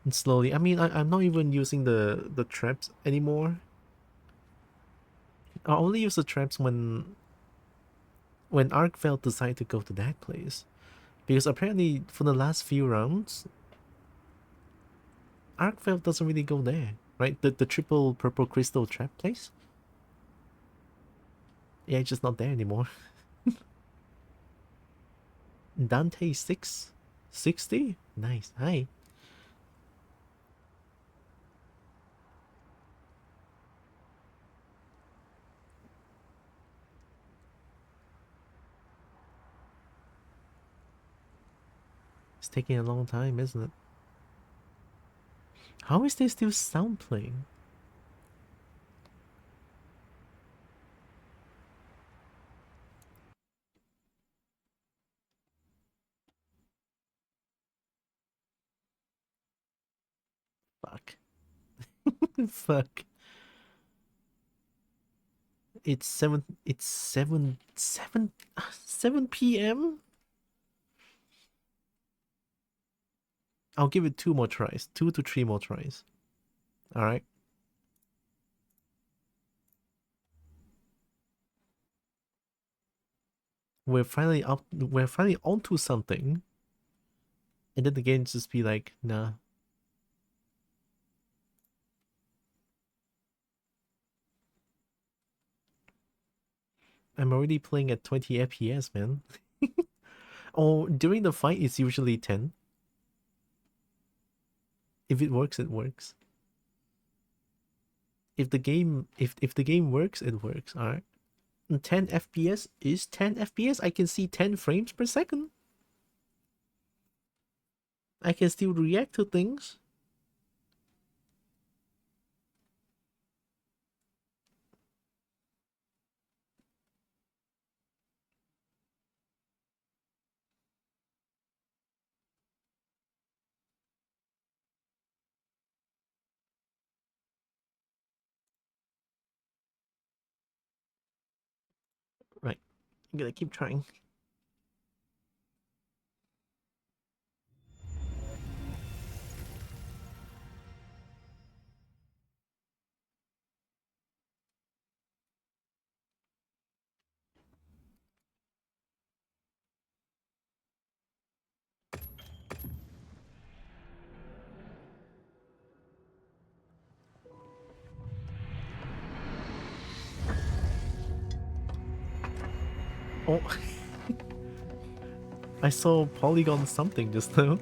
And slowly. I mean, I'm not even using the traps anymore. I only use the traps when Arkveld decided to go to that place. Because apparently for the last few rounds, Arkveld doesn't really go there, right? The triple purple crystal trap place? Yeah, it's just not there anymore. Dante 660? Nice. Hi. It's taking a long time, isn't it? How is there still sound playing? Fuck. Fuck. It's 7 p.m. I'll give it 2 more tries. 2 to 3 more tries. Alright. We're finally onto something. And then the game just be like, nah. I'm already playing at 20 FPS, man. Oh, during the fight it's usually 10. If it works, it works. If the game works, it works, alright. 10 FPS is 10 FPS. I can see 10 frames per second. I can still react to things. Right. I'm gonna keep trying. Oh. I saw Polygon something just now.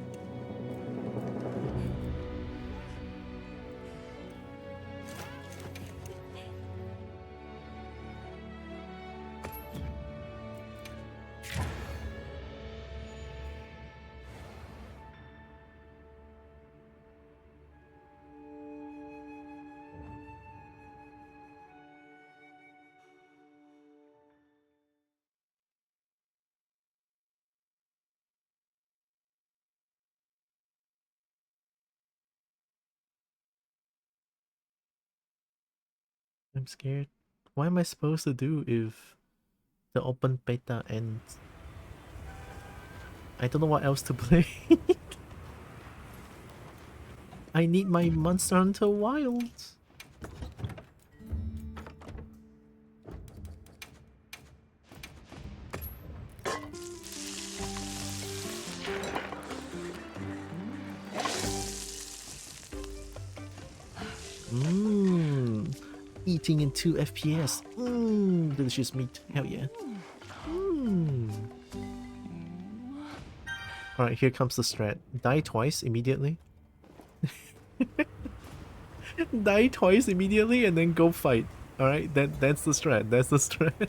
I'm scared. What am I supposed to do if the open beta ends? I don't know what else to play. I need my Monster Hunter Wilds. Eating in 2 FPS. Delicious meat. Hell yeah. Alright, here comes the strat. Die twice immediately. Die twice immediately and then go fight. Alright, that's the strat. That's the strat.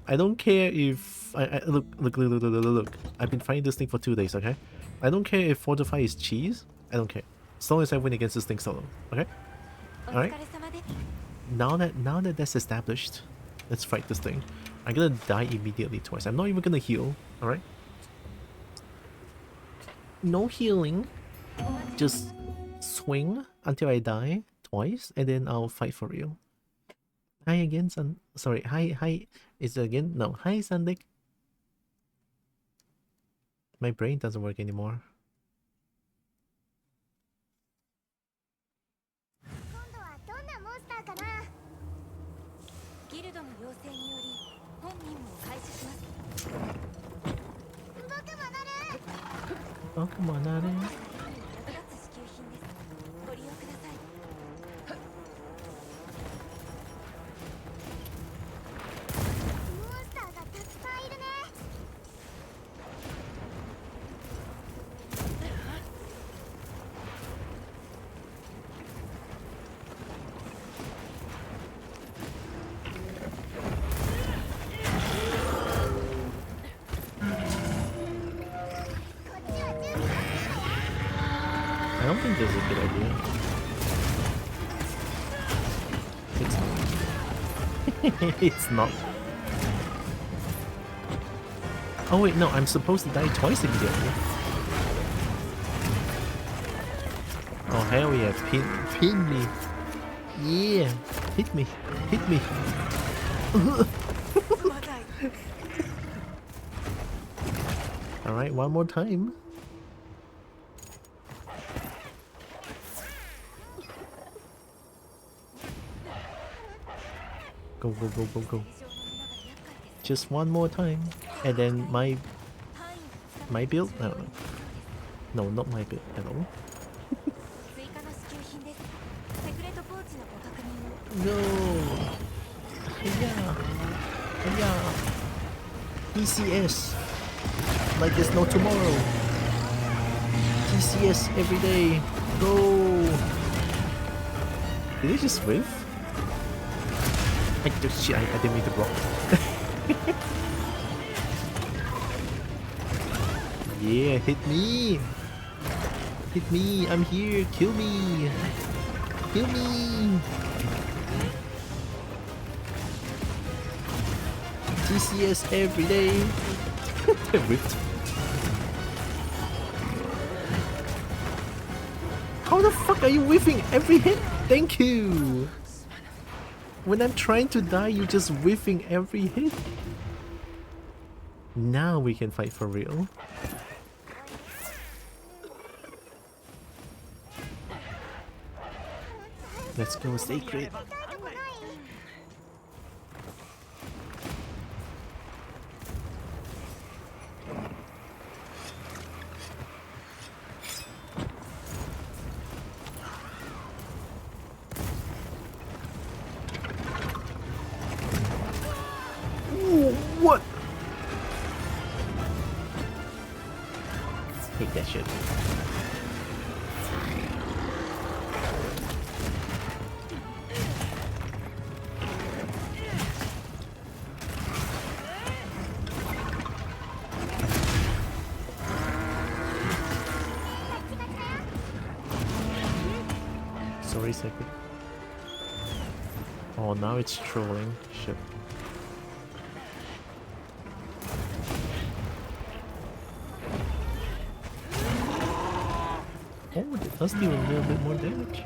I don't care if look. I've been fighting this thing for 2 days, okay? I don't care if Fortify is cheese. I don't care. As long as I win against this thing solo, okay? お Alright. 疲れ様です Now that that's established, let's fight this thing. I'm gonna die immediately twice. I'm not even gonna heal, alright? No healing. Just swing until I die twice, and then I'll fight for real. Hi again, sorry, hi. Is it again? No, hi, Sandik. My brain doesn't work anymore. 今度はどんなモンスターかなギルドの要請により本任務を開始します僕も乗る Oh, come on, Nare. 役立つ支給品ですご利用くださいモンスターがたくさんいるね I don't think this is a good idea. It's it's not. Oh wait, no, I'm supposed to die twice immediately. Oh hell yeah, pin me. Yeah, hit me. Alright, one more time. Go. Just one more time. And then my build? I don't know. No, not my build at all. 追加の支給品ですセクレットポーチのご確認を No! Yeah! TCS! Like there's no tomorrow! TCS every day! Go! Did they just whiff? Shit, I didn't mean to block. Yeah, hit me! Hit me! I'm here! Kill me! Kill me! TCS every day! They whipped. How the fuck are you whiffing every hit? Thank you! When I'm trying to die, you're just whiffing every hit. Now we can fight for real. Let's go, Sacred. Ooh, what? Hate that shit. Sorry, Sacred. Oh, now it's trolling. Shit. Oh, it does deal a little bit more damage.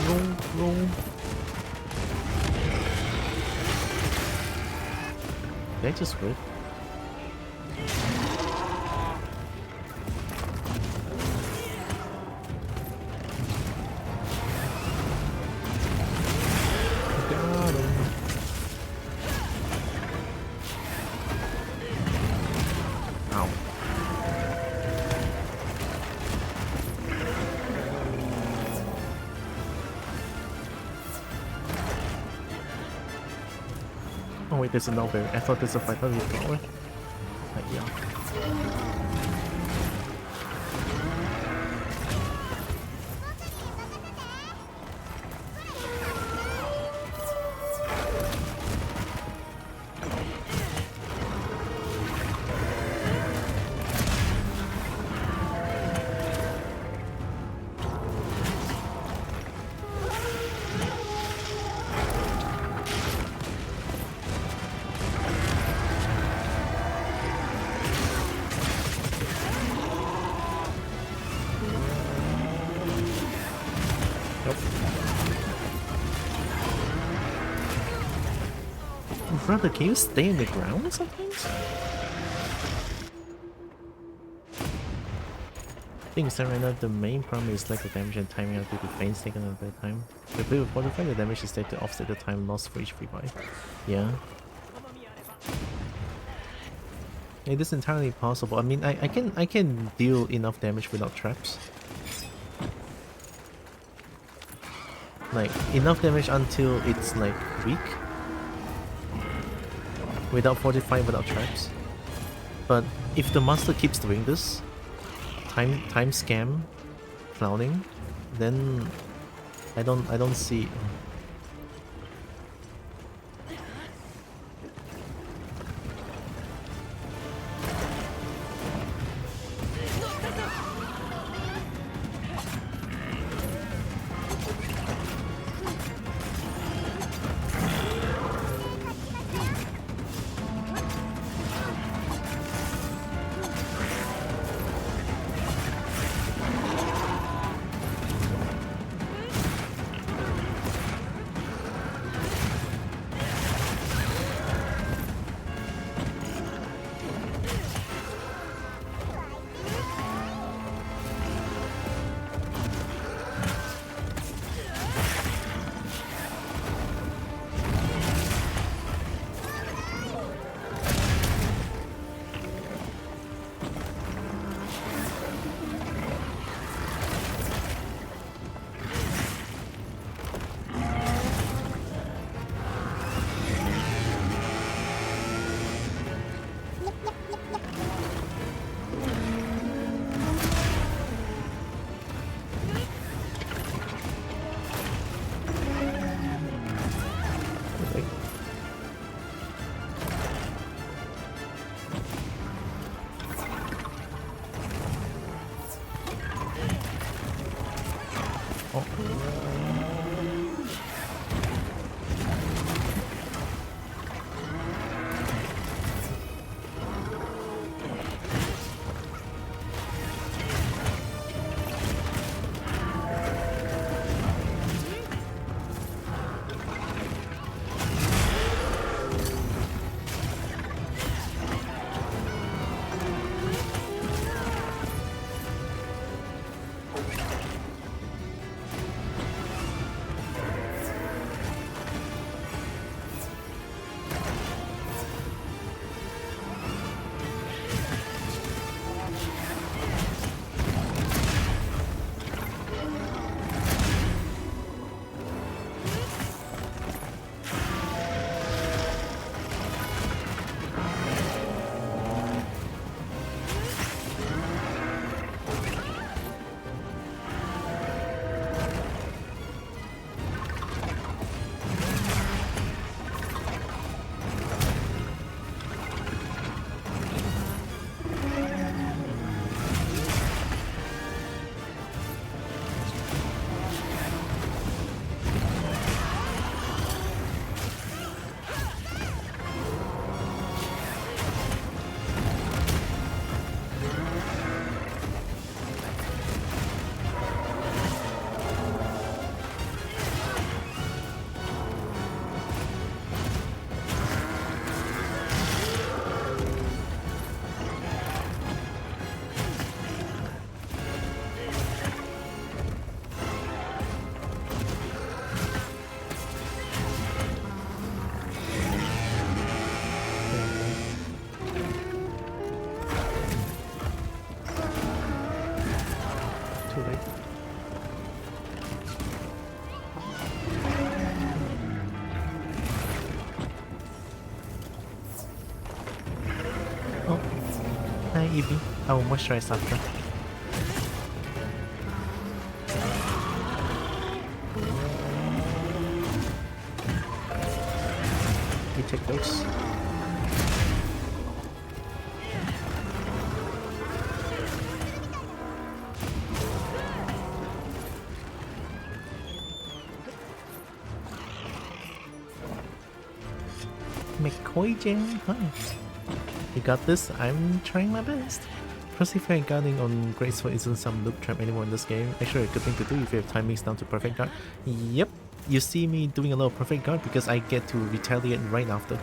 roll. Did I just whip? Got him. Ow. Oh wait, there's another. I thought there's a vitality flower. Yeah. Brother, can you stay in the ground sometimes? Things that right now the main problem is like the damage and timing of the defense taken at that time. If we fortify, the damage is there to offset the time lost for each revive. Yeah. It is entirely possible. I mean I can deal enough damage without traps. Like enough damage until it's like weak. Without fortifying, without traps. But if the master keeps doing this, time scam, clowning, then I don't see. Evie. I will moisturize after. You take those. McCoy-Jan, hi. You got this, I'm trying my best. Persevere guarding on Graceful isn't some loop trap anymore in this game. Actually a good thing to do if you have timings down to perfect guard. Yep, you see me doing a lot of perfect guard because I get to retaliate right after.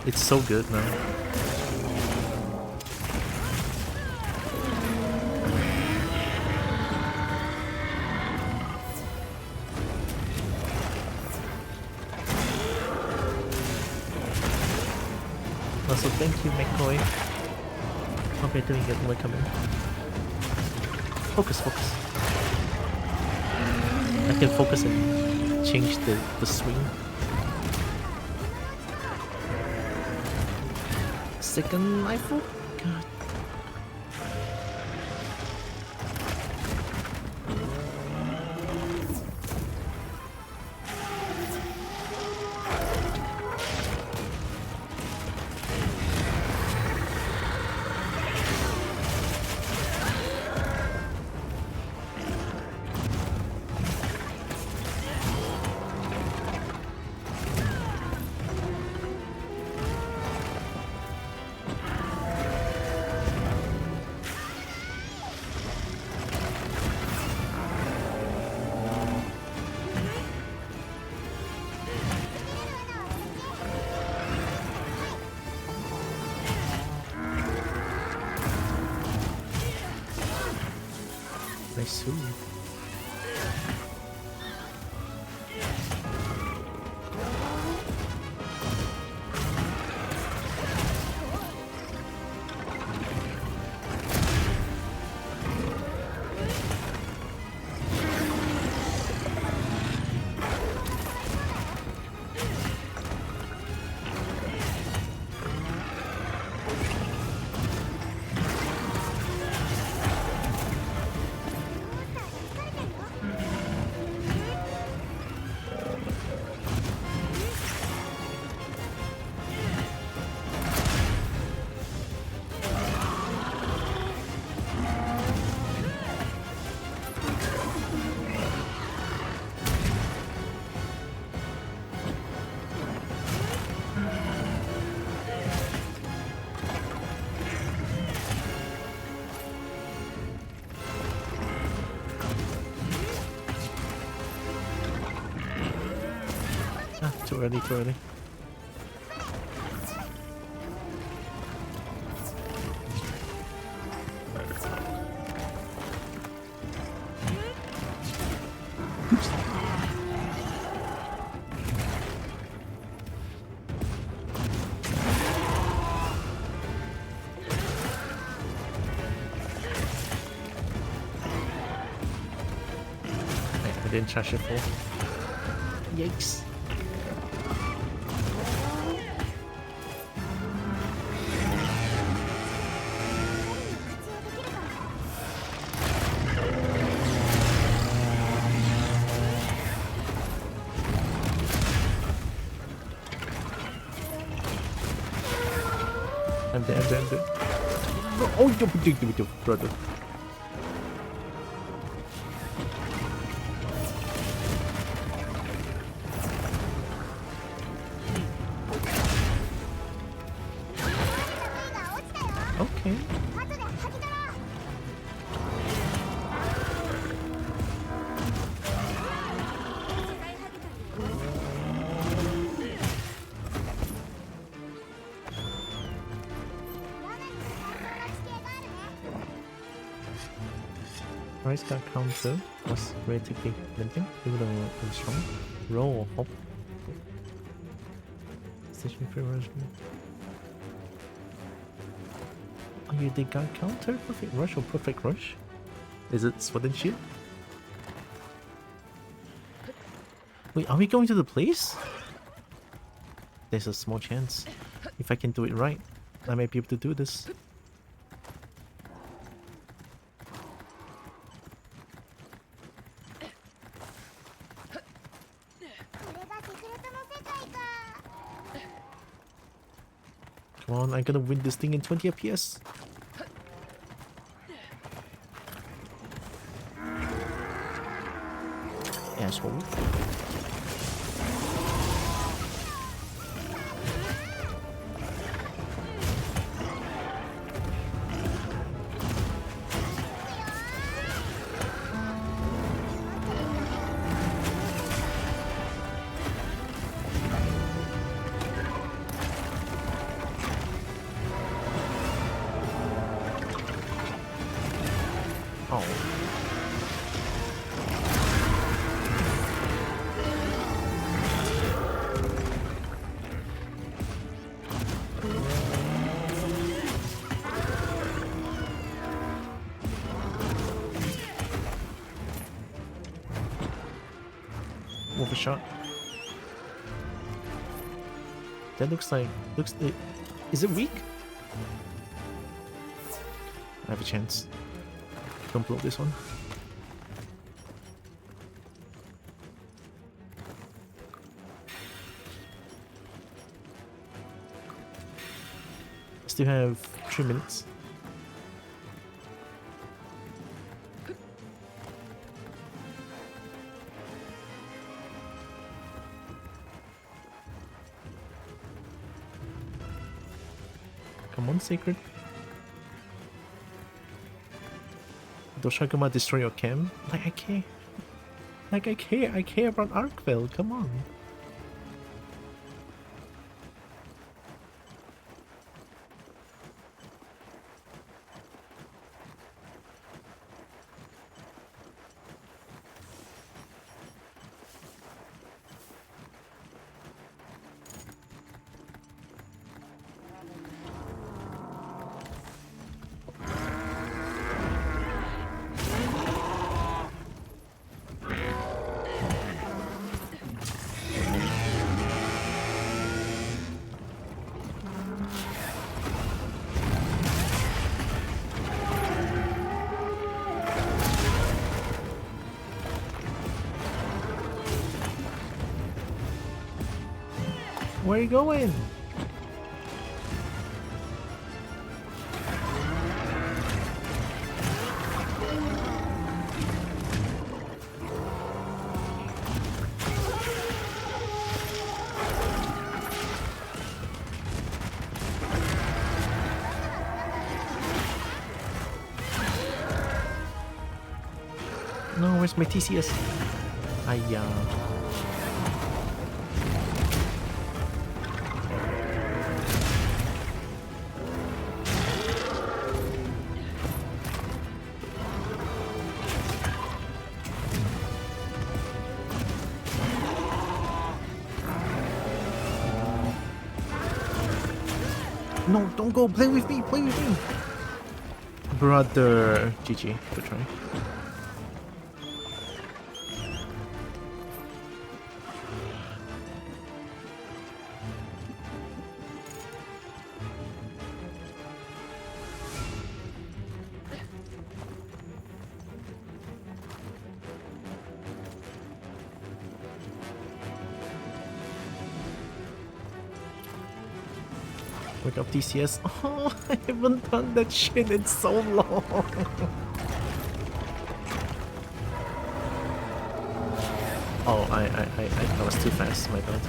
It's so good now. Also, thank you, McCoy. Hope you're doing good. Welcome in. Focus, focus. I can focus and change the swing. Second rifle? God. Nice. Too early, too early. I didn't charge it full. Yikes. I'm dead, I'm dead, I'm dead. Oh, you brother. Okay. Rice Guard counter was relatively limping, even though it was strong. Roll or hop. Station free version. Oh, you did guard counter? Perfect rush or perfect rush? Is it Sword and Shield? Wait, are we going to the place? There's a small chance. If I can do it right. I might be able to do this. Come on, I'm gonna win this thing in 20 FPS. Asshole. Oh. Move a shot. That looks like is it weak? I have a chance. Don't blow this one. Still have 3 minutes. Come on, Sacred. Doshaguma destroy your camp? Like I care. Like I care about Arkveld, come on. Where are you going? No, where's my TCS? Ayya. No, don't go. Play with me. Play with me. Brother. GG. Good try. Wake up TCS. Oh, I haven't done that shit in so long. Oh, I was too fast, my bad.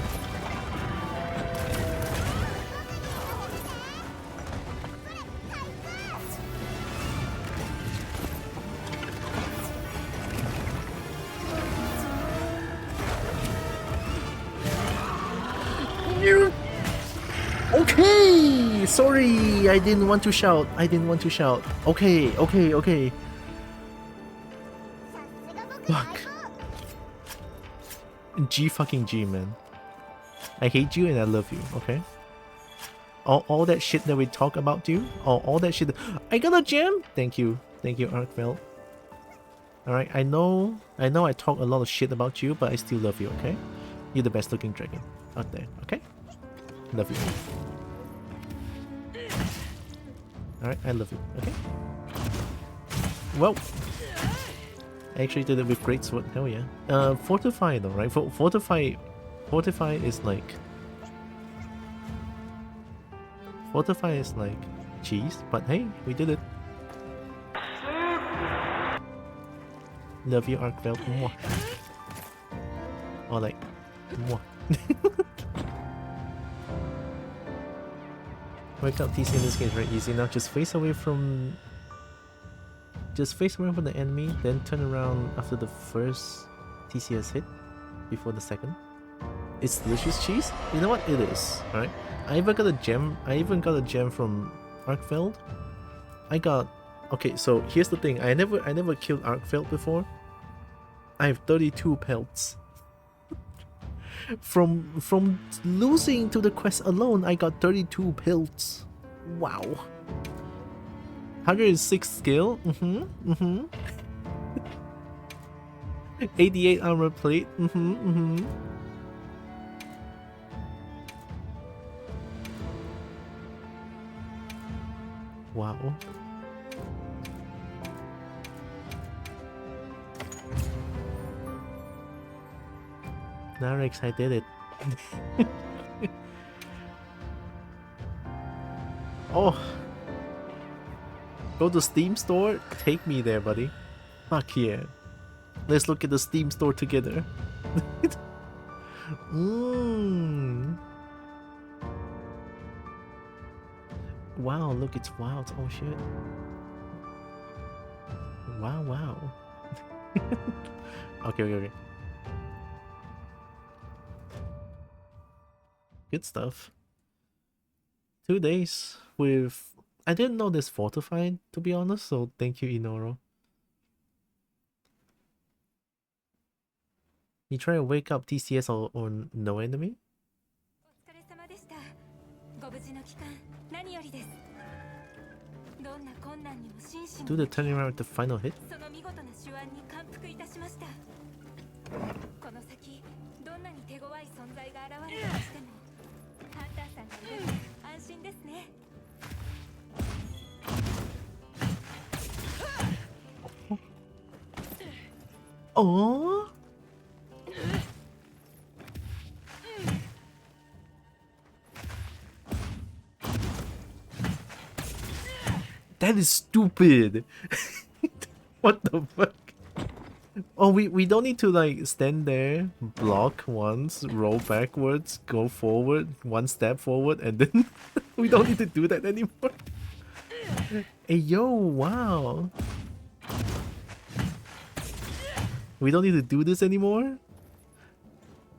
Okay, sorry, I didn't want to shout. I didn't want to shout. Okay, okay, okay. Fuck. G fucking G, man. I hate you and I love you, okay? All that shit that we talk about you, all that shit. I got a gem! Thank you, Arkveld. Alright, I know I talk a lot of shit about you, but I still love you, okay? You're the best looking dragon out there, okay? Love you. Alright, I love you. Okay. Well, I actually did it with great sword. Hell yeah. Fortify though, right? Fortify is like cheese, but hey, we did it. Love you, Arkveld. Mwah. Or like, mwah. Wake up TC in this game is very easy now. Just face away from the enemy, then turn around after the first TCS hit before the second. It's delicious cheese. You know what? It is. Alright. I even got a gem from Arkveld. Okay, so here's the thing. I never killed Arkveld before. I have 32 pelts. From losing to the quest alone, I got 32 pelts. Wow. 106 skill. 88 armor plate. Wow. Narex, I did it. Oh. Go to Steam store? Take me there, buddy. Fuck yeah. Let's look at the Steam store together. Wow, look, it's wild. Oh shit. Wow. Okay. Good stuff. 2 days with... I didn't know this fortified, to be honest, so thank you, Inoro. You try to wake up TCS or no enemy? Do the turning around at the final hit? Oh! That is stupid. What the fuck? Oh, we don't need to like stand there, block once, roll backwards, go forward, one step forward, and then we don't need to do that anymore. Hey yo, wow. We don't need to do this anymore?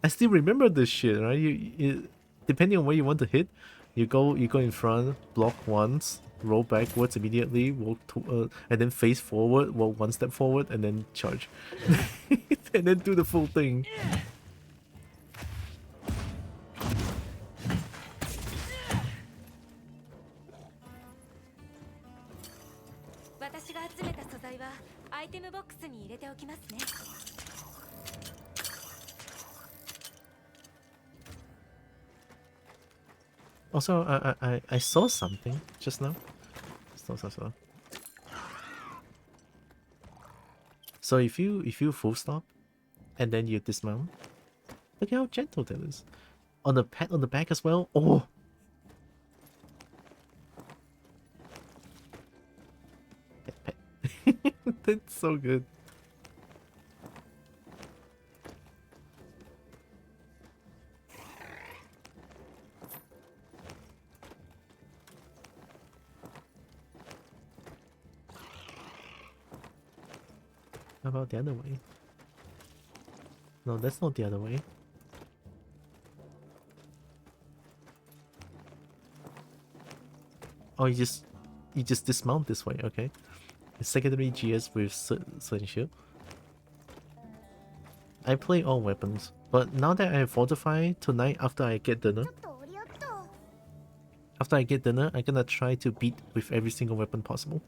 I still remember this shit, right? You depending on where you want to hit, you go in front, block once, roll backwards immediately, walk to, and then face forward, walk one step forward, and then charge. And then do the full thing. Also, I saw something just now. So if you full stop, and then you dismount, look how gentle that is. On the pet on the back as well. Oh. Pet. That's so good. How about the other way? No, that's not the other way. Oh, you just dismount this way, okay. Secondary GS with certain shield. I play all weapons, but now that I have fortify tonight after I get dinner, I'm gonna try to beat with every single weapon possible.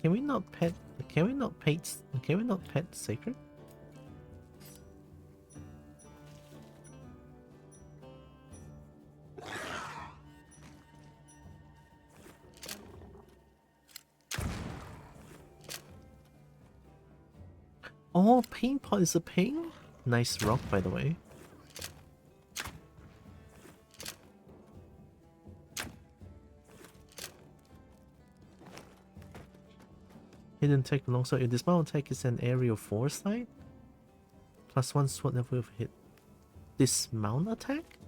Can we not pet? Can we not pet? Can we not pet Sacred? Oh, pain pot is a ping? Nice rock, by the way. Hidden tech alongside your dismount attack is an area of foresight. +1 SWAT level of hit. Dismount attack?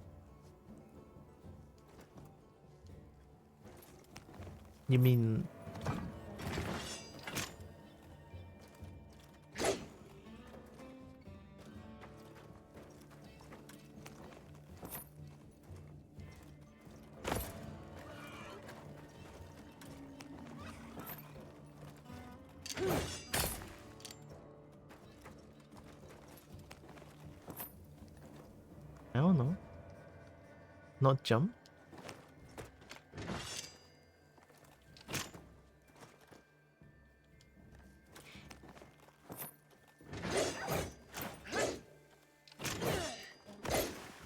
You mean... I don't know. Not jump?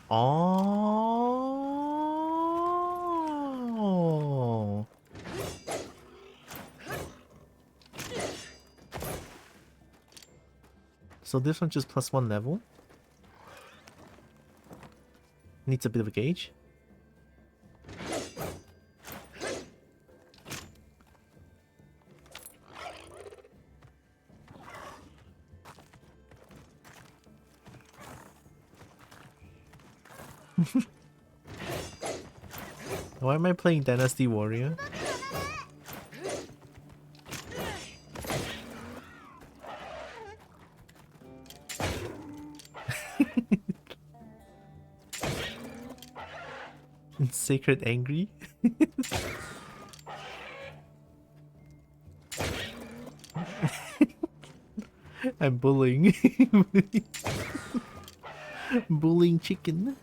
Oh. So this one just +1 level? Needs a bit of a gauge. Why am I playing Dynasty Warrior? Sacred angry? I'm bullying. Bullying chicken.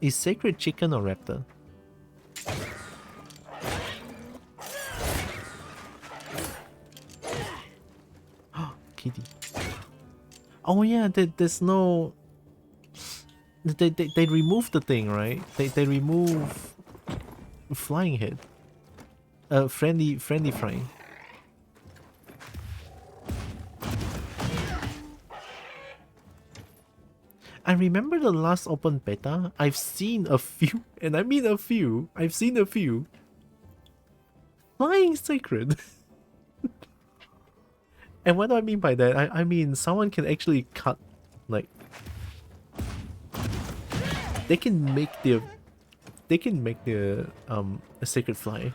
Is Sacred chicken or raptor? Kitty. Oh yeah, there's no... They remove the thing, right? They remove flying hit. Friendly flying. I remember the last open beta, I've seen a few, and I mean a few, I've seen a few. Flying Sacred. And what do I mean by that? I mean someone can actually cut, like... They can make the a Sacred fly.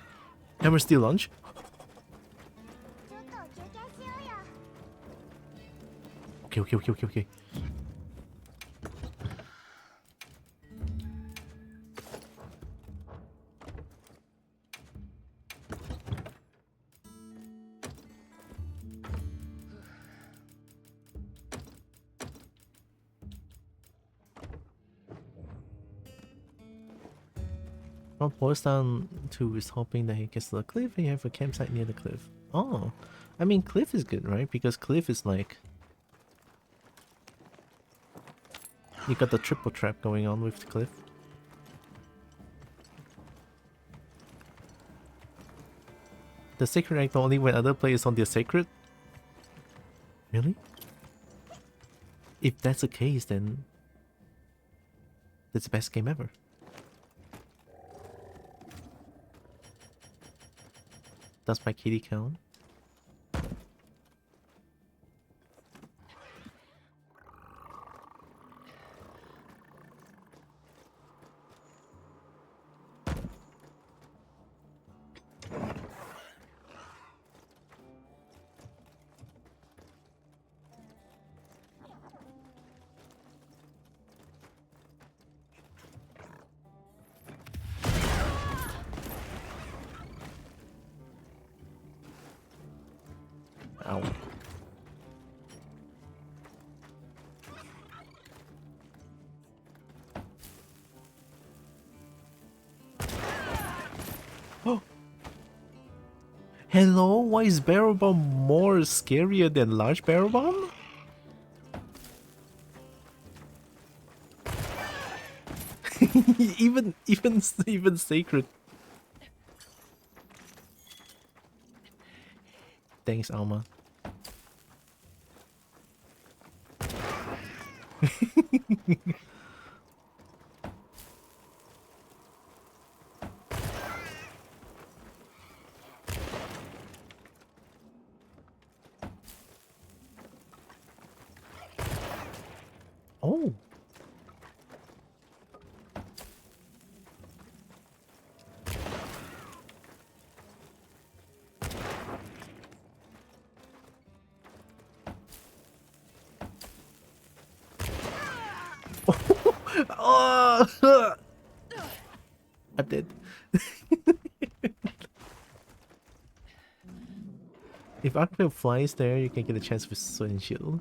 Hammer Steel Launch. Okay. What boils down to is hoping that he gets to the cliff and you have a campsite near the cliff. Oh, I mean cliff is good, right? Because cliff is like... You got the triple trap going on with the cliff. The Sacred Act only when other players on their Sacred? Really? If that's the case, then... That's the best game ever. Does my kitty count? Hello, why is Barrel Bomb more scarier than Large Barrel Bomb? even Sacred. Thanks, Alma. Oh. Oh, I'm dead. If Archvale flies there, you can get a chance with Sword and Shield.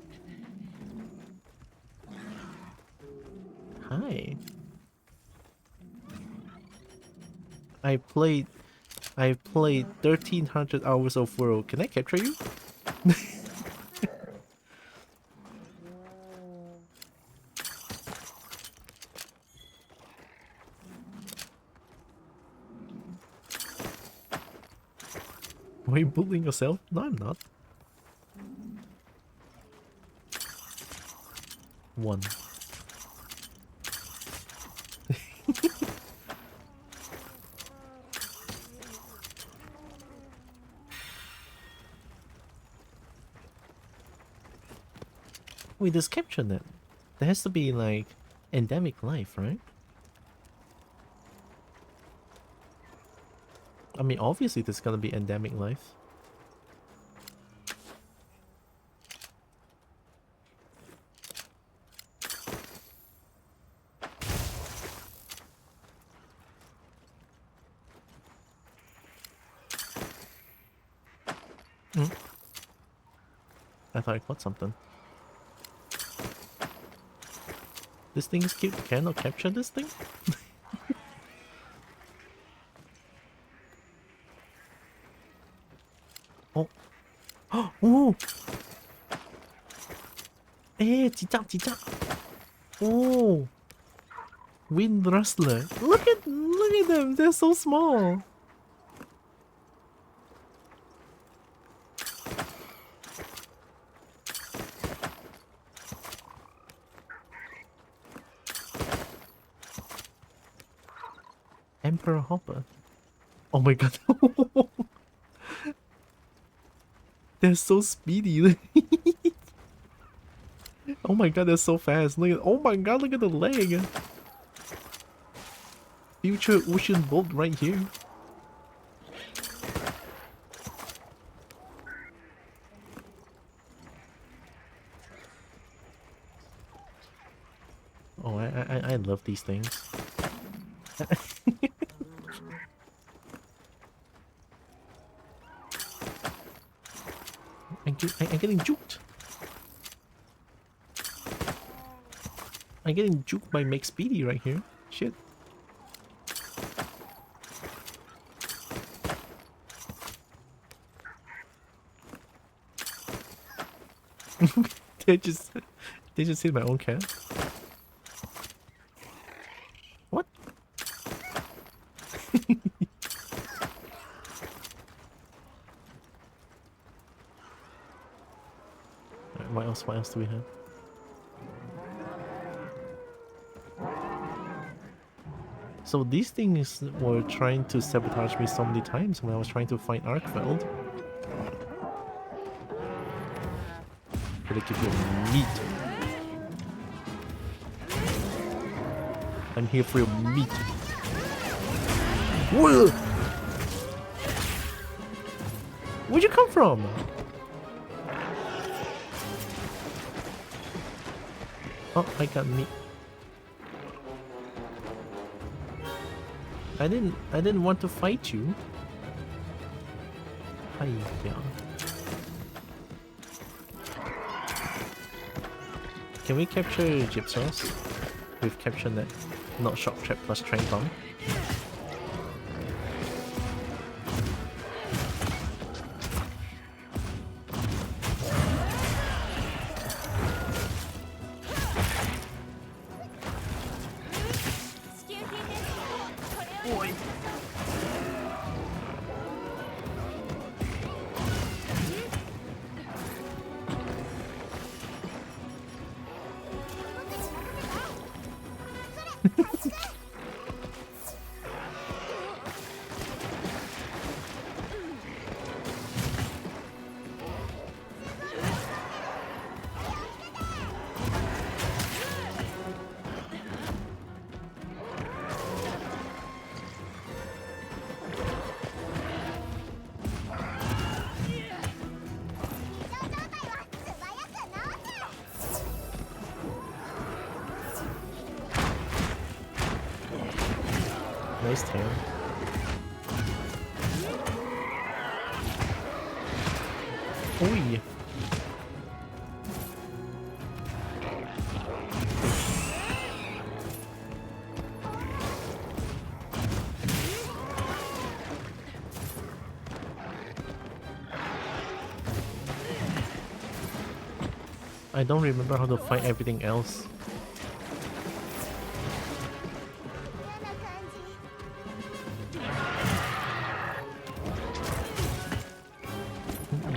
Hi. I played 1300 hours of World. Can I capture you? Are you bullying yourself? No, I'm not. One. Wait, there's capture net. There has to be like endemic life, right? I mean, obviously there's gonna be endemic life. I thought I caught something. This thing is cannot capture this thing? Oh. Oh! Eh, cicak. Oh! Wind Rustler. Look at them, they're so small. Emperor Hopper. Oh my god. They're so speedy. Oh my god, they're so fast. Look at, oh my god, look at the leg. Future Ocean Bolt right here. Oh, I love these things. I'm getting juked. I'm getting juked by Make Speedy right here. Shit. they just hit my own cat. What? Alright, what else do we have? So these things were trying to sabotage me so many times when I was trying to find Arkfeld. Gonna give you meat. I'm here for your meat. Whoa! Where'd you come from? Oh, I got meat. I didn't want to fight you. Hiya. Can we capture Gypsos? We've captured that. Not Shock Trap plus Train Bomb. Nice tail. Oi! I don't remember how to fight everything else.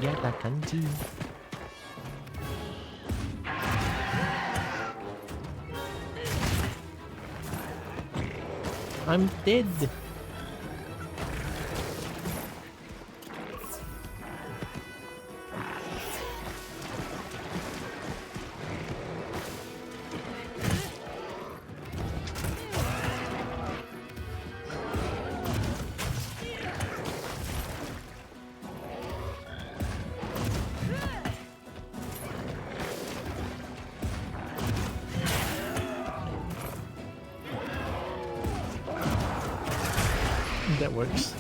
Yeah, that kanji. I'm dead. That works.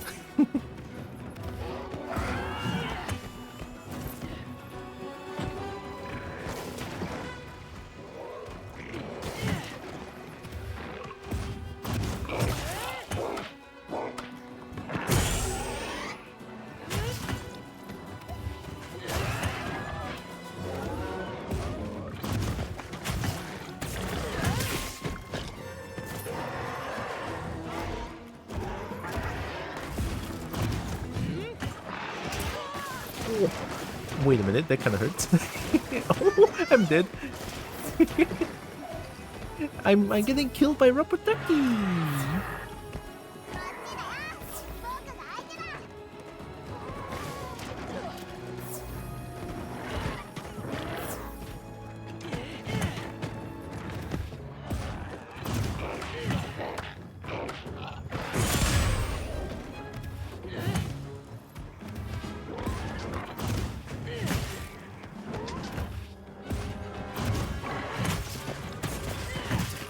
Wait a minute, that kind of hurts. Oh, I'm dead. I'm getting killed by Rubber Ducky.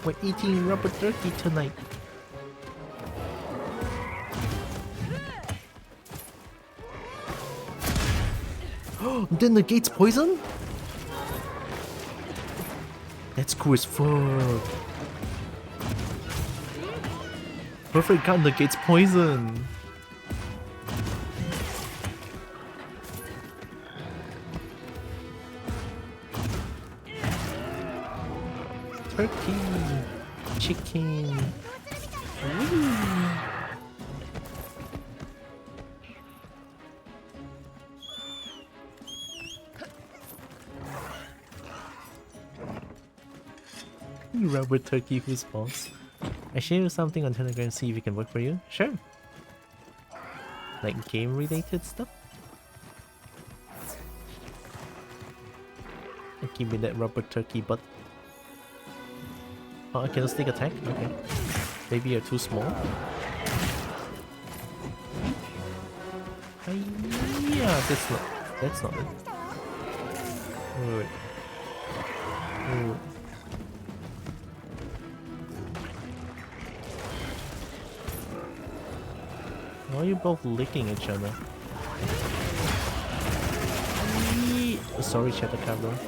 We're eating rubber turkey tonight. Oh, then the gate's poison? That's cool as fuck. Perfect gun, the gate's poison. Turkey, chicken. Woo. Rubber turkey who's boss. I share you something on Telegram, see if it can work for you. Sure. Like game related stuff. Give me that rubber turkey butt. Oh, I can sneak attack? Okay. Maybe you're too small. Yeah, that's not it. Wait. Wait. Why are you both licking each other? Sorry, Chatacabra.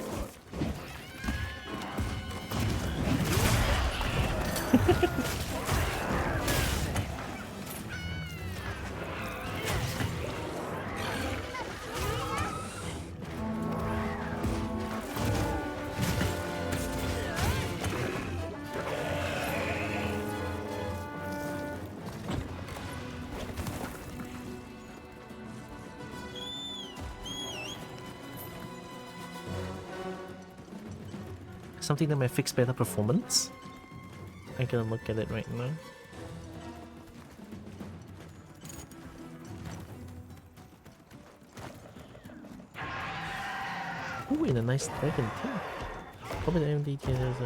Something that might fix better performance? I can look at it right now. Ooh, in a nice dragon too. Probably the MDT has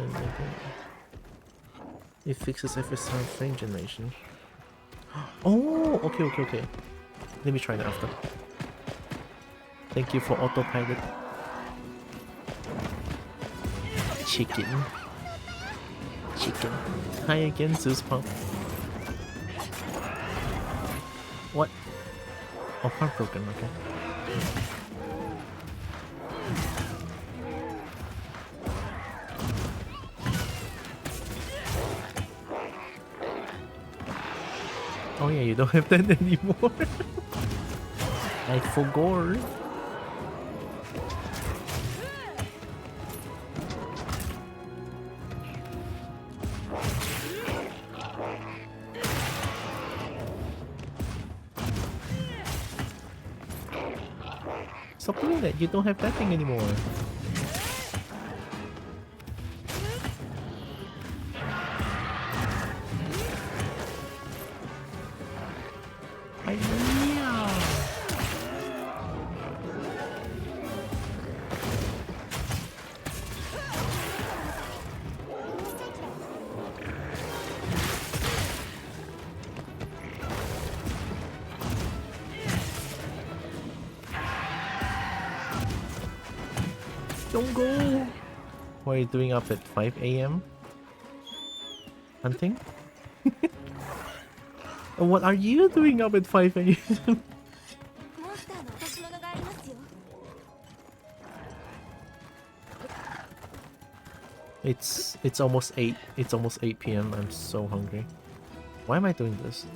it fixes every sound frame generation. Oh, okay, okay, okay. Let me try that after. Thank you for autopilot. Chicken. Chicken. Hi again, Zeus Pop. What? Oh, heartbroken, okay. Oh yeah, you don't have that anymore. I forgot. Stop doing that, you don't have that thing anymore. Don't go! What are you doing up at 5 AM? Hunting? What are you doing up at 5 AM? モンスターの落とし物がありますよ。 It's almost 8. It's almost 8 PM. I'm so hungry. Why am I doing this?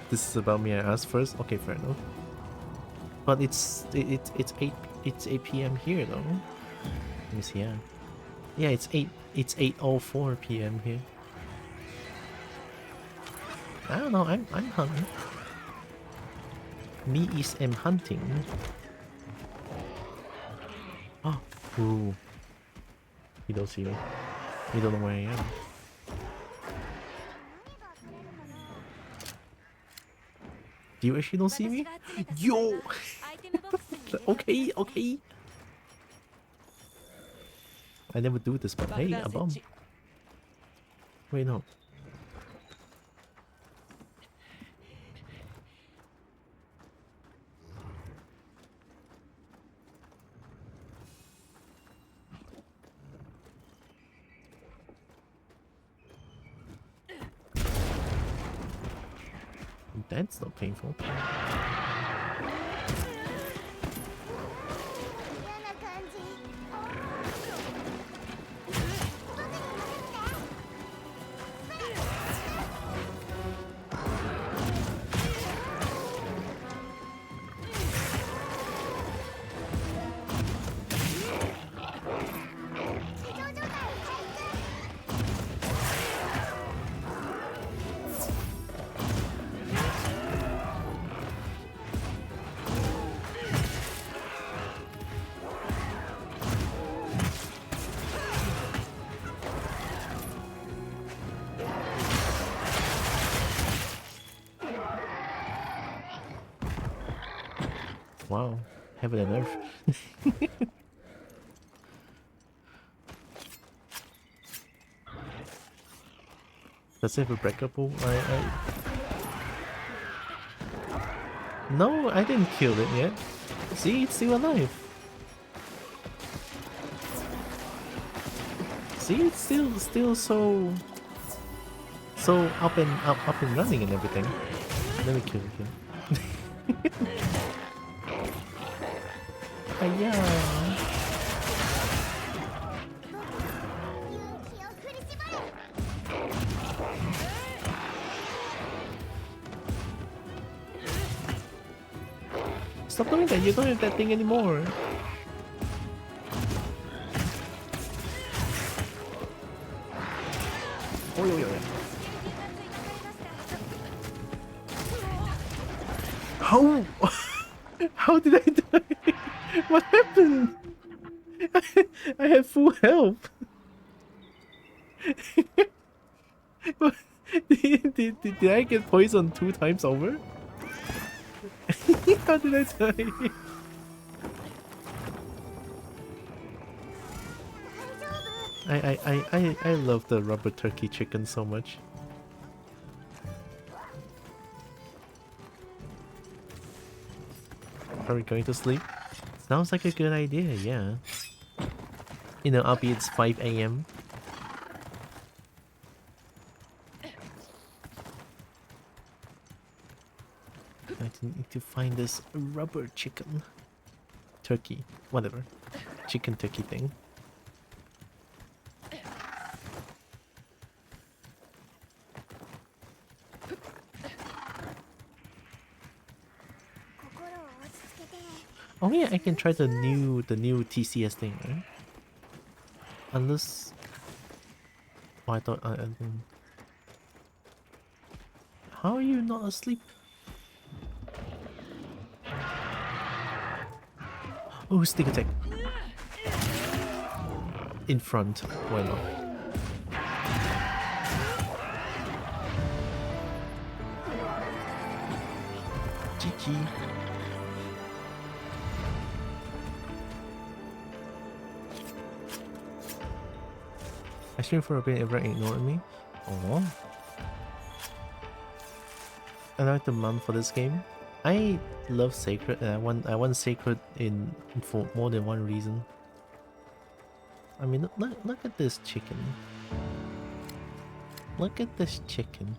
This is about me. I asked first. Okay, fair enough. But it's 8 PM here though. Let me see. Yeah, it's 8:04 PM here. I don't know. I'm hungry. Me is am hunting. Oh, ooh. You don't see me. You don't know where I am. Do you actually don't see me? Yo! Okay, okay. I never do this, but hey, a bomb. Wait, no. That's not painful. Wow, heaven and earth. Does it have a breakable? No, I didn't kill it yet. See, it's still alive. See, it's still so up and running and everything. Let me kill it here. Yeah. Stop doing that, you don't have that thing anymore. How? How did I die? What happened? I had full health. did I get poisoned 2 times over? How did I die? I love the rubber turkey chicken so much. Are we going to sleep? Sounds like a good idea, yeah. You know, albeit it's 5 a.m. I need to find this rubber chicken. Turkey, whatever. Chicken turkey thing. Oh yeah, I can try the new TCS thing, right? Unless... Oh, I thought... I didn't... How are you not asleep? Oh, sneak attack. In front, why not? GG. I stream for a bit, everyone ignored me. Oh. I like the mom for this game. I love Sacred, and I want Sacred for more than one reason. I mean, look at this chicken. Look at this chicken.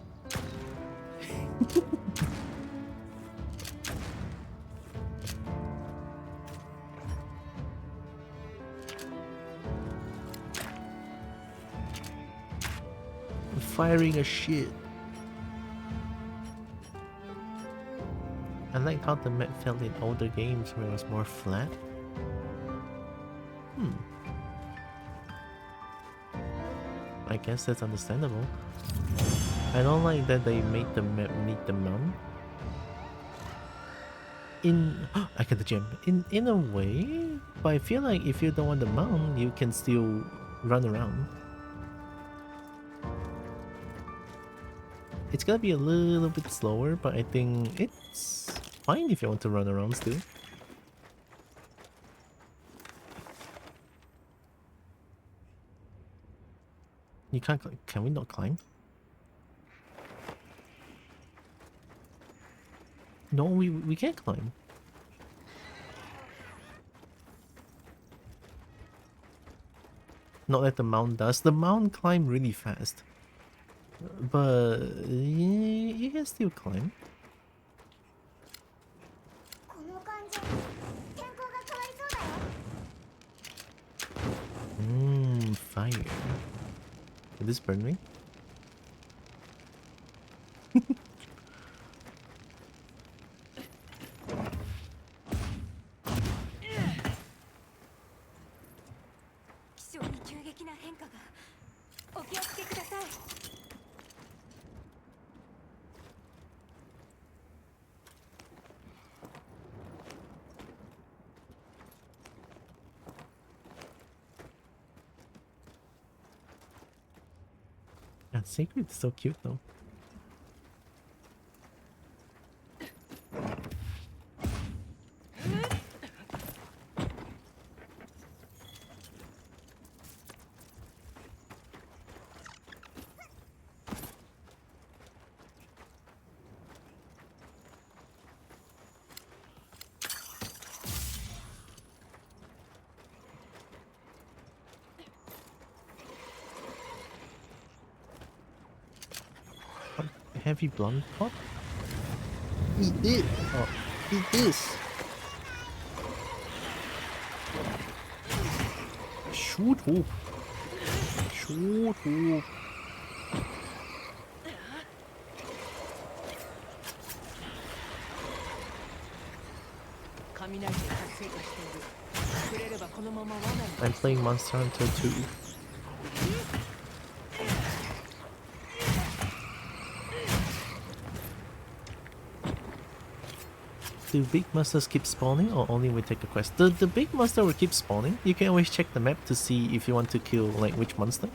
Firing a shit. I like how the map felt in older games where it was more flat. I guess that's understandable. I don't like that they made the map need the mount. I get the gem. In a way, but I feel like if you don't want the mount, you can still run around. It's gonna be a little bit slower, but I think it's fine if you want to run around still. You can't. Can we not climb? No, we can't climb. Not that the mount does. The mount climb really fast. But yeah, you can still climb. Fire. Did this burn me? Sacred is so cute though. Heavy blunt pot? Eat it! Oh, eat this! Shoot hope! Shoot hope! I'm playing Monster Hunter 2. Do big monsters keep spawning or only when we take a quest? The big monster will keep spawning. You can always check the map to see if you want to kill like which monster.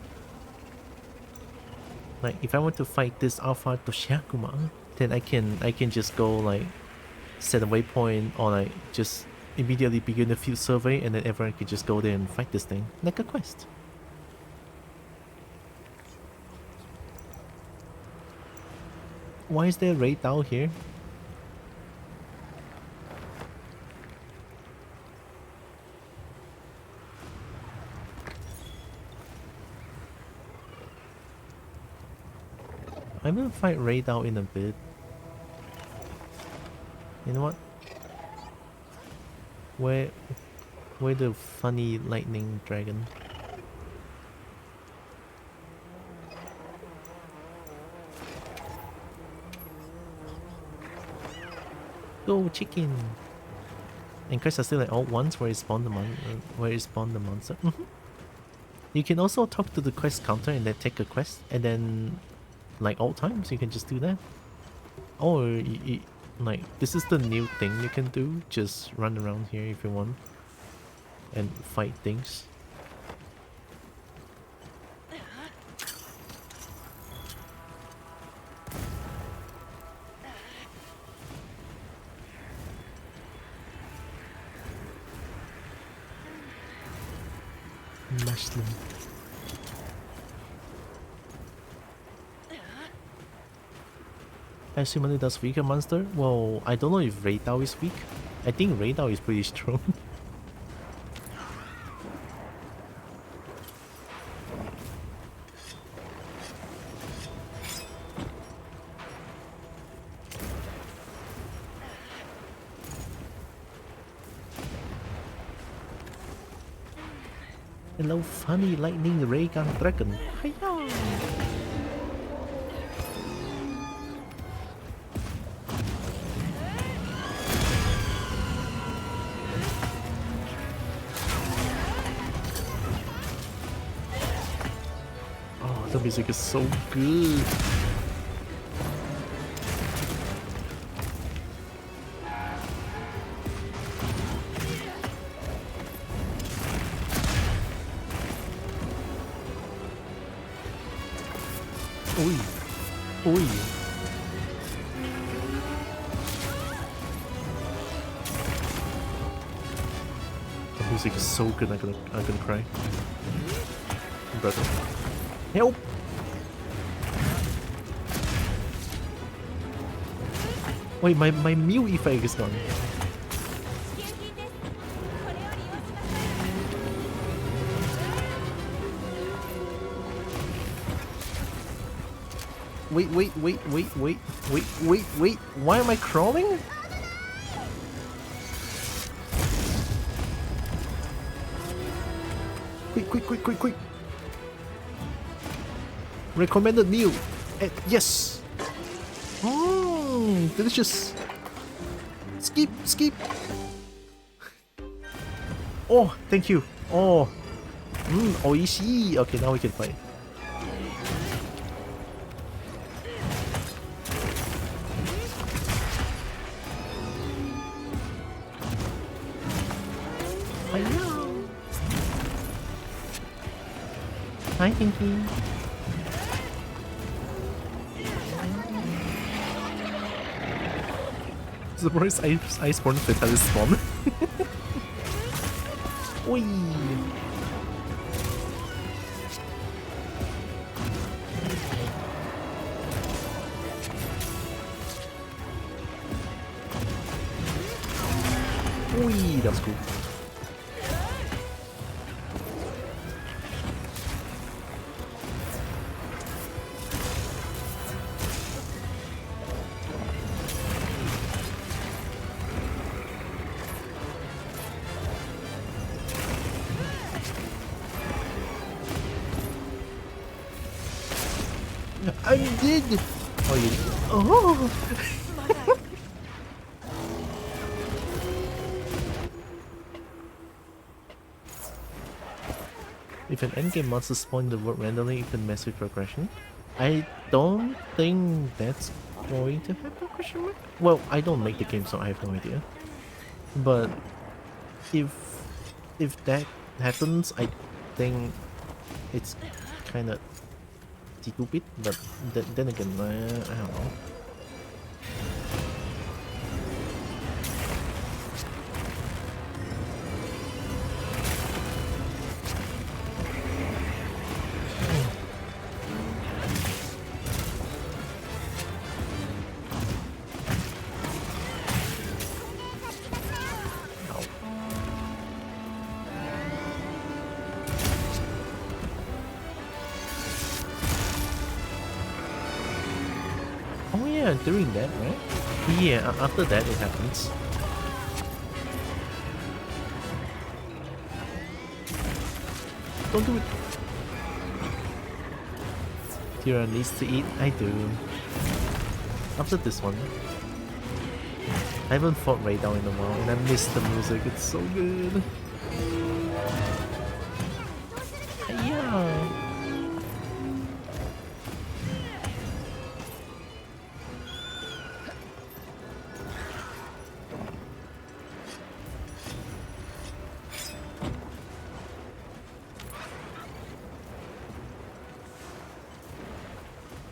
Like if I want to fight this Alpha Toshiakuma, then I can just go like set a waypoint or like just immediately begin a field survey and then everyone can just go there and fight this thing like a quest. Why is there a raid down here? I will fight raid out in a bit. You know what? Where the funny lightning dragon? Go chicken! And quests are still like all ones where it spawned the monster. You can also talk to the quest counter and then take a quest, and then like all times you can just do that. Or like this is the new thing you can do. Just run around here if you want and fight things. Mushroom. I assume only does weaker monster? Well, I don't know if Raidao is weak. I think Raidao is pretty strong. Hello, funny lightning ray gun dragon. Hiya! Oh, the music is so good. Oi. Oi. The music is so good, I'm gonna cry. Brother. Help! Wait, my Mew effect is gone. 支援品ですこれを利用します Wait. Why am I crawling? Quick. Recommended meal. Yes. Delicious. Skip. Oh, thank you. Oh. Oishi. Okay, now we can fight. Hi, Pinky. Surprise Iceborne Fatalis spawn. Oi. Oi, that was cool. I did! Oh, you... Oh! If an endgame monster spawns in the world randomly, it can mess with progression. I don't think that's going to happen, question mark? Well, I don't make the game, so I have no idea. But if that happens, I think it's kind of 32-bit, but then again, I don't know. Oh yeah, during that, right? Yeah, after that it happens. Don't do it. Tira needs to eat. I do. After this one. I haven't fought Raidao in a while and I miss the music. It's so good. Yeah.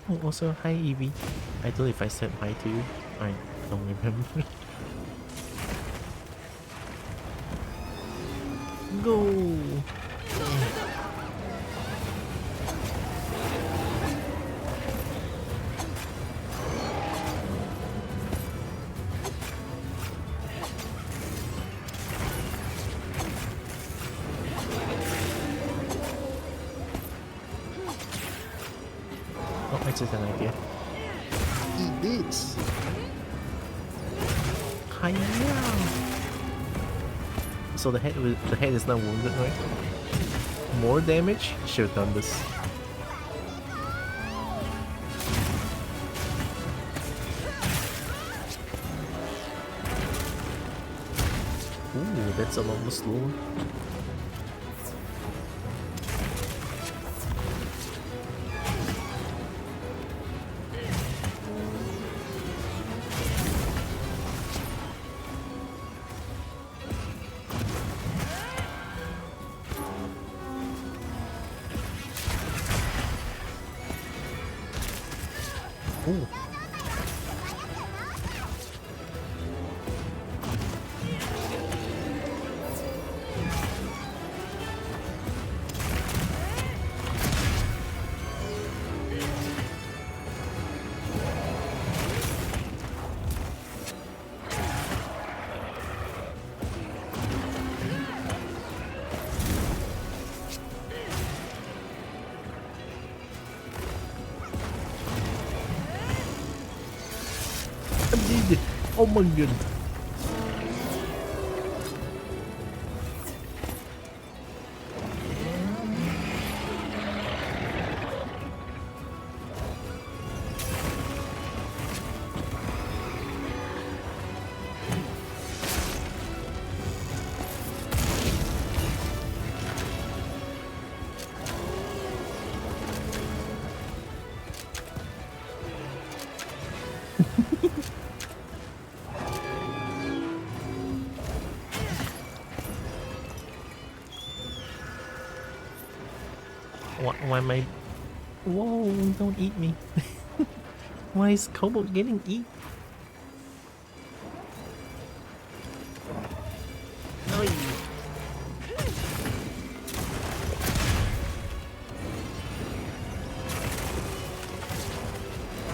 Oh, also, hi Evie. I don't know if I said hi to you. I don't remember. Go! Oh, I just had an idea. Eat this! Hiya! So the head is not wounded, right? More damage? Should have done this. Ooh, that's a lot more slower. Ooh. Oh my god. Why am I... Whoa, don't eat me. Why is Cobalt getting eat? Oy.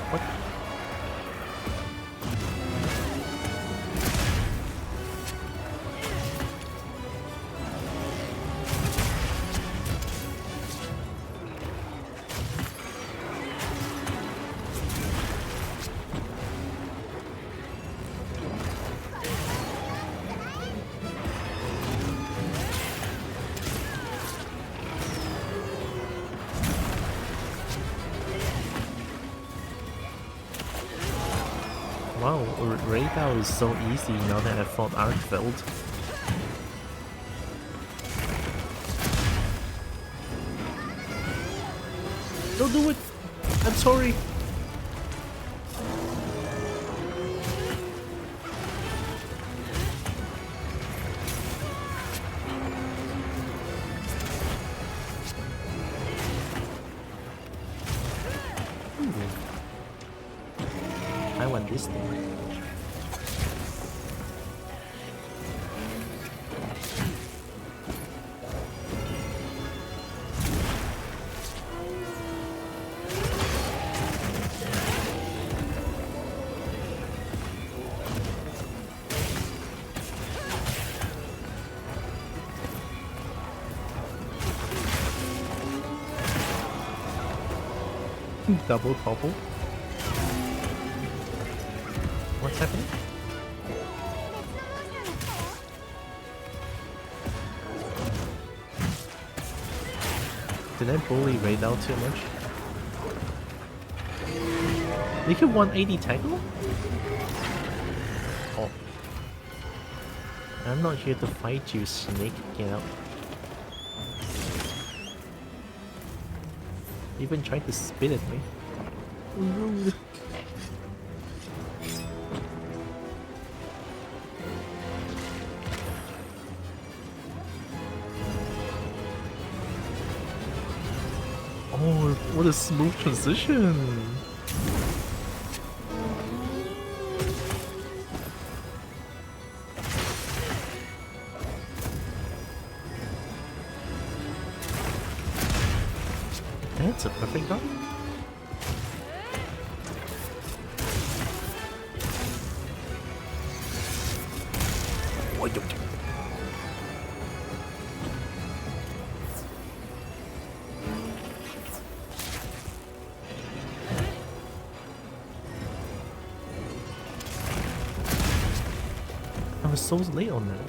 What? Wow, Raidao is so easy now that I fought Arkfeld. Don't do it! I'm sorry! I want this thing. Double topple. What's happening? Did I bully Raid out too much? You can 180 tackle? Oh. I'm not here to fight you, snake. Get out. Even tried to spit at me. Rude. Oh, what a smooth transition! That's a perfect dog. I was so late on that.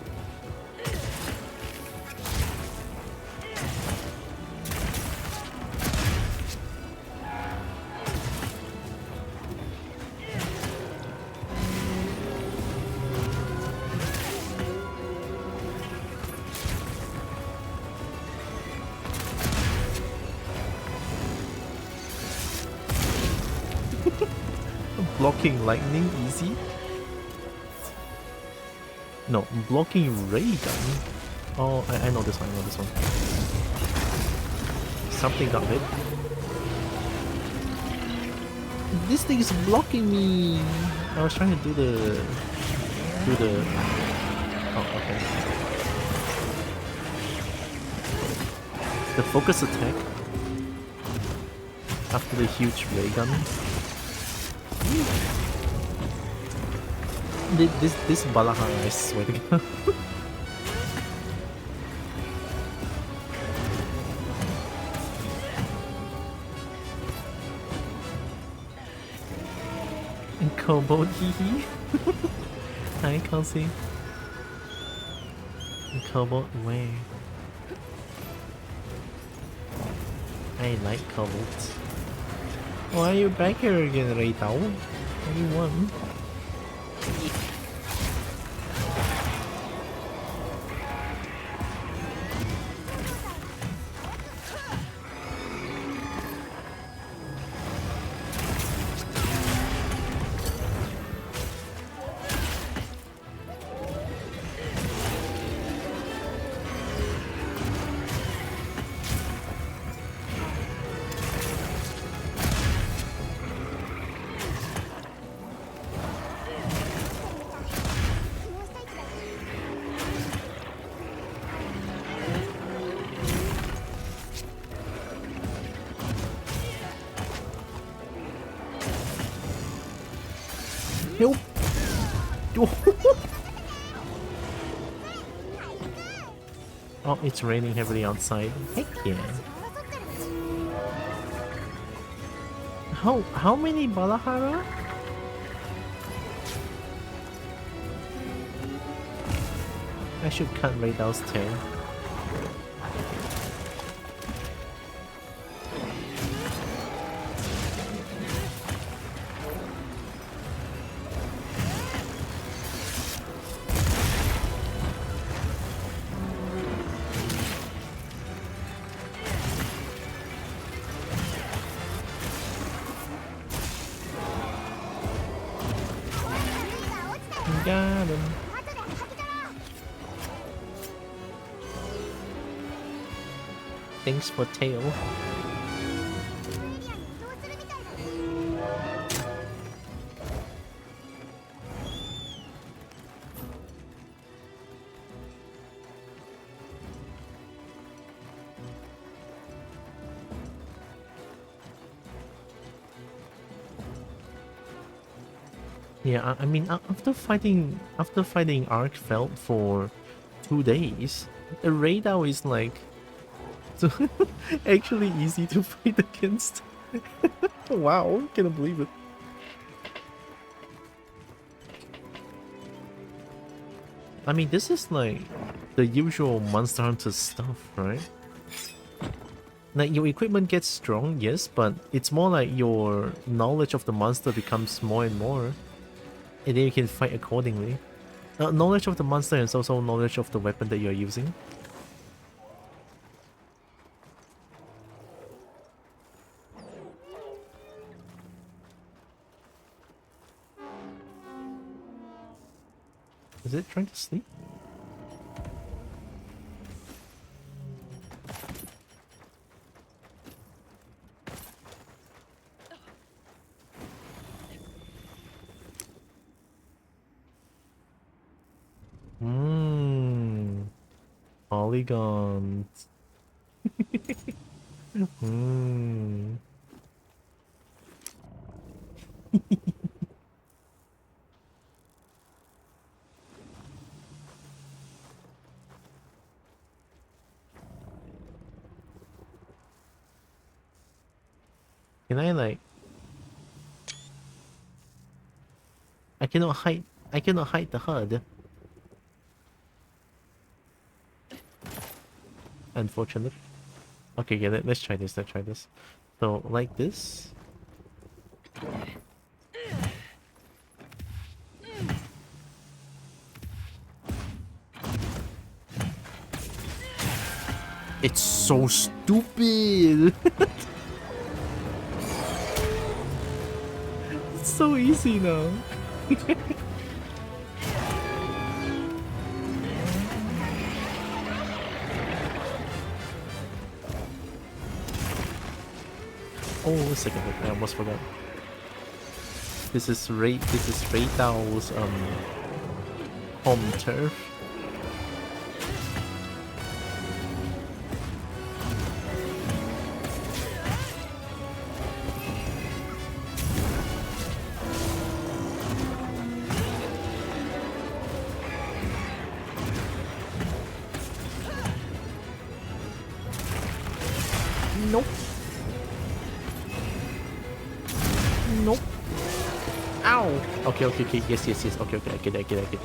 Blocking lightning easy? No, blocking ray gun. Oh, I know this one, I know this one. Something got hit. This thing is blocking me! I was trying to do the... Oh, okay. The focus attack after the huge ray gun. This Balahara, I swear to God. Kobo hee. Hi, Kelsey. Kobo, where? I like kobolds. Why are you back here again, Reitao? What do you want? Help! Oh, it's raining heavily outside. Heck yeah. How many Balahara? I should cut Raidao's tail. Got him. Thanks for tail. Yeah, I mean, after fighting Arkfeld for 2 days, a Raidao is like actually easy to fight against. Wow, cannot believe it. I mean, this is like the usual Monster Hunter stuff, right? Like, your equipment gets strong, yes, but it's more like your knowledge of the monster becomes more and more, and then you can fight accordingly. Knowledge of the monster is also knowledge of the weapon that you're using. Is it trying to sleep? Mmm. Polygons. Mmm. Can I like... I cannot hide the HUD. Unfortunate. Okay, yeah, let's try this, So, like this. It's so stupid! It's so easy now. Oh, a second, I almost forgot. This is Reidao's home turf. Nope. Nope. Ow! Okay, yes, okay, I get it.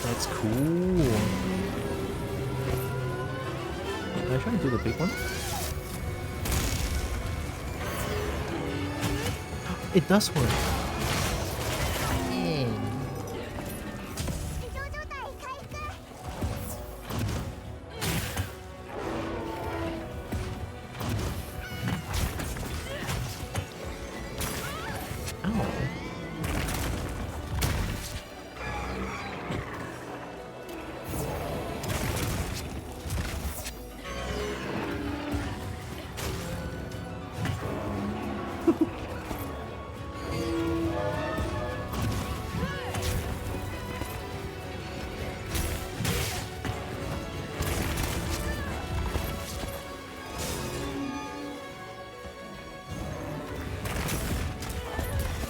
That's cool. Can I try and do the big one? It does work.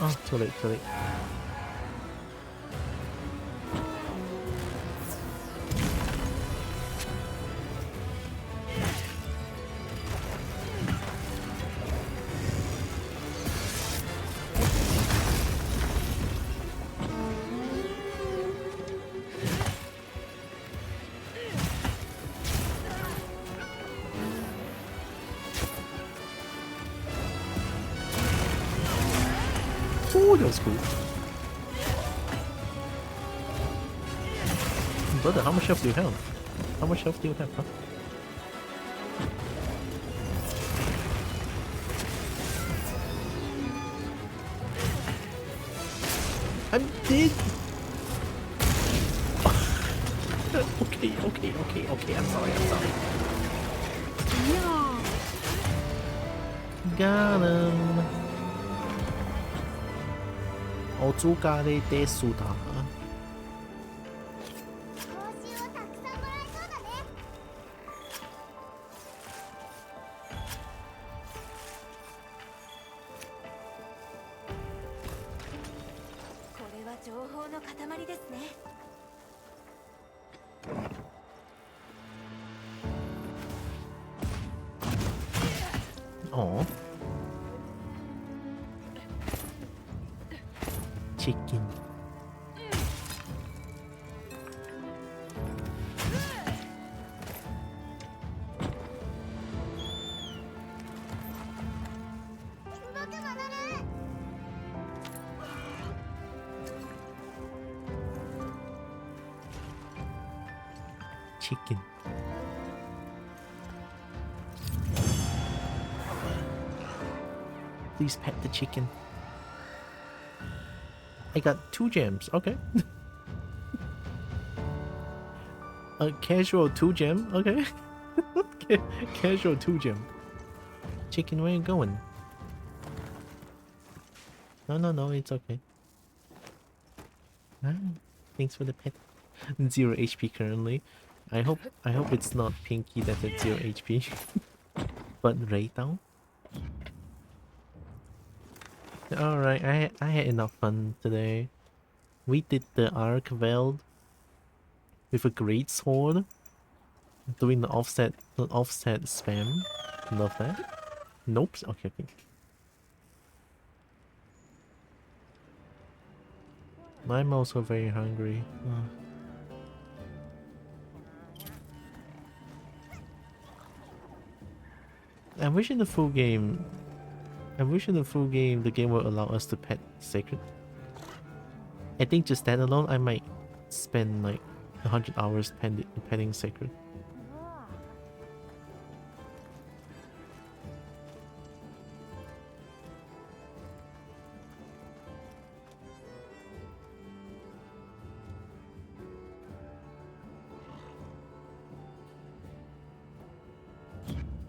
Oh, too late. Oh, that was cool. Brother, how much health do you have? Huh? I'm dead! Okay, I'm sorry. Yeah. Got him. お疲れですだ。これは情報の塊ですね。Oh. Chicken. Chicken. Please pet the chicken. I got 2 gems. Okay. A casual 2 gem. Okay. Casual 2 gem. Chicken, where you going? No, it's okay. Ah, thanks for the pet. 0 HP currently. I hope it's not Pinky that's at 0 HP. But right now. Alright, I had enough fun today. We did the Arc Veld with a great sword. Doing the offset spam. Love that. Nope. Okay. I'm also very hungry. I wish in the full game the game will allow us to pet Sacred. I think just that alone I might spend like 100 hours petting Sacred.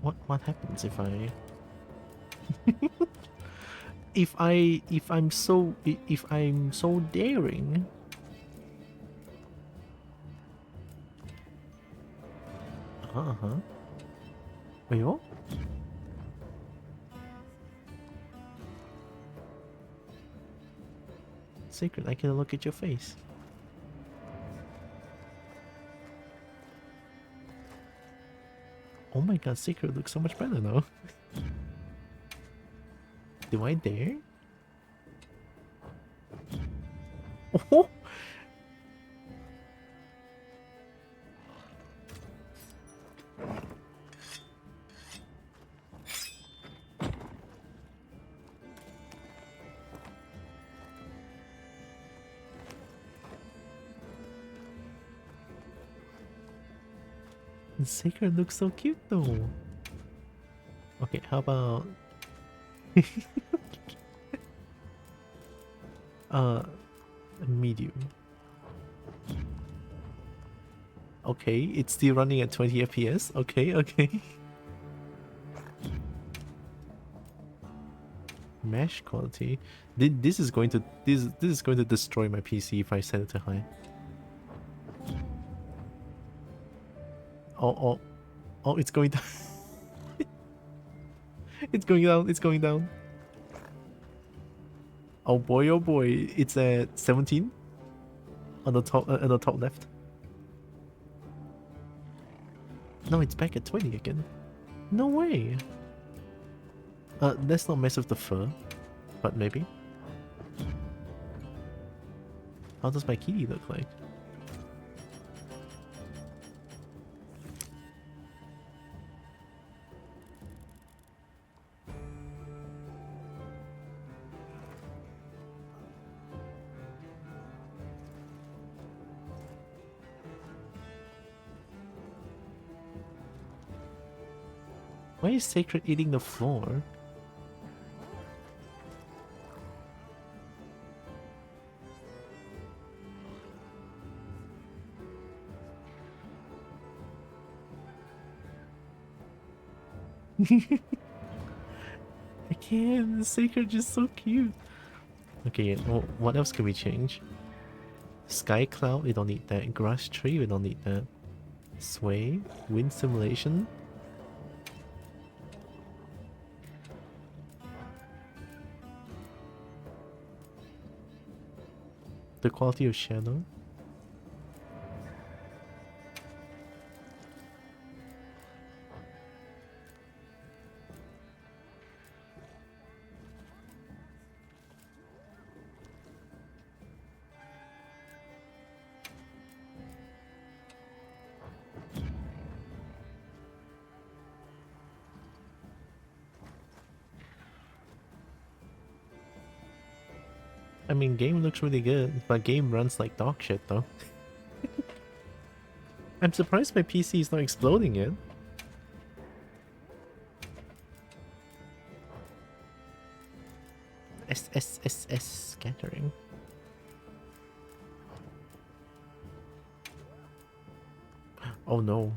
What happens if I if I'm so daring? Wait, what? Sacred, I can look at your face. Oh my god, Sacred looks so much better now. Do I dare? Oh! Sacred looks so cute though. Okay, how about medium. Okay, it's still running at 20 FPS. Okay. Mesh quality. This is going to destroy my PC if I set it to high. Oh, it's going down. It's going down. Oh boy, it's at 17 on the top left. No, it's back at 20 again. No way. Let's not mess with the fur, but maybe. How does my kitty look like? Why is Sacred eating the floor? I can't. Sacred is so cute. Okay, what else can we change? Sky Cloud, we don't need that. Grass Tree, we don't need that. Sway, Wind Simulation. The quality of shadow. I mean, game looks really good, but game runs like dog shit though. I'm surprised my PC is not exploding yet. SSSS scattering. Oh no.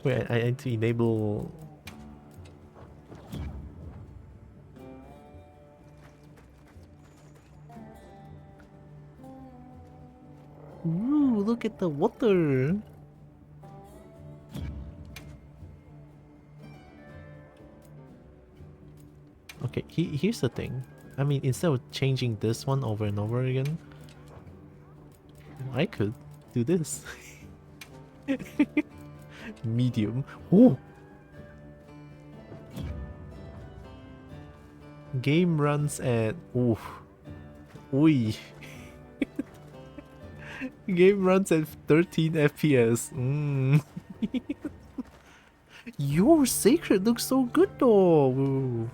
Wait, I need to enable... Ooh, look at the water! Okay, here's the thing. I mean, instead of changing this one over and over again, I could do this. Medium. Oh! Game runs at... Oof. Oi. Game runs at 13 FPS. Your Sacred looks so good though. Ooh.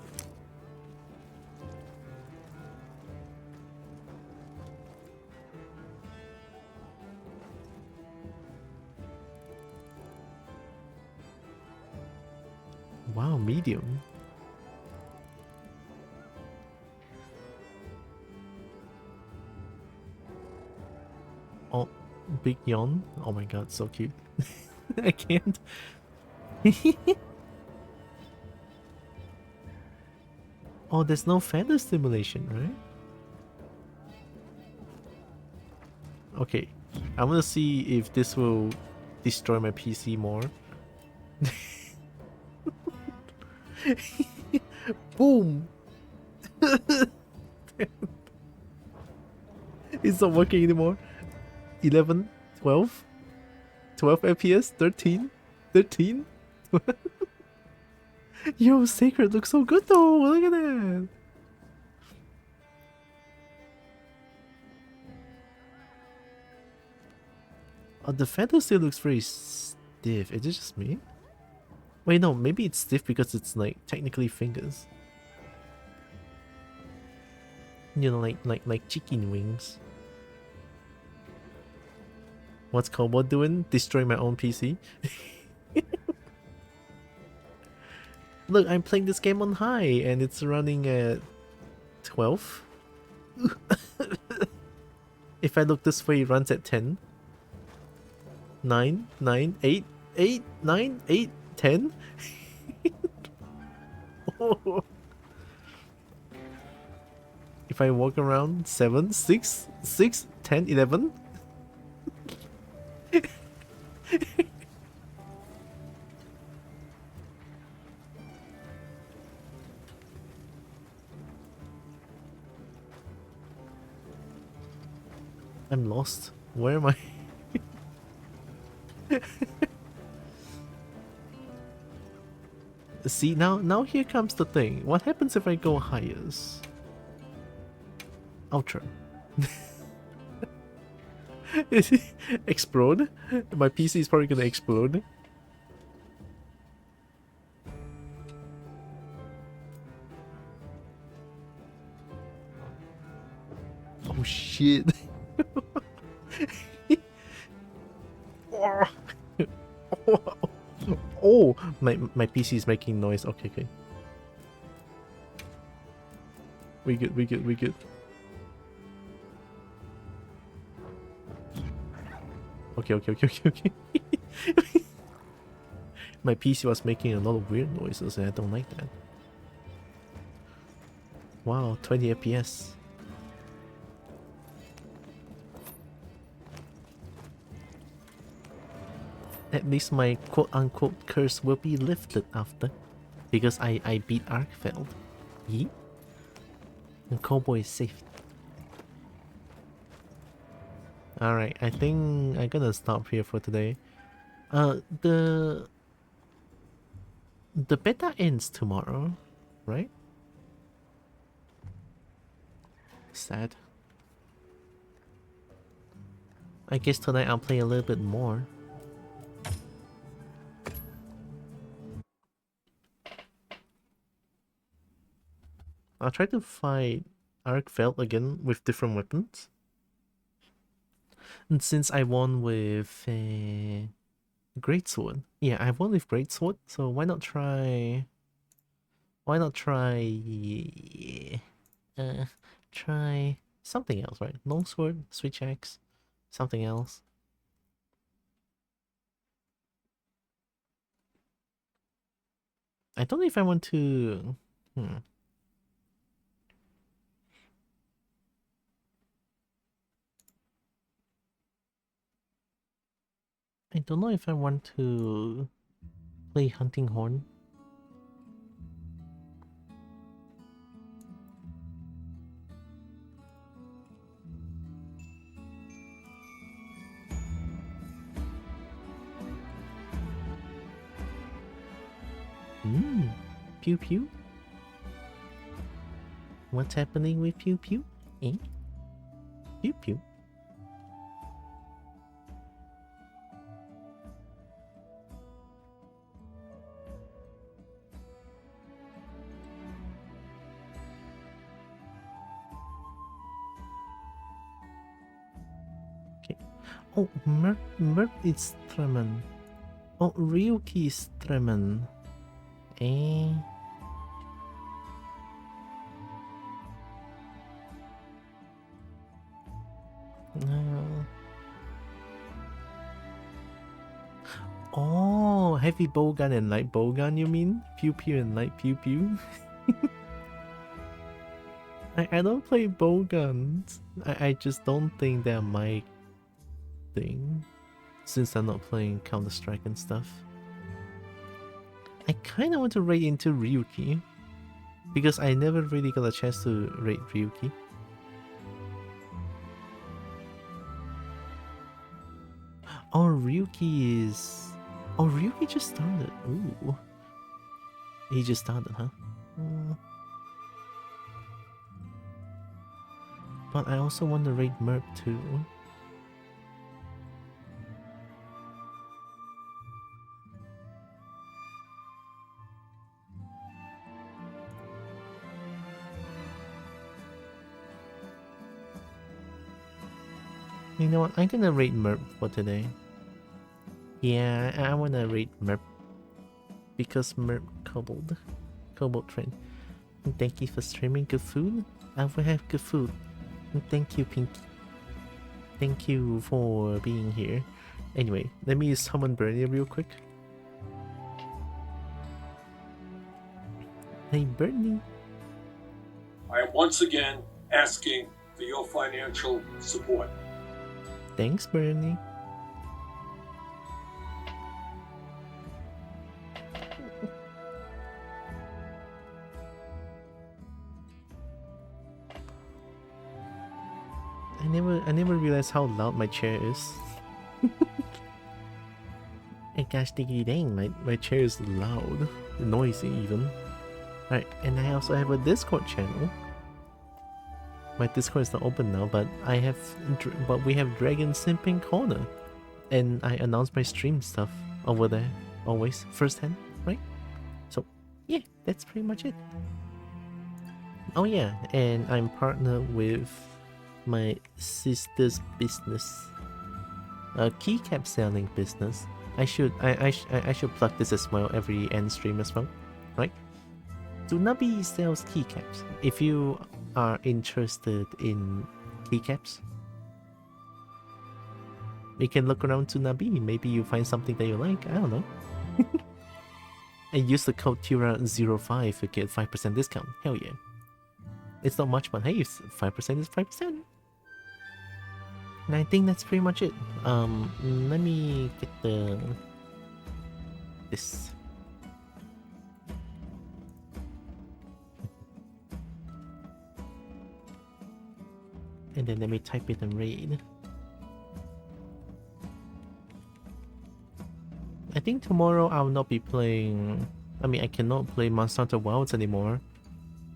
Wow, medium. Oh, big yawn. Oh my god, so cute. I can't. Oh, there's no feather stimulation, right? Okay, I'm gonna see if this will destroy my PC more. Boom! It's not working anymore. 11, 12, 12 FPS, 13, 13. Yo, Sacred looks so good though. Look at that. Oh, the feather still looks very stiff. Is it just me? Wait, no, maybe it's stiff because it's like technically fingers. You know, like chicken wings. What's Cobalt doing? Destroy my own PC? Look, I'm playing this game on high and it's running at 12. If I look this way, it runs at 10. 9, 9, 8, 8, 9, 8, 10. Oh. If I walk around, 7, 6, 6, 10, 11. I'm lost. Where am I? See, now here comes the thing. What happens if I go highest? Ultra. Explode? My PC is probably gonna explode. Oh shit. Oh, my PC is making noise. Okay, okay. We good, we good, we good. Okay, okay, okay, okay, okay. My PC was making a lot of weird noises and I don't like that. Wow, 20 FPS. At least my quote-unquote curse will be lifted after. Because I beat Arkfeld. Yee? And Cowboy is safe. Alright, I think I'm gonna stop here for today. The beta ends tomorrow, right? Sad. I guess tonight I'll play a little bit more. I'll try to fight Arkfeld again with different weapons. And since I won with Greatsword, yeah, I won with Greatsword, so why not try? Try something else, right? Longsword, switch axe, something else. I don't know if I want to. I don't know if I want to play Hunting Horn. Pew pew? What's happening with pew pew? Eh? Pew pew? Okay. Oh, Merp is Treman. Oh, Ryuki is Treman. Eh? Oh, heavy bowgun and light bowgun, you mean? Pew pew and light pew pew? I don't play bowguns. I just don't think they're my thing. Since I'm not playing Counter-Strike and stuff. I kinda want to raid into Ryuki. Because I never really got a chance to raid Ryuki. Oh, Ryuki is... Oh, Ryuki just started. Ooh. He just started, huh? But I also want to raid Merp too. You know what? I'm gonna rate Merp for today. Yeah, I wanna rate Merp. Because Merp Cobalt Train. Thank you for streaming. Good food? I will have good food. Thank you, Pinky. Thank you for being here. Anyway, let me summon Bernie real quick. Hey, Bernie. I am once again asking for your financial support. Thanks, Bernie. I never realized how loud my chair is. Hey gosh diggity dang, my chair is loud. Noisy even. Right, and I also have a Discord channel. My Discord is not open now, but we have Dragon Simping Corner. And I announce my stream stuff over there. Always firsthand, right? So yeah, that's pretty much it. Oh yeah, and I'm partnered with my sister's business, a keycap selling business. I should plug this as well every end stream as well, right? Tsunabi sells keycaps. If you are interested in keycaps, you can look around Tsunabi. Maybe you find something that you like. I don't know. And use the code TIRA05 to get 5% discount. Hell yeah. It's not much, but hey, 5% is 5%. And I think that's pretty much it. Let me get this. And then let me type it in raid. I think tomorrow I will not be playing. I mean, I cannot play Monster Hunter Wilds anymore.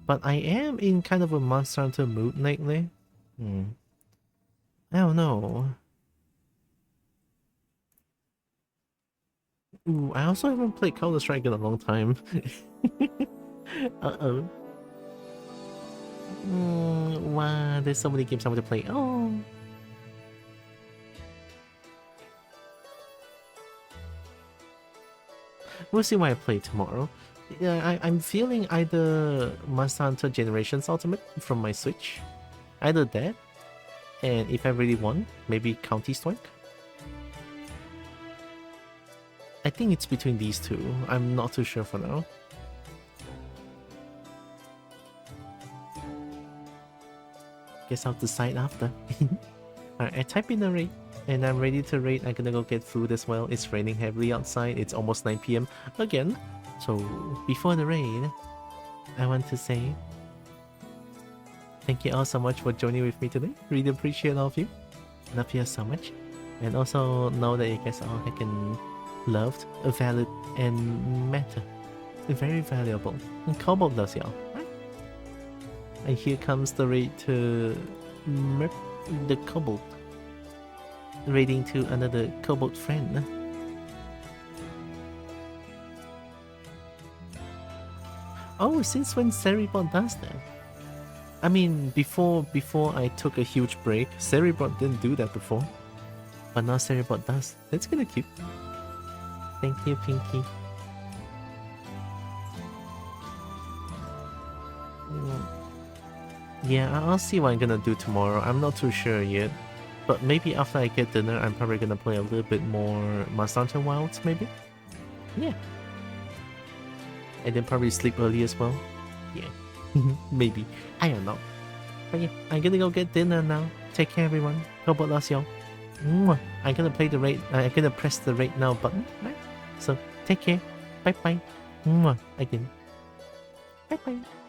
But I am in kind of a Monster Hunter mood lately. I don't know. Ooh, I also haven't played Counter-Strike in a long time. Uh-oh. Wow, there's so many games I want to play. Oh. We'll see what I play tomorrow. Yeah, I'm feeling either Monster Hunter Generations Ultimate from my Switch. Either that, and if I really want, maybe Counter-Strike. I think it's between these two. I'm not too sure for now. Guess I'll decide after. Alright, I type in the raid, and I'm ready to raid. I'm gonna go get food as well. It's raining heavily outside. It's almost 9 PM again. So before the raid, I want to say thank you all so much for joining with me today. Really appreciate all of you. Love you so much. And also know that you guys are all heckin' loved, valid, and matter. Very valuable. And Cobalt loves y'all. Right? And here comes the raid to the Cobalt. Raiding to another Cobalt friend. Oh, since when Cerebot does that? I mean, before I took a huge break, Cerebot didn't do that before. But now Cerebot does. That's kinda cute. Thank you, Pinky. Yeah, I'll see what I'm gonna do tomorrow. I'm not too sure yet. But maybe after I get dinner, I'm probably gonna play a little bit more Monster Hunter Wilds, maybe? Yeah. And then probably sleep early as well. Yeah. Maybe. I don't know. But yeah, I'm gonna go get dinner now. Take care, everyone. Cobalt loves y'all. I'm gonna play the raid. I'm gonna press the raid now button, right? So take care. Bye bye. Again. Bye bye.